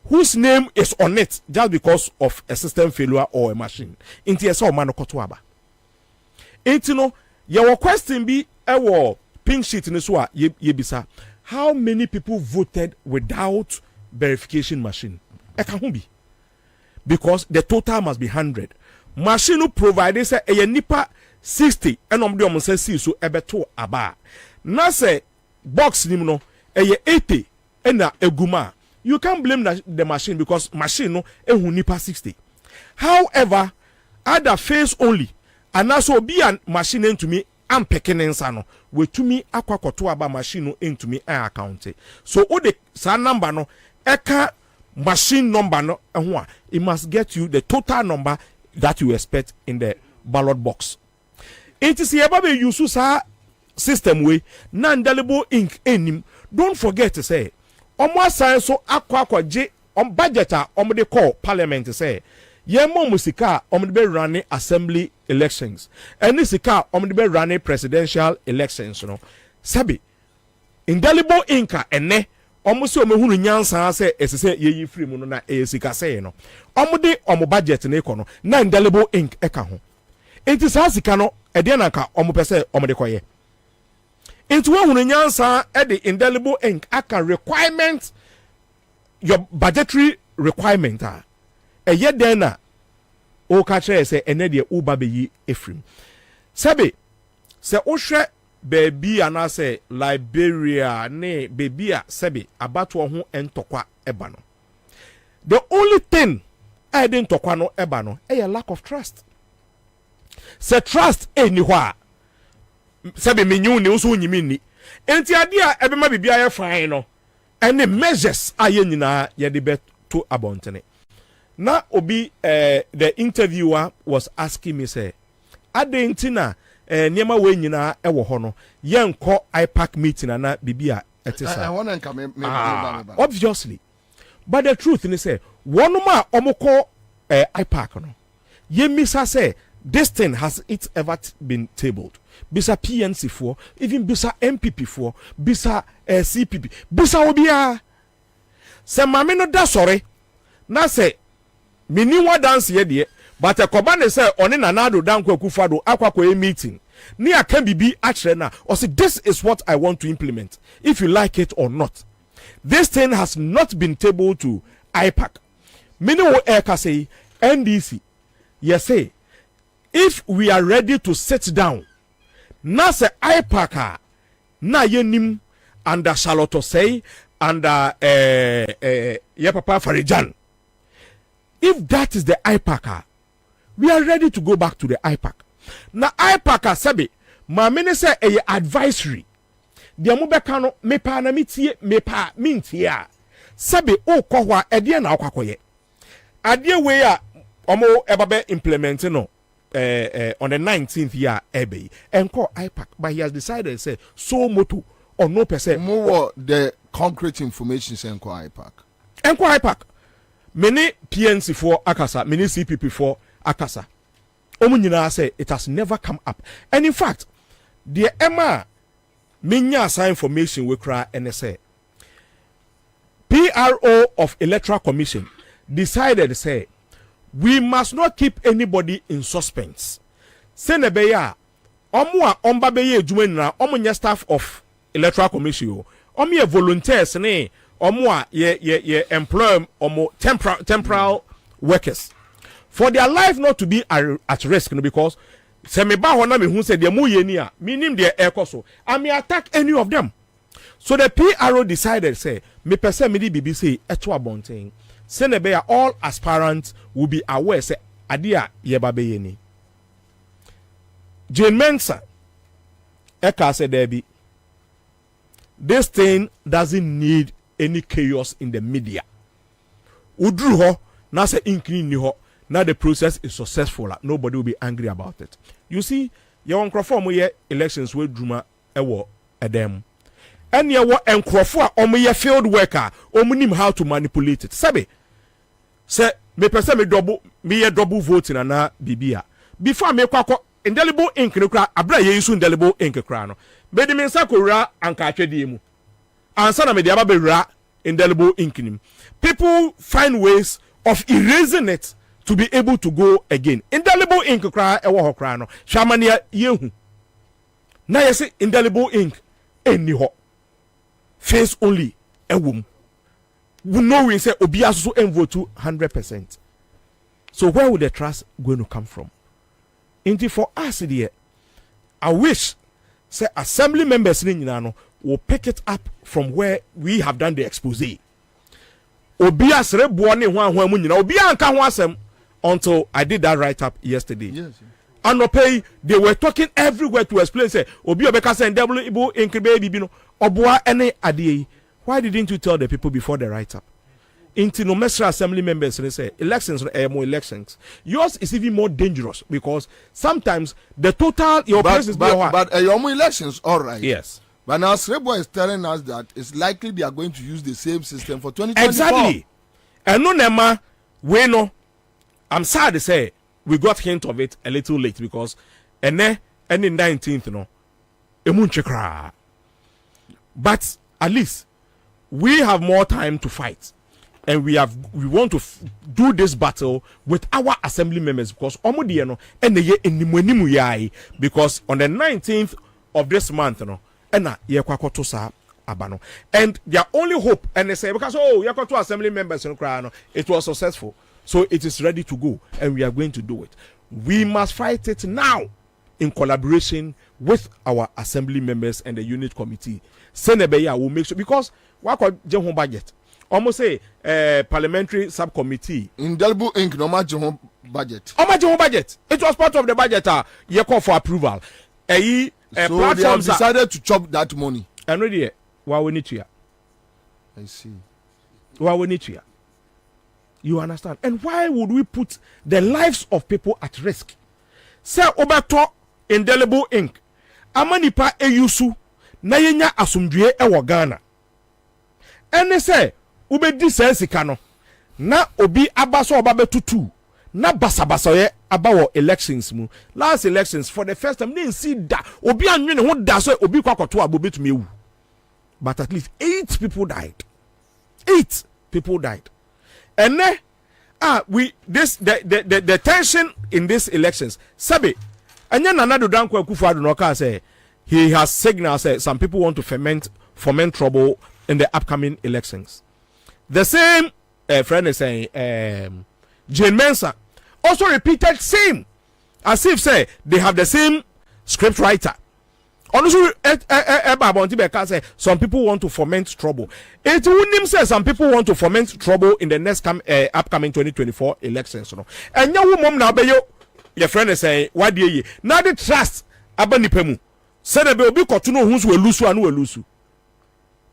whose name is on it just because of a system failure or a machine. Inti esa o man koto aba. Inti no your question be ewo pink sheet ne so a ye bisa how many people voted without verification machine? Eka ho bi. Because the total must be 100. Machine no provide say e nipa 60 enom de om say see so ebeto aba. Na say box nim no e 80 ena eguma. You can't blame the machine because machine no ehun nipa 60. However, other face only and also be a machine into me am pecking nsa no we to me akwakoto aba machine no into me account. So o the sa number no eka machine number no ehun a it must get you the total number that you expect in the ballot box. It is here baby use sa system way na indelible ink enim. Don't forget to say omo asan so akwaje on budget a omo de call parliament say ye mo musika omo de be run assembly elections and sika omo de be run presidential elections no sabi indelible inka ene omo se omo hunu nyansa say esese ye yi free mu no na sika say no omo de omo budget na iko no na indelible ink eka ho enti sa sika no e de na ka omo pese omo de koye. Into one nyansa at the indelible ink aka requirement your budgetary requirement a ye dena o ka kire say ene de uba be yi efrim sabe se o hwe baby anase Liberia ne baby a sebe abato ho entokwa eba no. The only thing I didn't talk no eba no a lack of trust. Se trust anywhere. Sebe menyu ne so nyimi ni. Enti ade a ebema bibia ye fine no. Any measures aye nyina ye de bet to abontene. Na obi the interviewer was asking me say adentina niema we nyina ewo ho no yenko IPAC meeting na bibia etisa. I want to come obviously. But the truth is say one ma omoko IPAC no. Ye misa say this thing has it ever been tabled. Bisa PNC for, even bisa MPP for, bisa CPP, bisa obia. Se mame no da sorry. Na say mini wa dance ye de, but a Kwabena say oni nanado dan Akufo-Addo akwa meeting. Ni akan bibi actually na, or say this is what I want to implement, if you like it or not. This thing has not been tabled to IPAC. Many will say NDC. Yes, say if we are ready to sit down, na se IPAC na yenim under Charlotte say under ye Papa Farijan. If that is the IPAC, we are ready to go back to the IPAC. Na IPAC sabi ma mene say a advisory. Dia mo beka no mepa na mitie mepa mintia. Sabi o kohwa ede na akwakoye. Ade we a omo ebabe implement no on the 19th year ebe enko IPAC, but he has decided say so moto or no percent more the concrete information say enko IPAC many PNC for akasa, many CPP for akasa. Omu nyina say it has never come up. And in fact, the Emma minya sa information we cry NSA PRO of Electoral Commission decided say we must not keep anybody in suspense. Senebeya omu a omba beye edwuma na omu nya staff of Electoral Commission omu ye volunteers ne omu a ye employ omu temporal workers for their life not to be at risk, no, because se me ba hona me hu se de mu ye ni a minim de ekoso I may attack any of them. So the PRO decided say me pese me di bibi say eto abonten Senebeya all aspirants will be aware say adia yebabe ni. Jane Mensah eka say debi this thing doesn't need any chaos in the media. Udru ho na say inkini ni ho now the process is successful. Nobody will be angry about it. You see, your uncrophone ye elections with Druma ewo edem. And ye wa uncrophone ye field worker nim how to manipulate it. Sabe say me person me double voting na bibia. Before me kwako indelible ink no kra abra ye use indelible ink kra no. Be de me nsa kora anka atwede mu. Ansa na me de aba be ra indelible ink nim. People find ways of erasing it to be able to go again. Indelible ink cry ewo ho cry no. Shamania yehu. Na yesi indelible ink eni ho. Face only ewum. We know we say obi aso envote to 100%. So where would the trust going to come from? Indeed for us there, I wish say assembly members ni nyina no will pick it up from where we have done the expose. Obi asre boa ne ho ahwa mu nyina obi anka ho asem until I did that write up yesterday. Yes. And okay, they were talking everywhere to explain say obi obeka say double ibo inkribe bibi no oboa ene ade. Why didn't you tell the people before the write up? Into no mesra assembly members they say elections are more elections. Yours is even more dangerous because sometimes the total your place is but your more elections all right. Yes. But now Srebo is telling us that it's likely they are going to use the same system for 2024. Exactly. And no nema we no. I'm sad to say we got hint of it a little late because any 19th no emunchekra. But at least we have more time to fight, and we want to do this battle with our assembly members because omodiye no eneye enimonimu yai because on the 19th of this month no ena ye kwakoto sa abano and their only hope and they say because yakoto assembly members no cry no it was successful. So it is ready to go and we are going to do it. We must fight it now in collaboration with our assembly members and the unit committee. Senebeya will make sure, because what could budget? Almost say parliamentary subcommittee. Indelible ink no matter budget. How much budget? It was part of the budget. You call for approval. So they have decided to chop that money. And ready? Why we need to? I see. Why we need to? You understand? And why would we put the lives of people at risk? Say obato indelible ink. Amanipa eyusu na yenya asumdue ewo Ghana. Ene say ubedi sense kano na obi abaso obabetutu na basabasa ye abawo elections mu. Last elections for the first time they see that obi anwene ho da so obi kwakoto abobetumi ewu. But at least 8 people died. 8 people died. And then the tension in these elections. Sabi, and then another Danko Akufo-Addo no say he has signaled say some people want to foment trouble in the upcoming elections. The same friend is saying Jane Mensah also repeated same as if say they have the same script writer. Honestly, some people want to foment trouble. It wouldn't say some people want to foment trouble in the next upcoming 2024 elections. And your woman now, your friend is saying, why do you now the trust Abanipemu? Said there will be continue who's will lose and will lose.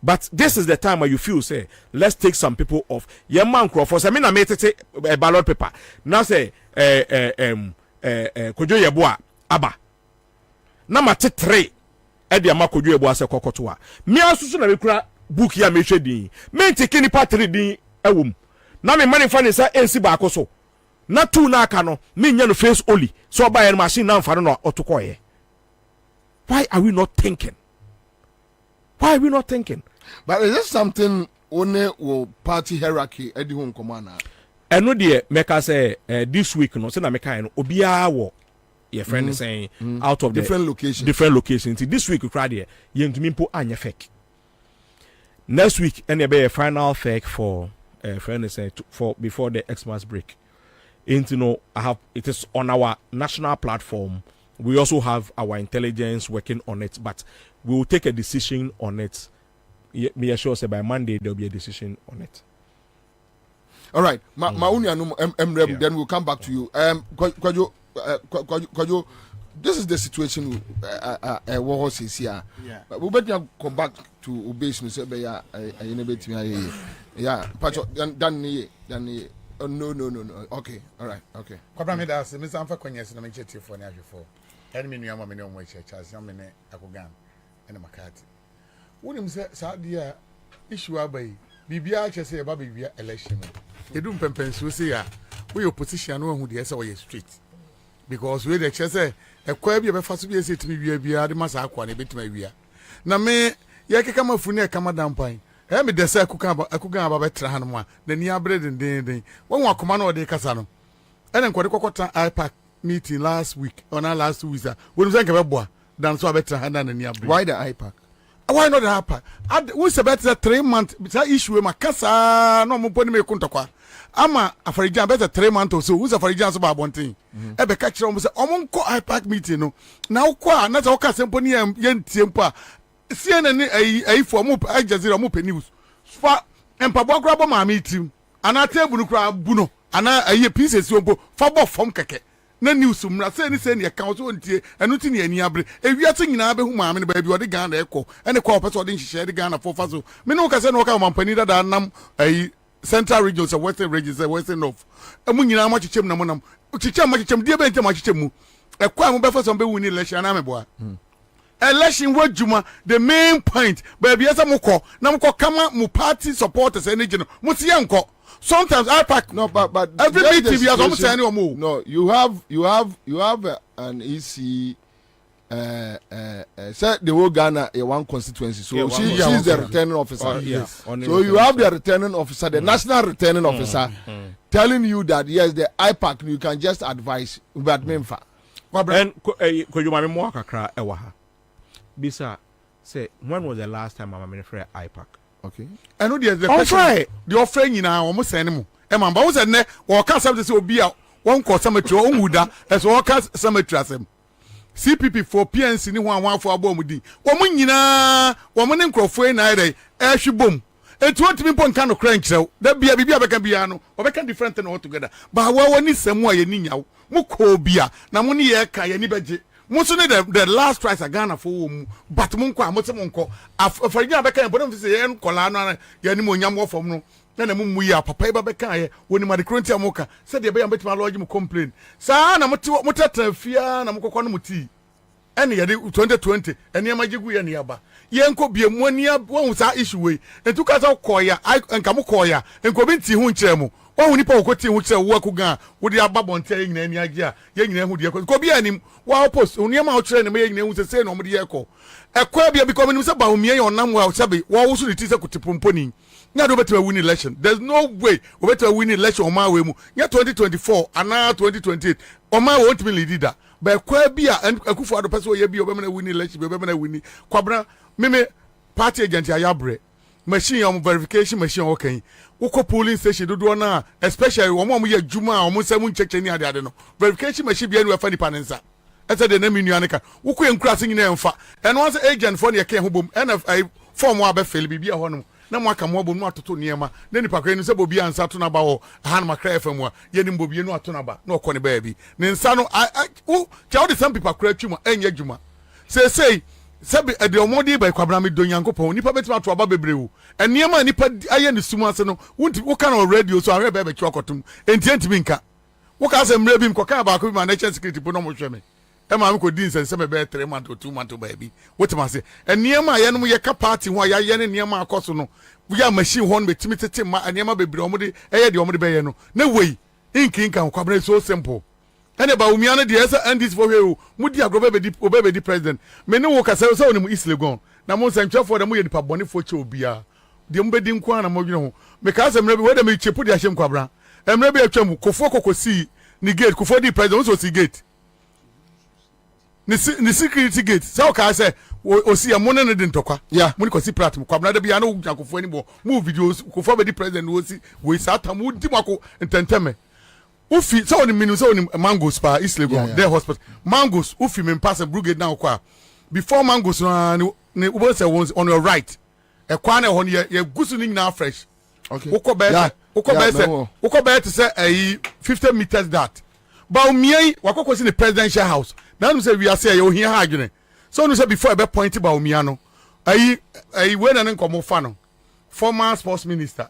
But this is the time where you feel say, let's take some people off. Your man Crawford, I mean, I made it a ballot paper. Now say, Kojo Yeboah, Abba. Number 3. Edi amakoju ebo ase kokotoa me asusu na mekura book ya mehwe din me take ni part 3 din ewom na me mani fa ne sa ensi ba akoso na 2 na aka no me nya no face only so buy a machine na mfa no otokoye. Why are we not thinking? Why are we not thinking? But is this something only will party hierarchy edi ho nkomana? Eno de meka say this week no say na meka no obia wo your friend is saying out of different locations. Different locations. This week, you cried here. You to anya fake. Next week, and be a final fake for friend is saying for before the Xmas break. And it is on our national platform. We also have our intelligence working on it, but we will take a decision on it. Me assure say by Monday there will be a decision on it. All right, then we'll come back to you. This is the situation what says here. But we better come back to obeying say be ya yeah patch dan no okay all right okay Kwabena me da se me san fa kwanyes na me cheti for na hwefo enemy nua ma me ne omo church me ne akogan ene makati wonim se sa dia issue abai bibia che se ba bibia election edum pempensu se ya we opposition no hu de se we street because we the say e kwa bia be fa so bia se timi bia bia de masa akwa na betima bia na me ye keka mafuni e kama dampan e me de se akugan aba betra hanmo a na ni abre den won akoma na ode kasa no ene nkode kokota ipac meeting last week or na last week when we say boa dan so abetra handa na ni abre. Why the ipac? Why not the ipac? We say better 3 months that issue ma kasa no mo poni me kuntokwa ama afarijan better 3 months or so who's afarijan so ba bonten e be ka kire omo say omo nko ipac meeting no na ukwa na za uka sempo ni yentie mpo a CNN ni ayi for mo Al Jazeera mo pe news fa empabo akra bo ma meeting ana table no kra bu no ana ayi pieces ompo fa bo fom keke na news mra say ni say ni account so ntie enu ti ni ani abre ewiase nyina be hu maame ne ba bi odi Ghana ekọ ene kwa person odi nhihye de Ghana for fa so me no ka say no ka mampani da nam ayi Central region say Western region say Western North emu nyina ma chichem na monam chichem ma chichem die be ntem ma chichem mu ekwa mu be fa so be win election na me boa election wajuma the main point baby esa mukọ na mukọ kama mu party supporters energy no mu tie nko sometimes ipac no but every meeting we are almost saying no you have an EC said the whole Ghana a one constituency so she's the returning officer so you have the returning officer the national returning officer telling you that yes the ipac you can just advise but memfa and ko you mama mo akakra e wa ha bisa say when was the last time mama menefre ipac okay I know the question the offer nyina omo send mu e man ba wo say ne wo ka say obi a won ko cemetery o wuda e so wo ka cemetery asem CPP for PNC ni one for abomudi omo nyina omo ne nkrofo na ere ehwebom etu otimi pon kan no krankyerɛw da bia bibia bɛka bia no obɛka different thing altogether ba wa woni samu a ye ni nyawo mo ko bia na mo ne ye ka ye ni beje mo so ne the last price a Ghana for wo mu but mo nko a mo se mo nko afarinya bɛka bodom fi se ye nkola no ye ni mo nyam wo fam no na mu ya papa ba bɛka ye woni ma de kronti amoka se de be ya betima lodge mo complain saa na mo teta fia na mo kokɔ no mo ti ene ye de 2020 ene ma jegu ye ne aba ye nko bie mu ania wo sa issue we entu ka sa koya nka mo koya enko bi nti hu nkyerɛ mo wo nipa wo koti hu kyerɛ wo akuga wo de aba bonte ye nyina ani age a ye nyina hu de ko bi anim wa post oniam a wo kyerɛ ne me ye nyina hu se no mo de ye ko ekwa bia bi ko me se ba wo mie ye onam wa sabe wo wo so de ti se kotipomponi nya do better win election. There's no way we better win election on my way mu. Nya 2024 and now 2028. On my won't be leader. But kwa bia and akufo ado person we be obemana win election, be obemana win. Kwabena me party agent ayabre. Machine on verification machine okay. Uko polling station do na especially omo ye juma omo semu check ni ade no. Verification machine bia no fa ni panensa. Ese de na menu aneka. Uko enkrase nyina emfa. And once agent for ne ke ho bom. NFI form wa be fail bibia ho no. Na mwaka mwabo no atoto niema na nipa kwa ni se Bobie Ansah to na ba ho han makra FM a ye ni Bobie no ato na ba na okɔ ne ba bi ne nsa no tell the some people kra twuma enya dwuma say be de omodi ba Kwabena me do Nyankopɔn nipa betima to aba bebrewu eniema nipa aye ne sumu ase no wonti wo kan on radio so ahwe ba twa kotum enti bi nka wo ka se mre bi mkoka ba ko bi ma national security bo no mo hweme e ma me ko din se be 3 months or 2 months ba bi wotima se eniema aye no ye ka party ho aye ne eniema akoso no we are machine hon betimi tete ma aniema bebre omode eye de omode beye no na wei inkinka Kwabena so simple ene ba umia no de esa and this for we mudi agrobe be di president me ne wo ka se so oni East Legon na mo santwefo de mo ye dipa bone fo che obia de mo bedi nko na mo dwene ho me ka se mre bi we de me chepu de ahyem Kwabena emre bi atwam kofo kokosi ni gate kofo di president so si gate ni security gate so ka say o si amone ne de ntokwa ya mo ni ko si platform Kwabena da bia na ogakofo ani bo mo videos kofo be di president wo si we sata mo di mako ntenteme ufi so oni minu so oni mangoes pa East Legon there hospital mangoes ufi me pass brigade now kwa before mangoes ne ubo say on your right e kwa na ho ye gusu ni na fresh okay uko be say 50 meters that ba umie wakoko si the presidential house na no say we are say ye ohia ha adwene so no say before e be point ba umia no we na nkomo fa no former sports minister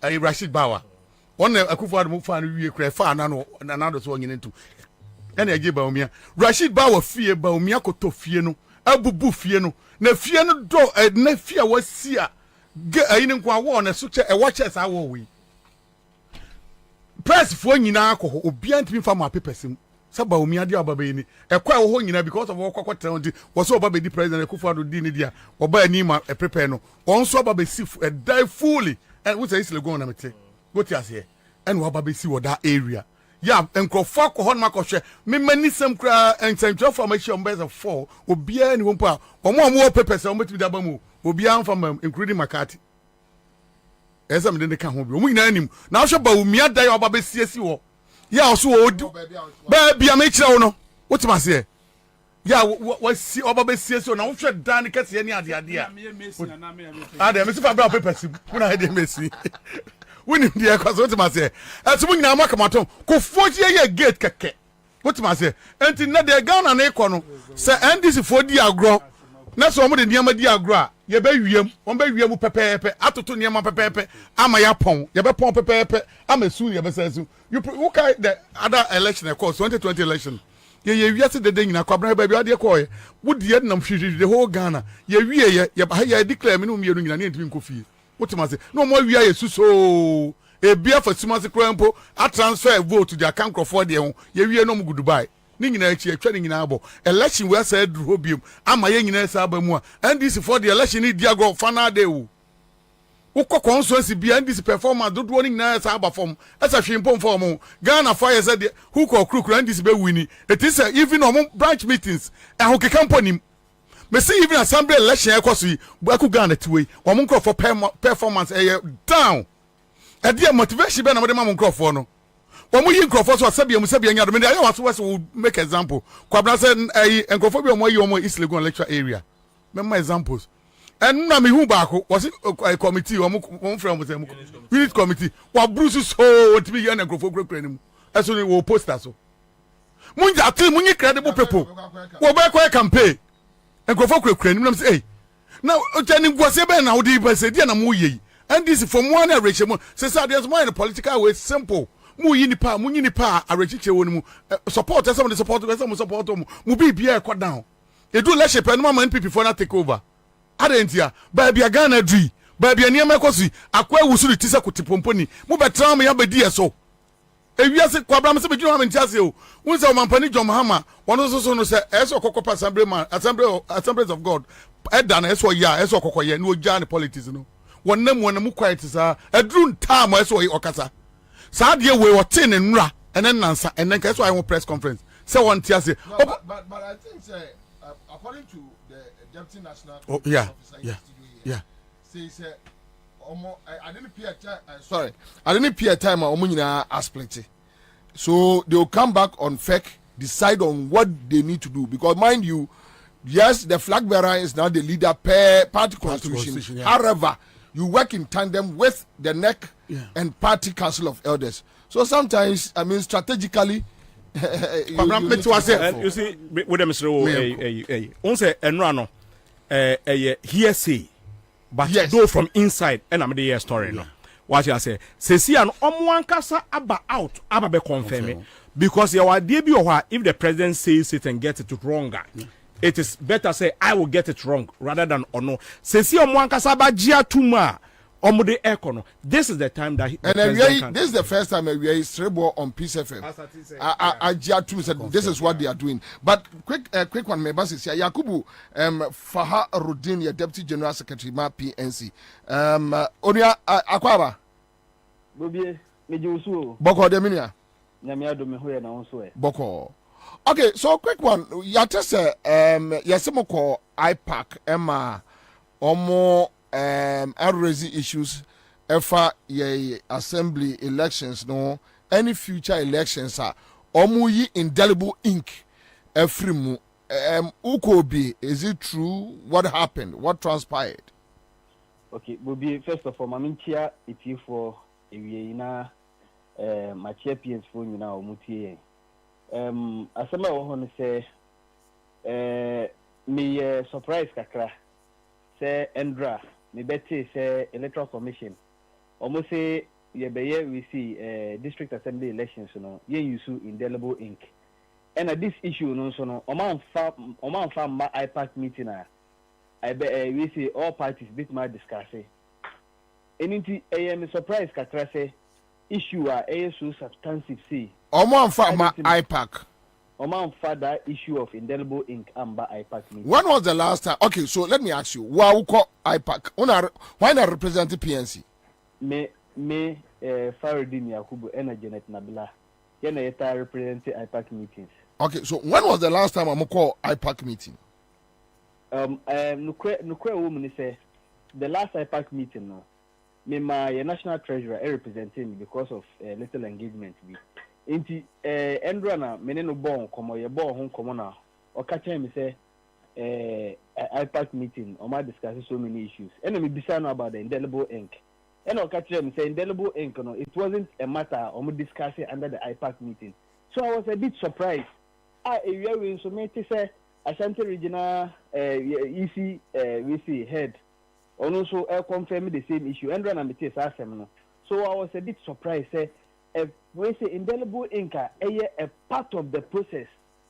Rashid Bawa on akufo adu fa no wie kra fa na no do so nyine ntu ene age ba umia Rashid Bawa fie ba umia koto fie no abubu fie no na fie no do na fie wasi a ayi nko awo na so che e wo che sa wo wi press fo nyina akọ obi antimi fa ma pepesim saba omi ade ababe ni ekwa wo ho nyina because of okwa kwatran wo so obabe di president akufo ado di ni dia oba ani ma e prepare no won so obabe si e die fully and we say East Legon na mete go ti ase and wo obabe si wo that area ya enkrofo akọ na makọhwe me mani sam kra ensentro for ma shi on base of 4 obi ani wo mpa omo pepese omo ti da ba mu obi an from including Makati esa me de ka ho bi omo nyina anim na hwe ba umia dai obabe siesi wo ya oso odi ba bia me kire wo no wotima se ya wasi obabe siesi na wo hwe dan kase ni ade a ade me sifa bra pepesi kuna ade mesi woni de kwaso wotima se esumu nyina makamaton ko foji ye gate keke wotima se enti na de Ghana na iko no se NDC for di agro na so mo de niam di agro a ye ba wiem won ba wiem pepepe atoto niam pepepe ama ya pon ye ba pon pepepe ama su ye ba sasu you okay the other election of course 2020 election ye wiase de nyina Kwabena ba bi ade ko ye wodi ye nam hwihwihwe the whole Ghana ye wie ye ba ye declare me no mienu nyina ne ntimi nkofie wotima se no mo wie ye suso e bia fa sumase krampo a transfer vote to the account for de ho ye wie no mu Dubai ni nyina achi atwa ni nyina abo election we say dru hobium ama ye nyina sa aba mu a NDC for the election ni dia go final day wo ukọ constituency bia NDC performance dodo ni nyina sa aba form esa hwempom form Ghana fire said who call crook NDC be wini it is even on branch meetings e ho ke company me see even assembly election e kwaso yi aku Ghana tiwe omo nkro for performance down e dia motivation be na mo de ma mo nkro for no omo yi nkrofo so sabia mu sabia nya do me dey was will make example Kwabena say nkrofo bi omo yi omo East Legon lecture area memma examples and na me hu baako was a committee omo from say unit committee wa bruce so to be yan nkrofo kura ni mu eso ni wo poster so munja ati munyi credible people wo be kwa campaign nkrofo kura ni mu say hey now tani gwase be na wo di be say dia na mu yi and this from one direction say there's more in the political way simple mu yi nipa arechiche woni mu support some of the support some support mu bibia e ko down e do leadership and man people for na take over adentia ba bia Ghana dri ba bia niam ekosi akwa ewusu ti se kotipomponi mu betra me ya bedi eso ewiase Kwabena se bedwuma me ntiase o won se o mampani John Mahama wono so no se eso kokopa assemblies of God eda na eso ya eso kokoye na ogya ne politics no wonam quiet sa edrun time eso okasa sa de we wote ne nura ene nansa ene ka eso I press conference say one tiase but I think say according to the deputy national yeah say I didn't pay time sorry I didn't pay time omo nyina aspect so they will come back on fake decide on what they need to do because mind you yes the flag bearer is now the leader per party constitution however you work in tandem with the NEC and party council of elders so sometimes I mean strategically you see with them say enra no hearsay but though from inside and I'm the story no what you say see an omwankasa aba out aba be confirm because you are dey be if the president says it and gets it wrong it is better say I will get it wrong rather than or no see omwankasa ba gia tuma omude econo this is the time that this is the first time we are strebo on Peace FM this is what they are doing but quick one me basi Yakubu Faha Rudin your deputy general secretary ma PNC onia akwaba Bobie mejusu boko de minia nyame ado me hoye na wonso boko okay so quick one yatese yasemoko IPAC ema omo raise issues efa ye assembly elections no any future elections are omuyi indelible ink efrimu ukobi is it true what happened what transpired okay Bobie first of all mamintia iti for ewie na my champions for you now omutie asema wo hono say me surprise kakra say Endra me beti say electoral commission almost say ye beye we see district assembly elections no ye use indelible ink and this issue no so no o man fa ma IPAC meeting we see all parties bit my discuss anything me surprise kakra say issue so substantive see o man fa ma IPAC Oman father issue of indelible ink amba IPAC meeting. When was the last time? Okay, so let me ask you. Why call IPAC? Why not represent the PNC? Me Faridin Yakubu and Janet Nabila. Yena yeta represent IPAC meetings. Okay, so when was the last time I'm call IPAC meeting? Nukwe woman say the last IPAC meeting no. Me my national treasurer representing because of little engagement be. Inti Endra na meneno bon komo ye bon ho komo na o ka chen me say IPAC meeting o ma discuss so many issues and me bisa no about the indelible ink and o ka chen me say indelible ink no it wasn't a matter o me discuss it under the IPAC meeting so I was a bit surprised area we so me say Ashanti regional EC we see head on also confirm the same issue Endra na me say no so I was a bit surprised say we say indelible ink a part of the process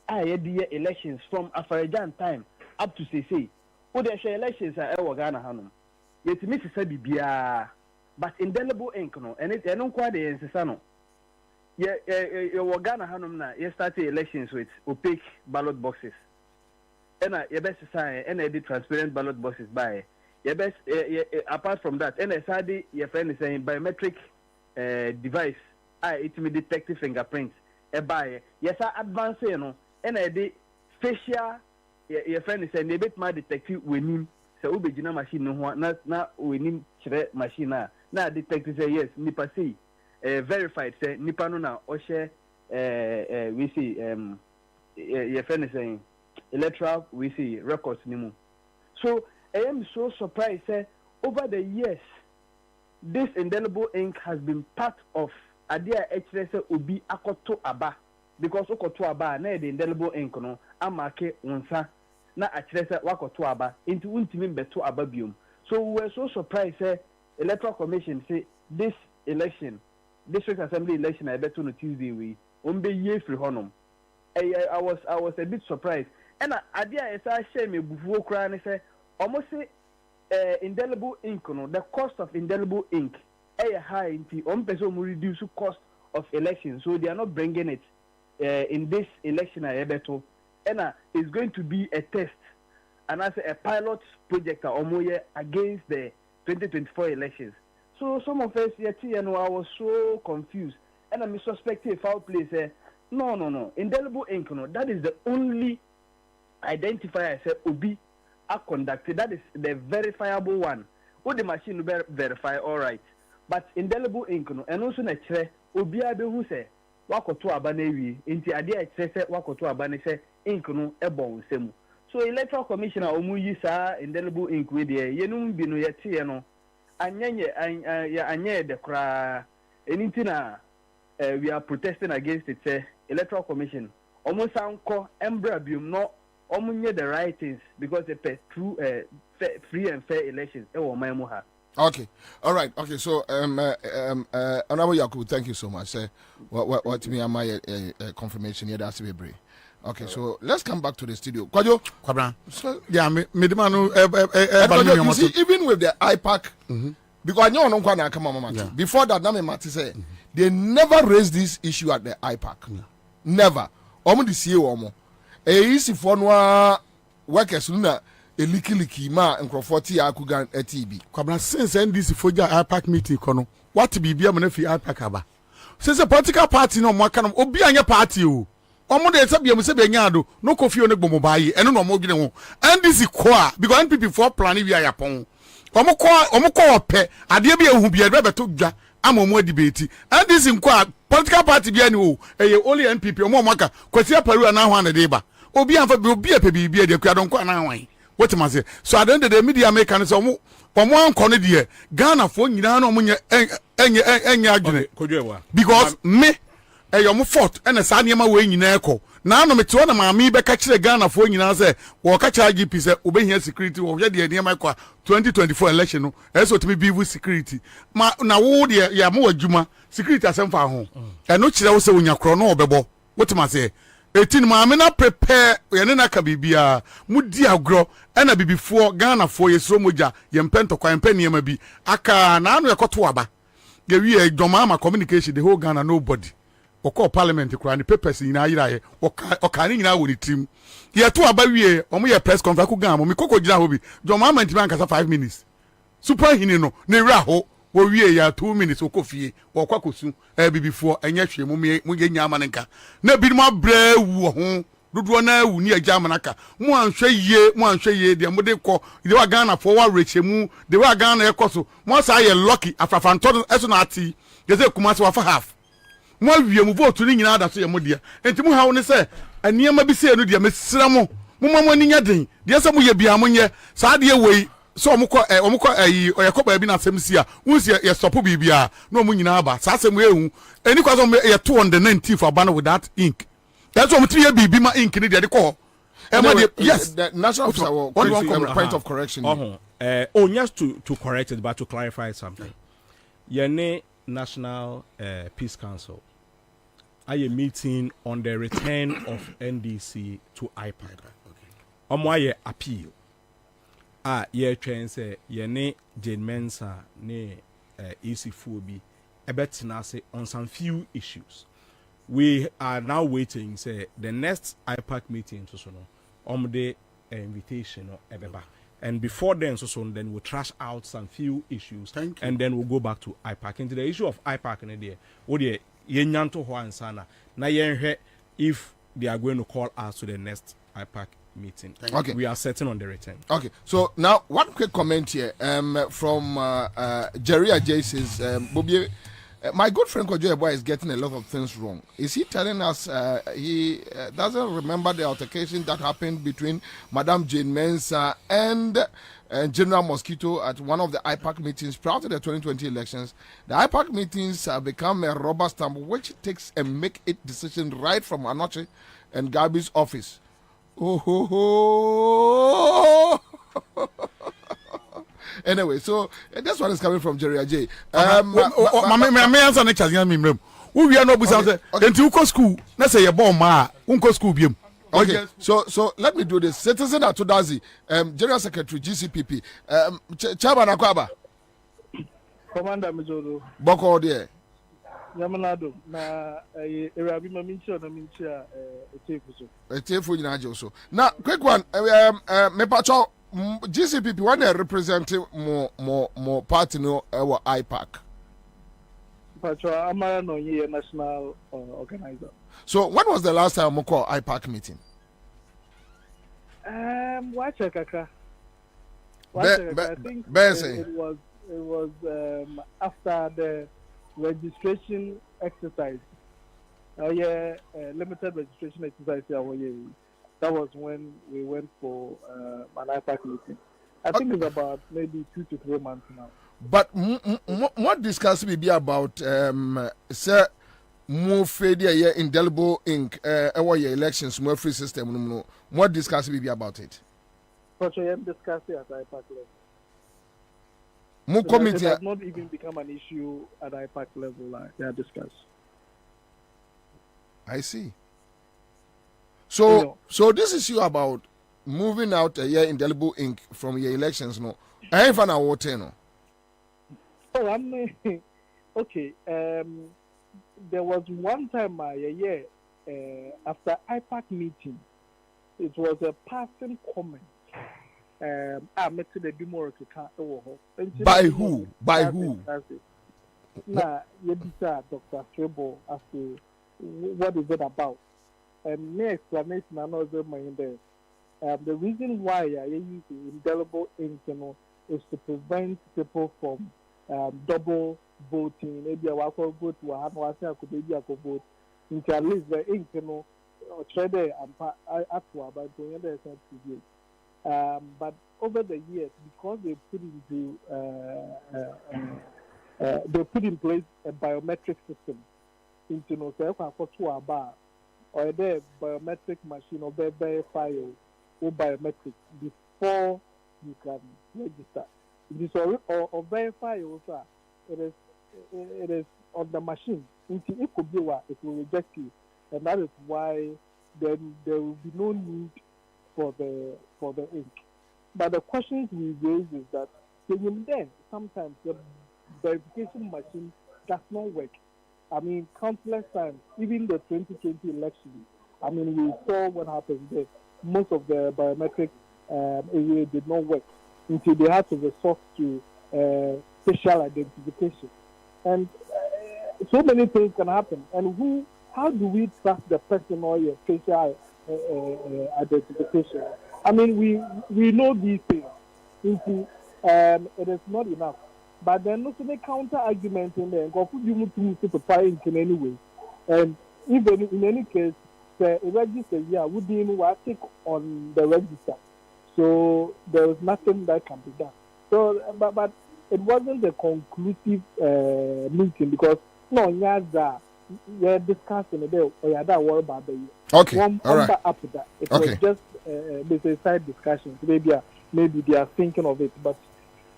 the elections from Afarajan time up to say what the elections are Ghana hanum yet miss bibia but indelible ink no and it don't quite the answer Ghana hanum na you started elections with opaque ballot boxes and your best sign and the transparent ballot boxes by your best apart from that and your friend is saying biometric device it may detect fingerprints buy yes advance no and the facial your friend is saying bit my detective when so we begin machine no na we nim chere machine na detective say yes nipa say verified say nipa no na o share we see your friend is saying electoral we see records ni mu. So I am so surprised say over the years this indelible ink has been part of adia HRS obi akoto aba because okoto aba na the indelible ink no amake wonsa na HRS wakoto aba into untimi beto aba biom. So we were so surprised say electoral commission say this election district assembly election I beto no Tuesday we ombe ye free honum. I was a bit surprised and adia esa share me bufuo kra ne say almost say indelible ink no the cost of indelible ink high into person will reduce the cost of election, so they are not bringing it in this election beto and it's going to be a test and as a pilot project against the 2024 elections. So some of us yet I was so confused and I'm suspecting foul play no indelible ink no that is the only identifier say obi are conducted. That is the verifiable one. What the machine will verify, all right. But indelible ink, no, and also na chere obi abe hu se wakoto aba na wi nti ade a chere se wakoto aba ne se ink no ebon nsemu. So electoral commissioner omu yi sa indelible ink we de yenum bi no yete no anye de kra anything na we are protesting against it say electoral commission omu sanko embra bium no omunye the right things because they pay true free and fair elections. Okay, all right. Okay, so Honorable Yakubu, thank you so much. What me am I confirmation here? That's very. Okay, so let's come back to the studio. Kwajo, Kwabena. So, yeah, you see, even with the IPAC, because I know no come on, before that, Name Mati say they never raised this issue at the IPAC. Never. Omo the CEO omo. Easy for no workers na eliki ma nkrofoti akugan ATB. Kwabena since NDC foja IPAC meeting kono what be bia na fi IPAC aba. Since a political party no mo kana obi anya party o. Omo de se bia mo se be nya do no kofi one gbomo bayi eno no mo dwene ho. NDC ko a because NPP for plan wi ayapon. Omo ko ope ade bia ehu bia be beto dwa ama mo debate. NDC nko a political party bia ni o eye only NPP omo maka kwasi aparu na ho na de ba. Obi anfa bi obi epe bibia de kwa don kwa na wan what am I say so at the end of the media make an so mo anko ne de Ghana fo nyina na mo nye enye adwene because me mo fort and sa niam we nyina ekọ na no mete na maami be ka kire Ghana fo nyina say wo ka kire GP say obehia security wo hwe de niam ekọ 2024 election no eso to be security ma na wo de ya mo adwuma security asemfa ho eno kire wo say onya kro no obebo what am I say 18 maame na prepare yene na ka bibia mudi agro na bibifo Ghana fo yesro moja yempento kwa yempeniema bi aka na anu yekoto aba ye wi dwoma communication the whole Ghana nobody okọ parliament kura ni papers nyina ayiraye oka ni nyina wo ni trim ye to aba wie omo ye press conference ku Ghana mo mi kokko gira ho bi dwoma man time ankasa 5 minutes super hini no ne wra ho wo wie ya 2 minutes okofie okwa kosu bibifo enya hwe mu ye nya amanenka na bi mu abra wu ho dodo na wu ni agya amanaka mu anhwe ye de mo de kọ de wa Ghana fo wa rechemu de wa Ghana ekoso mo sa ye lucky afafanto eso na ati de se kuma se wa fa half mo wie mu vote ni nyina da so ye mo de enti mu hawo ne se aniema bi se enu de mesira mo mo ni nya den de se mo ye bia mo nye sa de wei so omukọ oyekọ bi na semsi a unsi ye stop bibia no mu nyina aba sa asem ehu eni kwaso ye to on the 19th abana with that ink that's what we bibi ma ink ni de ko yes the national officer point of correction just to correct it but to clarify something yene National Peace Council a meeting on the return of NDC to IPAC omo appeal ye twen say ye ne Jane Mensa ne EC4 bi ebetina say on some few issues. We are now waiting say the next IPAC meeting so no the invitation or ebeba and before then then we'll trash out some few issues and then we'll go back to IPAC. Into the issue of IPAC in the day ye nyanto ho ansana na ye if they are going to call us to the next IPAC meeting. Okay, we are setting on the return. Okay, so now one quick comment here from Jerry Ajay says Bobie My good friend Kojo Eboa is getting a lot of things wrong. Is he telling us he doesn't remember the altercation that happened between Madam Jane Mensah and General Mosquito at one of the IPAC meetings prior to the 2020 elections? The IPAC meetings have become a rubber stamp which takes and make it decision right from Anoche and Gabi's office. Oh ho ho! Anyway, so this one is coming from Jerry Ajay. My answer next year, we are not busy. Until you go school, let's say you're born, ma, unko school, bim. Okay, so let me do this. Citizen Atudazi, General Secretary, GCPP, Chairman Akwaba. Commander Mizodo. Boko there. Yamanado, na Arabi Mamincha, Etefu so. Now, quick one, Mepacho. GCPP when they represent more party no our IPAC. I'm a national organizer. So when was the last time we call IPAC meeting? Watch Kaka. I think it was after the registration exercise. Limited registration exercise. That was when we went for an IPAC meeting. I think it's about maybe 2 to 3 months now. But what discuss will be about sir move failure here indelible ink our elections more free system. What discuss will be about it? But I am discussing at IPAC level. More committee it has not even become an issue at IPAC level. They are discussed. I see. So this is you about moving out a year indelible ink from your elections, no? I ain't found a water, no. Oh, I'm okay. There was one time after IPAC meeting, it was a passing comment. I met the Bimoro by who? By who? Now, you Dr. Trebo as to what is it about? And my explanation another mind there. The reason why I use indelible ink is to prevent people from double voting. Maybe I will vote to a hand, I could maybe I could vote. At least the ink, trade and actual by doing the but over the years, because they put in place a biometric system into no for 2 bar. Or the biometric machine or verify or biometric before you can register. It is or verify also. It is on the machine. It could be what it will reject you, and that is why then there will be no need for the ink. But the questions we raise is that then sometimes the verification machine does not work. I mean, countless times, even the 2020 election, I mean, we saw what happened there. Most of the biometric area did not work until they had to resort to facial identification. And so many things can happen. And how do we trust the person or your facial identification? I mean, we know these things. It is not enough. But then also the counter argument in there. Go put you to buy it in any way. And even in any case, the register, would even take on the register. So there was nothing that can be done. So, but it wasn't a conclusive meeting because we're discussing it there. That worry about the okay, all right. After that, it was just a side discussion. Maybe they are thinking of it, but.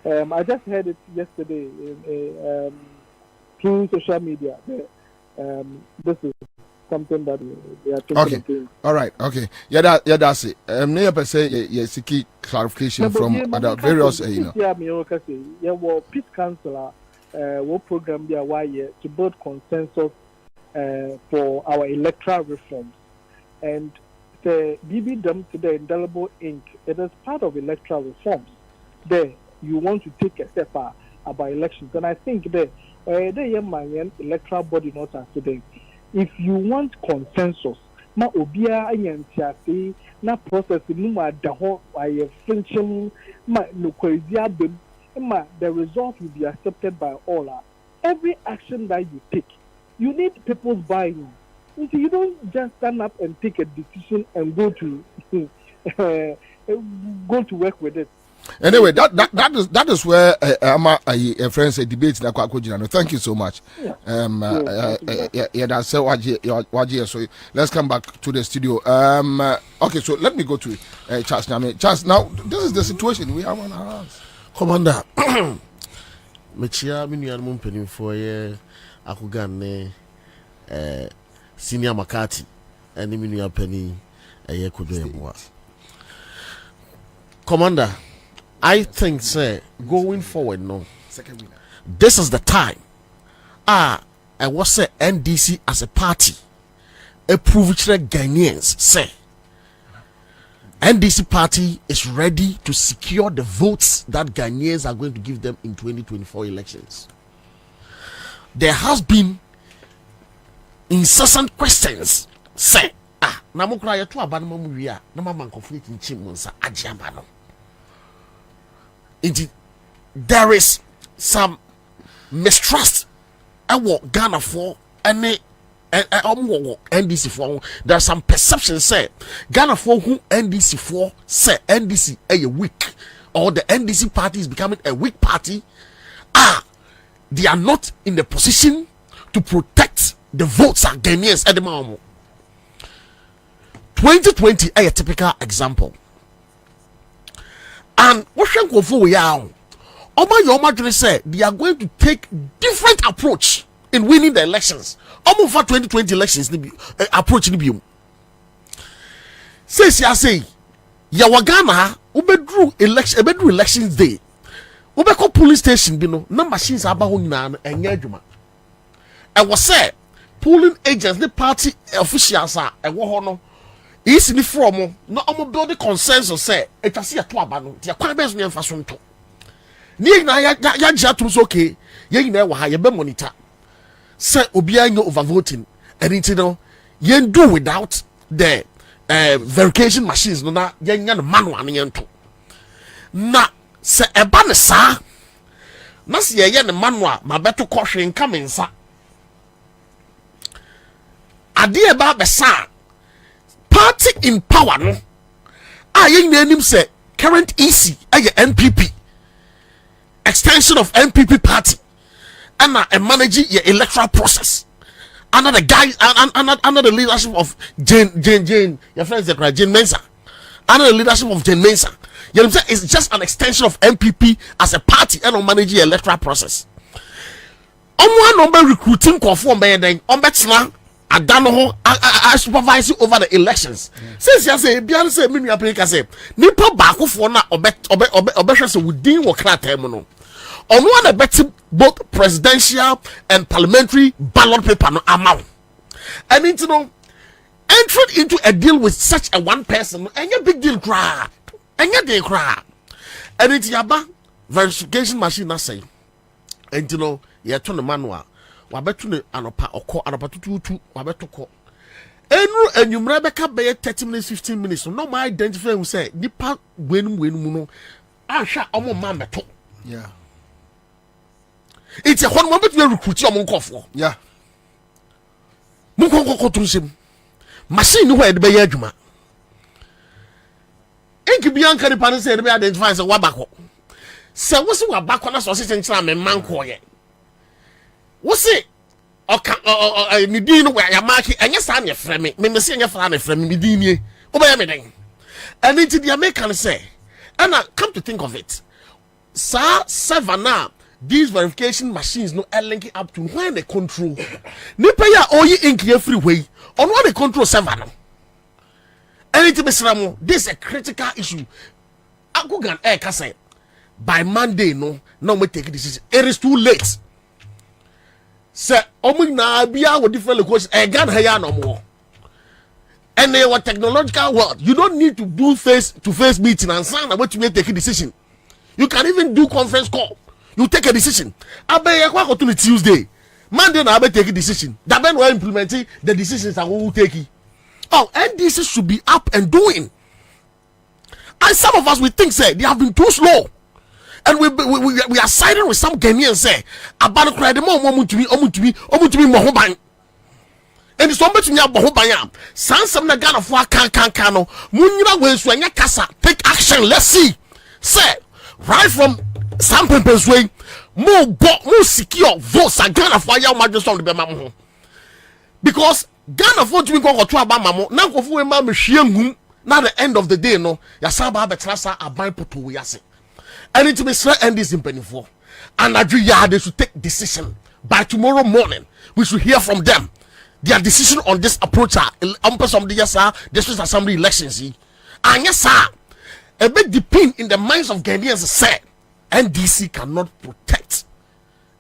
I just heard it yesterday through social media. This is something that we are thinking of doing. All right. Okay. Yeah, that's it. Near per se, seeking clarification from other various. Yeah, peace council, what program they are to build consensus for our electoral reforms, and the BB them to the indelible ink. It is part of electoral reforms. There. You want to take a step about elections. And I think that the electoral body not as today. If you want consensus, na obia anyantiase na process no ma da ho aye function ma no kwazia bem ma the result will be accepted by all. every action that you take, you need people's buy-in. You see, you don't just stand up and take a decision and go to work with it. Anyway, that is where a friend said debate na kwakojina. Thank you so much. That's so let's come back to the studio. Okay, so let me go to Charles Nyame. Charles, now this is the situation we have on our hands. Commander, mechia minuan mumpeni for ye akugane senior Makati and minuan penny ye kudo. Commander, I think, sir, going forward, no. This is the time. I was say NDC as a party, approved Ghanaians, say. NDC party is ready to secure the votes that Ghanaians are going to give them in 2024 elections. There has been incessant questions, say. Namukra ya tu abanma muwia, na mama conflict in chimunsa ajiambano. There is some mistrust. Ghana for any NDC for. There's some perception say Ghana for who NDC for say NDC a weak, or the NDC party is becoming a weak party. They are not in the position to protect the votes of Ghanaians at the moment. 2020 a typical example. And what Shanko for we are, Oma say they are going to take different approach in winning the elections. Almost for 2020 elections approach ni say ya wagana ubedru elections day. Ubeko polling station bi no na machines aba ho nyina enye adwuma. I was say polling agents the party officials are ewo ho no. Is ni from no omo build consensus say etwase ya to aba no dia kwan bezo ne mfa so nto ni na ya jatum so okay ye nyina wa ha ye be monitor say obi anyo overvoting and it no ye do without the verification machines no na ye nya no manual ne nto na se eba ne sa na se ye ne manual ma beto kohwe nka mensa ade e ba be sa party in power no yen nanim say current EC NPP extension of NPP party and managing your electoral process under the guy under the leadership of Jane your friends that Jane Mensah, under the leadership of Jane Mensah. You know what I'm saying? It's just an extension of NPP as a party and managing your electoral process. On number recruiting conform by then on betna Adano I supervise you over the elections. Since you say Bian say me Africa say nipa baako for na obehwe so within wo kra time no. On one bet both presidential and parliamentary ballot paper no amount. And you know entering into a deal with such a one person and a big deal cry. And yet they cry. And it's yaba verification machine na say. And you know you turn the manual. Wabetune anopa oko anopa tutu wabetoko enru enwumra beka be 30 minutes 15 minutes no my identify who say nipa wenum no ahwa omo ma meto yeah it's a hon mo betu recruit omo nkofo yeah mo kokoko tunsem machine no where de be adwuma enkibi anka ni pan say de be identify say wabako se wo se wabako na so se nchira me manko ye what say ni din no ya mark anya sa na frame me say anya fra na frame me din nie oba me den and it the American say and come to think of it sir savana these verification machines no linking up to when they control nipa ya oyi ink every way on what they control savana and it be sramo this is a critical issue agugan ka say by Monday no we take a decision. It is too late. Say, na bia with different locations. No more. And in our technological world, you don't need to do face-to-face meeting and sign about to take a decision. You can even do conference call. You take a decision. Abe to Tuesday. Monday na take a decision. That when we're implementing the decisions that we will take. Oh, and this should be up and doing. And some of us we think say they have been too slow. And we are siding with some Ghanaians say about cry the more omutumi mohoban. And it's almost me abohoban. Some na Ghana for can no. Munyira we so anya kasa. Take action. Let's see. Say right from some people's way. More secure votes are Ghana for your majesty on the Bema. Because Ghana for to be go to Abamamo. Now go for ma me now the end of the day no. Yasaba betrasa aban poto we yase. And it will be end this in Penifo. And they should take decision by tomorrow morning. We should hear from them. Their decision on this approach are some the yes sir, district assembly elections. And yes sir, a bit depend in the minds of Ghanaians say NDC cannot protect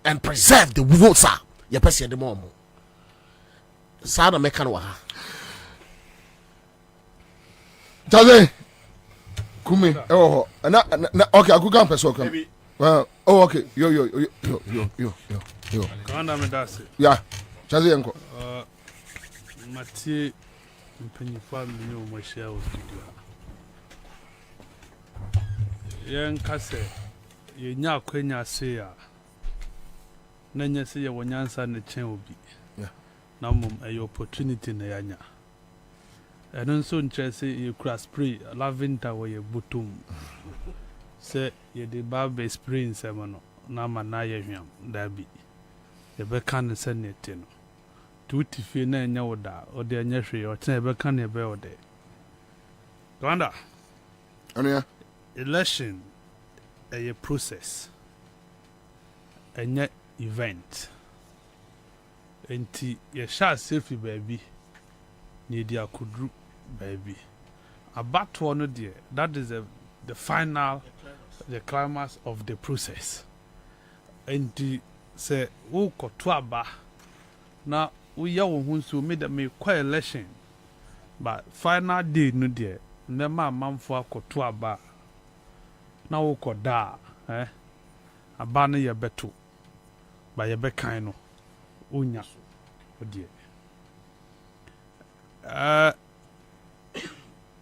and preserve the votes. You person the more. Sada mekanwa. Tade. Kumi. Oh, na okay, I go go person come. Well, oh okay. Yo. Kanda me dase. Yeah. Chazi enko. Mati mpanyifo mi o mo share o studio. Yen kase ye nya akwanya se ya. Na nya se ye wonyansa ne chen obi. Yeah. Na mum e opportunity na yanya. Eno nso nche se ye kura spray lavender wo ye butum. Se ye de ba spray nsem no na ma na ye hwam da bi. Ye be kan se ne te no. Tuti fi na nya woda o de nya hwe o ten ye be kan ye be o de. Rwanda. Ania Election a process. A event. Enti ye sha safe baby. Ni dia kudru baby. About one there, that is the final, the climax of the process. Enti say wo koto aba na wo ya wo hunso me da me kwa election. But final day no there, nema manfo akoto aba. Na wo koda aba no ye beto ba ye be kan no onya odie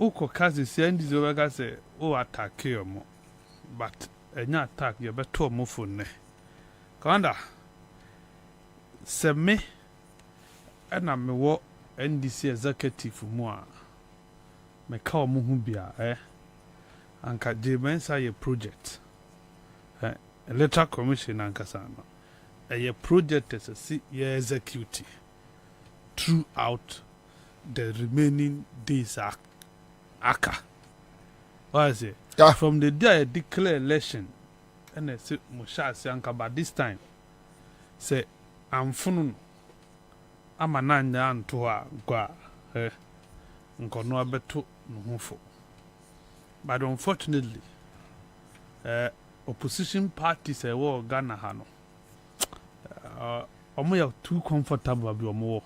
uko kazi sendi zo ga se o attack yo mo but enya attack ye beto mo phone kanda se me na me wo NDC executive mu a me ka o mo hu bia anka Jemensa ye project electoral commission anka sana a project is a ye execute throughout the remaining days aka what is it from the day I declare election and I say musha say anka but this time say amfunu amananya anto a gwa nkono abeto no hufo. But unfortunately, opposition parties are Ghana hano. Omo too comfortable with omo,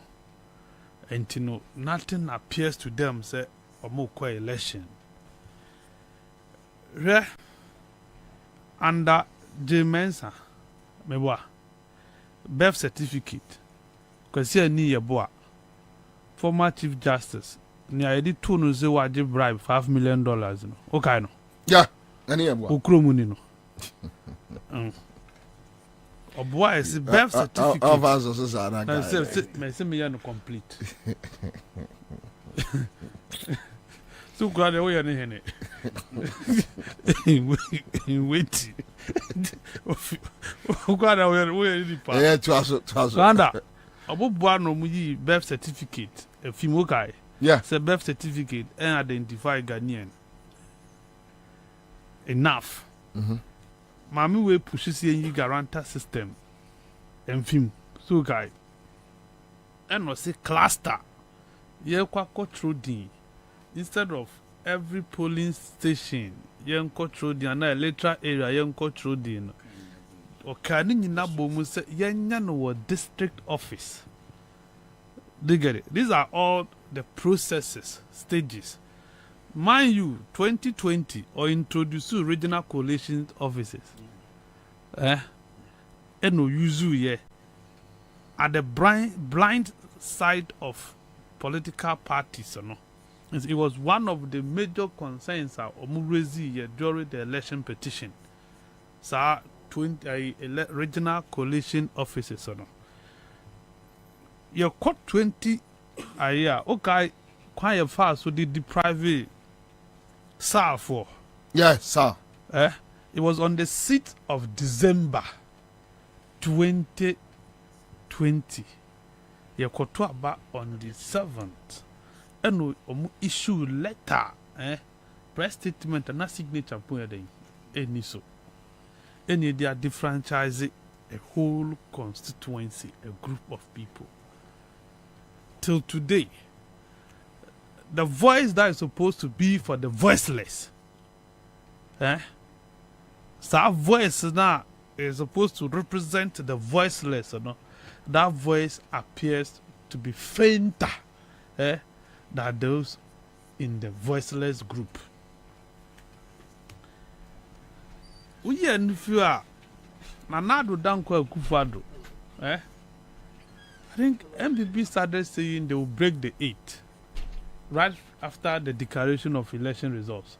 and you know nothing appears to them say omo kwa election. Under Jemensa, mewa birth certificate, kasi ni yeboa former Chief Justice. Ni ID two no say waje bribe $5 million no. Okay no. Yeah, any abo. Okromuni no. Oboa is birth certificate. Of us also na guy. Say me no complete. So glad we are hene. Wait. Glad we are the part. Yeah, twaso. Rwanda. Oboa no mu yi birth certificate. Efimo kai. Yeah. It's a birth certificate and identify Ghanaian. Enough. Mami we pushes ye guarantor system. And film. So guy. And was a cluster. Ye kwa control din. Instead of every polling station, ye control din na electoral area ye control din. Okani nyina bomu se ye nya no district office. They get it. These are all the processes, stages. Mind you, 2020 or introduce regional coalition offices. No use at the blind side of political parties. No, it was one of the major concerns of Omurezi during the election petition. sa 20 regional coalition offices no your court 20 aya okay kwa ye fa so the deprive sir for yes sir it was on the 6th of December 2020 ye koto aba on the 7th and we issue letter press statement and signature point then any so any they are defranchising a whole constituency, a group of people. Till today, the voice that is supposed to be for the voiceless, so our voice now is supposed to represent the voiceless, that voice appears to be fainter than those in the voiceless group. We are in fear. Nanado Danko Kufado. I think MPP started saying they will break the 8 right after the declaration of election results.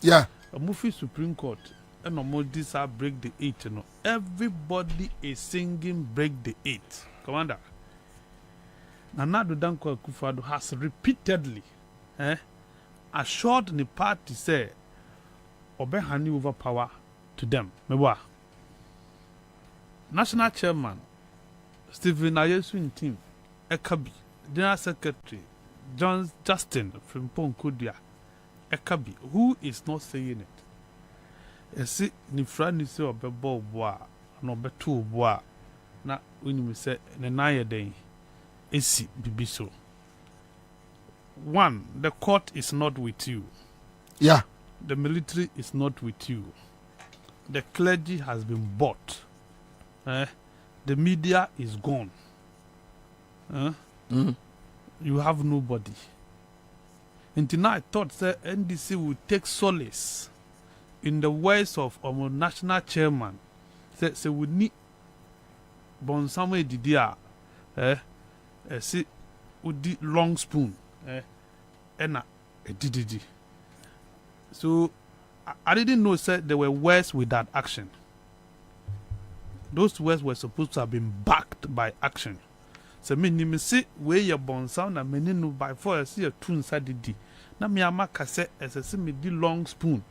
Yeah. A movie Supreme Court and no more this break the 8. No. Everybody is singing break the 8. Commander. Nanado Danko Kufado has repeatedly assured the party say Obe hand over power to them. National Chairman Stephen Ayesu team Ekabi, General Secretary Justin from Ponkudia Ekabi, who is not saying it. You see, ni friend say obe bo boa, no be two boa. Na when we say the naye day, esi bibiso. One, the court is not with you. Yeah. The military is not with you. The clergy has been bought. The media is gone. You have nobody. And tonight I thought that NDC would take solace in the words of our national chairman. Say we need Bonsame Didia see with the long spoon and a DDD. So I didn't know say there were words with that action. Those words were supposed to have been backed by action. So me ni me say where your bon sound na me no by for see a tune sadidi. Na me amaka say as me di long spoon.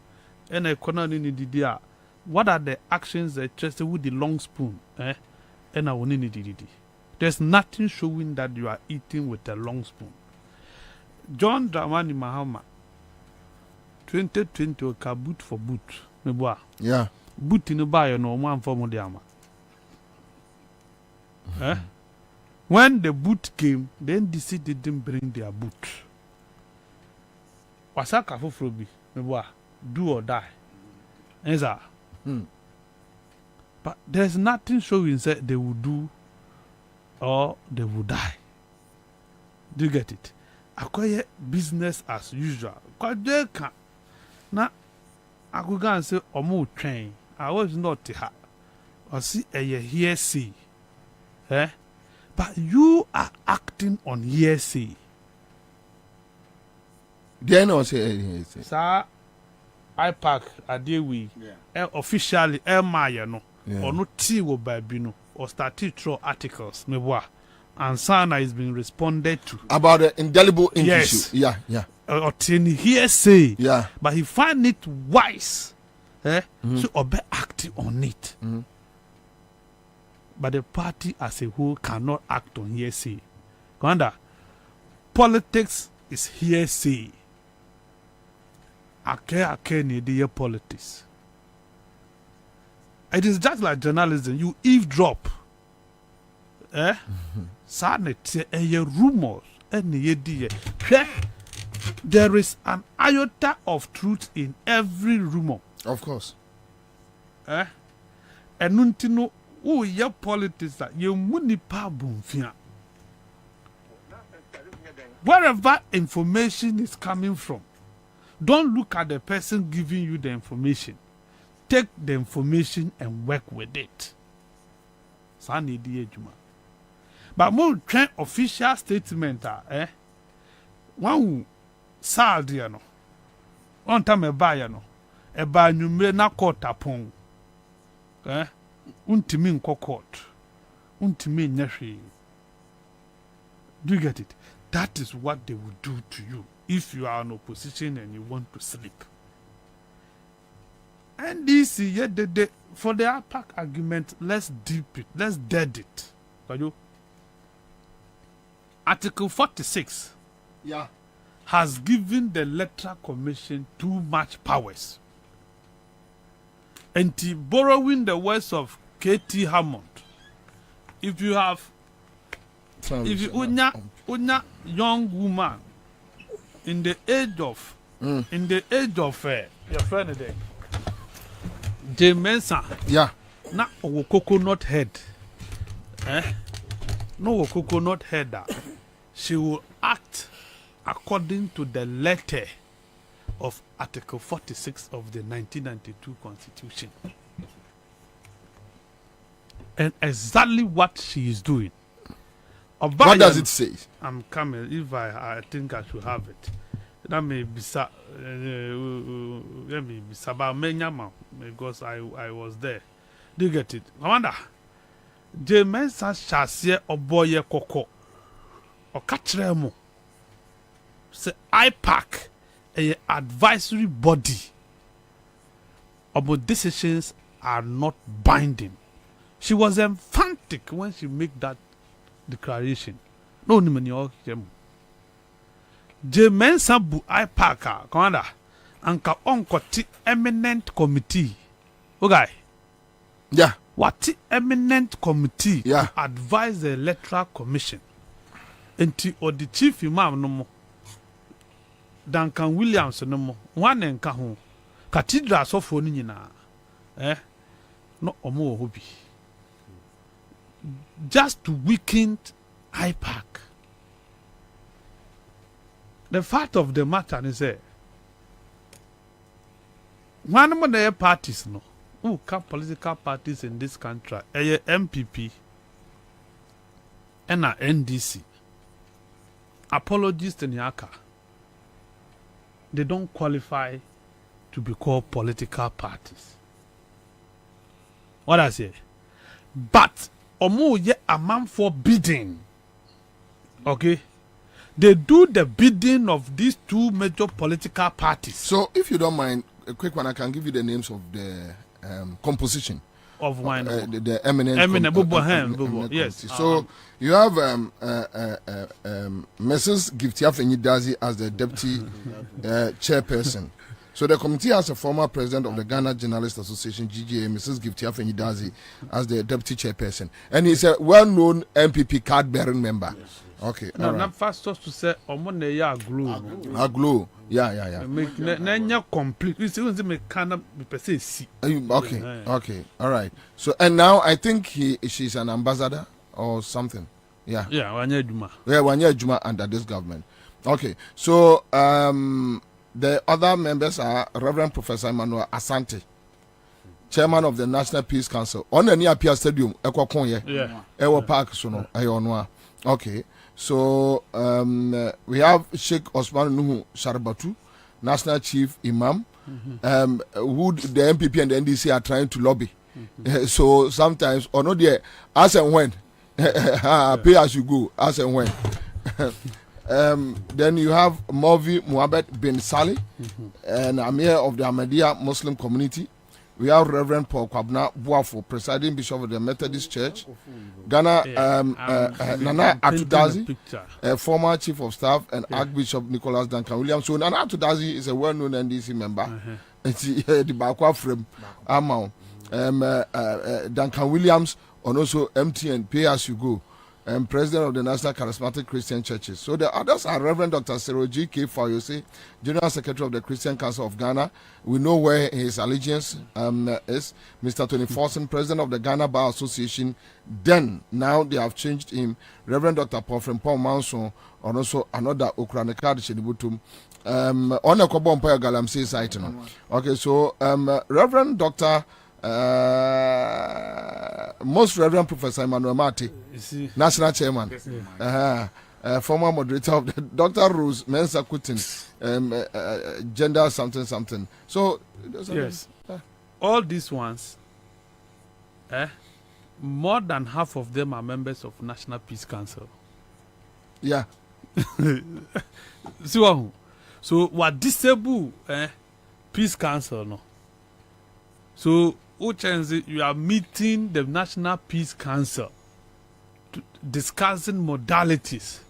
And I corner ni didi a. What are the actions that just with the long spoon? And I woni ni didi. There's nothing showing that you are eating with a long spoon. John Dramani Mahama 2020 ka boot for boot. Me boa. Yeah. Boot in the buy no man for mo diama. When the boot came, then DC didn't bring their boot. Wasaka Frobi, do or die. Eza. But there's nothing showing that they will do or they will die. Do you get it? Acquire business as usual. Now, I could go and say, Omo train. I was not to her. Or see a hearsay. But you are acting on hearsay. They no say hearsay. Sir, IPAC adewi officially Maya no or no tea wo baby no or started through articles me boa and Sana is being responded to about the indelible ink yes. issue. Yeah. Or hearsay. Yeah. But he find it wise to obey acting on it. But the party as a whole cannot act on hearsay. Commander, politics is hearsay. Ake need the politics. It is just like journalism. You eavesdrop. Sanity rumors. There is an iota of truth in every rumor. Of course. Enuntino oh your politics that you muni pa bumfia. Wherever information is coming from, don't look at the person giving you the information. Take the information and work with it. Sani di ejuma. But more train official statement one sad no. One time e ba ya no. E ba numre na court apon. Untimi nko court. Untimi nyahwe. Do you get it? That is what they will do to you if you are in opposition and you want to sleep. And this, for the APAC argument, let's deep it, let's dead it. Article 46 has given the Electoral Commission too much powers. And borrowing the words of K.T. Hammond, if you unya young woman in the age of your friend there, Mensa, na owo coconut head, no coconut head, she will act according to the letter of Article 46 of the 1992 Constitution. And exactly what she is doing. What does it say? I'm coming. If I think I should have it. That may be because I was there. Do you get it? Amanda, Jemensa Shasia Oboye Koko or Katremo say IPAC a advisory body about decisions are not binding. She was emphatic when she made that declaration. No nimani jem. Jemensa bu IPAC Commander anka onkoti eminent committee. Okay. Yeah. What eminent committee to advise the Electoral Commission enti or the chief imam no mo Duncan Williams no mo one enka ho cathedral sofo ni nyina no omo hobi just to weaken IPAC. The fact of the matter is one of the parties no who can political parties in this country MPP and NDC apologists in Yaka, they don't qualify to be called political parties. What I say? But omo ye a man for bidding. Okay? They do the bidding of these two major political parties. So if you don't mind, a quick one, I can give you the names of the composition of one the eminent yes. So you have Mrs. Giftia Fenyidazi as the deputy chairperson. So the committee has a former president of the Ghana Journalists Association, GGA, Mrs. Giftia Fenyidazi, as the deputy chairperson, and he's a well-known MPP card-bearing member. Yes. Okay. No, not first just to say omone ya glue. Glue. Yeah. Nanya complete. We see me kind of say see. Okay. All right. So and now I think she's an ambassador or something. Yeah. Yeah, Wanya Juma. Yeah, Wanya Juma under this government. Okay. So the other members are Reverend Professor Emmanuel Asante, chairman of the National Peace Council. On the near Pia Stadium, Ekwakonye. Yeah. Ewa Park Sono Ayonwa. Okay. So we have Sheikh Osman Nuhu Sharbatu, National Chief Imam, who the MPP and the NDC are trying to lobby. So sometimes, or not there, as and when, pay as you go, as and when. Then you have Mavi Muhammad bin Salih, and Amir of the Ahmadiyya Muslim community. We have Reverend Paul Kwabena Bobie, presiding bishop of the Methodist Church. Ghana, Nana Atudazi, former chief of staff, and Archbishop Nicholas Duncan Williams. So Nana Atudazi is a well-known NDC member. It's the Bakwa frame Amount. Duncan Williams, and also MTN, Pay As You Go, and president of the National Charismatic Christian Churches. So the others are Reverend Dr. Seroji K. Fayose, General Secretary of the Christian Council of Ghana. We know where his allegiance is. Mr. Tony Forson, President of the Ghana Bar Association. Then, now they have changed him. Reverend Dr. Paul Manson, and also another Ukranika Shedibutum. On a Kobompa Galamsey site. Okay, so Reverend Dr. Most Reverend Professor Emmanuel Mati, National Chairman, former moderator of the Dr. Rose Mensa Kutin, gender something. So, yes, all these ones, more than half of them are members of National Peace Council. Yeah. See what? So what disable Peace Council no? So you are meeting the National Peace Council discussing modalities.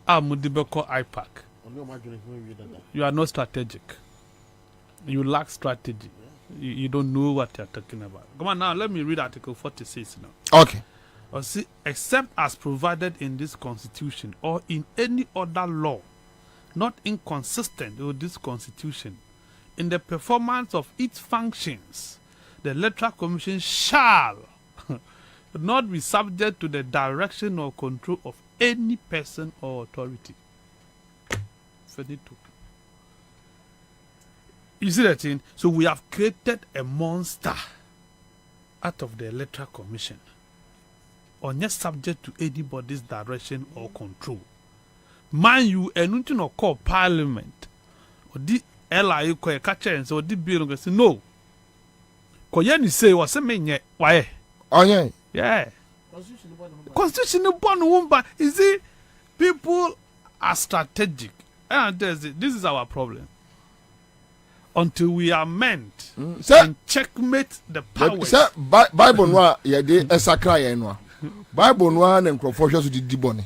Mudibeko IPAC. You are not strategic. You lack strategy. You don't know what you are talking about. Come on now, let me read Article 46 now. Okay. See, except as provided in this Constitution or in any other law not inconsistent with this Constitution, in the performance of its functions, the Electoral Commission shall not be subject to the direction or control of any person or authority. You see that thing? So we have created a monster out of the Electoral Commission, or not subject to anybody's direction or control. Mind you, and no call Parliament or the LIU ko catcher and so the bill say no. Koyeni say was a mean why? Oh yeah. Yeah. Constitution born but you see, people are strategic. And this is our problem. Until we are meant and checkmate the powers. Sir, Bible no ya de esakra ya no. Bible no na nkrofo so di boni.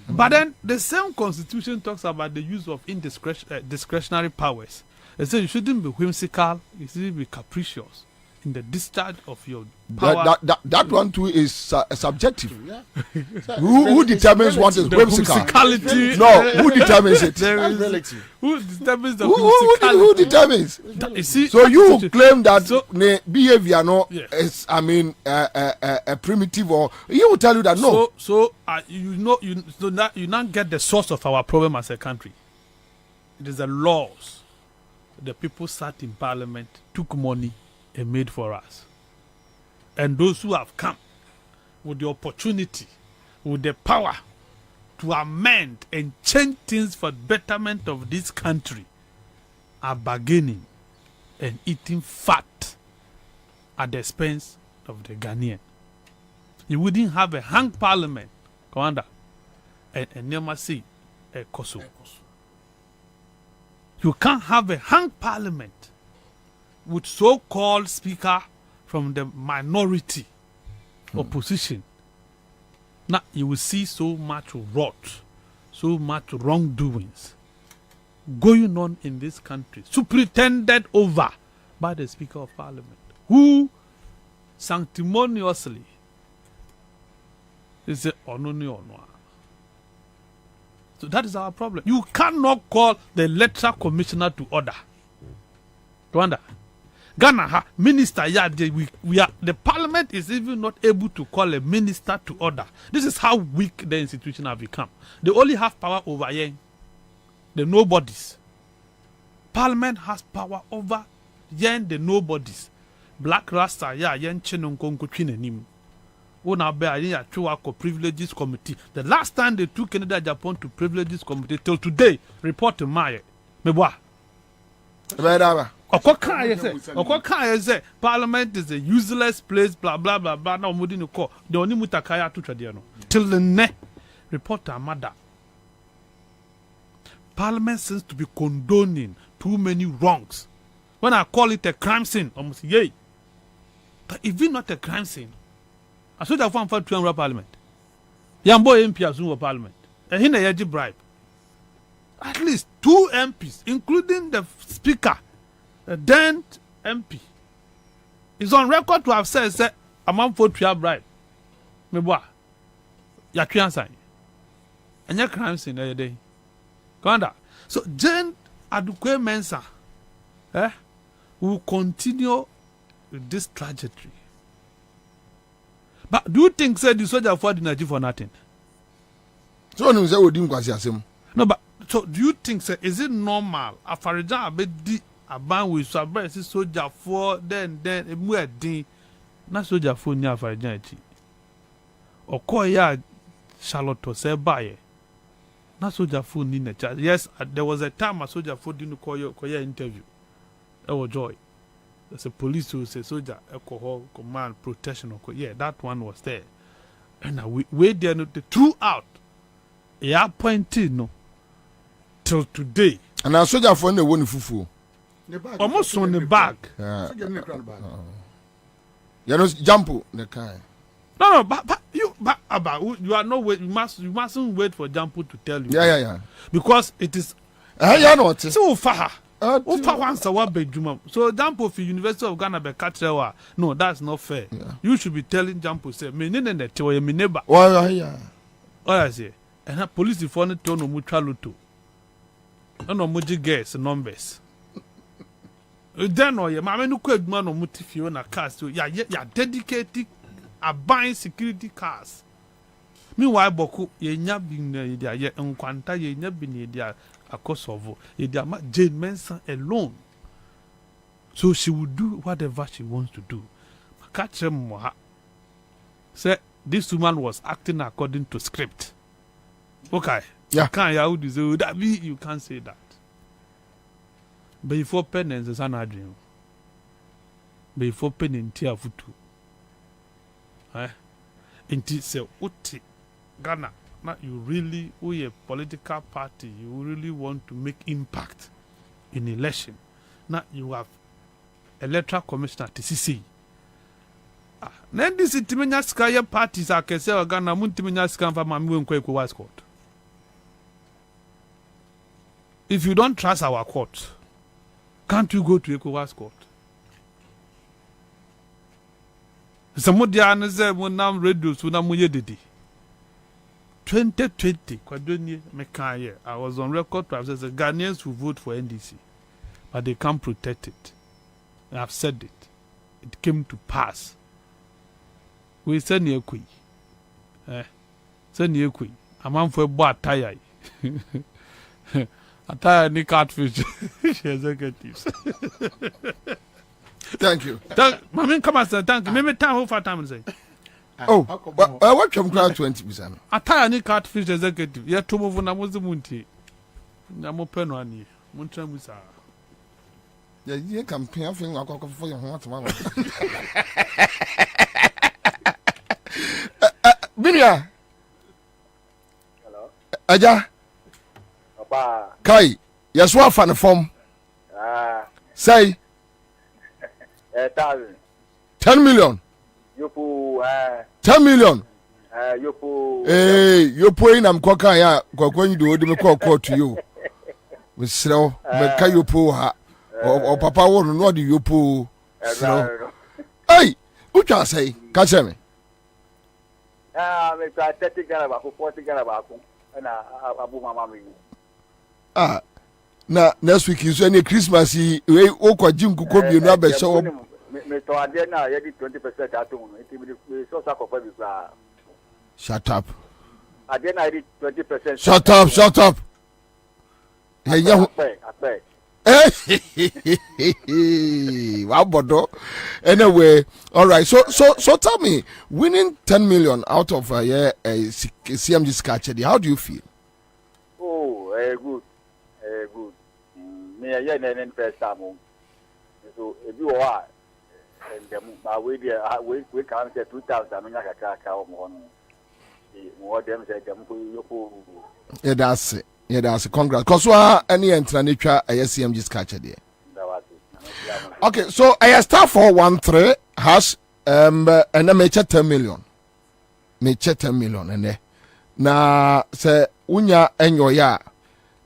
But then the same Constitution talks about the use of discretionary powers. It says you shouldn't be whimsical, you shouldn't be capricious in the discharge of your power. That one too is subjective. Yeah. who determines what is whimsical? Whimsicality. No, who determines it? Who determines the whimsicality? Who determines? You see, so you claim that behavior is, I mean, a primitive, or he will tell you that no. So you not get the source of our problem as a country. It is the laws. The people sat in Parliament, took money, and made for us. And those who have come with the opportunity, with the power to amend and change things for betterment of this country are bargaining and eating fat at the expense of the Ghanaian. You wouldn't have a hung Parliament, Commander, and never see a Kosovo. You can't have a hung Parliament with so-called speaker from the minority opposition. Now you will see so much rot, so much wrongdoings going on in this country, superintended over by the Speaker of Parliament, who sanctimoniously is a ononi onwa. So that is our problem. You cannot call the Electoral Commissioner to order. Rwanda. Ghana, minister, we are, the Parliament is even not able to call a minister to order. This is how weak the institution have become. They only have power over the nobodies. Parliament has power over the nobodies. Black Rasta, yen chenonkonko chinenim. Privileges Committee. The last time they took Canada Japan to Privileges Committee till today, report to Maya. Meboa. Say Parliament is a useless place, blah blah blah blah. Now Mudino call the only mutakaya to tradiano. Till the next report to Amada. Parliament seems to be condoning too many wrongs. When I call it a crime scene, almost yay. But if it's not a crime scene, I should have found for 200 Parliament. Yambo MP as Parliament. And he had bribe. At least 2 MPs, including the Speaker, the then MP, is on record to have said, "I'm for 2 bribe." Me boy, ya twian and your crime scene every day. Commander. So Jane Adukwe Mensah, will continue with this trajectory. But do you think said the soldier fought in Nigeria for nothing? So no say odi nkwasi asem. No, but so do you think say is it normal? Afarija abedi aban we so abere si soldier for then emu edin na soldier for ni afarija echi. Okoya Charlotte say baye. Na soldier for ni na cha. Yes, there was a time a soldier for didn't call your interview. That was joy. there's a police who say soldier alcohol command protection yeah, that one was there. And we there the throughout yeah appointed no till today. And our soldier for the one fufu. Almost on the bag. You know, jump the car. No, but you are not wait. You mustn't wait for Jampo to tell you. Yeah. Because it is. Yeah, no. So far. Once a one bedroom. So Jampo for University of Ghana be catcher. No, that's not fair. Yeah. You should be telling Jampo say me nene tewa me neighbor. Oh yeah. Oh I say. And the police if one to no mutual to. No muji guess numbers. Then no ye mama no kwa aduma no mutifio na cars so ya dedicated a buying security cars. Meanwhile boku ye nya bin na ye ye nkwanta ye nya bin ye dia akosovo ye dia Jane Mensah alone. So she will do whatever she wants to do. Catch him say this woman was acting according to script. Okay. Yeah. You can't say that. Before penance is an dream. Before penance tia futu. Inti se uti Ghana. Now you really we a political party, you really want to make impact in election. Now you have electoral commissioner TCC. Then this intimenya skaya parties are kese Ghana muntimenya skan fa mami we nkwe was court. If you don't trust our court, can't you go to ECOWAS court? Somebody answer when now reduce when I'm 2020, I was on record to have said the Ghanaians will vote for NDC, but they can't protect it. I've said it. It came to pass. We send you a queen. Send you a queen. A man for a boy tire. Attire any catfish executives. Thank you. Mami, come and say thank you. Maybe time over time say. Oh, what you crowd 20%? Attire any catfish executive. Yeah, two move na muzi munti. Nyamo peno ani. Muntra musa. Yeah, you can pay a thing for your heart. Binia. Hello. Aja. Kai, yes, what fan form? Say 10 million. 10 million. You put I'm coca ya when you do the call to you. We slow, but can you pull her or papa won't know you pull slow. Hey, what can I say? Catch me. I'm 30 Ghana, 40 Ghana, and Abu Mamma. Na next week is any Christmas we okwa jim kuko bi no be show me to ade na ye di 20% atom it be so sakofa bi bra. Shut up. Ade na di 20%. Shut up. Hey ya wow bodo. Anyway, all right. So tell me, winning 10 million out of CMG sketch, how do you feel? Oh, good. Good. Me a year first time. So if you are, and we can't say 2,000. I mean, I can't more them say them yeah, that's it. Yeah, that's it. Congrats. Because any entrance a CMG sketch there. Okay, so I start 413 hash and then me 10 million. Me 10 million and na say unya enyo ya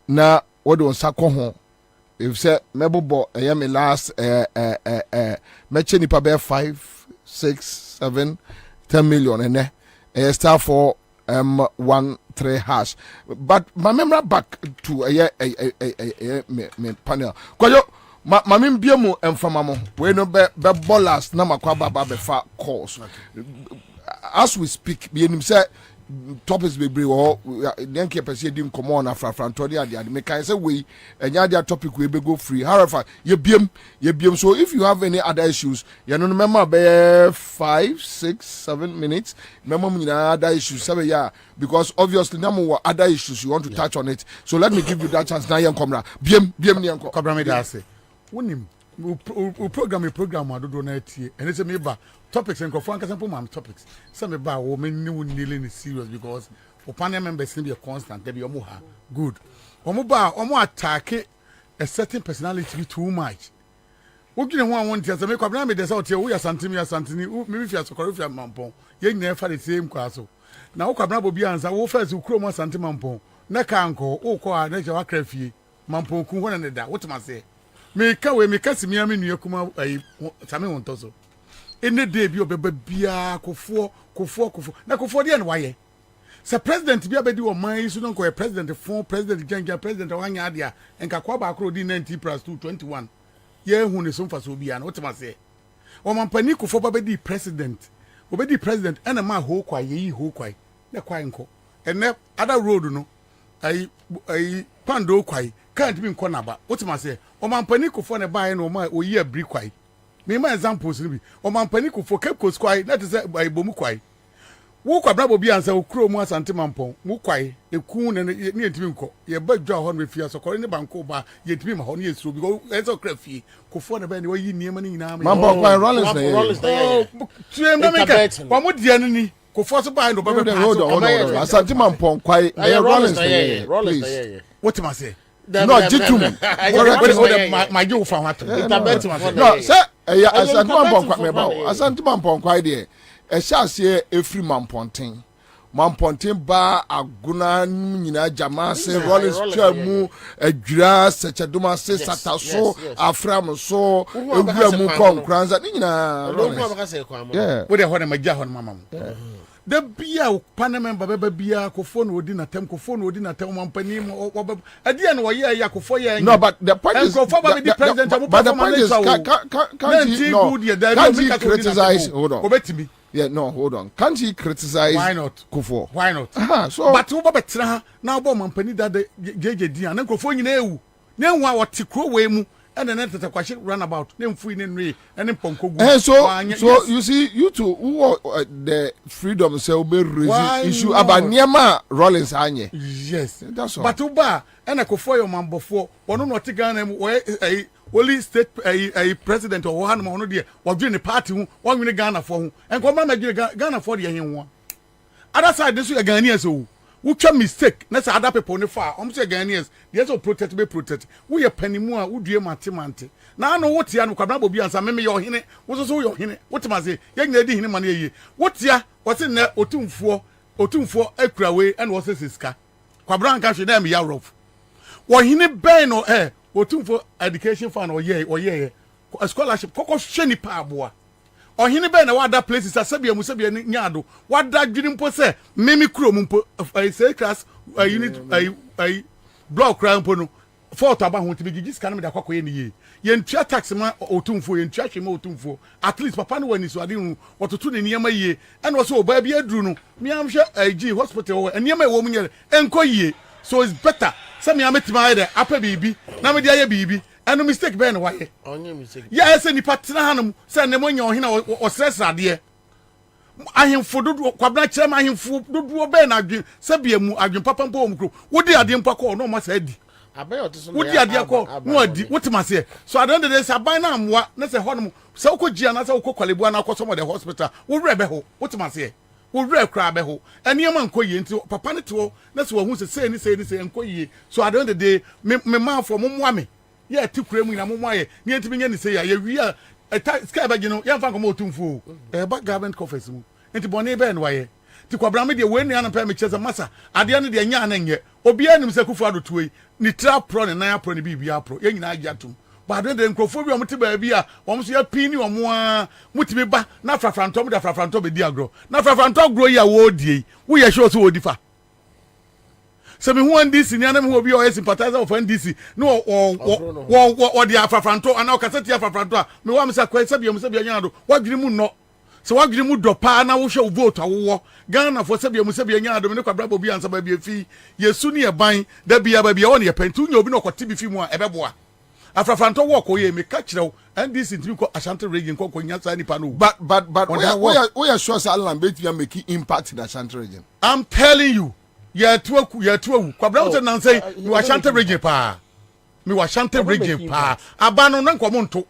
na what do sako ho if say mebobo me last me nipa be 5 6 7 10 million and then start for 13 hash but my memory back to me panel kwayo ma me biemu emfama we no be ballers na makwa baba be fa calls as we speak be him say topics be brave or then keep person dim come on afrafrantodi ade me can say we enya their topic we be go free however ye biem so if you have any other issues you know remember be 5 6 7 minutes remember me other issues say yeah because obviously now other issues you want to touch on it so let me give you that chance now yen komra biem ni enko kobra me da say wonim program adodo na tie and say me ba topics and crofo anka sample mam topics say me ba wo me ni nearly serious because panel members be constant they be omo ha good omo attack a certain personality too much wo gine ho awon tia say me kwabena me dey say otie wo ya santini me fi asokoro fi mampon ye nyina fa the same kwaso na wo Kwabena Bobie Ansah wo first ukro mo santini mampon na kanko wo ko a na je wa krafie mampon ku ho na ne da wo tuma say me kasi mi ami nua kuma ai same won to so ene day bi obeba bia kofo na kofo de na waye se president bi abedi o man so no ko president fon president janja president wanya ade a enka kwa ba akro di 90 plus 221 ye hu ne so mfa so bia na wotima se o man pani kofo babedi president obedi president ena ma ho kwa ye ho kwa na kwa enko ene other road no ai pando kwai can't be nko naba wotima se o man pani kofo ne bae no ma oyi abri kwai me ma examples ni bi o man pani kofo Cape Coast kwai na te se aibomu kwai wo Kwabena Bobie Ansah okuro mu Asante Mampon mu kwai eku ne entimi nko ye badwa ho no fia sokore ne banko ba ye entimi ma ho ne esuro because eso krafie kofo ne ba ne wayi niema ne nyina ma Mampon kwai Rollins na tue mbemeka wa mo dia ne ni kofo so ba no ba be hold on Asante Mampon kwai Rollins na what am I say no jitum my you for what no say Asante Mampon kwai me ba Asante Mampon kwai de ehase efri Mamponten ba aguna nyina jama se Rollins chamu adwira sechaduma se sataso afram so ewura mu konkranza nyina yeah we dey ho na magya ho na mama the bia panel member bia kofo no odi na tem mampani mo adia no ye ya kofo ye no but the point is kofo ba be president but the point is can't he criticize hold on obetimi yeah no hold on can't he criticize why not kofo why not so but wo ba betra na wo mampani da jeje dia na kofo nyina ewu na enwa wote kro we mu and then tete kwashi runabout na mfu ni nwe ene ponko gu so you see you two who the freedom say obe raise issue about niema Rollins anye yes that's all but uba ene kofo yo mambofo wono no tigana mu only state president or one no de wadwe ne party hu wadwe ne Ghana for hu enko ma ma Ghana for de yenwo other side this you Ghanaians so wutwa mistake na say other people ne fa say Ghanaians they so protect we ye panimu a wudue mante na no wotia no Kwabena Bobie Ansah me ye ohene wo so ye ohene wotima say ye nyina di hene ma na ye wotia wo se na otumfuo akurawe and wo se siska Kwabena nka hwe na me ya rof wo hene ben no otumfuo education fund or ye scholarship koko hwe ni pa aboa ohini be na wada places asabia musabia nyaado wada dwini mpo se memi kuro mpo say class unit block ran mpo no fort aba ho tibi gigi scan me da kwakoye ni ye ntua tax ma otumfo ye ntua hwe ma otumfo at least papa no wani so ade hu wototo ne niema ye ene wo so oba bia aduru no mi am hwe ig hospital wo niema wo munye enko ye so it's better say me ametima ide apa bibi na me dia ye bibi and mistake ben why onye mistake yeah say ni patena hanum say ne monya ohina o stress ade ahemfo dodo Kwabena kyerem ahemfo dodo ben adwen sabia mu adwen papa mpo omkro wodi ade mpa ko no ma sa adi abayo to so wodi ade ko no adi wotima se so at the end of the day saban na amwa na se honum se ukogia na se ukokwalebu na akoso mo the hospital wo wre be ho wotima se wo wre kra be ho aniema nkoye nti papa ne to na se wo hu se sei ni nkoye so at the end of the day me man for mo moa me ye tikure mu na mo moa ye ni entimi nya ni sei ya ye wi a sky bag no ye mfa ko mo tumfu ba government coffers mu enti bone be en waye ti Kwabena me de we nua na pa me chese masa ade ne de nya na nye obi anim se kufu adotuoi ni trap pro ne nan pro ne bibia pro ye nyina agiatum ba de nkrofo bi o mte ba bi a o mso ya pini o mo a mutimi ba na frafrantom da frafrantom be di agro na frafrantom gro ya wo die wo ye sure so wo di fa se me hu NDC ni anam hu obi o sympathizer of NDC no o di afrafrantom ana o kaseti afrafrantom a me wa msa kwa sabia nya do wadwiri mu no se wadwiri mu do pa na wo hwe vote awo Ghana for sabia nya do me Kwabena Bobie Ansah ba bi fi yesu ni e ban da bia ba bia won ye pentu nya obi no kwoti bi fi mu a ebeboa afrafrantom wo ko ye me ka kirew NDC ntimi ko Ashanti region ko nya sa nipa no but we are sure Alan bet we make impact in Ashanti region. I'm telling you ya tuwa Kwabena Ansah nan say mi Ashanti region pa mi Ashanti region pa abano na nkomo nto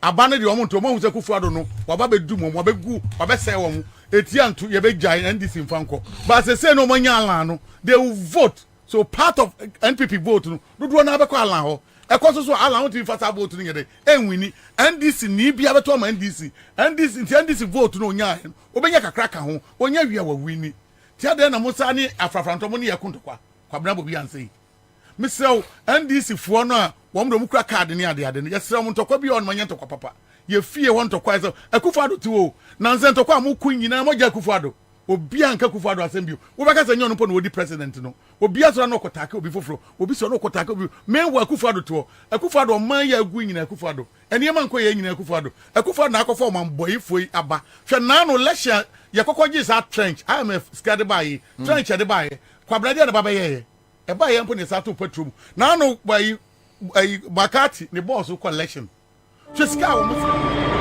abane de omo nto mo hu se Kufuado no waba bedu mo wabegu wabese wo mo etianto ye begya NDC mfanko but say no mo nya alan no they will vote so part of NPP vote no dodo na abekọ alan ho ekoso so alan ho ti fasa vote no yede enwini NDC ni bia beto ma NDC NDC vote no nya obenya kakra ka ho onya wi wa wini ti ade na musa ni afrafranto mo ni yakuntokwa Kwabena Bobie Ansah misrew NDC fuo no a wom do mukura card ni ade no yesrew mo ntokwa bi on manya ntokwa papa ye fie won ntokwa so Akufuado ti wo na nze ntokwa mo kun nyina mo ja Akufuado obi anka Akufuado asembio wo baka se nyon no po no di president no obi asora no kotake obi foforo obi so no kotake obi me wo Akufuado to Akufuado man ya agu nyina Akufuado ene man ko ye nyina Akufuado na akofo man boyfoi aba hwe na no lesha ye kokogye sa trench IMF skade bayi trench de bayi Kwabena de baba ye e ba ye mpo ne sa to patrum na no bayi bakati ne boss collection just ka wo